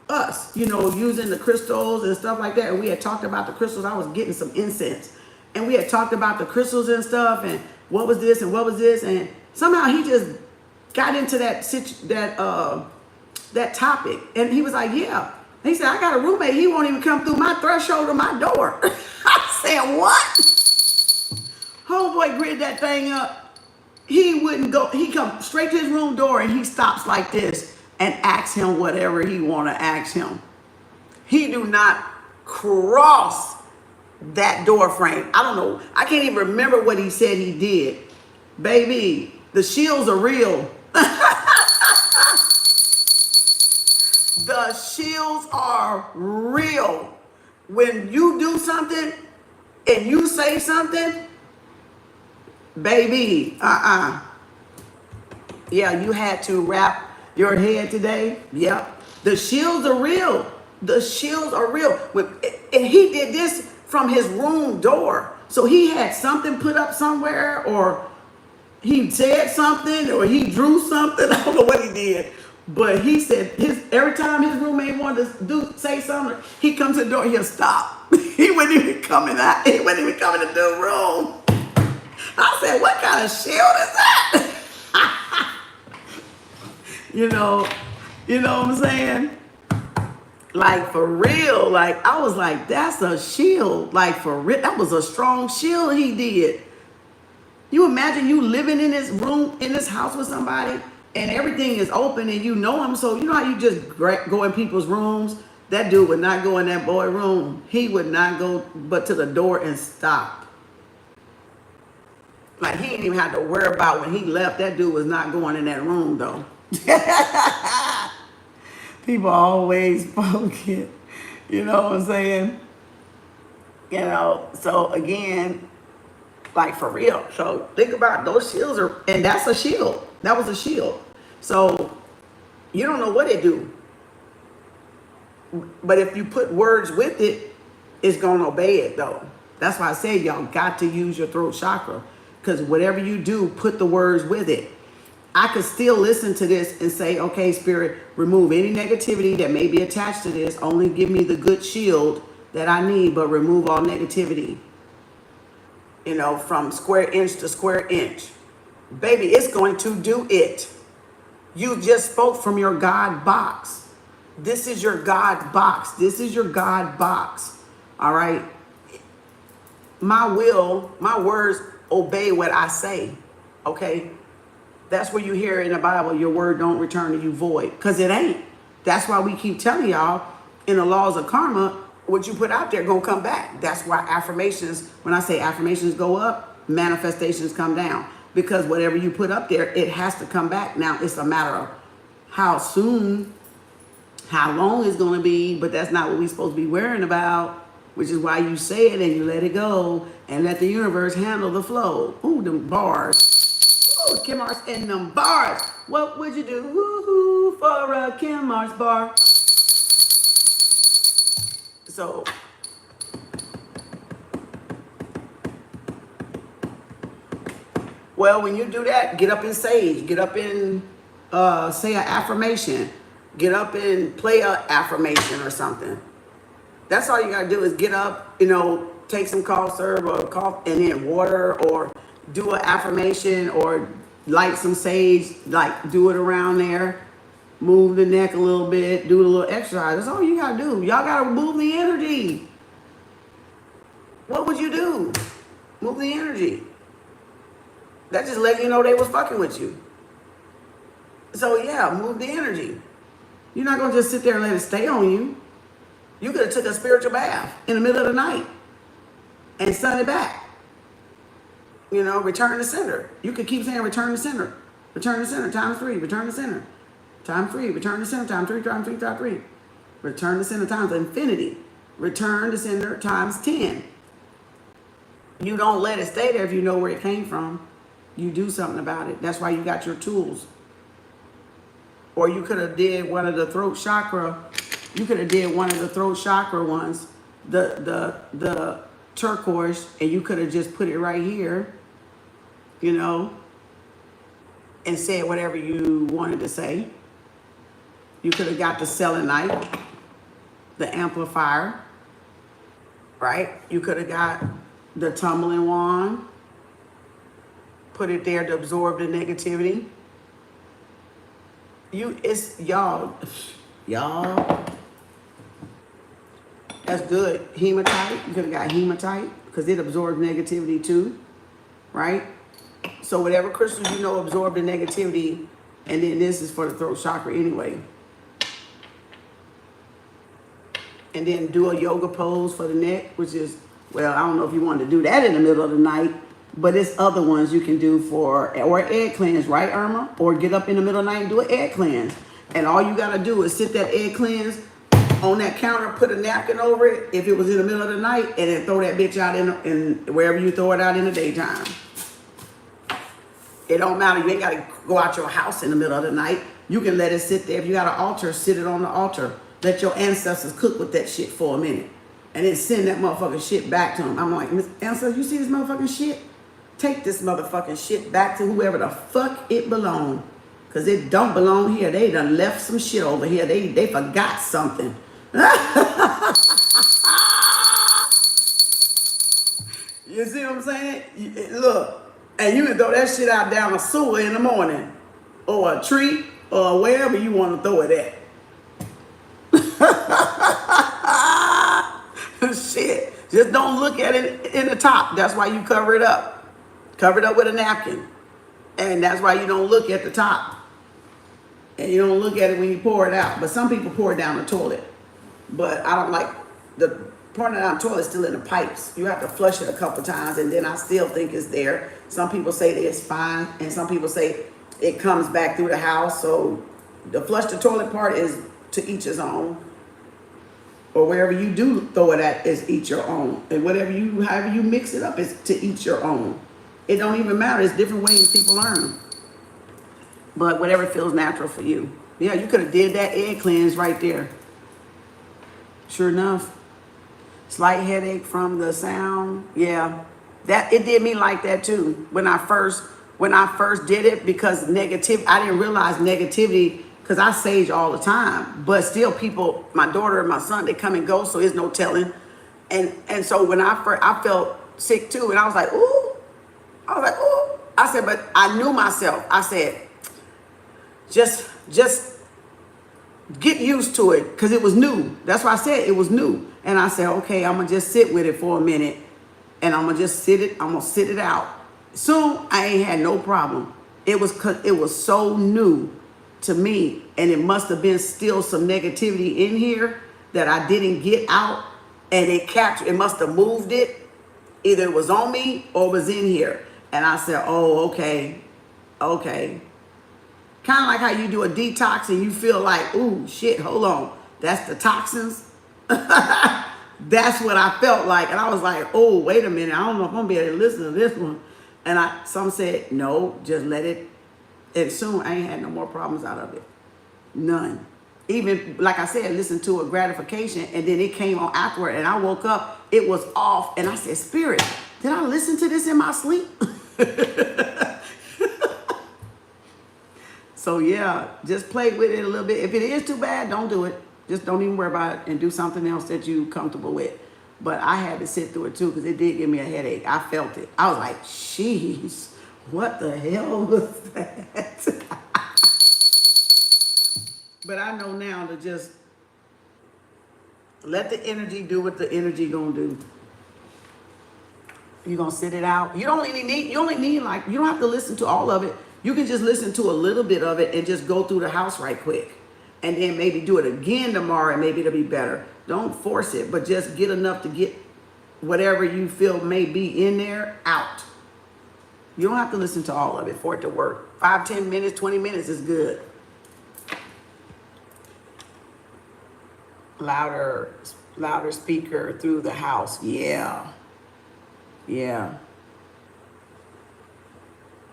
us, using the crystals and stuff like that. And we had talked about the crystals. I was getting some incense, and we had talked about the crystals and stuff, and what was this and what was this, and somehow he just got into that topic, and he was like, yeah. And he said, I got a roommate. He won't even come through my threshold of my door. I said, what? Homeboy grid that thing up. He wouldn't go. He come straight to his room door, and he stops like this and asks him whatever he want to ask him. He do not cross that door frame. I don't know. I can't even remember what he said he did. Baby, the shields are real. The shields are real. When you do something and you say something, baby, yeah, you had to wrap your head today. Yep. The shields are real. The shields are real. And he did this from his room door. So he had something put up somewhere, or he said something, or he drew something. I don't know what he did. But he said every time his roommate wanted to say something, he comes to the door, he'll stop. He wasn't even coming out. He wasn't even coming to the room. I said, what kind of shield is that? You know what I'm saying? Like, for real. Like, I was like, that's a shield. Like, for real. That was a strong shield he did. You imagine you living in this room, in this house with somebody, and everything is open and you know him. So you know how you just go in people's rooms? That dude would not go in that boy room. He would not go but to the door and stop. Like, he didn't even have to worry about when he left. That dude was not going in that room, though. People always forget. You know what I'm saying? So again, like, for real. So think about those shields and that's a shield. That was a shield. So you don't know what it do. But if you put words with it, it's going to obey it, though. That's why I say y'all got to use your throat chakra. Because whatever you do, put the words with it. I could still listen to this and say, okay, Spirit, remove any negativity that may be attached to this. Only give me the good shield that I need, but remove all negativity. From square inch to square inch. Baby, it's going to do it. You just spoke from your God box. This is your God box. This is your God box. All right? My words obey what I say. Okay? That's where you hear in the Bible, your word don't return to you void. Because it ain't. That's why we keep telling y'all in the laws of karma, what you put out there gonna come back. That's why affirmations, when I say affirmations go up, manifestations come down. Because whatever you put up there, it has to come back. Now it's a matter of how soon, how long it's gonna be, but that's not what we're supposed to be worrying about, which is why you say it and you let it go and let the universe handle the flow. Ooh, them bars. Ooh, Kem Arts and them bars. What would you do woo-hoo, for a Kem Arts bar? So, well, when you do that, get up and sage, get up and say an affirmation, get up and play an affirmation or something. That's all you gotta do is get up, you know, take some cough syrup or cough and then water, or do an affirmation, or light some sage, like do it around there, move the neck a little bit, do a little exercise. That's all you gotta do. Y'all gotta move the energy. What would you do? Move the energy. That just let you know they was fucking with you. So yeah, move the energy. You're not gonna just sit there and let it stay on you. You could have took a spiritual bath in the middle of the night and sun it back. You know, return to center. You could keep saying return to center. Return to center, times 3, return to center. Time 3, return to center, time 3, time 3, time 3. Return to center times infinity. Return to center times 10. You don't let it stay there if you know where it came from. You do something about it. That's why you got your tools. Or you could have did one of the throat chakra. You could have did one of the throat chakra ones, the turquoise, and you could have just put it right here, you know, and said whatever you wanted to say. You could have got the selenite, the amplifier, right? You could have got the tumbling wand, put it there to absorb the negativity. It's y'all. That's good. Hematite, you could have got hematite because it absorbs negativity too, right? So whatever crystals you know absorb the negativity, and then this is for the throat chakra anyway. And then do a yoga pose for the neck, which is, well, I don't know if you want to do that in the middle of the night, but it's other ones you can do for, or egg cleanse, right, Irma? Or get up in the middle of the night and do an egg cleanse. And all you got to do is sit that egg cleanse on that counter, put a napkin over it, if it was in the middle of the night, and then throw that bitch out in wherever you throw it out in the daytime. It don't matter. You ain't got to go out your house in the middle of the night. You can let it sit there. If you got an altar, sit it on the altar. Let your ancestors cook with that shit for a minute. And then send that motherfucking shit back to them. I'm like, Miss Ancestor, you see this motherfucking shit? Take this motherfucking shit back to whoever the fuck it belong. Because it don't belong here. They done left some shit over here. They forgot something. You see what I'm saying? Look, and you can throw that shit out down a sewer in the morning, or a tree, or wherever you want to throw it at. Shit, just don't look at it in the top. That's why you cover it up. Cover it up with a napkin. And that's why you don't look at the top. And you don't look at it when you pour it out. But some people pour it down the toilet. But I don't like the pouring it down the toilet still in the pipes. You have to flush it a couple times, and then I still think it's there. Some people say that it's fine, and some people say it comes back through the house. So the flush the toilet part is to each his own. Or wherever you do throw it at is each your own. And however you mix it up is to each your own. It don't even matter. It's different ways people learn. But whatever feels natural for you. Yeah, you could have did that egg cleanse right there. Sure enough. Slight headache from the sound. Yeah. It did me like that too. When I first did it, because negative, I didn't realize negativity, because I sage all the time. But still people, my daughter and my son, they come and go, so there's no telling. And so when I felt sick too, and I was like, ooh. I said, but I knew myself. I said, just get used to it, because it was new. That's why I said it was new. And I said, okay, I'm gonna just sit with it for a minute, and I'm gonna sit it out. Soon I ain't had no problem. It was so new to me, and it must have been still some negativity in here that I didn't get out. and it captured, it must have moved it. Either it was on me or it was in here. And I said, oh, okay. Okay. Kind of like how you do a detox and you feel like, ooh, shit, hold on. That's the toxins. That's what I felt like. And I was like, oh, wait a minute. I don't know if I'm going to be able to listen to this one. And some said, no, just let it. And soon I ain't had no more problems out of it. None. Even, like I said, listen to a gratification, and then it came on afterward, and I woke up, it was off, and I said, Spirit, did I listen to this in my sleep? So yeah, just play with it a little bit. If it is too bad, don't do it. Just don't even worry about it and do something else that you're comfortable with. But I had to sit through it too, because it did give me a headache. I felt it. I was like, jeez, what the hell was that? But I know now to just let the energy do what the energy gonna do. You're gonna sit it out. You only need like, you don't have to listen to all of it. You can just listen to a little bit of it and just go through the house right quick. And then maybe do it again tomorrow and maybe it'll be better. Don't force it, but just get enough to get whatever you feel may be in there out. You don't have to listen to all of it for it to work. 5, 10 minutes, 20 minutes is good. Louder speaker through the house. Yeah. Yeah.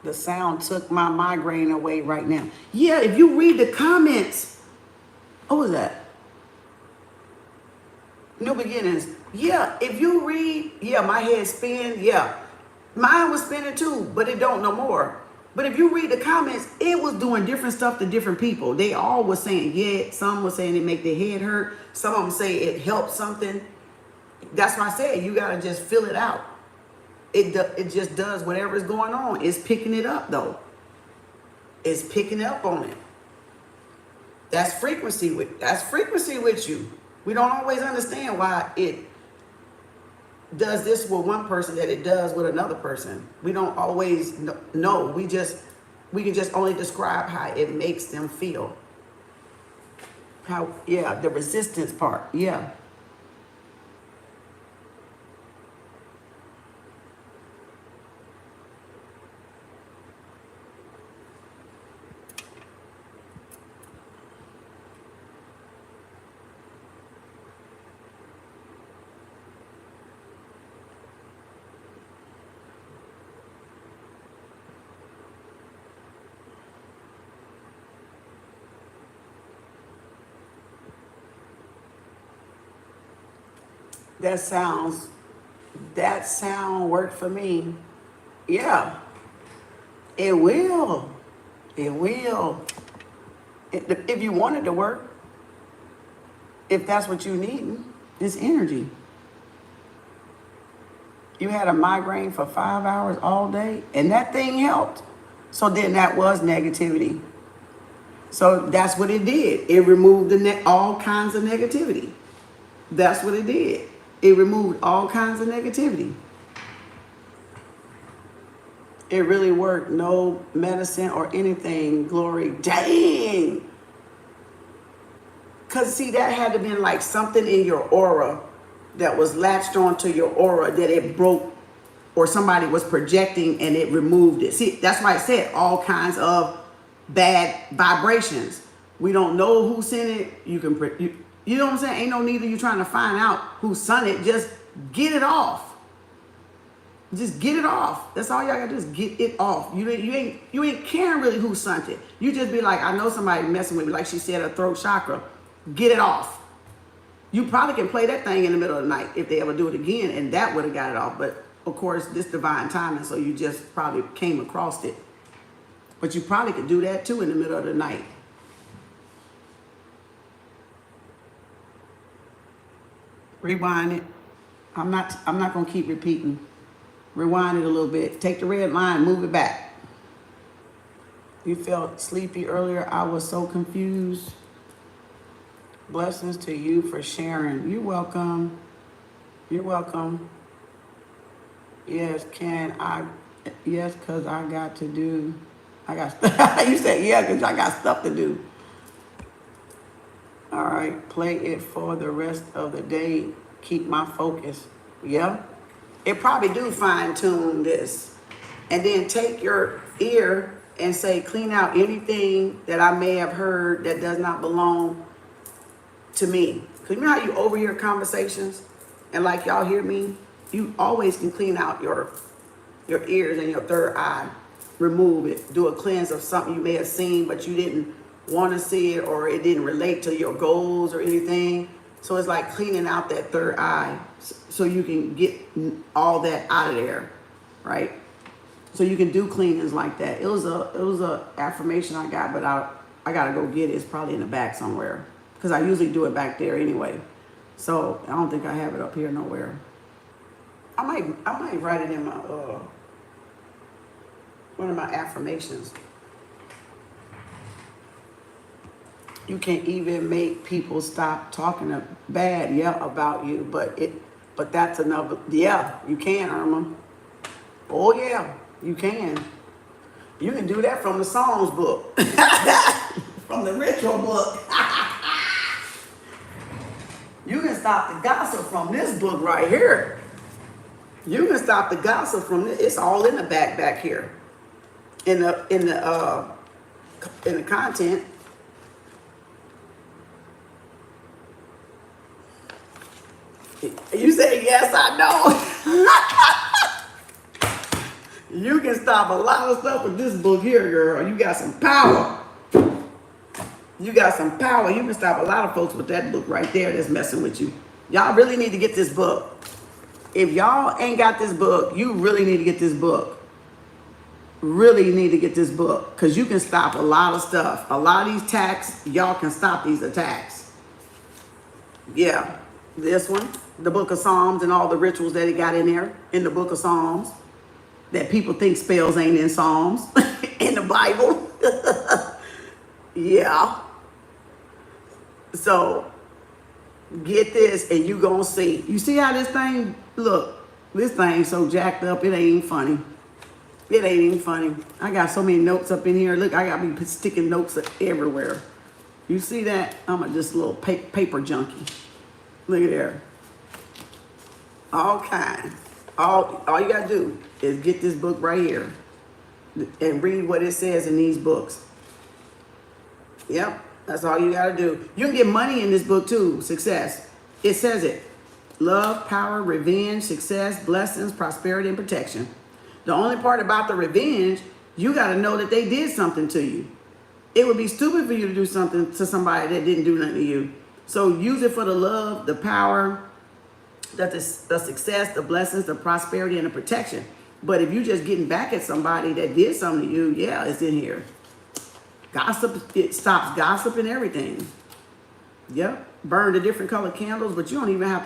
The sound took my migraine away right now. Yeah, if you read the comments. What was that? New beginnings. Yeah, if you read, yeah, my head spin. Yeah. Mine was spinning too, but it don't no more. But if you read the comments, it was doing different stuff to different people. They all were saying, yeah, some were saying it make their head hurt. Some of them say it helps something. That's why I said you got to just fill it out. It just does whatever is going on. It's picking it up though. It's picking up on it. That's frequency with you. We don't always understand why it does this with one person that it does with another person. We don't always know. We can just only describe how it makes them feel. The resistance part. Yeah. That sound worked for me. Yeah, it will. It will. If you want it to work, if that's what you need, it's energy. You had a migraine for 5 hours all day, and that thing helped. So then that was negativity. So that's what it did. It removed all kinds of negativity. That's what it did. It removed all kinds of negativity. It really worked. No medicine or anything. Glory. Dang. Because see, that had to have been like something in your aura that was latched onto your aura that it broke, or somebody was projecting and it removed it. See, that's why I said all kinds of bad vibrations. We don't know who sent it. You know what I'm saying? Ain't no need of you trying to find out who sent it. Just get it off. Just get it off. That's all y'all gotta do is get it off. You ain't caring really who sent it. You just be like, I know somebody messing with me, like she said, her throat chakra. Get it off. You probably can play that thing in the middle of the night if they ever do it again, and that would have got it off. But of course, this divine timing, so you just probably came across it. But you probably could do that too in the middle of the night. Rewind it. I'm not gonna keep repeating. Rewind it a little bit. Take the red line, move it back. You felt sleepy earlier. I was so confused. Blessings to you for sharing. You're welcome. You're welcome. Yes, yes, because I got to do. You said, yeah, because I got stuff to do. All right, play it for the rest of the day. Keep my focus. Yeah. It probably do fine tune this. And then take your ear and say, clean out anything that I may have heard that does not belong to me. Because you know how you overhear conversations and like y'all hear me? You always can clean out your ears and your third eye. Remove it. Do a cleanse of something you may have seen, but you didn't want to see it, or it didn't relate to your goals or anything. So it's like cleaning out that third eye so you can get all that out of there, right? So you can do cleanings like that. It was a affirmation I got, but I gotta go get it. It's probably in the back somewhere because I usually do it back there anyway. So I don't think I have it up here nowhere. I might write it in my one of my affirmations. You can't even make people stop talking bad, about you, but that's another, you can, Irma. Oh yeah, you can. You can do that from the Psalms book, from the ritual book. You can stop the gossip from this book right here. You can stop the gossip from this. It's all in the back here, in the content. You say, yes, I know. You can stop a lot of stuff with this book here, girl. You got some power. You got some power. You can stop a lot of folks with that book right there that's messing with you. Y'all really need to get this book. If y'all ain't got this book, you really need to get this book. Really need to get this book, because you can stop a lot of stuff. A lot of these attacks, y'all can stop these attacks. Yeah, this one. The book of Psalms and all the rituals that it got in there in the book of Psalms that people think spells ain't in Psalms in the Bible. Yeah. So get this and you gonna see. You see how this thing, look, this thing's so jacked up, it ain't even funny. It ain't even funny. I got so many notes up in here. Look, I got me sticking notes everywhere. You see that? I'm just a little paper junkie. Look at there. All kinds. All you gotta do is get this book right here and read what it says in these books. Yep, that's all you gotta do. You can get money in this book too. Success. It says it. Love, power, revenge, success, blessings, prosperity, and protection. The only part about the revenge, you gotta know that they did something to you. It would be stupid for you to do something to somebody that didn't do nothing to you. So use it for the love, the power, the success, the blessings, the prosperity, and the protection. But if you just getting back at somebody that did something to you, yeah, it's in here. Gossip, it stops gossip and everything. Yep. Burn the different colored candles, but you don't even have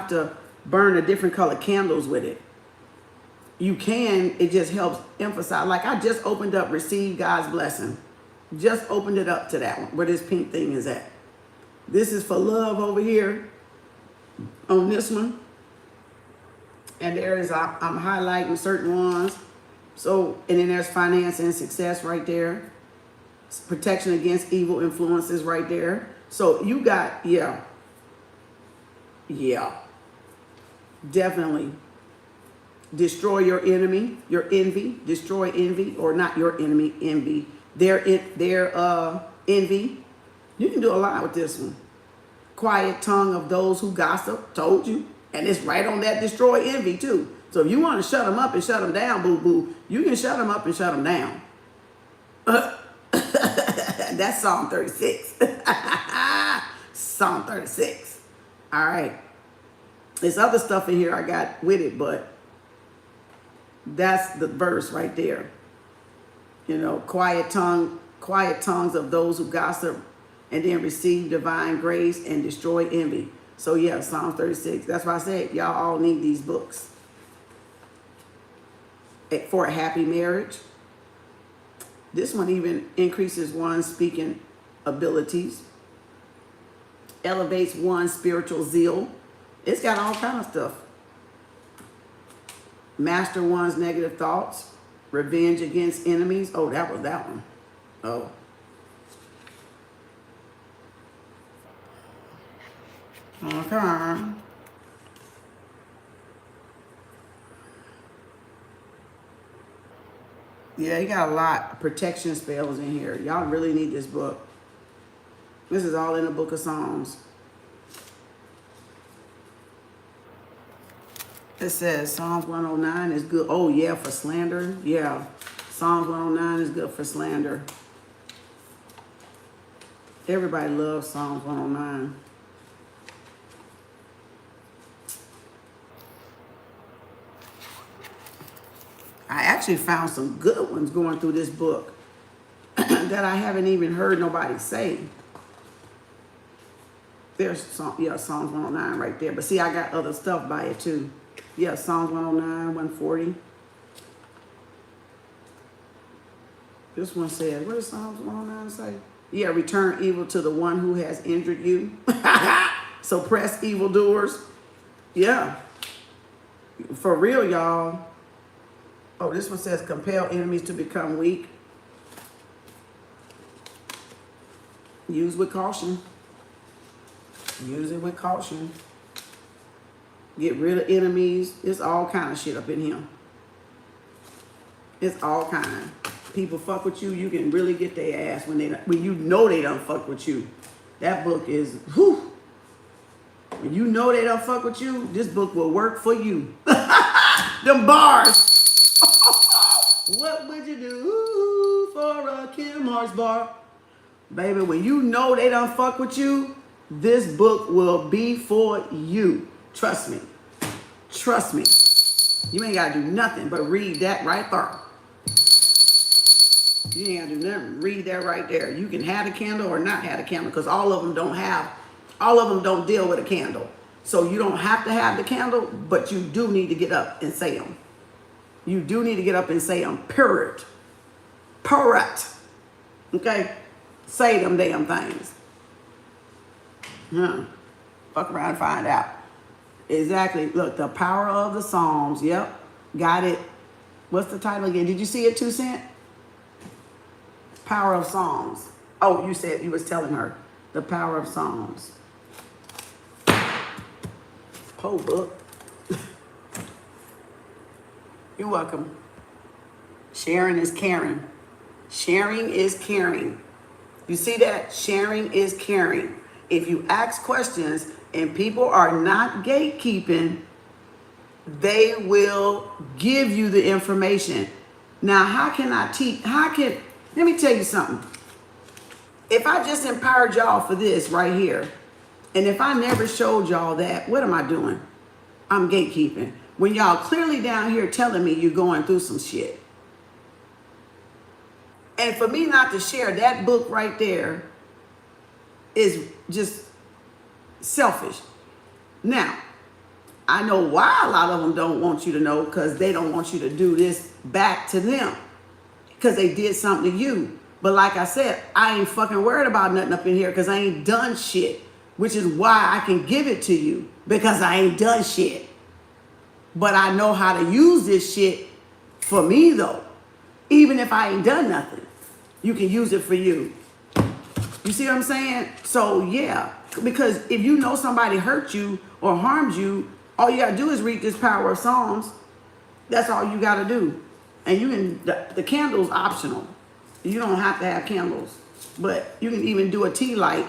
to burn the different colored candles with it. You can, it just helps emphasize. Like I just opened up Receive God's Blessing. Just opened it up to that one, where this pink thing is at. This is for love over here on this one. And there is, I'm highlighting certain ones. So, and then there's finance and success right there. Protection against evil influences right there. So you got, yeah, definitely. Destroy your enemy, your envy. Destroy envy, or not your enemy, envy. Their envy. You can do a lot with this one. Quiet tongue of those who gossip. Told you. And it's right on that destroy envy too. So if you want to shut them up and shut them down, boo-boo, you can shut them up and shut them down. That's Psalm 36. Psalm 36. All right. There's other stuff in here I got with it, but that's the verse right there. You know, quiet tongues of those who gossip, and then receive divine grace and destroy envy. So yeah, Psalm 36. That's why I said y'all all need these books. For a happy marriage. This one even increases one's speaking abilities. Elevates one's spiritual zeal. It's got all kind of stuff. Master one's negative thoughts. Revenge against enemies. Oh, that was that one. Oh. Okay. Yeah, you got a lot of protection spells in here. Y'all really need this book. This is all in the book of Psalms. It says Psalms 109 is good. Oh, yeah, for slander. Yeah. Psalms 109 is good for slander. Everybody loves Psalms 109. I actually found some good ones going through this book that I haven't even heard nobody say. There's some, yeah, Psalms 109 right there. But see, I got other stuff by it too. Yeah, Psalms 109, 140. This one says, what does Psalms 109 say? Yeah, return evil to the one who has injured you. Suppress evildoers. Yeah. For real, y'all. Oh, this one says, compel enemies to become weak. Use with caution. Use it with caution. Get rid of enemies. It's all kind of shit up in here. It's all kind. People fuck with you, you can really get their ass when you know they don't fuck with you. That book is, whew. When you know they don't fuck with you, this book will work for you. Them bars. What would you do for a Kem Arts bar? Baby, when you know they don't fuck with you, this book will be for you. Trust me. Trust me. You ain't got to do nothing but read that right there. You ain't got to do nothing. Read that right there. You can have a candle or not have a candle because all of them don't deal with a candle. So you don't have to have the candle, but you do need to get up and say them. You do need to get up and say them. Period. Okay? Say them damn things. Fuck around and find out. Exactly. Look, the power of the Psalms. Yep. Got it. What's the title again? Did you see it, 2 Cent? Power of Psalms. Oh, you said, you was telling her. The power of Psalms. Whole book. You're welcome. Sharing is caring. Sharing is caring. You see that? Sharing is caring. If you ask questions and people are not gatekeeping, they will give you the information. Now, how can I teach? Let me tell you something. If I just empowered y'all for this right here, and if I never showed y'all that, what am I doing? I'm gatekeeping. When y'all clearly down here telling me you're going through some shit. And for me not to share that book right there is just selfish. Now, I know why a lot of them don't want you to know, because they don't want you to do this back to them because they did something to you. But like I said, I ain't fucking worried about nothing up in here because I ain't done shit, which is why I can give it to you, because I ain't done shit. But I know how to use this shit for me though. Even if I ain't done nothing, you can use it for you. You see what I'm saying? So yeah, because if you know somebody hurt you or harmed you, all you gotta do is read this power of Psalms. That's all you gotta do. And you can, the candle's optional. You don't have to have candles, but you can even do a tea light.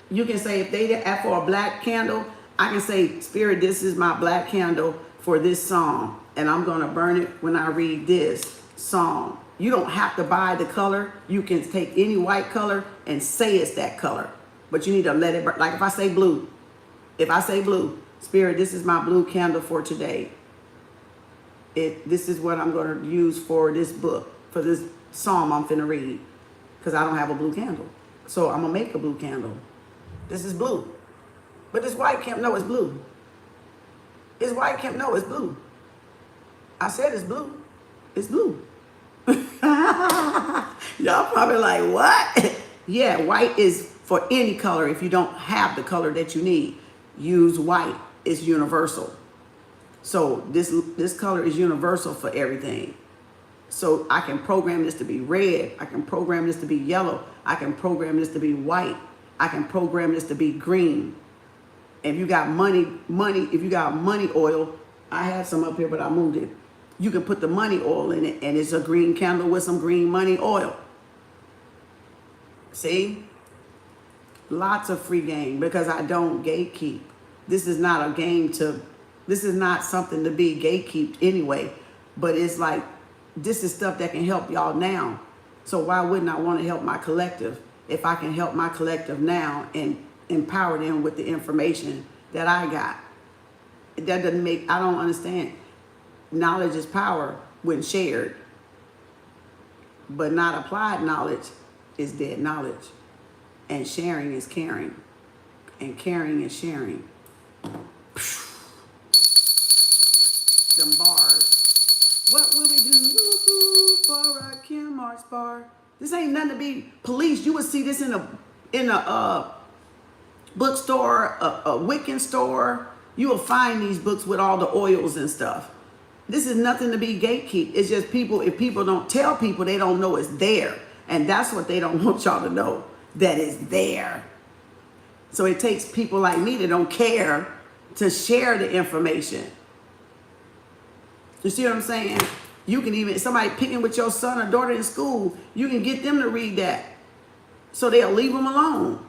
You can say, if they ask for a black candle, I can say, Spirit, this is my black candle for this song, and I'm gonna burn it when I read this song. You don't have to buy the color. You can take any white color and say it's that color, but you need to let it burn. Like if I say blue, Spirit, this is my blue candle for today. This is what I'm going to use for this book, for this psalm I'm finna read, because I don't have a blue candle. So I'm going to make a blue candle. This is blue. But this white can't know it's blue. This white can't know it's blue. I said it's blue. It's blue. Y'all probably like, what? Yeah, white is for any color. If you don't have the color that you need, use white. It's universal. So this color is universal for everything. So I can program this to be red. I can program this to be yellow. I can program this to be white. I can program this to be green. If you got if you got money oil, I had some up here, but I moved it. You can put the money oil in it, and it's a green candle with some green money oil. See? Lots of free game because I don't gatekeep. This is not a game this is not something to be gatekeeped anyway, but it's like, this is stuff that can help y'all now. So why wouldn't I want to help my collective if I can help my collective now and empower them with the information that I got? That doesn't make, I don't understand. Knowledge is power when shared, but not applied knowledge is dead knowledge. And sharing is caring, and caring is sharing. Them bars. What will we do for a Kem Arts bar? This ain't nothing to be policed. You would see this in a bookstore, a Wiccan store. You will find these books with all the oils and stuff. This is nothing to be gatekeep. It's just people, if people don't tell people, they don't know it's there. And that's what they don't want y'all to know, that it's there. So it takes people like me that don't care to share the information. You see what I'm saying? You can even, somebody picking with your son or daughter in school, you can get them to read that. So they'll leave them alone.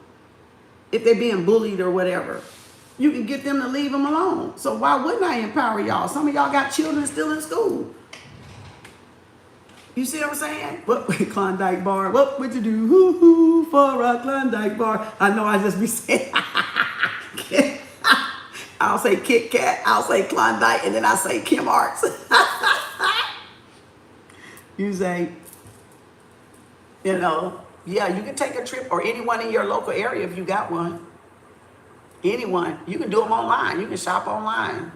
If they're being bullied or whatever, you can get them to leave them alone. So why wouldn't I empower y'all? Some of y'all got children still in school. You see what I'm saying? What Klondike bar? What would you do? Hoo-hoo for a Klondike bar. I know I just be saying, I'll say Kit Kat, I'll say Klondike, and then I say Kem Arts. You say, you know, yeah, you can take a trip, or anyone in your local area if you got one. Anyone. You can do them online. You can shop online.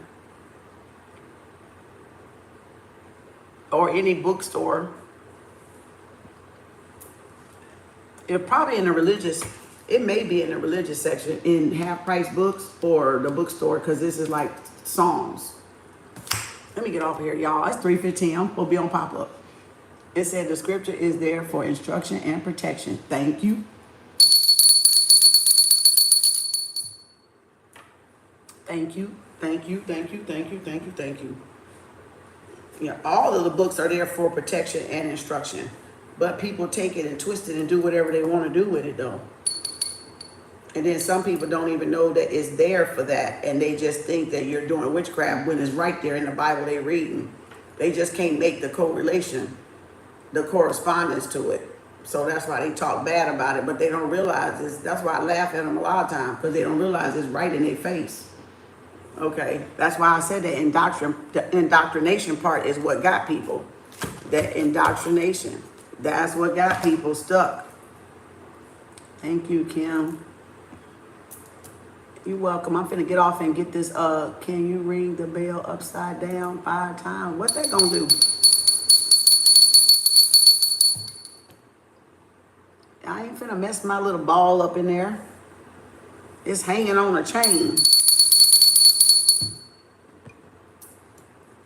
Or any bookstore. It probably in the religious, it may be in the religious section in half-price books or the bookstore, because this is like Psalms. Let me get off here, y'all. It's 3:15. I'm supposed to be on pop-up. It said the scripture is there for instruction and protection. Thank you. Thank you. Thank you. Thank you. Thank you. Thank you. Thank you. Yeah, all of the books are there for protection and instruction. But people take it and twist it and do whatever they want to do with it, though. And then some people don't even know that it's there for that. And they just think that you're doing witchcraft when it's right there in the Bible they're reading. They just can't make the correlation, the correspondence to it. So that's why they talk bad about it. But they don't realize this. That's why I laugh at them a lot of times, because they don't realize it's right in their face. Okay, that's why I said the indoctrination part is what got people. That indoctrination. That's what got people stuck. Thank you, Kim. You're welcome. I'm finna get off and get this, can you ring the bell upside down 5 times? What that gonna do? I ain't finna mess my little ball up in there. It's hanging on a chain.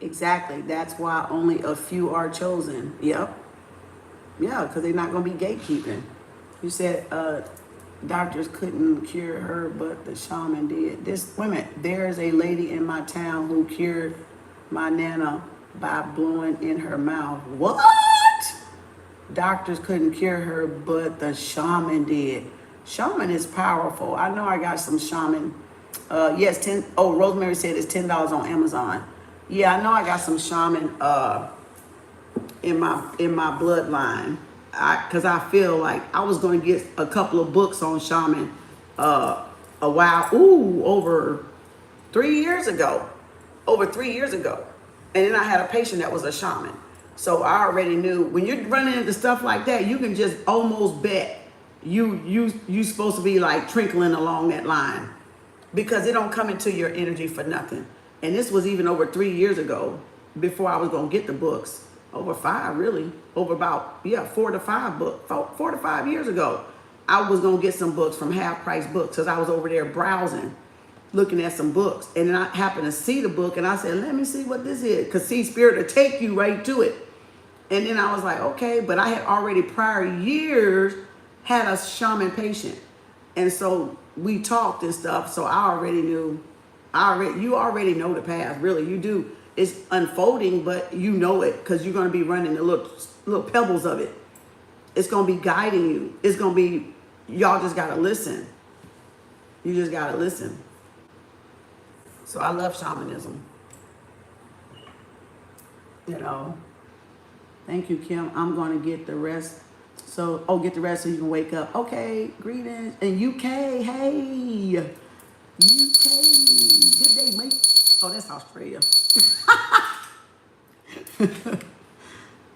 Exactly. That's why only a few are chosen. Yep. Yeah, because they're not going to be gatekeeping. You said doctors couldn't cure her, but the shaman did. Women, there's a lady in my town who cured my nana by blowing in her mouth. What? Doctors couldn't cure her, but the shaman did. Shaman is powerful. I know I got some shaman. Yes, Rosemary said it's $10 on Amazon. Yeah, I know I got some shaman in my bloodline, because I feel like I was going to get a couple of books on shaman over 3 years ago. Over 3 years ago. And then I had a patient that was a shaman. So I already knew when you're running into stuff like that, you can just almost bet you supposed to be like trickling along that line, because it don't come into your energy for nothing. And this was even over 3 years ago, before I was going to get the books. Over 5, really. Over about, 4 to 5 books. 4 to 5 years ago, I was going to get some books from Half Price Books, because I was over there browsing, looking at some books. And then I happened to see the book, and I said, let me see what this is. Because see, Spirit will take you right to it. And then I was like, okay. But I had already prior years had a shaman patient. And so we talked and stuff, so I already knew. You already know the path, really. You do. It's unfolding, but you know it because you're going to be running the little pebbles of it. It's going to be guiding you. It's going to be, y'all just got to listen. You just got to listen. So I love shamanism. You know. Thank you, Kim. I'm going to get the rest. So, get the rest so you can wake up. Okay, greetings. And UK, hey. UK. Good day, mate. Oh, that's Australia.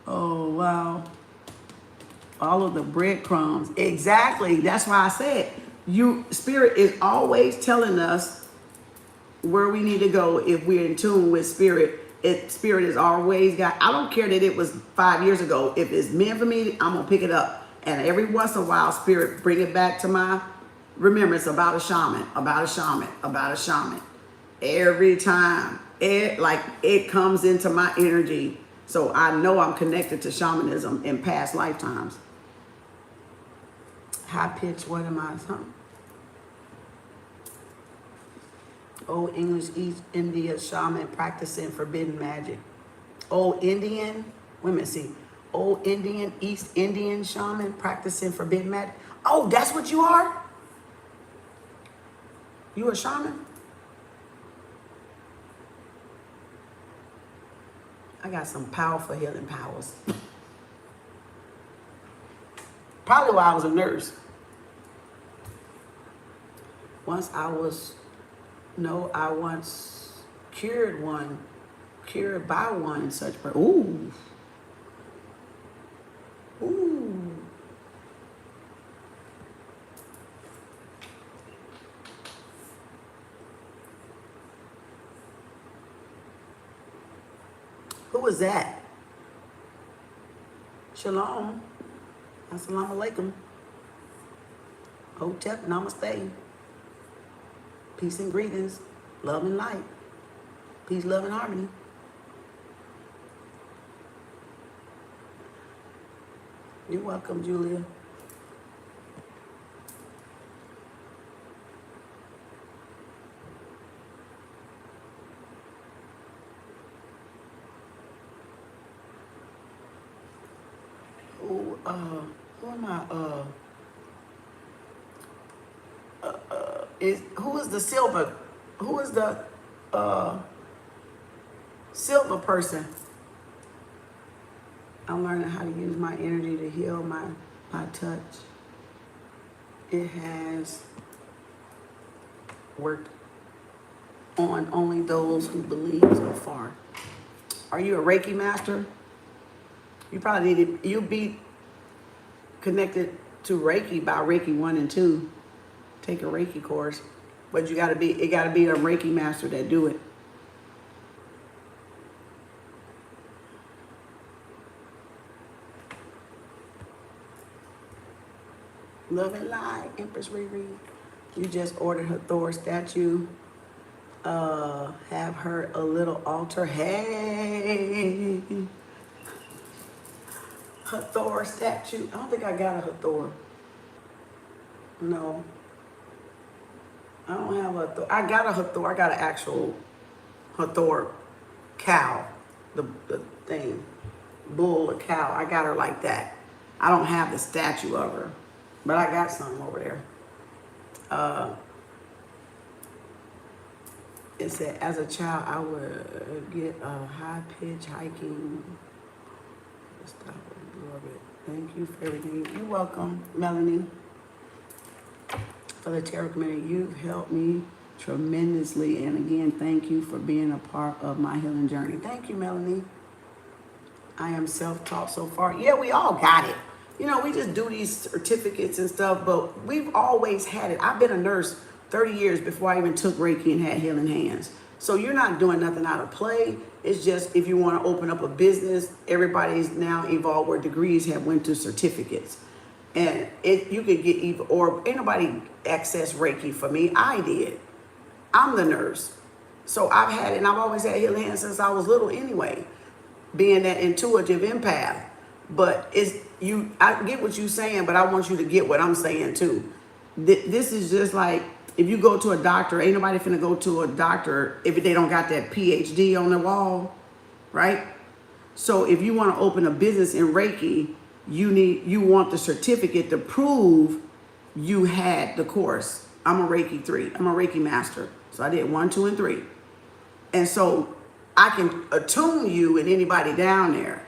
Oh, wow. Follow the breadcrumbs. Exactly. That's why I said, Spirit is always telling us where we need to go if we're in tune with Spirit. Spirit is always got, I don't care that it was 5 years ago. If it's meant for me, I'm going to pick it up. And every once in a while, Spirit bring it back to my remembrance about a shaman, about a shaman, about a shaman. Every time. It comes into my energy. So I know I'm connected to shamanism in past lifetimes. High pitch, what am I? Something. Old English East India shaman practicing forbidden magic. Old Indian, wait a minute, see. Old Indian, East Indian shaman practicing forbidden magic. Oh, that's what you are? You a shaman? I got some powerful healing powers. Probably while I was a nurse. I once cured by one in such person. Ooh. Ooh. Who was that? Shalom. Assalamu alaikum. Hotep, namaste. Peace and greetings. Love and light. Peace, love, and harmony. You're welcome, Julia. Who is the silver? Who is the silver person? I'm learning how to use my energy to heal my touch. It has worked on only those who believe so far. Are you a Reiki master? You probably need to, you'll be connected to Reiki by Reiki 1 and 2. Take a Reiki course. But it gotta be a Reiki master that do it. Love and light, Empress Riri. You just ordered her Thor statue. Have her a little altar. Hey. Her Thor statue. I don't think I got a Thor. No. I don't have a Thor. I got a Thor. I got an actual Thor cow. The thing. Bull or cow. I got her like that. I don't have the statue of her. But I got some over there. It said, as a child, I would get a high-pitch hiking. Stop it. Love it. Thank you for everything. You're welcome, Melanie. For the tarot community, you've helped me tremendously. And again, thank you for being a part of my healing journey. Thank you, Melanie. I am self-taught so far. Yeah, we all got it. You know, we just do these certificates and stuff, but we've always had it. I've been a nurse 30 years before I even took Reiki and had healing hands. So you're not doing nothing out of play. It's just if you want to open up a business, everybody's now evolved where degrees have went to certificates. And you could get even, or anybody access Reiki for me. I did. I'm the nurse. So I've had it, and I've always had healing hands since I was little anyway, being that intuitive empath. But I get what you're saying, but I want you to get what I'm saying too. This is just like, if you go to a doctor, ain't nobody finna go to a doctor if they don't got that PhD on the wall, right? So if you want to open a business in Reiki, you want the certificate to prove you had the course. I'm a Reiki 3. I'm a Reiki master. So I did 1, 2, and 3. And so I can attune you and anybody down there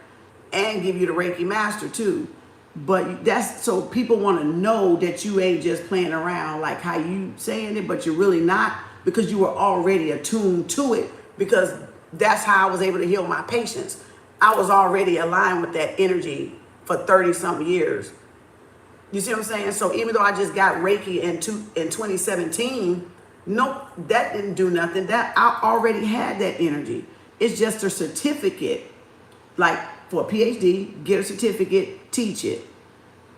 and give you the Reiki master too. But that's so people want to know that you ain't just playing around like how you saying it, but you're really not, because you were already attuned to it, because that's how I was able to heal my patients. I was already aligned with that energy for 30 something years. You see what I'm saying? So even though I just got Reiki in 2017, no, that didn't do nothing. That I already had that energy. It's just a certificate, like for a PhD, get a certificate, teach it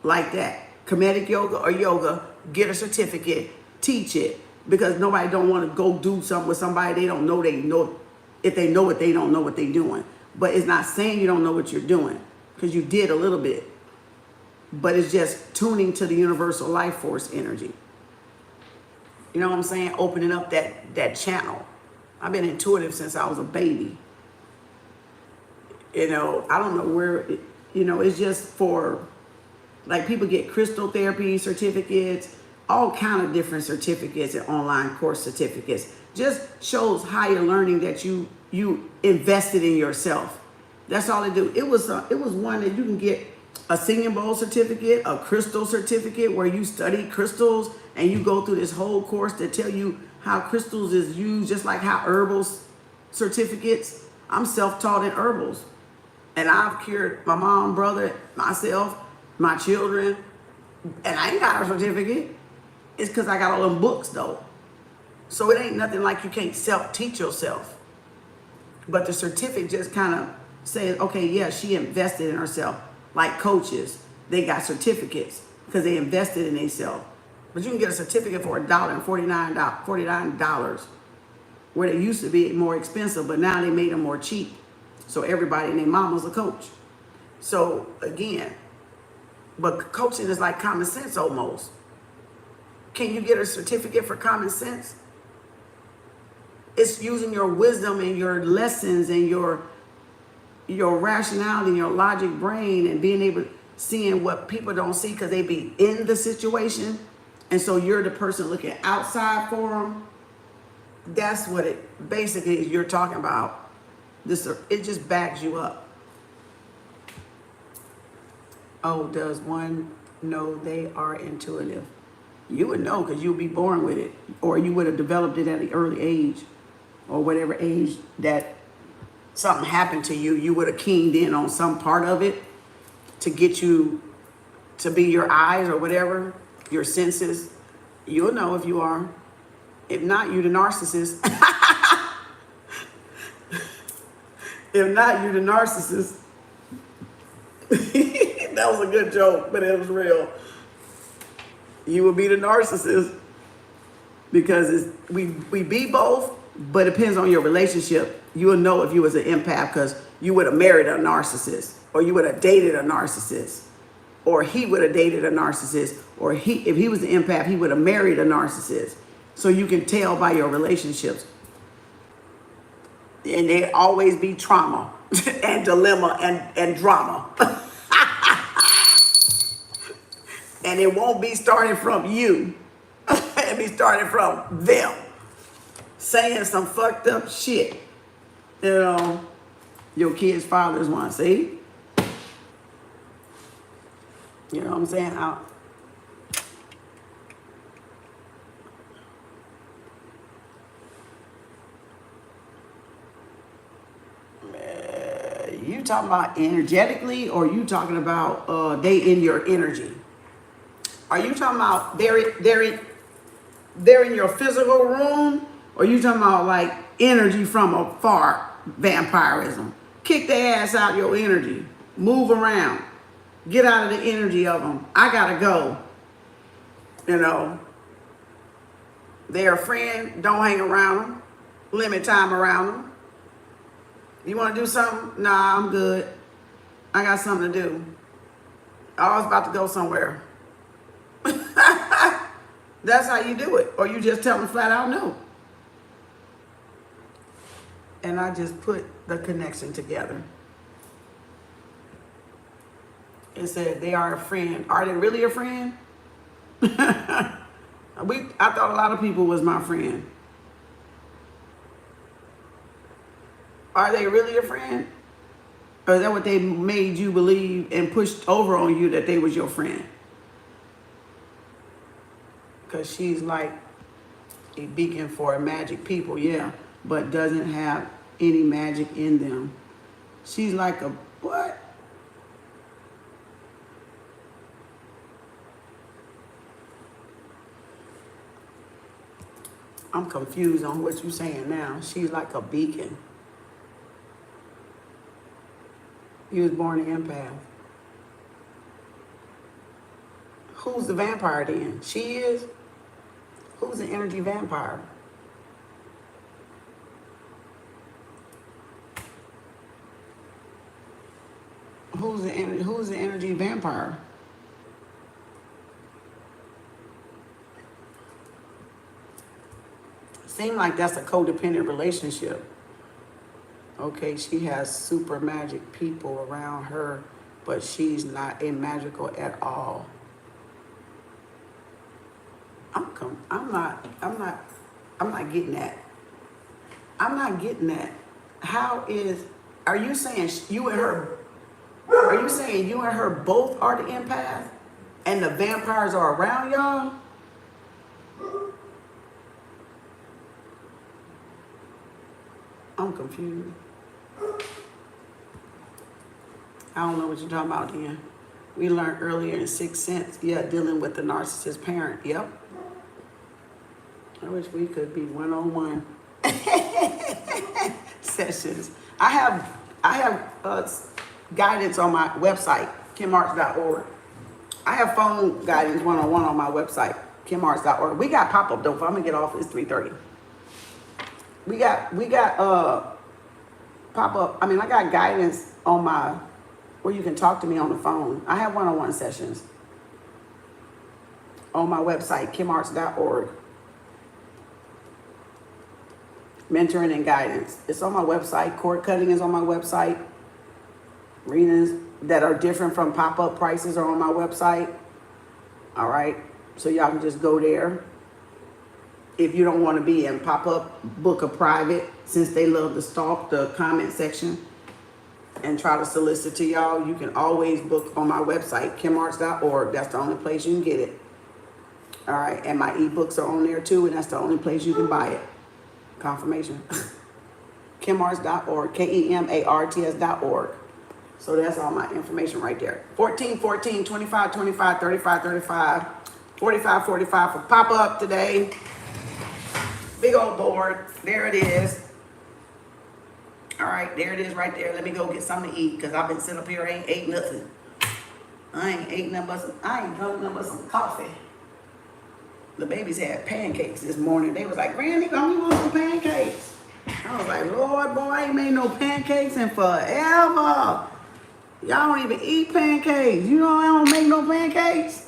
like that. Comedic yoga or yoga, get a certificate, teach it, because nobody don't want to go do something with somebody they don't know. They know, if they know it, they don't know what they're doing. But it's not saying you don't know what you're doing, because you did a little bit. But it's just tuning to the universal life force energy. You know what I'm saying? Opening up that channel. I've been intuitive since I was a baby. You know, I don't know where, it's just for, like, people get crystal therapy certificates, all kind of different certificates and online course certificates. Just shows higher learning that you invested in yourself. That's all they do. It was one that you can get a singing bowl certificate, a crystal certificate where you study crystals and you go through this whole course that tell you how crystals is used, just like how herbals certificates. I'm self-taught in herbals, and I've cured my mom, brother, myself, my children, and I ain't got a certificate. It's because I got all them books though. So it ain't nothing like you can't self-teach yourself. But the certificate just kind of says, okay, yeah, she invested in herself. Like coaches, they got certificates because they invested in themselves. But you can get a certificate for $49, where they used to be more expensive, but now they made them more cheap. So everybody and their mama's a coach. So again, but coaching is like common sense almost. Can you get a certificate for common sense? It's using your wisdom and your lessons and your rationality and your logic brain, and being able to seeing what people don't see because they be in the situation. And so you're the person looking outside for them. That's what it basically is you're talking about. It just backs you up. Oh, does one know they are intuitive? You would know because you'll be born with it, or you would have developed it at an early age, or whatever age that something happened to you, you would have keyed in on some part of it to get you to be your eyes or whatever, your senses. You'll know if you are. If not, you the narcissist. If not, you the narcissist. That was a good joke, but it was real. You will be the narcissist, because we be both, but it depends on your relationship. You will know if you was an empath because you would have married a narcissist, or you would have dated a narcissist, or he would have dated a narcissist, or if he was an empath, he would have married a narcissist. So you can tell by your relationships. And there always be trauma and dilemma and drama. And it won't be starting from you. It'll be starting from them saying some fucked up shit. You know, your kids' fathers want to see. You know what I'm saying? You talking about energetically, or you talking about they in your energy? Are you talking about they're in your physical room, or you talking about like energy from afar, vampirism? Kick their ass out your energy. Move around. Get out of the energy of them. I gotta go. You know, they're a friend. Don't hang around them. Limit time around them. You want to do something? Nah, I'm good. I got something to do. I was about to go somewhere. That's how you do it. Or you just tell them flat out no. And I just put the connection together. It said they are a friend. Are they really a friend? I thought a lot of people was my friend. Are they really a friend? Or is that what they made you believe and pushed over on you, that they was your friend? Because she's like a beacon for magic people, yeah, but doesn't have any magic in them. She's like a what? I'm confused on what you're saying now. She's like a beacon. You was born an empath. Who's the vampire then? She is? Who's the energy vampire? Who's the energy vampire? Seem like that's a codependent relationship. Okay, she has super magic people around her, but she's not a magical at all. I'm not getting that. I'm not getting that. Are you saying you and her both are the empath and the vampires are around y'all? I'm confused. I don't know what you're talking about then. We learned earlier in Sixth Sense, yeah, dealing with the narcissist parent. Yep. I wish we could be one-on-one sessions. I have guidance on my website, KemArts.org. I have phone guidance one-on-one on my website, KemArts.org. We got pop-up though. If I'm gonna get off, it's 3:30. We got pop-up. I mean, I got guidance on my, where you can talk to me on the phone. I have one-on-one sessions on my website, KemArts.org. Mentoring and guidance. It's on my website. Cord cutting is on my website. Readings that are different from pop-up prices are on my website. All right. So y'all can just go there. If you don't want to be in pop-up, book a private, since they love to stalk the comment section and try to solicit to y'all, you can always book on my website, KemArts.org. That's the only place you can get it. All right. And my ebooks are on there too, and that's the only place you can buy it. Confirmation. KemArts.org, KEMARTS.org. So that's all my information right there. 14, 14, 25, 25, 35, 35, 45, 45 for pop-up today. Big old board. There it is. All right, there it is right there. Let me go get something to eat because I've been sitting up here, ain't ate nothing. I ain't drunk nothing but some coffee. The babies had pancakes this morning. They was like, Granny, don't you want some pancakes? I was like, Lord, boy, I ain't made no pancakes in forever. Y'all don't even eat pancakes. You know I don't make no pancakes.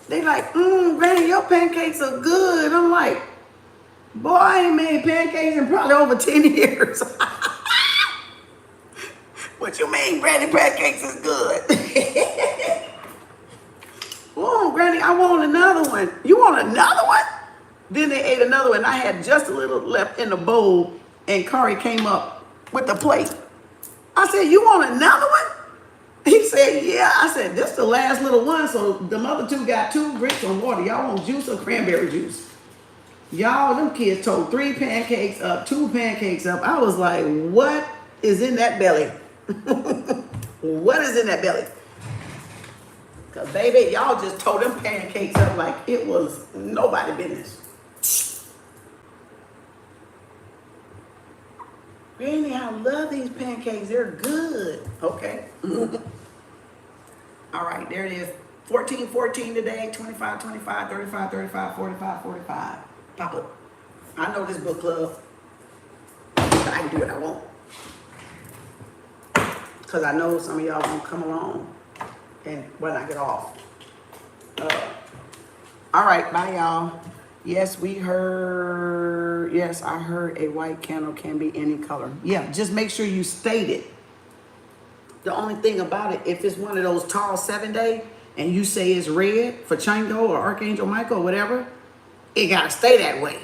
They like, Granny, your pancakes are good. I'm like, boy, I ain't made pancakes in probably over 10 years. What you mean, Granny, pancakes is good? Oh, Granny, I want another one. You want another one? Then they ate another one. I had just a little left in the bowl, and Kari came up with the plate. I said, you want another one? He said, yeah. I said, this is the last little one, so the other two got 2 grits on water. Y'all want juice or cranberry juice? Y'all, them kids told 3 pancakes up, 2 pancakes up. I was like, what is in that belly? What is in that belly? Because, baby, y'all just tore them pancakes up like it was nobody business. Granny, I love these pancakes. They're good. Okay. All right, there it is. 14, 14 today, 25, 25, 35, 35, 45, 45. Pop up. I know this book club. I can do what I want. Because I know some of y'all gonna come along and when I get off. All right, bye, y'all. Yes, we heard. Yes, I heard a white candle can be any color. Yeah, just make sure you state it. The only thing about it, if it's one of those tall 7-day and you say it's red for Chango or Archangel Michael or whatever, it got to stay that way.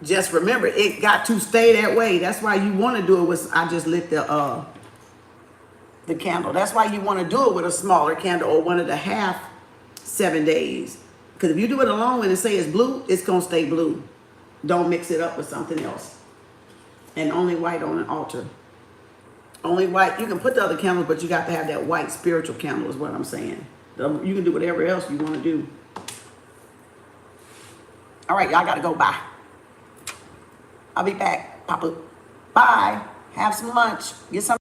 Just remember, it got to stay that way. That's why you want to do it with, I just lit the candle. That's why you want to do it with a smaller candle or one of the half 7 days. Because if you do it alone and say it's blue, it's going to stay blue. Don't mix it up with something else. And only white on an altar. Only white. You can put the other candles, but you got to have that white spiritual candle is what I'm saying. You can do whatever else you want to do. All right, y'all got to go. Bye. I'll be back. Pop up. Bye. Have some lunch. Get some.